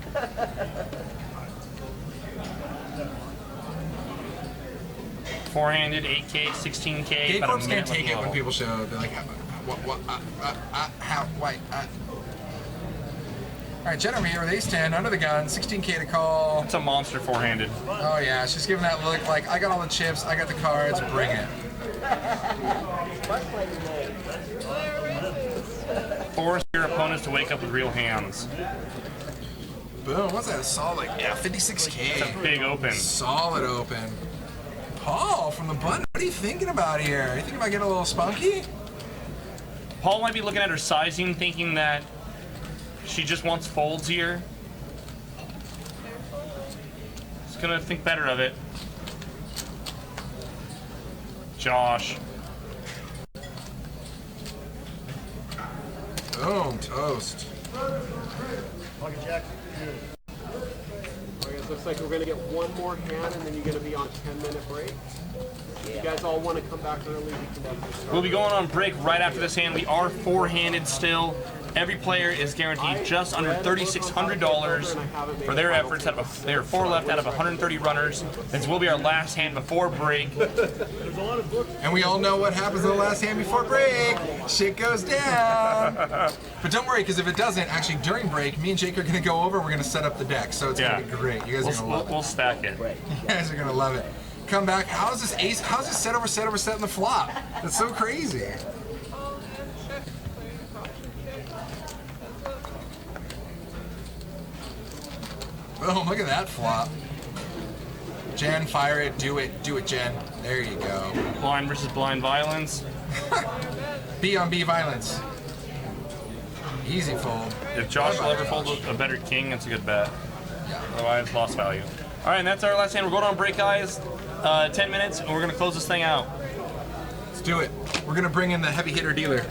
S3: Four-handed, 8K, 16K.
S4: Gate
S3: about a
S4: Corp's
S3: minute
S4: can't take
S3: left
S4: it when
S3: level.
S4: people show up. They're like, how, why, All right, Jen over here with ace 10, under the gun, 16K to call.
S3: It's a monster four-handed.
S4: Oh yeah, she's giving that look like, I got all the chips, I got the cards, bring it.
S3: Force your opponents to wake up with real hands.
S4: Boom, what's that, a solid, yeah, 56K.
S3: It's a big open.
S4: Solid open. Paul from the button, what are you thinking about here? You thinking about getting a little spunky?
S3: Paul might be looking at her sizing, thinking that she just wants folds here. Just gonna think better of it. Josh.
S4: Boom, toast.
S9: Pocket jack. Good.
S10: I guess looks like we're gonna get one more hand, and then you're gonna be on 10-minute break. You guys all want to come back early? We can
S3: We'll be going on break right after this hand. We are four-handed still. Every player is guaranteed just under $3,600 for their efforts. There are 4 left out of 130 runners. This will be our last hand before break.
S4: And we all know what happens in the last hand before break. Shit goes down. But don't worry, because if it doesn't, actually during break, me and Jake are going to go over. We're going to set up the deck, so it's going to be great. You guys are going to love it.
S3: We'll stack it.
S4: You guys are going to love it. Come back. How is this ace? How's this set over set over set in the flop? That's so crazy. Boom, look at that flop. Jen, fire it, do it, Jen. There you go.
S3: Blind versus blind violence.
S4: B on B violence. Easy fold.
S3: If Josh will ever fold a better king, it's a good bet.
S4: Yeah.
S3: Otherwise, lost value. All right, and that's our last hand. We're going on break, guys. 10 minutes, and we're going to close this thing out.
S4: Let's do it. We're going to bring in the heavy hitter dealer.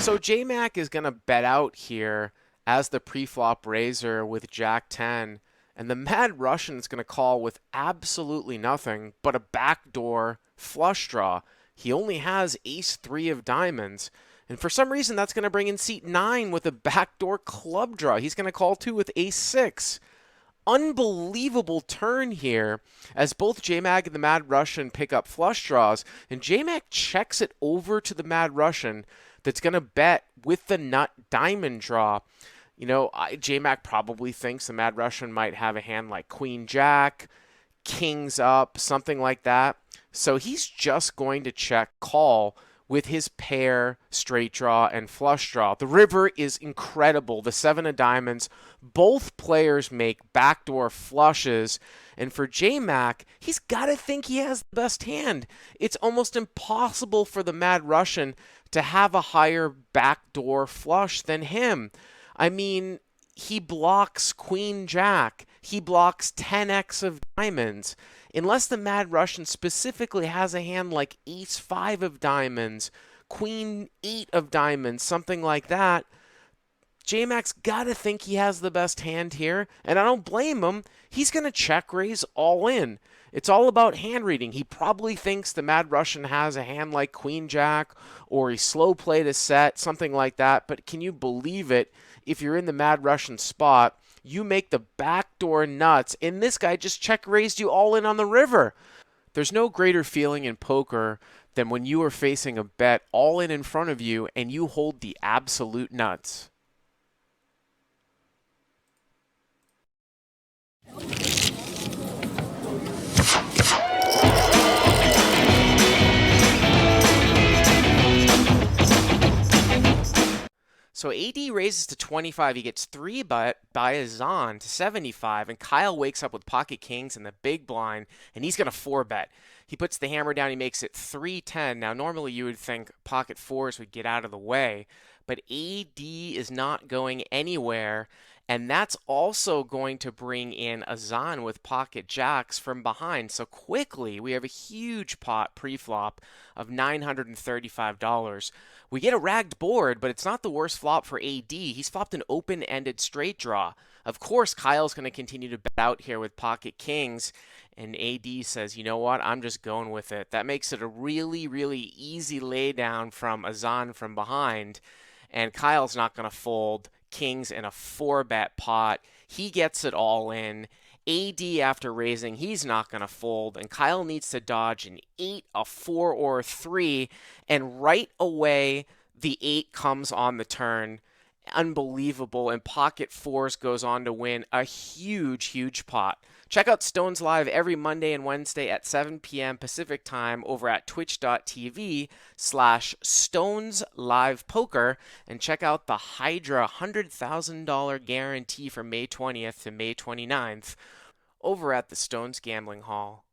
S7: So J-Mac is going to bet out here as the pre-flop raiser with Jack 10, and the Mad Russian is going to call with absolutely nothing but a backdoor flush draw. He only has ace 3 of diamonds, and for some reason that's going to bring in seat 9 with a backdoor club draw. He's going to call 2 with ace 6. Unbelievable turn here as both J-Mac and the Mad Russian pick up flush draws, and J-Mac checks it over to the Mad Russian that's going to bet with the nut diamond draw. You know, J-Mac probably thinks the Mad Russian might have a hand like Queen Jack, Kings up, something like that. So he's just going to check call with his pair, straight draw, and flush draw. The river is incredible. The 7 of diamonds, both players make backdoor flushes. And for J-Mac, he's got to think he has the best hand. It's almost impossible for the Mad Russian to have a higher backdoor flush than him. I mean, he blocks Queen Jack. He blocks 10x of diamonds. Unless the Mad Russian specifically has a hand like ace 5 of diamonds, Queen 8 of diamonds, something like that, J-Mac's got to think he has the best hand here, and I don't blame him. He's going to check raise all in. It's all about hand reading. He probably thinks the Mad Russian has a hand like Queen Jack, or he slow played a set, something like that. But can you believe it? If you're in the Mad Russian spot, you make the backdoor nuts, and this guy just check raised you all in on the river. There's no greater feeling in poker than when you are facing a bet all in front of you and you hold the absolute nuts. So AD raises to 25. He gets 3-bet by Azan to 75, and Kyle wakes up with pocket kings in the big blind, and he's going to 4-bet. He puts the hammer down. He makes it 3-10. Now, normally you would think pocket fours would get out of the way, but AD is not going anywhere, and that's also going to bring in Azan with pocket jacks from behind. So quickly, we have a huge pot pre-flop of $935. We get a ragged board, but it's not the worst flop for AD. He's flopped an open-ended straight draw. Of course, Kyle's going to continue to bet out here with pocket kings, and AD says, you know what, I'm just going with it. That makes it a really, really easy laydown from Azan from behind, and Kyle's not going to fold kings in a 4-bet pot. He gets it all in. AD after raising, he's not going to fold, and Kyle needs to dodge an 8, a 4, or a 3, and right away the 8 comes on the turn. Unbelievable, and pocket fours goes on to win a huge, huge pot. Check out Stones Live every Monday and Wednesday at 7 p.m. Pacific time over at twitch.tv/Stones Live Poker, and check out the Hydra $100,000 guarantee from May 20th to May 29th over at the Stones Gambling Hall.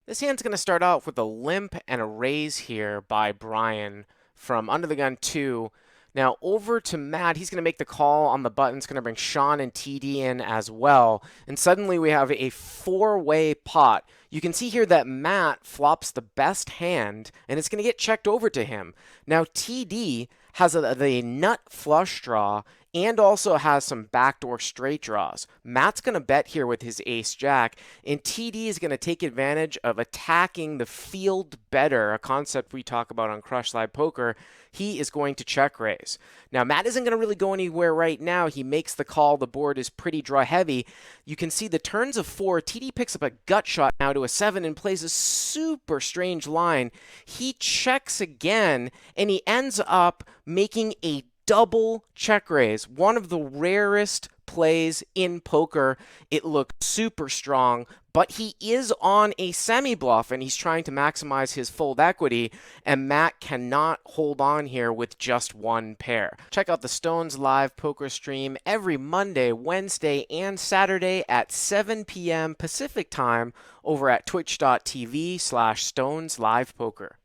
S7: This hand's going to start off with a limp and a raise here by Brian from Under the Gun 2. Now over to Matt. He's going to make the call on the button. It's going to bring Sean and TD in as well. And suddenly we have a 4-way pot. You can see here that Matt flops the best hand, and it's going to get checked over to him. Now TD has the nut flush draw and also has some backdoor straight draws. Matt's going to bet here with his ace-jack, and TD is going to take advantage of attacking the field better, a concept we talk about on Crush Live Poker. He is going to check raise. Now, Matt isn't going to really go anywhere right now. He makes the call. The board is pretty draw heavy. You can see the turns of 4. TD picks up a gut shot now to a 7 and plays a super strange line. He checks again, and he ends up making a double check raise, one of the rarest plays in poker. It looked super strong, but he is on a semi-bluff, and he's trying to maximize his fold equity, and Matt cannot hold on here with just one pair. Check out the Stones Live Poker stream every Monday, Wednesday, and Saturday at 7 p.m. Pacific time over at twitch.tv/Stones Live Poker.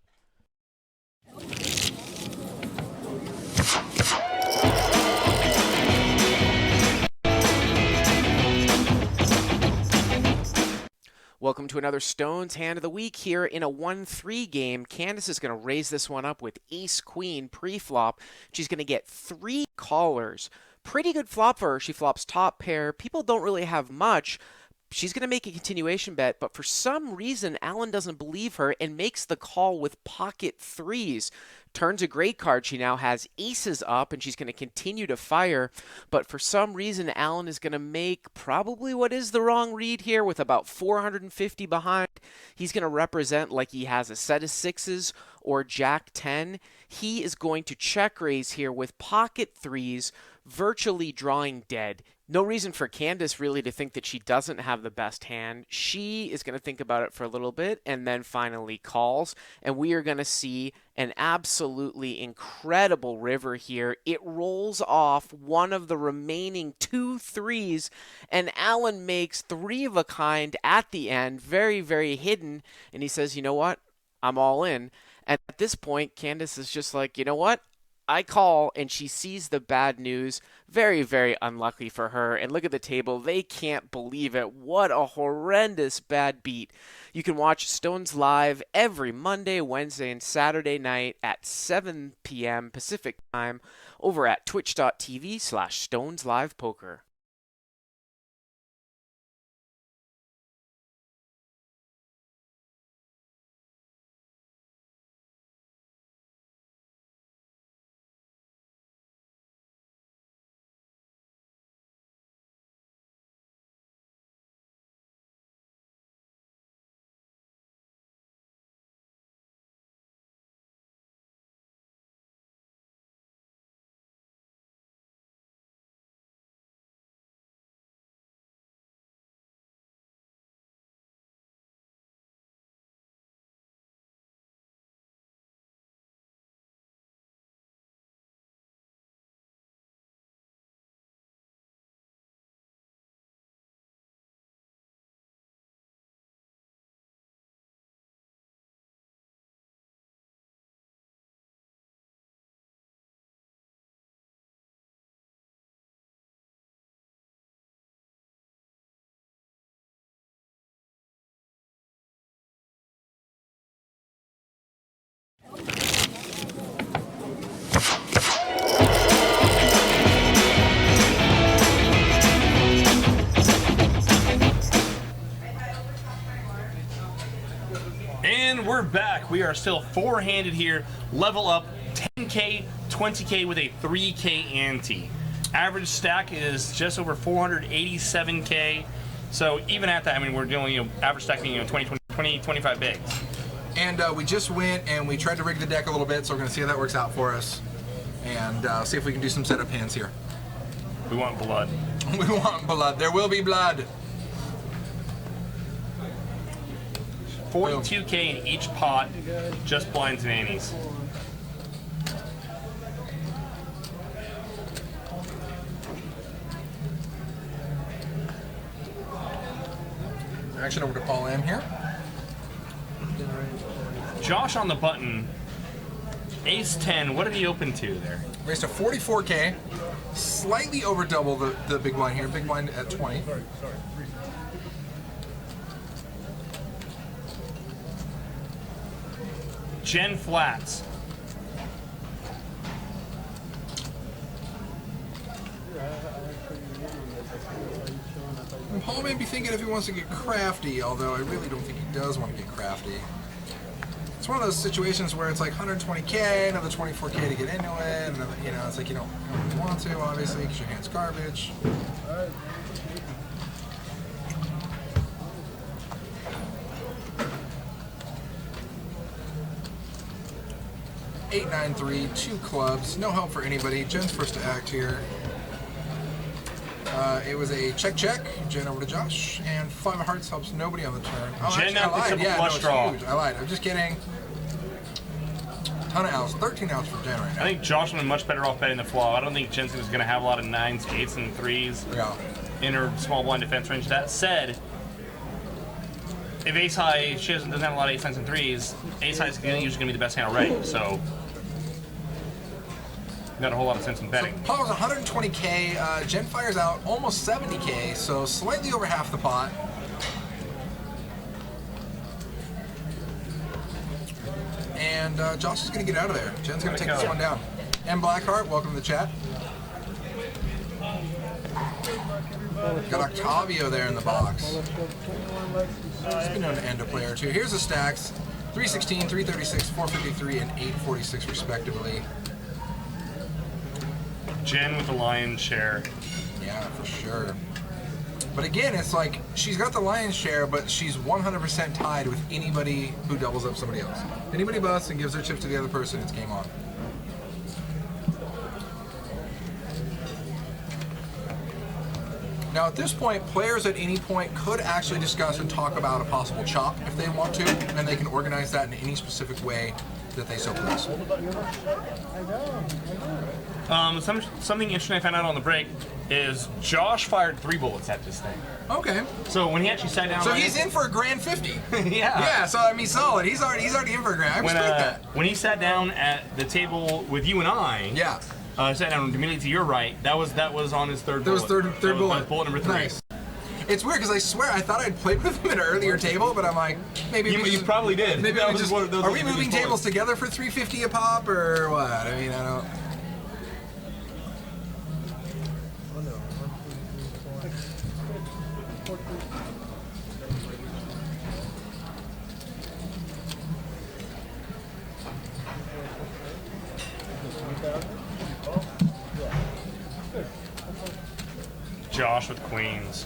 S7: Welcome to another Stones Hand of the Week here in a 1-3 game. Candace is going to raise this one up with ace-queen pre-flop. She's going to get 3 callers. Pretty good flop for her. She flops top pair. People don't really have much. She's going to make a continuation bet, but for some reason, Alan doesn't believe her and makes the call with pocket 3s. Turns a great card. She now has aces up, and she's going to continue to fire, but for some reason, Alan is going to make probably what is the wrong read here with about 450 behind. He's going to represent like he has a set of 6s or Jack 10. He is going to check raise here with pocket 3s, virtually drawing dead. No reason for Candace really to think that she doesn't have the best hand. She is going to think about it for a little bit and then finally calls. And we are going to see an absolutely incredible river here. It rolls off one of the remaining 2 3s, and Alan makes 3 of a kind at the end, very, very hidden. And he says, you know what? I'm all in. And at this point, Candace is just like, you know what? I call and she sees the bad news. Very, very unlucky for her. And look at the table. They can't believe it. What a horrendous bad beat. You can watch Stones live every Monday, Wednesday, and Saturday night at 7 p.m. Pacific time over at twitch.tv/StonesLivePoker.
S3: And we're back. We are still four-handed here. Level up 10K, 20K with a 3K ante. Average stack is just over 487K. So even at that, I mean, we're doing, average stacking, 20, 25 bigs.
S4: And we just went and we tried to rig the deck a little bit, so we're going to see how that works out for us. And see if we can do some setup hands here.
S3: We want blood.
S4: We want blood. There will be blood.
S3: 42K in each pot, just blinds and antes.
S4: Action over to Paul M here.
S3: Josh on the button. Ace 10, what did he open to there?
S4: Raised to 44K. Slightly over double the big blind here. Big blind at 20.
S9: Sorry.
S3: Jen flats.
S4: Paul may be thinking if he wants to get crafty, although I really don't think he does want to get crafty. It's one of those situations where it's like 120K, another 24K to get into it, another, it's like you don't really want to, obviously, because your hand's garbage. 8-9-3, 2 clubs, no help for anybody. Jen's first to act here. It was a check. Jen over to Josh, and 5 of hearts helps nobody on the turn. Oh,
S3: Jen
S4: actually, I lied. Yeah, no, it's
S3: draw.
S4: huge. I lied. I'm just kidding. Ton of outs, 13 outs for Jen right now.
S3: I think Josh would be much better off betting the flop. I don't think Jen's is going to have a lot of 9s, 8s, and 3s in her small blind defense range. That said, if ace high, she doesn't have a lot of ace 9s and 3s, ace high is usually going to be the best hand already. So, not a whole lot of sense in betting.
S4: So Paul's 120K. Jen fires out almost 70K, so slightly over half the pot. And Josh is going to get out of there. Jen's going to take this one down. M. Blackheart, welcome to the chat. Got Octavio there in the box. He's been known to end a player or two. Here's the stacks. 316, 336, 453, and 846 respectively.
S3: Jen with the lion's share.
S4: Yeah, for sure. But again, it's like she's got the lion's share, but she's 100% tied with anybody who doubles up somebody else. Anybody busts and gives their chips to the other person, it's game on. Now at this point, players at any point could actually discuss and talk about a possible chop if they want to, and they can organize that in any specific way that they so please.
S3: Something interesting I found out on the break is Josh fired 3 bullets at this thing.
S4: Okay.
S3: So when he actually sat down,
S4: So he's in for a grand 50.
S3: Yeah.
S4: Yeah. So I mean, solid. He's already in for a grand. I respect that.
S3: When he sat down at the table with you and I,
S4: Yeah.
S3: sat down immediately to your right. That was on his third.
S4: That was
S3: bullet.
S4: third
S3: That was
S4: bullet.
S3: bullet number 3.
S4: Nice. It's weird because I swear I thought I'd played with him at an earlier table, but I'm like, maybe
S3: You probably did.
S4: Maybe
S3: That
S4: we
S3: was
S4: just.
S3: one of those
S4: Are we
S3: individual
S4: moving
S3: bullets.
S4: tables together for 350 a pop or what? I mean, I don't.
S3: Josh with queens.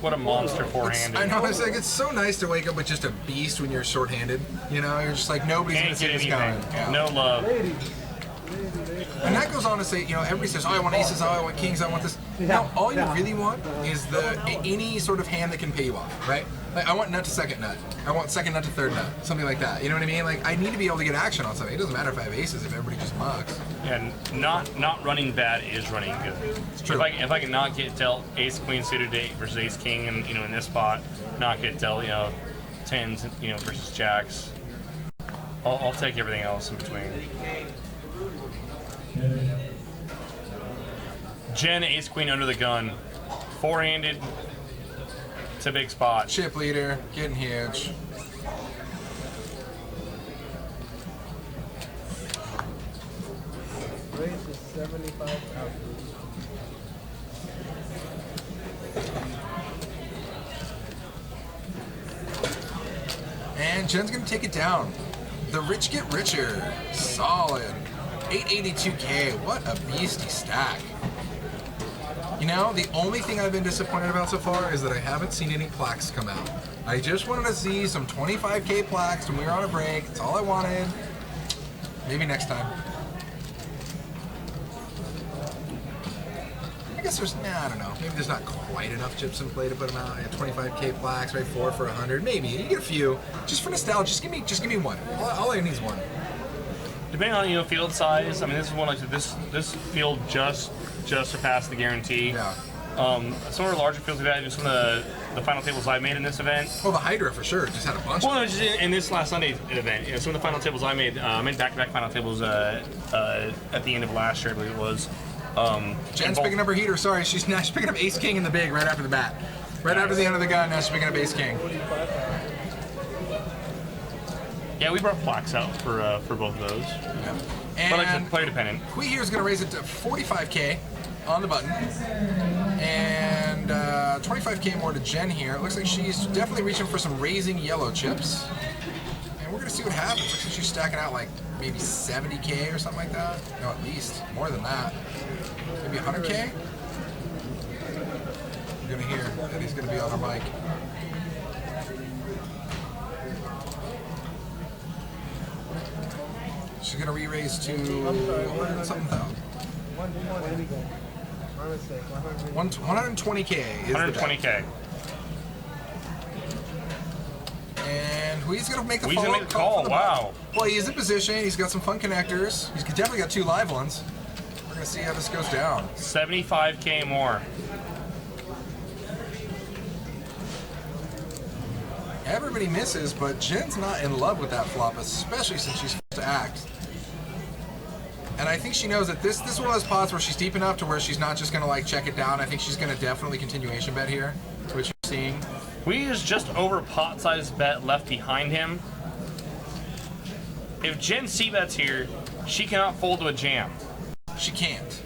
S3: What a monster four-handed.
S4: I know. It's like it's so nice to wake up with just a beast when you're shorthanded. You know, you're just like nobody's gonna
S3: Can't
S4: see
S3: get
S4: this
S3: anything.
S4: coming. Yeah.
S3: No love.
S4: And that goes on to say, you know, everybody says, oh, I want aces, oh, I want kings, I want this. No, all you really want is any sort of hand that can pay you off, right? Like, I want nut to second nut. I want second nut to third nut. Something like that. You know what I mean? Like, I need to be able to get action on something. It doesn't matter if I have aces if everybody just mucks.
S3: And not running bad is running good. It's
S4: true.
S3: If I can not get dealt ace queen suited eight versus ace king, and in this spot, not get dealt tens versus jacks, I'll take everything else in between. Jen ace queen under the gun, four-handed. It's a big spot.
S4: Chip leader, getting huge.
S6: Raise is 75,000.
S4: And Jen's gonna take it down. The rich get richer. Solid. 882K. What a beastie stack. You know, the only thing I've been disappointed about so far is that I haven't seen any plaques come out. I just wanted to see some 25K plaques when we were on a break. That's all I wanted. Maybe next time. I guess I don't know. Maybe there's not quite enough chips in play to put them out. I have 25K plaques, right? 4 for 100. Maybe. You get a few. Just for nostalgia, just give me one. All I need is one.
S3: Depending on field size, I mean this is one like this field just surpassed the guarantee.
S4: Yeah.
S3: Some of our larger fields we've had, just some of the final tables I made in this event.
S4: Well, the Hydra for sure just had a bunch.
S3: Well, no, just in this last Sunday's event, some of the final tables I made back-to-back final tables at the end of last year, I believe it was.
S4: Jen's picking up her heater. Sorry, she's picking up Ace King in the big right after the bat. Right after the end of the gun, now she's picking up Ace King.
S3: Yeah, we brought plaques out for both of those.
S4: Yeah.
S3: But
S4: And
S3: like player dependent.
S4: Hui here is going to raise it to 45K on the button. And 25K more to Jen here. It looks like she's definitely reaching for some raising yellow chips. And we're going to see what happens. Looks like she's stacking out like maybe 70K or something like that. No, at least. More than that. Maybe 100K? You're going to hear that he's going to be on her mic. She's going to re-raise to 100-something thousand. 120K is
S3: 120K.
S4: And Hui's going to make the
S3: Hui's gonna make the call, wow.
S4: Well, he is in position. He's got some fun connectors. He's definitely got 2 live ones. We're going to see how this goes down.
S3: 75K more.
S4: Everybody misses, but Jen's not in love with that flop, especially since she's forced to act. And I think she knows that this is one of those pots where she's deep enough to where she's not just going to like check it down. I think she's going to definitely continuation bet here, which you're seeing.
S3: We is just over pot size bet left behind him. If Jen c-bets here, she cannot fold to a jam.
S4: She can't.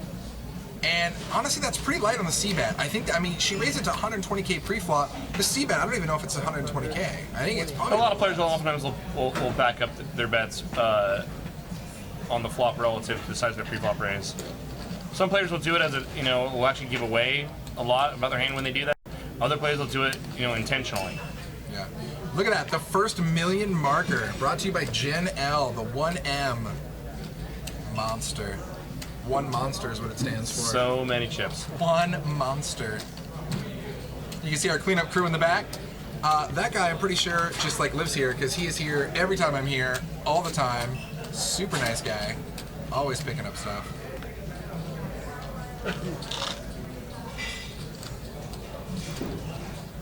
S4: And honestly, that's pretty light on the c-bet. I mean, she raised it to 120K pre-flop. The c-bet, I don't even know if it's 120K. I think it's probably...
S3: A lot of players oftentimes will back up their bets on the flop relative to the size of their pre-flop raise. Some players will do it as will actually give away a lot about their hand when they do that. Other players will do it, intentionally.
S4: Yeah. Look at that, the first million marker brought to you by Jen L, the 1M monster. One monster is what it stands for.
S3: So many chips.
S4: One monster. You can see our cleanup crew in the back. That guy, I'm pretty sure, just like lives here because he is here every time I'm here, all the time. Super nice guy. Always picking up stuff.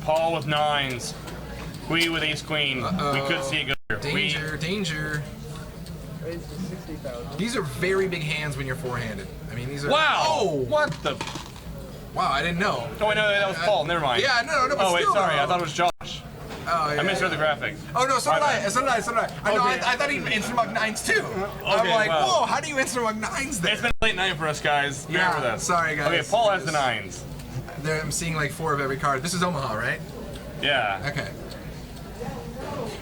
S3: Paul with 9s. Hui with ace queen. We could see it go here.
S4: Danger, danger. These are very big hands when you're four-handed. I mean, these are.
S3: Wow!
S4: Oh!
S3: What the?
S4: Wow, I didn't know.
S3: Oh, wait, no, that was Paul. Never mind.
S4: Yeah, no, but
S3: oh, wait,
S4: still,
S3: sorry.
S4: though.
S3: I thought it was Josh.
S4: Oh, yeah.
S3: I misread the graphic.
S4: Oh, no, so did
S3: My
S4: I.
S3: bad.
S4: So did I. I know,
S3: Okay.
S4: I thought he'd instant mug 9s too. I'm
S3: Okay,
S4: like,
S3: well.
S4: whoa, how do you instant mug 9s there?
S3: It's been a late night for us, guys. Bear
S4: Yeah,
S3: with us.
S4: sorry, guys.
S3: Okay, Paul has the 9s.
S4: There, I'm seeing like 4 of every card. This is Omaha, right?
S3: Yeah.
S4: Okay.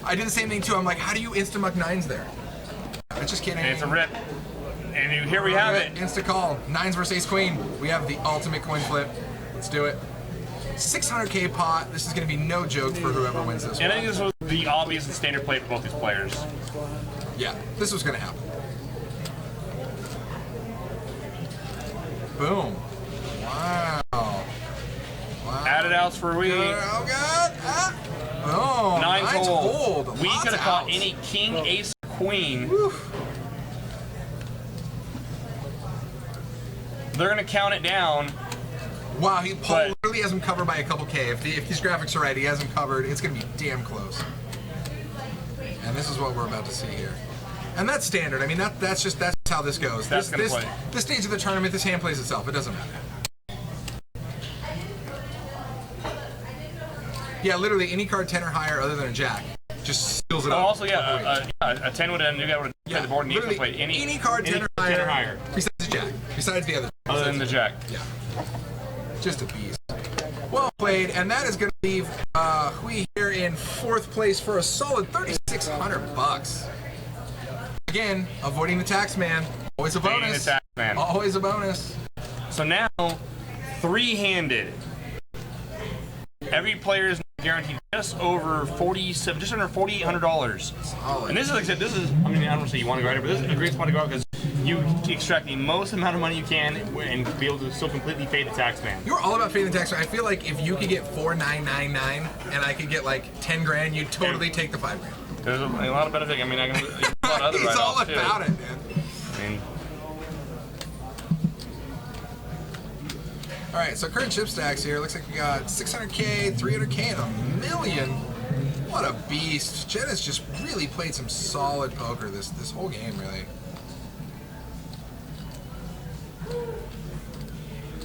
S4: I did the same thing too. I'm like, how do you instant mug 9s there? I'm just kidding.
S3: And it's a rip. And here we have it.
S4: Insta call. 9s versus ace queen. We have the ultimate coin flip. Let's do it. 600K pot. This is going to be no joke for whoever wins this
S3: And I
S4: one.
S3: think this was the obvious and standard play for both these players.
S4: Yeah, this was going to happen. Boom. Wow. Wow.
S3: Added outs for Hui.
S4: Oh, God. Ah. Oh,
S3: 9s hold. We
S4: Lots
S3: could have
S4: of
S3: caught
S4: outs.
S3: any king, ace, queen.
S4: Whew.
S3: They're going to count it down.
S4: Wow, Paul literally has him covered by a couple K. If these graphics are right, he has him covered. It's going to be damn close. And this is what we're about to see here. And that's standard. I mean, that's how this goes.
S3: That's gonna play.
S4: This stage of the tournament, this hand plays itself. It doesn't matter. Yeah, literally any card 10 or higher other than a jack just seals it
S3: Oh,
S4: up.
S3: also, yeah, a 10 would have new guy would have played the board and he would
S4: literally
S3: have played
S4: any card 10 or higher,
S3: 10 or higher.
S4: besides the jack, besides the other.
S3: Other than the jack.
S4: Yeah. Just a beast. Well played, and that is going to leave Hui here in 4th place for a solid $3,600. Again, avoiding the tax man. Always a
S3: Avoiding
S4: bonus.
S3: the tax man.
S4: Always a bonus.
S3: So now, 3-handed. Every player is guaranteed just over just under $4,800.
S4: Solid.
S3: And this is, like I said, I mean, I don't want to say you want to go out, but this is a great spot to go out because you extract the most amount of money you can and be able to still completely fade the tax man.
S4: You're all about fading the tax man. I feel like if you could get 4,999 and I could get like 10 grand, you'd totally take the 5 grand.
S3: There's a lot of benefit. I mean, I can do a lot of other
S4: He's all
S3: write-offs, too.
S4: about it, man.
S3: I mean,
S4: All right, so current chip stacks here. Looks like we got 600K, 300K, and $1 million. What a beast. Jed has just really played some solid poker this whole game, really.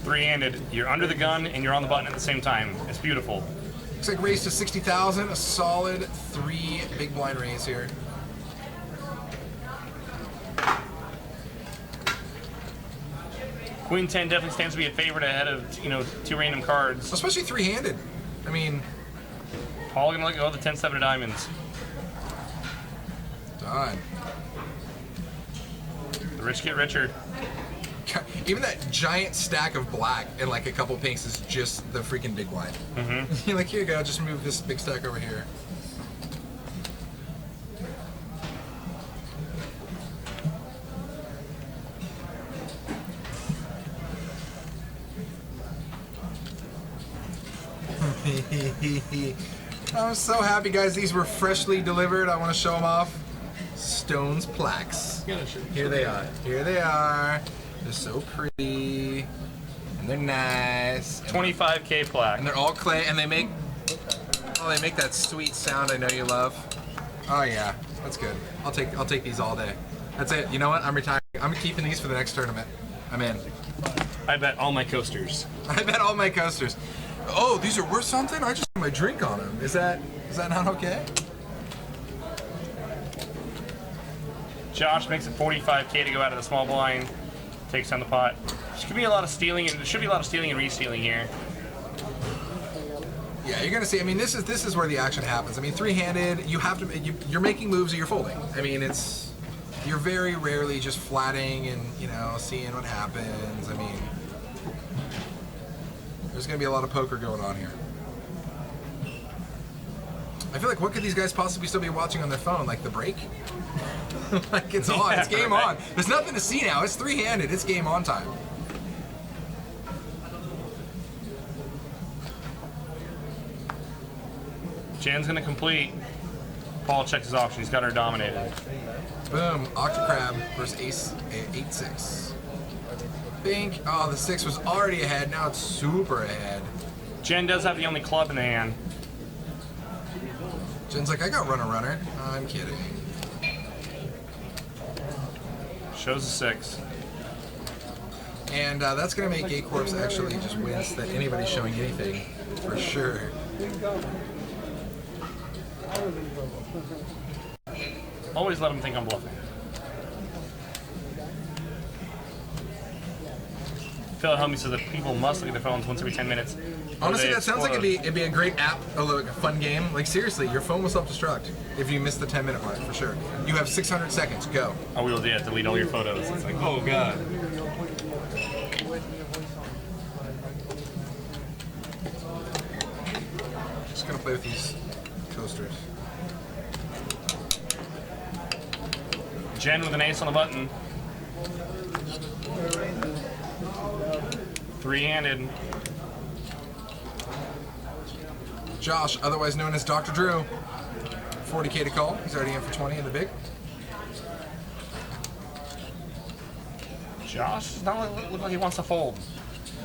S3: 3-handed. You're under the gun and you're on the button at the same time. It's beautiful.
S4: Looks like raise to 60,000. A solid 3 big blind raise here.
S3: Queen 10 definitely stands to be a favorite ahead of 2 random cards.
S4: Especially 3-handed. I mean,
S3: Paul gonna let go of the 10-7 of diamonds.
S4: done.
S3: The rich get richer.
S4: Even that giant stack of black and like a couple pinks is just the freaking big blind.
S3: Mm-hmm.
S4: You're like, here you go, just move this big stack over here. I'm so happy, guys. These were freshly delivered. I want to show them off. Stones plaques. Here they are. Here they are. They're so pretty. And they're nice.
S3: 25K plaque.
S4: And they're all clay, and they make that sweet sound I know you love. Oh yeah, that's good. I'll take these all day. That's it. You know what? I'm retiring. I'm keeping these for the next tournament. I'm in.
S3: I bet all my coasters.
S4: I bet all my coasters. Oh, these are worth something? I just put my drink on them. Is that not okay?
S3: Josh makes it 45K to go out of the small blind. Takes down the pot. There should be a lot of stealing and re-stealing here.
S4: Yeah, you're gonna see. I mean, this is where the action happens. I mean, 3-handed, you have to. You're making moves or you're folding. I mean, you're very rarely just flatting and seeing what happens. I mean, there's gonna be a lot of poker going on here. I feel like what could these guys possibly still be watching on their phone? Like the break? Like it's on. It's game on. There's nothing to see now. It's 3-handed. It's game on time.
S3: Jan's gonna complete. Paul checks his auction. He's got her dominated.
S4: Boom. Octocrab versus Ace 8-6. Bink. Oh, the 6 was already ahead. Now it's super ahead.
S3: Jen does have the only club in the hand.
S4: Jen's like, I got runner. I'm kidding.
S3: Shows a 6.
S4: And that's going to make A-Corps actually just wince that anybody's showing anything, for sure.
S3: Always let them think I'm bluffing. Phil at home says that people must look at their phones once every 10 minutes.
S4: Honestly, that sounds like it'd be a great app, like a fun game. Like seriously, your phone will self-destruct if you miss the 10-minute mark, for sure. You have 600 seconds, go.
S3: Oh, we'll delete all your photos. It's like, oh god.
S4: Just gonna play with these coasters.
S3: Jen with an ace on the button. Three-handed.
S4: Josh, otherwise known as Dr. Drew. 40K to call. He's already in for 20 in the big.
S3: Josh does not look like he wants to fold.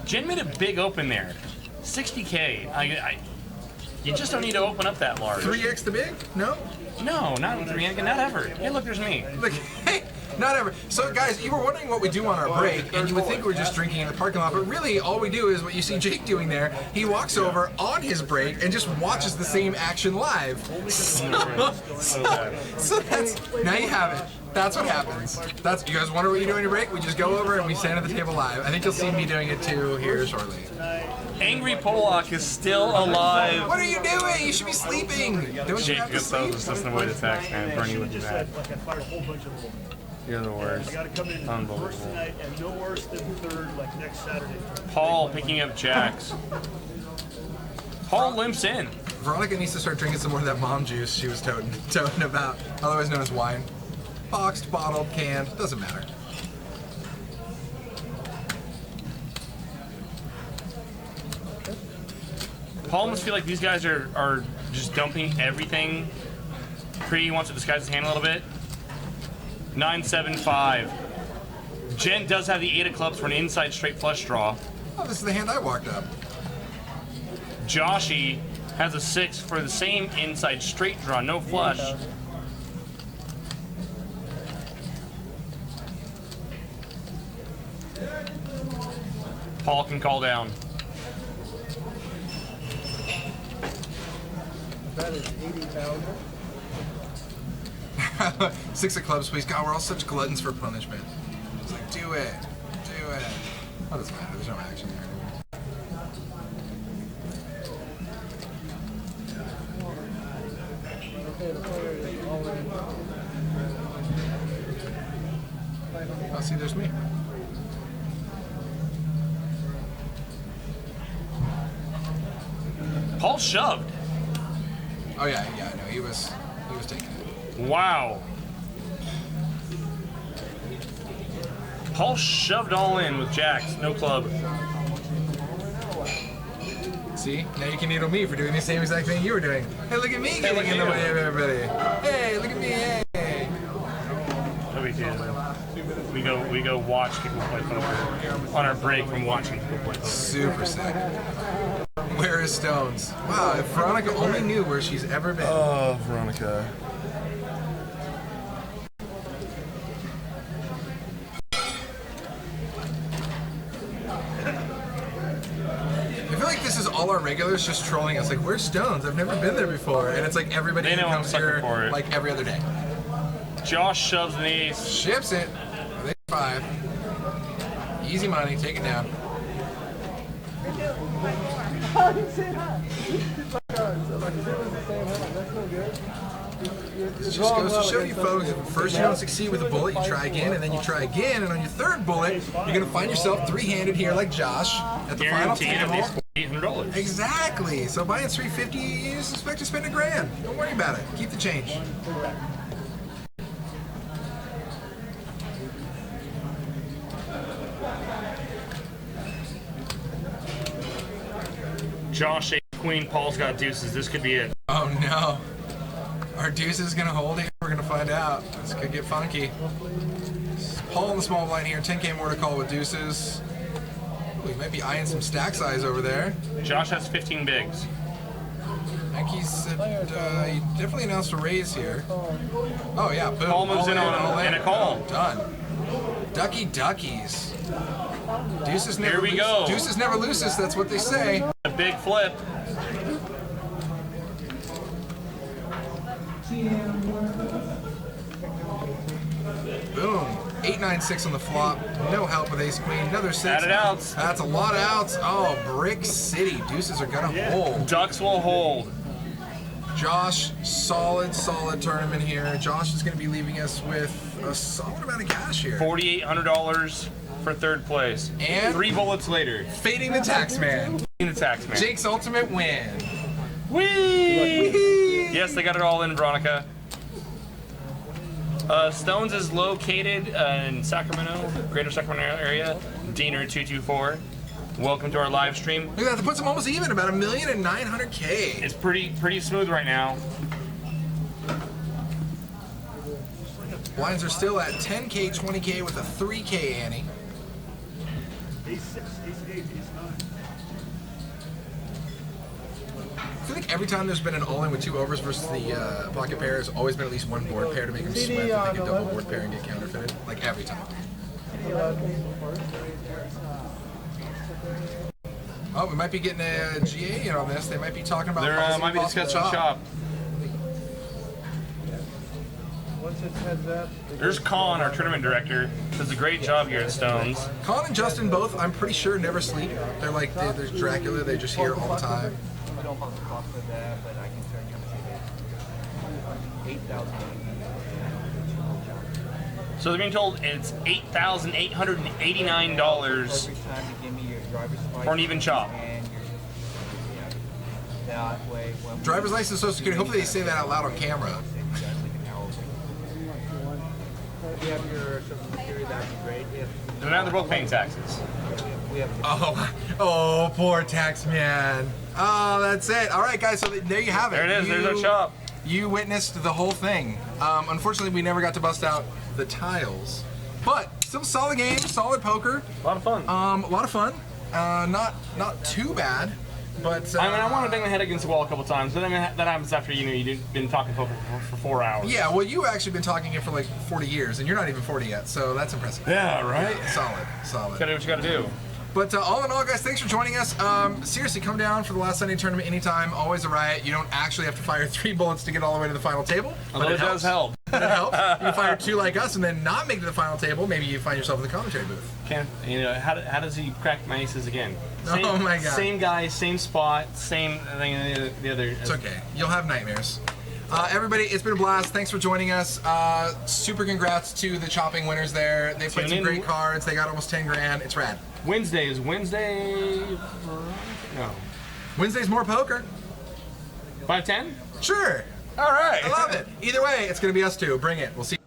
S3: Jen made a big open there. 60K. You just don't need to open up that large.
S4: 3x the big? No?
S3: No, not 3x, not ever. Hey, look, there's me.
S4: Look, hey, not ever. So, guys, you were wondering what we do on our break, and you would think we're just drinking in the parking lot, but really, all we do is what you see Jake doing there. He walks over on his break and just watches the same action live. So that's, now you have it. That's what happens. You guys wonder what you do on your break? We just go over and we stand at the table live. I think you'll see me doing it too here shortly.
S3: Angry Pollock is still alive.
S4: What are you doing? You should be sleeping. Don't you have to sleep?
S3: Just avoid the text, man. Bernie would do that. You're the worst.
S9: I gotta come in first tonight and no worse than third, like next Saturday.
S3: Paul picking up jacks. Paul limps in.
S4: Veronica needs to start drinking some more of that mom juice she was toting about, otherwise known as wine. Boxed, bottled, canned, doesn't matter.
S3: Paul must feel like these guys are just dumping everything. Cree wants to disguise his hand a little bit. 9-7-5. Jen does have the 8 of clubs for an inside straight flush draw.
S4: Oh, this is the hand I walked up.
S3: Joshy has a 6 for the same inside straight draw, no flush. Paul can call down.
S6: That is 80,000.
S4: 6 of clubs, please. God, we're all such gluttons for punishment. It's like, do it. Oh, doesn't matter. There's no action there anymore.
S6: Okay, the player is all in.
S4: Oh, see, there's me.
S3: Paul shoved.
S4: Oh yeah, no, he was taking it.
S3: Wow. Paul shoved all in with jacks, no club.
S4: See, now you can needle me for doing the same exact thing you were doing. Hey, look at me getting in the way of everybody. Hey, look at me, hey.
S3: No big deal. We go watch people play poker on our break from watching people play poker.
S4: Super sick. Where is Stones? Wow, if Veronica only knew where she's ever been.
S12: Oh, Veronica.
S4: I feel like this is all our regulars just trolling us. Like, where's Stones? I've never been there before. And it's like everybody who comes here like every other day.
S3: Josh shoves an ace.
S4: Ships it. With 5. Easy money. Take it down. It just goes to show you folks, first you don't succeed with a bullet, you try again, and then you try again, and on your third bullet, you're going to find yourself three-handed here like Josh at the final table.
S3: $800.
S4: Exactly. So buying $350, you just expect to spend $1,000. Don't worry about it. Keep the change.
S3: Josh, 8 queen, Paul's got deuces. This could be it.
S4: Oh no. Are deuces gonna hold it? We're gonna find out. This could get funky. Paul in the small blind here. 10K more to call with deuces. We might be eyeing some stack size over there.
S3: Josh has 15 bigs.
S4: I think he definitely announced a raise here. Oh yeah, boom.
S3: Paul moves
S4: All
S3: in on
S4: all
S3: and a call.
S4: Done. Ducky duckies. Deuces never
S3: Here we go.
S4: Deuces never loses, that's what they say.
S3: A big flip.
S4: Boom. 8-9-6 on the flop. No help with ace queen. Another 6.
S3: Added outs.
S4: That's a lot of outs. Oh, Brick City. Deuces are gonna hold.
S3: Ducks will hold.
S4: Josh, solid tournament here. Josh is gonna be leaving us with a solid amount of cash here.
S3: $4,800 for third place.
S4: And
S3: 3 bullets later.
S4: Fading the Taxman.
S3: Fading the Taxman.
S4: Jake's ultimate win.
S3: Whee! Yes, they got it all in, Veronica. Stones is located in Sacramento, Greater Sacramento area. Diener224. Welcome to our live stream.
S4: Look at that, that puts them almost even, about $1,900,000.
S3: It's pretty smooth right now.
S4: Blinds are still at 10K, 20K with a 3K ante.
S9: Ace 6, ace 8, ace 9.
S4: I feel like every time there's been an all-in with 2 overs versus the pocket pair, there's always been at least one board pair to make them sweat that they get double board pair and get counterfeited. Like every time. Oh, we might be getting a GA in on this. They might be talking about
S3: There might be discussing shop.
S6: Once it heads up,
S3: There's Colin, our tournament director. Does a great job here at Stones.
S4: Colin and Justin both, I'm pretty sure, never sleep. They're like, there's Dracula, they're just here all the time.
S11: I don't have the cost of that, but I can turn you to 8,000.
S3: So they're being told it's $8,889 for an even chop.
S11: That way, when
S4: Driver's license, Social Security. Hopefully they say that out loud on camera.
S11: if you have your Social Security, that'd be great.
S3: And now they're both paying taxes.
S4: Oh, poor tax man. Oh, that's it. All right, guys. So there you have it.
S3: There it is. There's our shop.
S4: You witnessed the whole thing. Unfortunately, we never got to bust out the tiles, but still solid game, solid poker.
S3: A lot of fun.
S4: A lot of fun. Not too bad, but
S3: I mean, I want to bang my head against the wall a couple times, but I mean, that happens after you've been talking poker for 4 hours.
S4: Yeah, well, you've actually been talking it for like 40 years, and you're not even 40 yet, so that's impressive.
S3: Yeah, right.
S4: Yeah, solid.
S3: Gotta do what you gotta do.
S4: But all in all, guys, thanks for joining us. Seriously, come down for the last Sunday tournament anytime. Always a riot. You don't actually have to fire 3 bullets to get all the way to the final table.
S3: Although it does help.
S4: It helps. You can fire 2 like us and then not make it to the final table. Maybe you find yourself in the commentary booth.
S3: How does he crack my aces again? Same,
S4: Oh my God.
S3: Same guy, same spot, same thing. The other.
S4: It's okay. You'll have nightmares. Everybody, it's been a blast. Thanks for joining us. Super congrats to the chopping winners there. They played some great cards. They got almost 10 grand. It's rad.
S3: Wednesday. No.
S4: Wednesday's more poker.
S3: 5-10?
S4: Sure.
S3: All right.
S4: I love it. Either way, it's going to be us two. Bring it. We'll see you.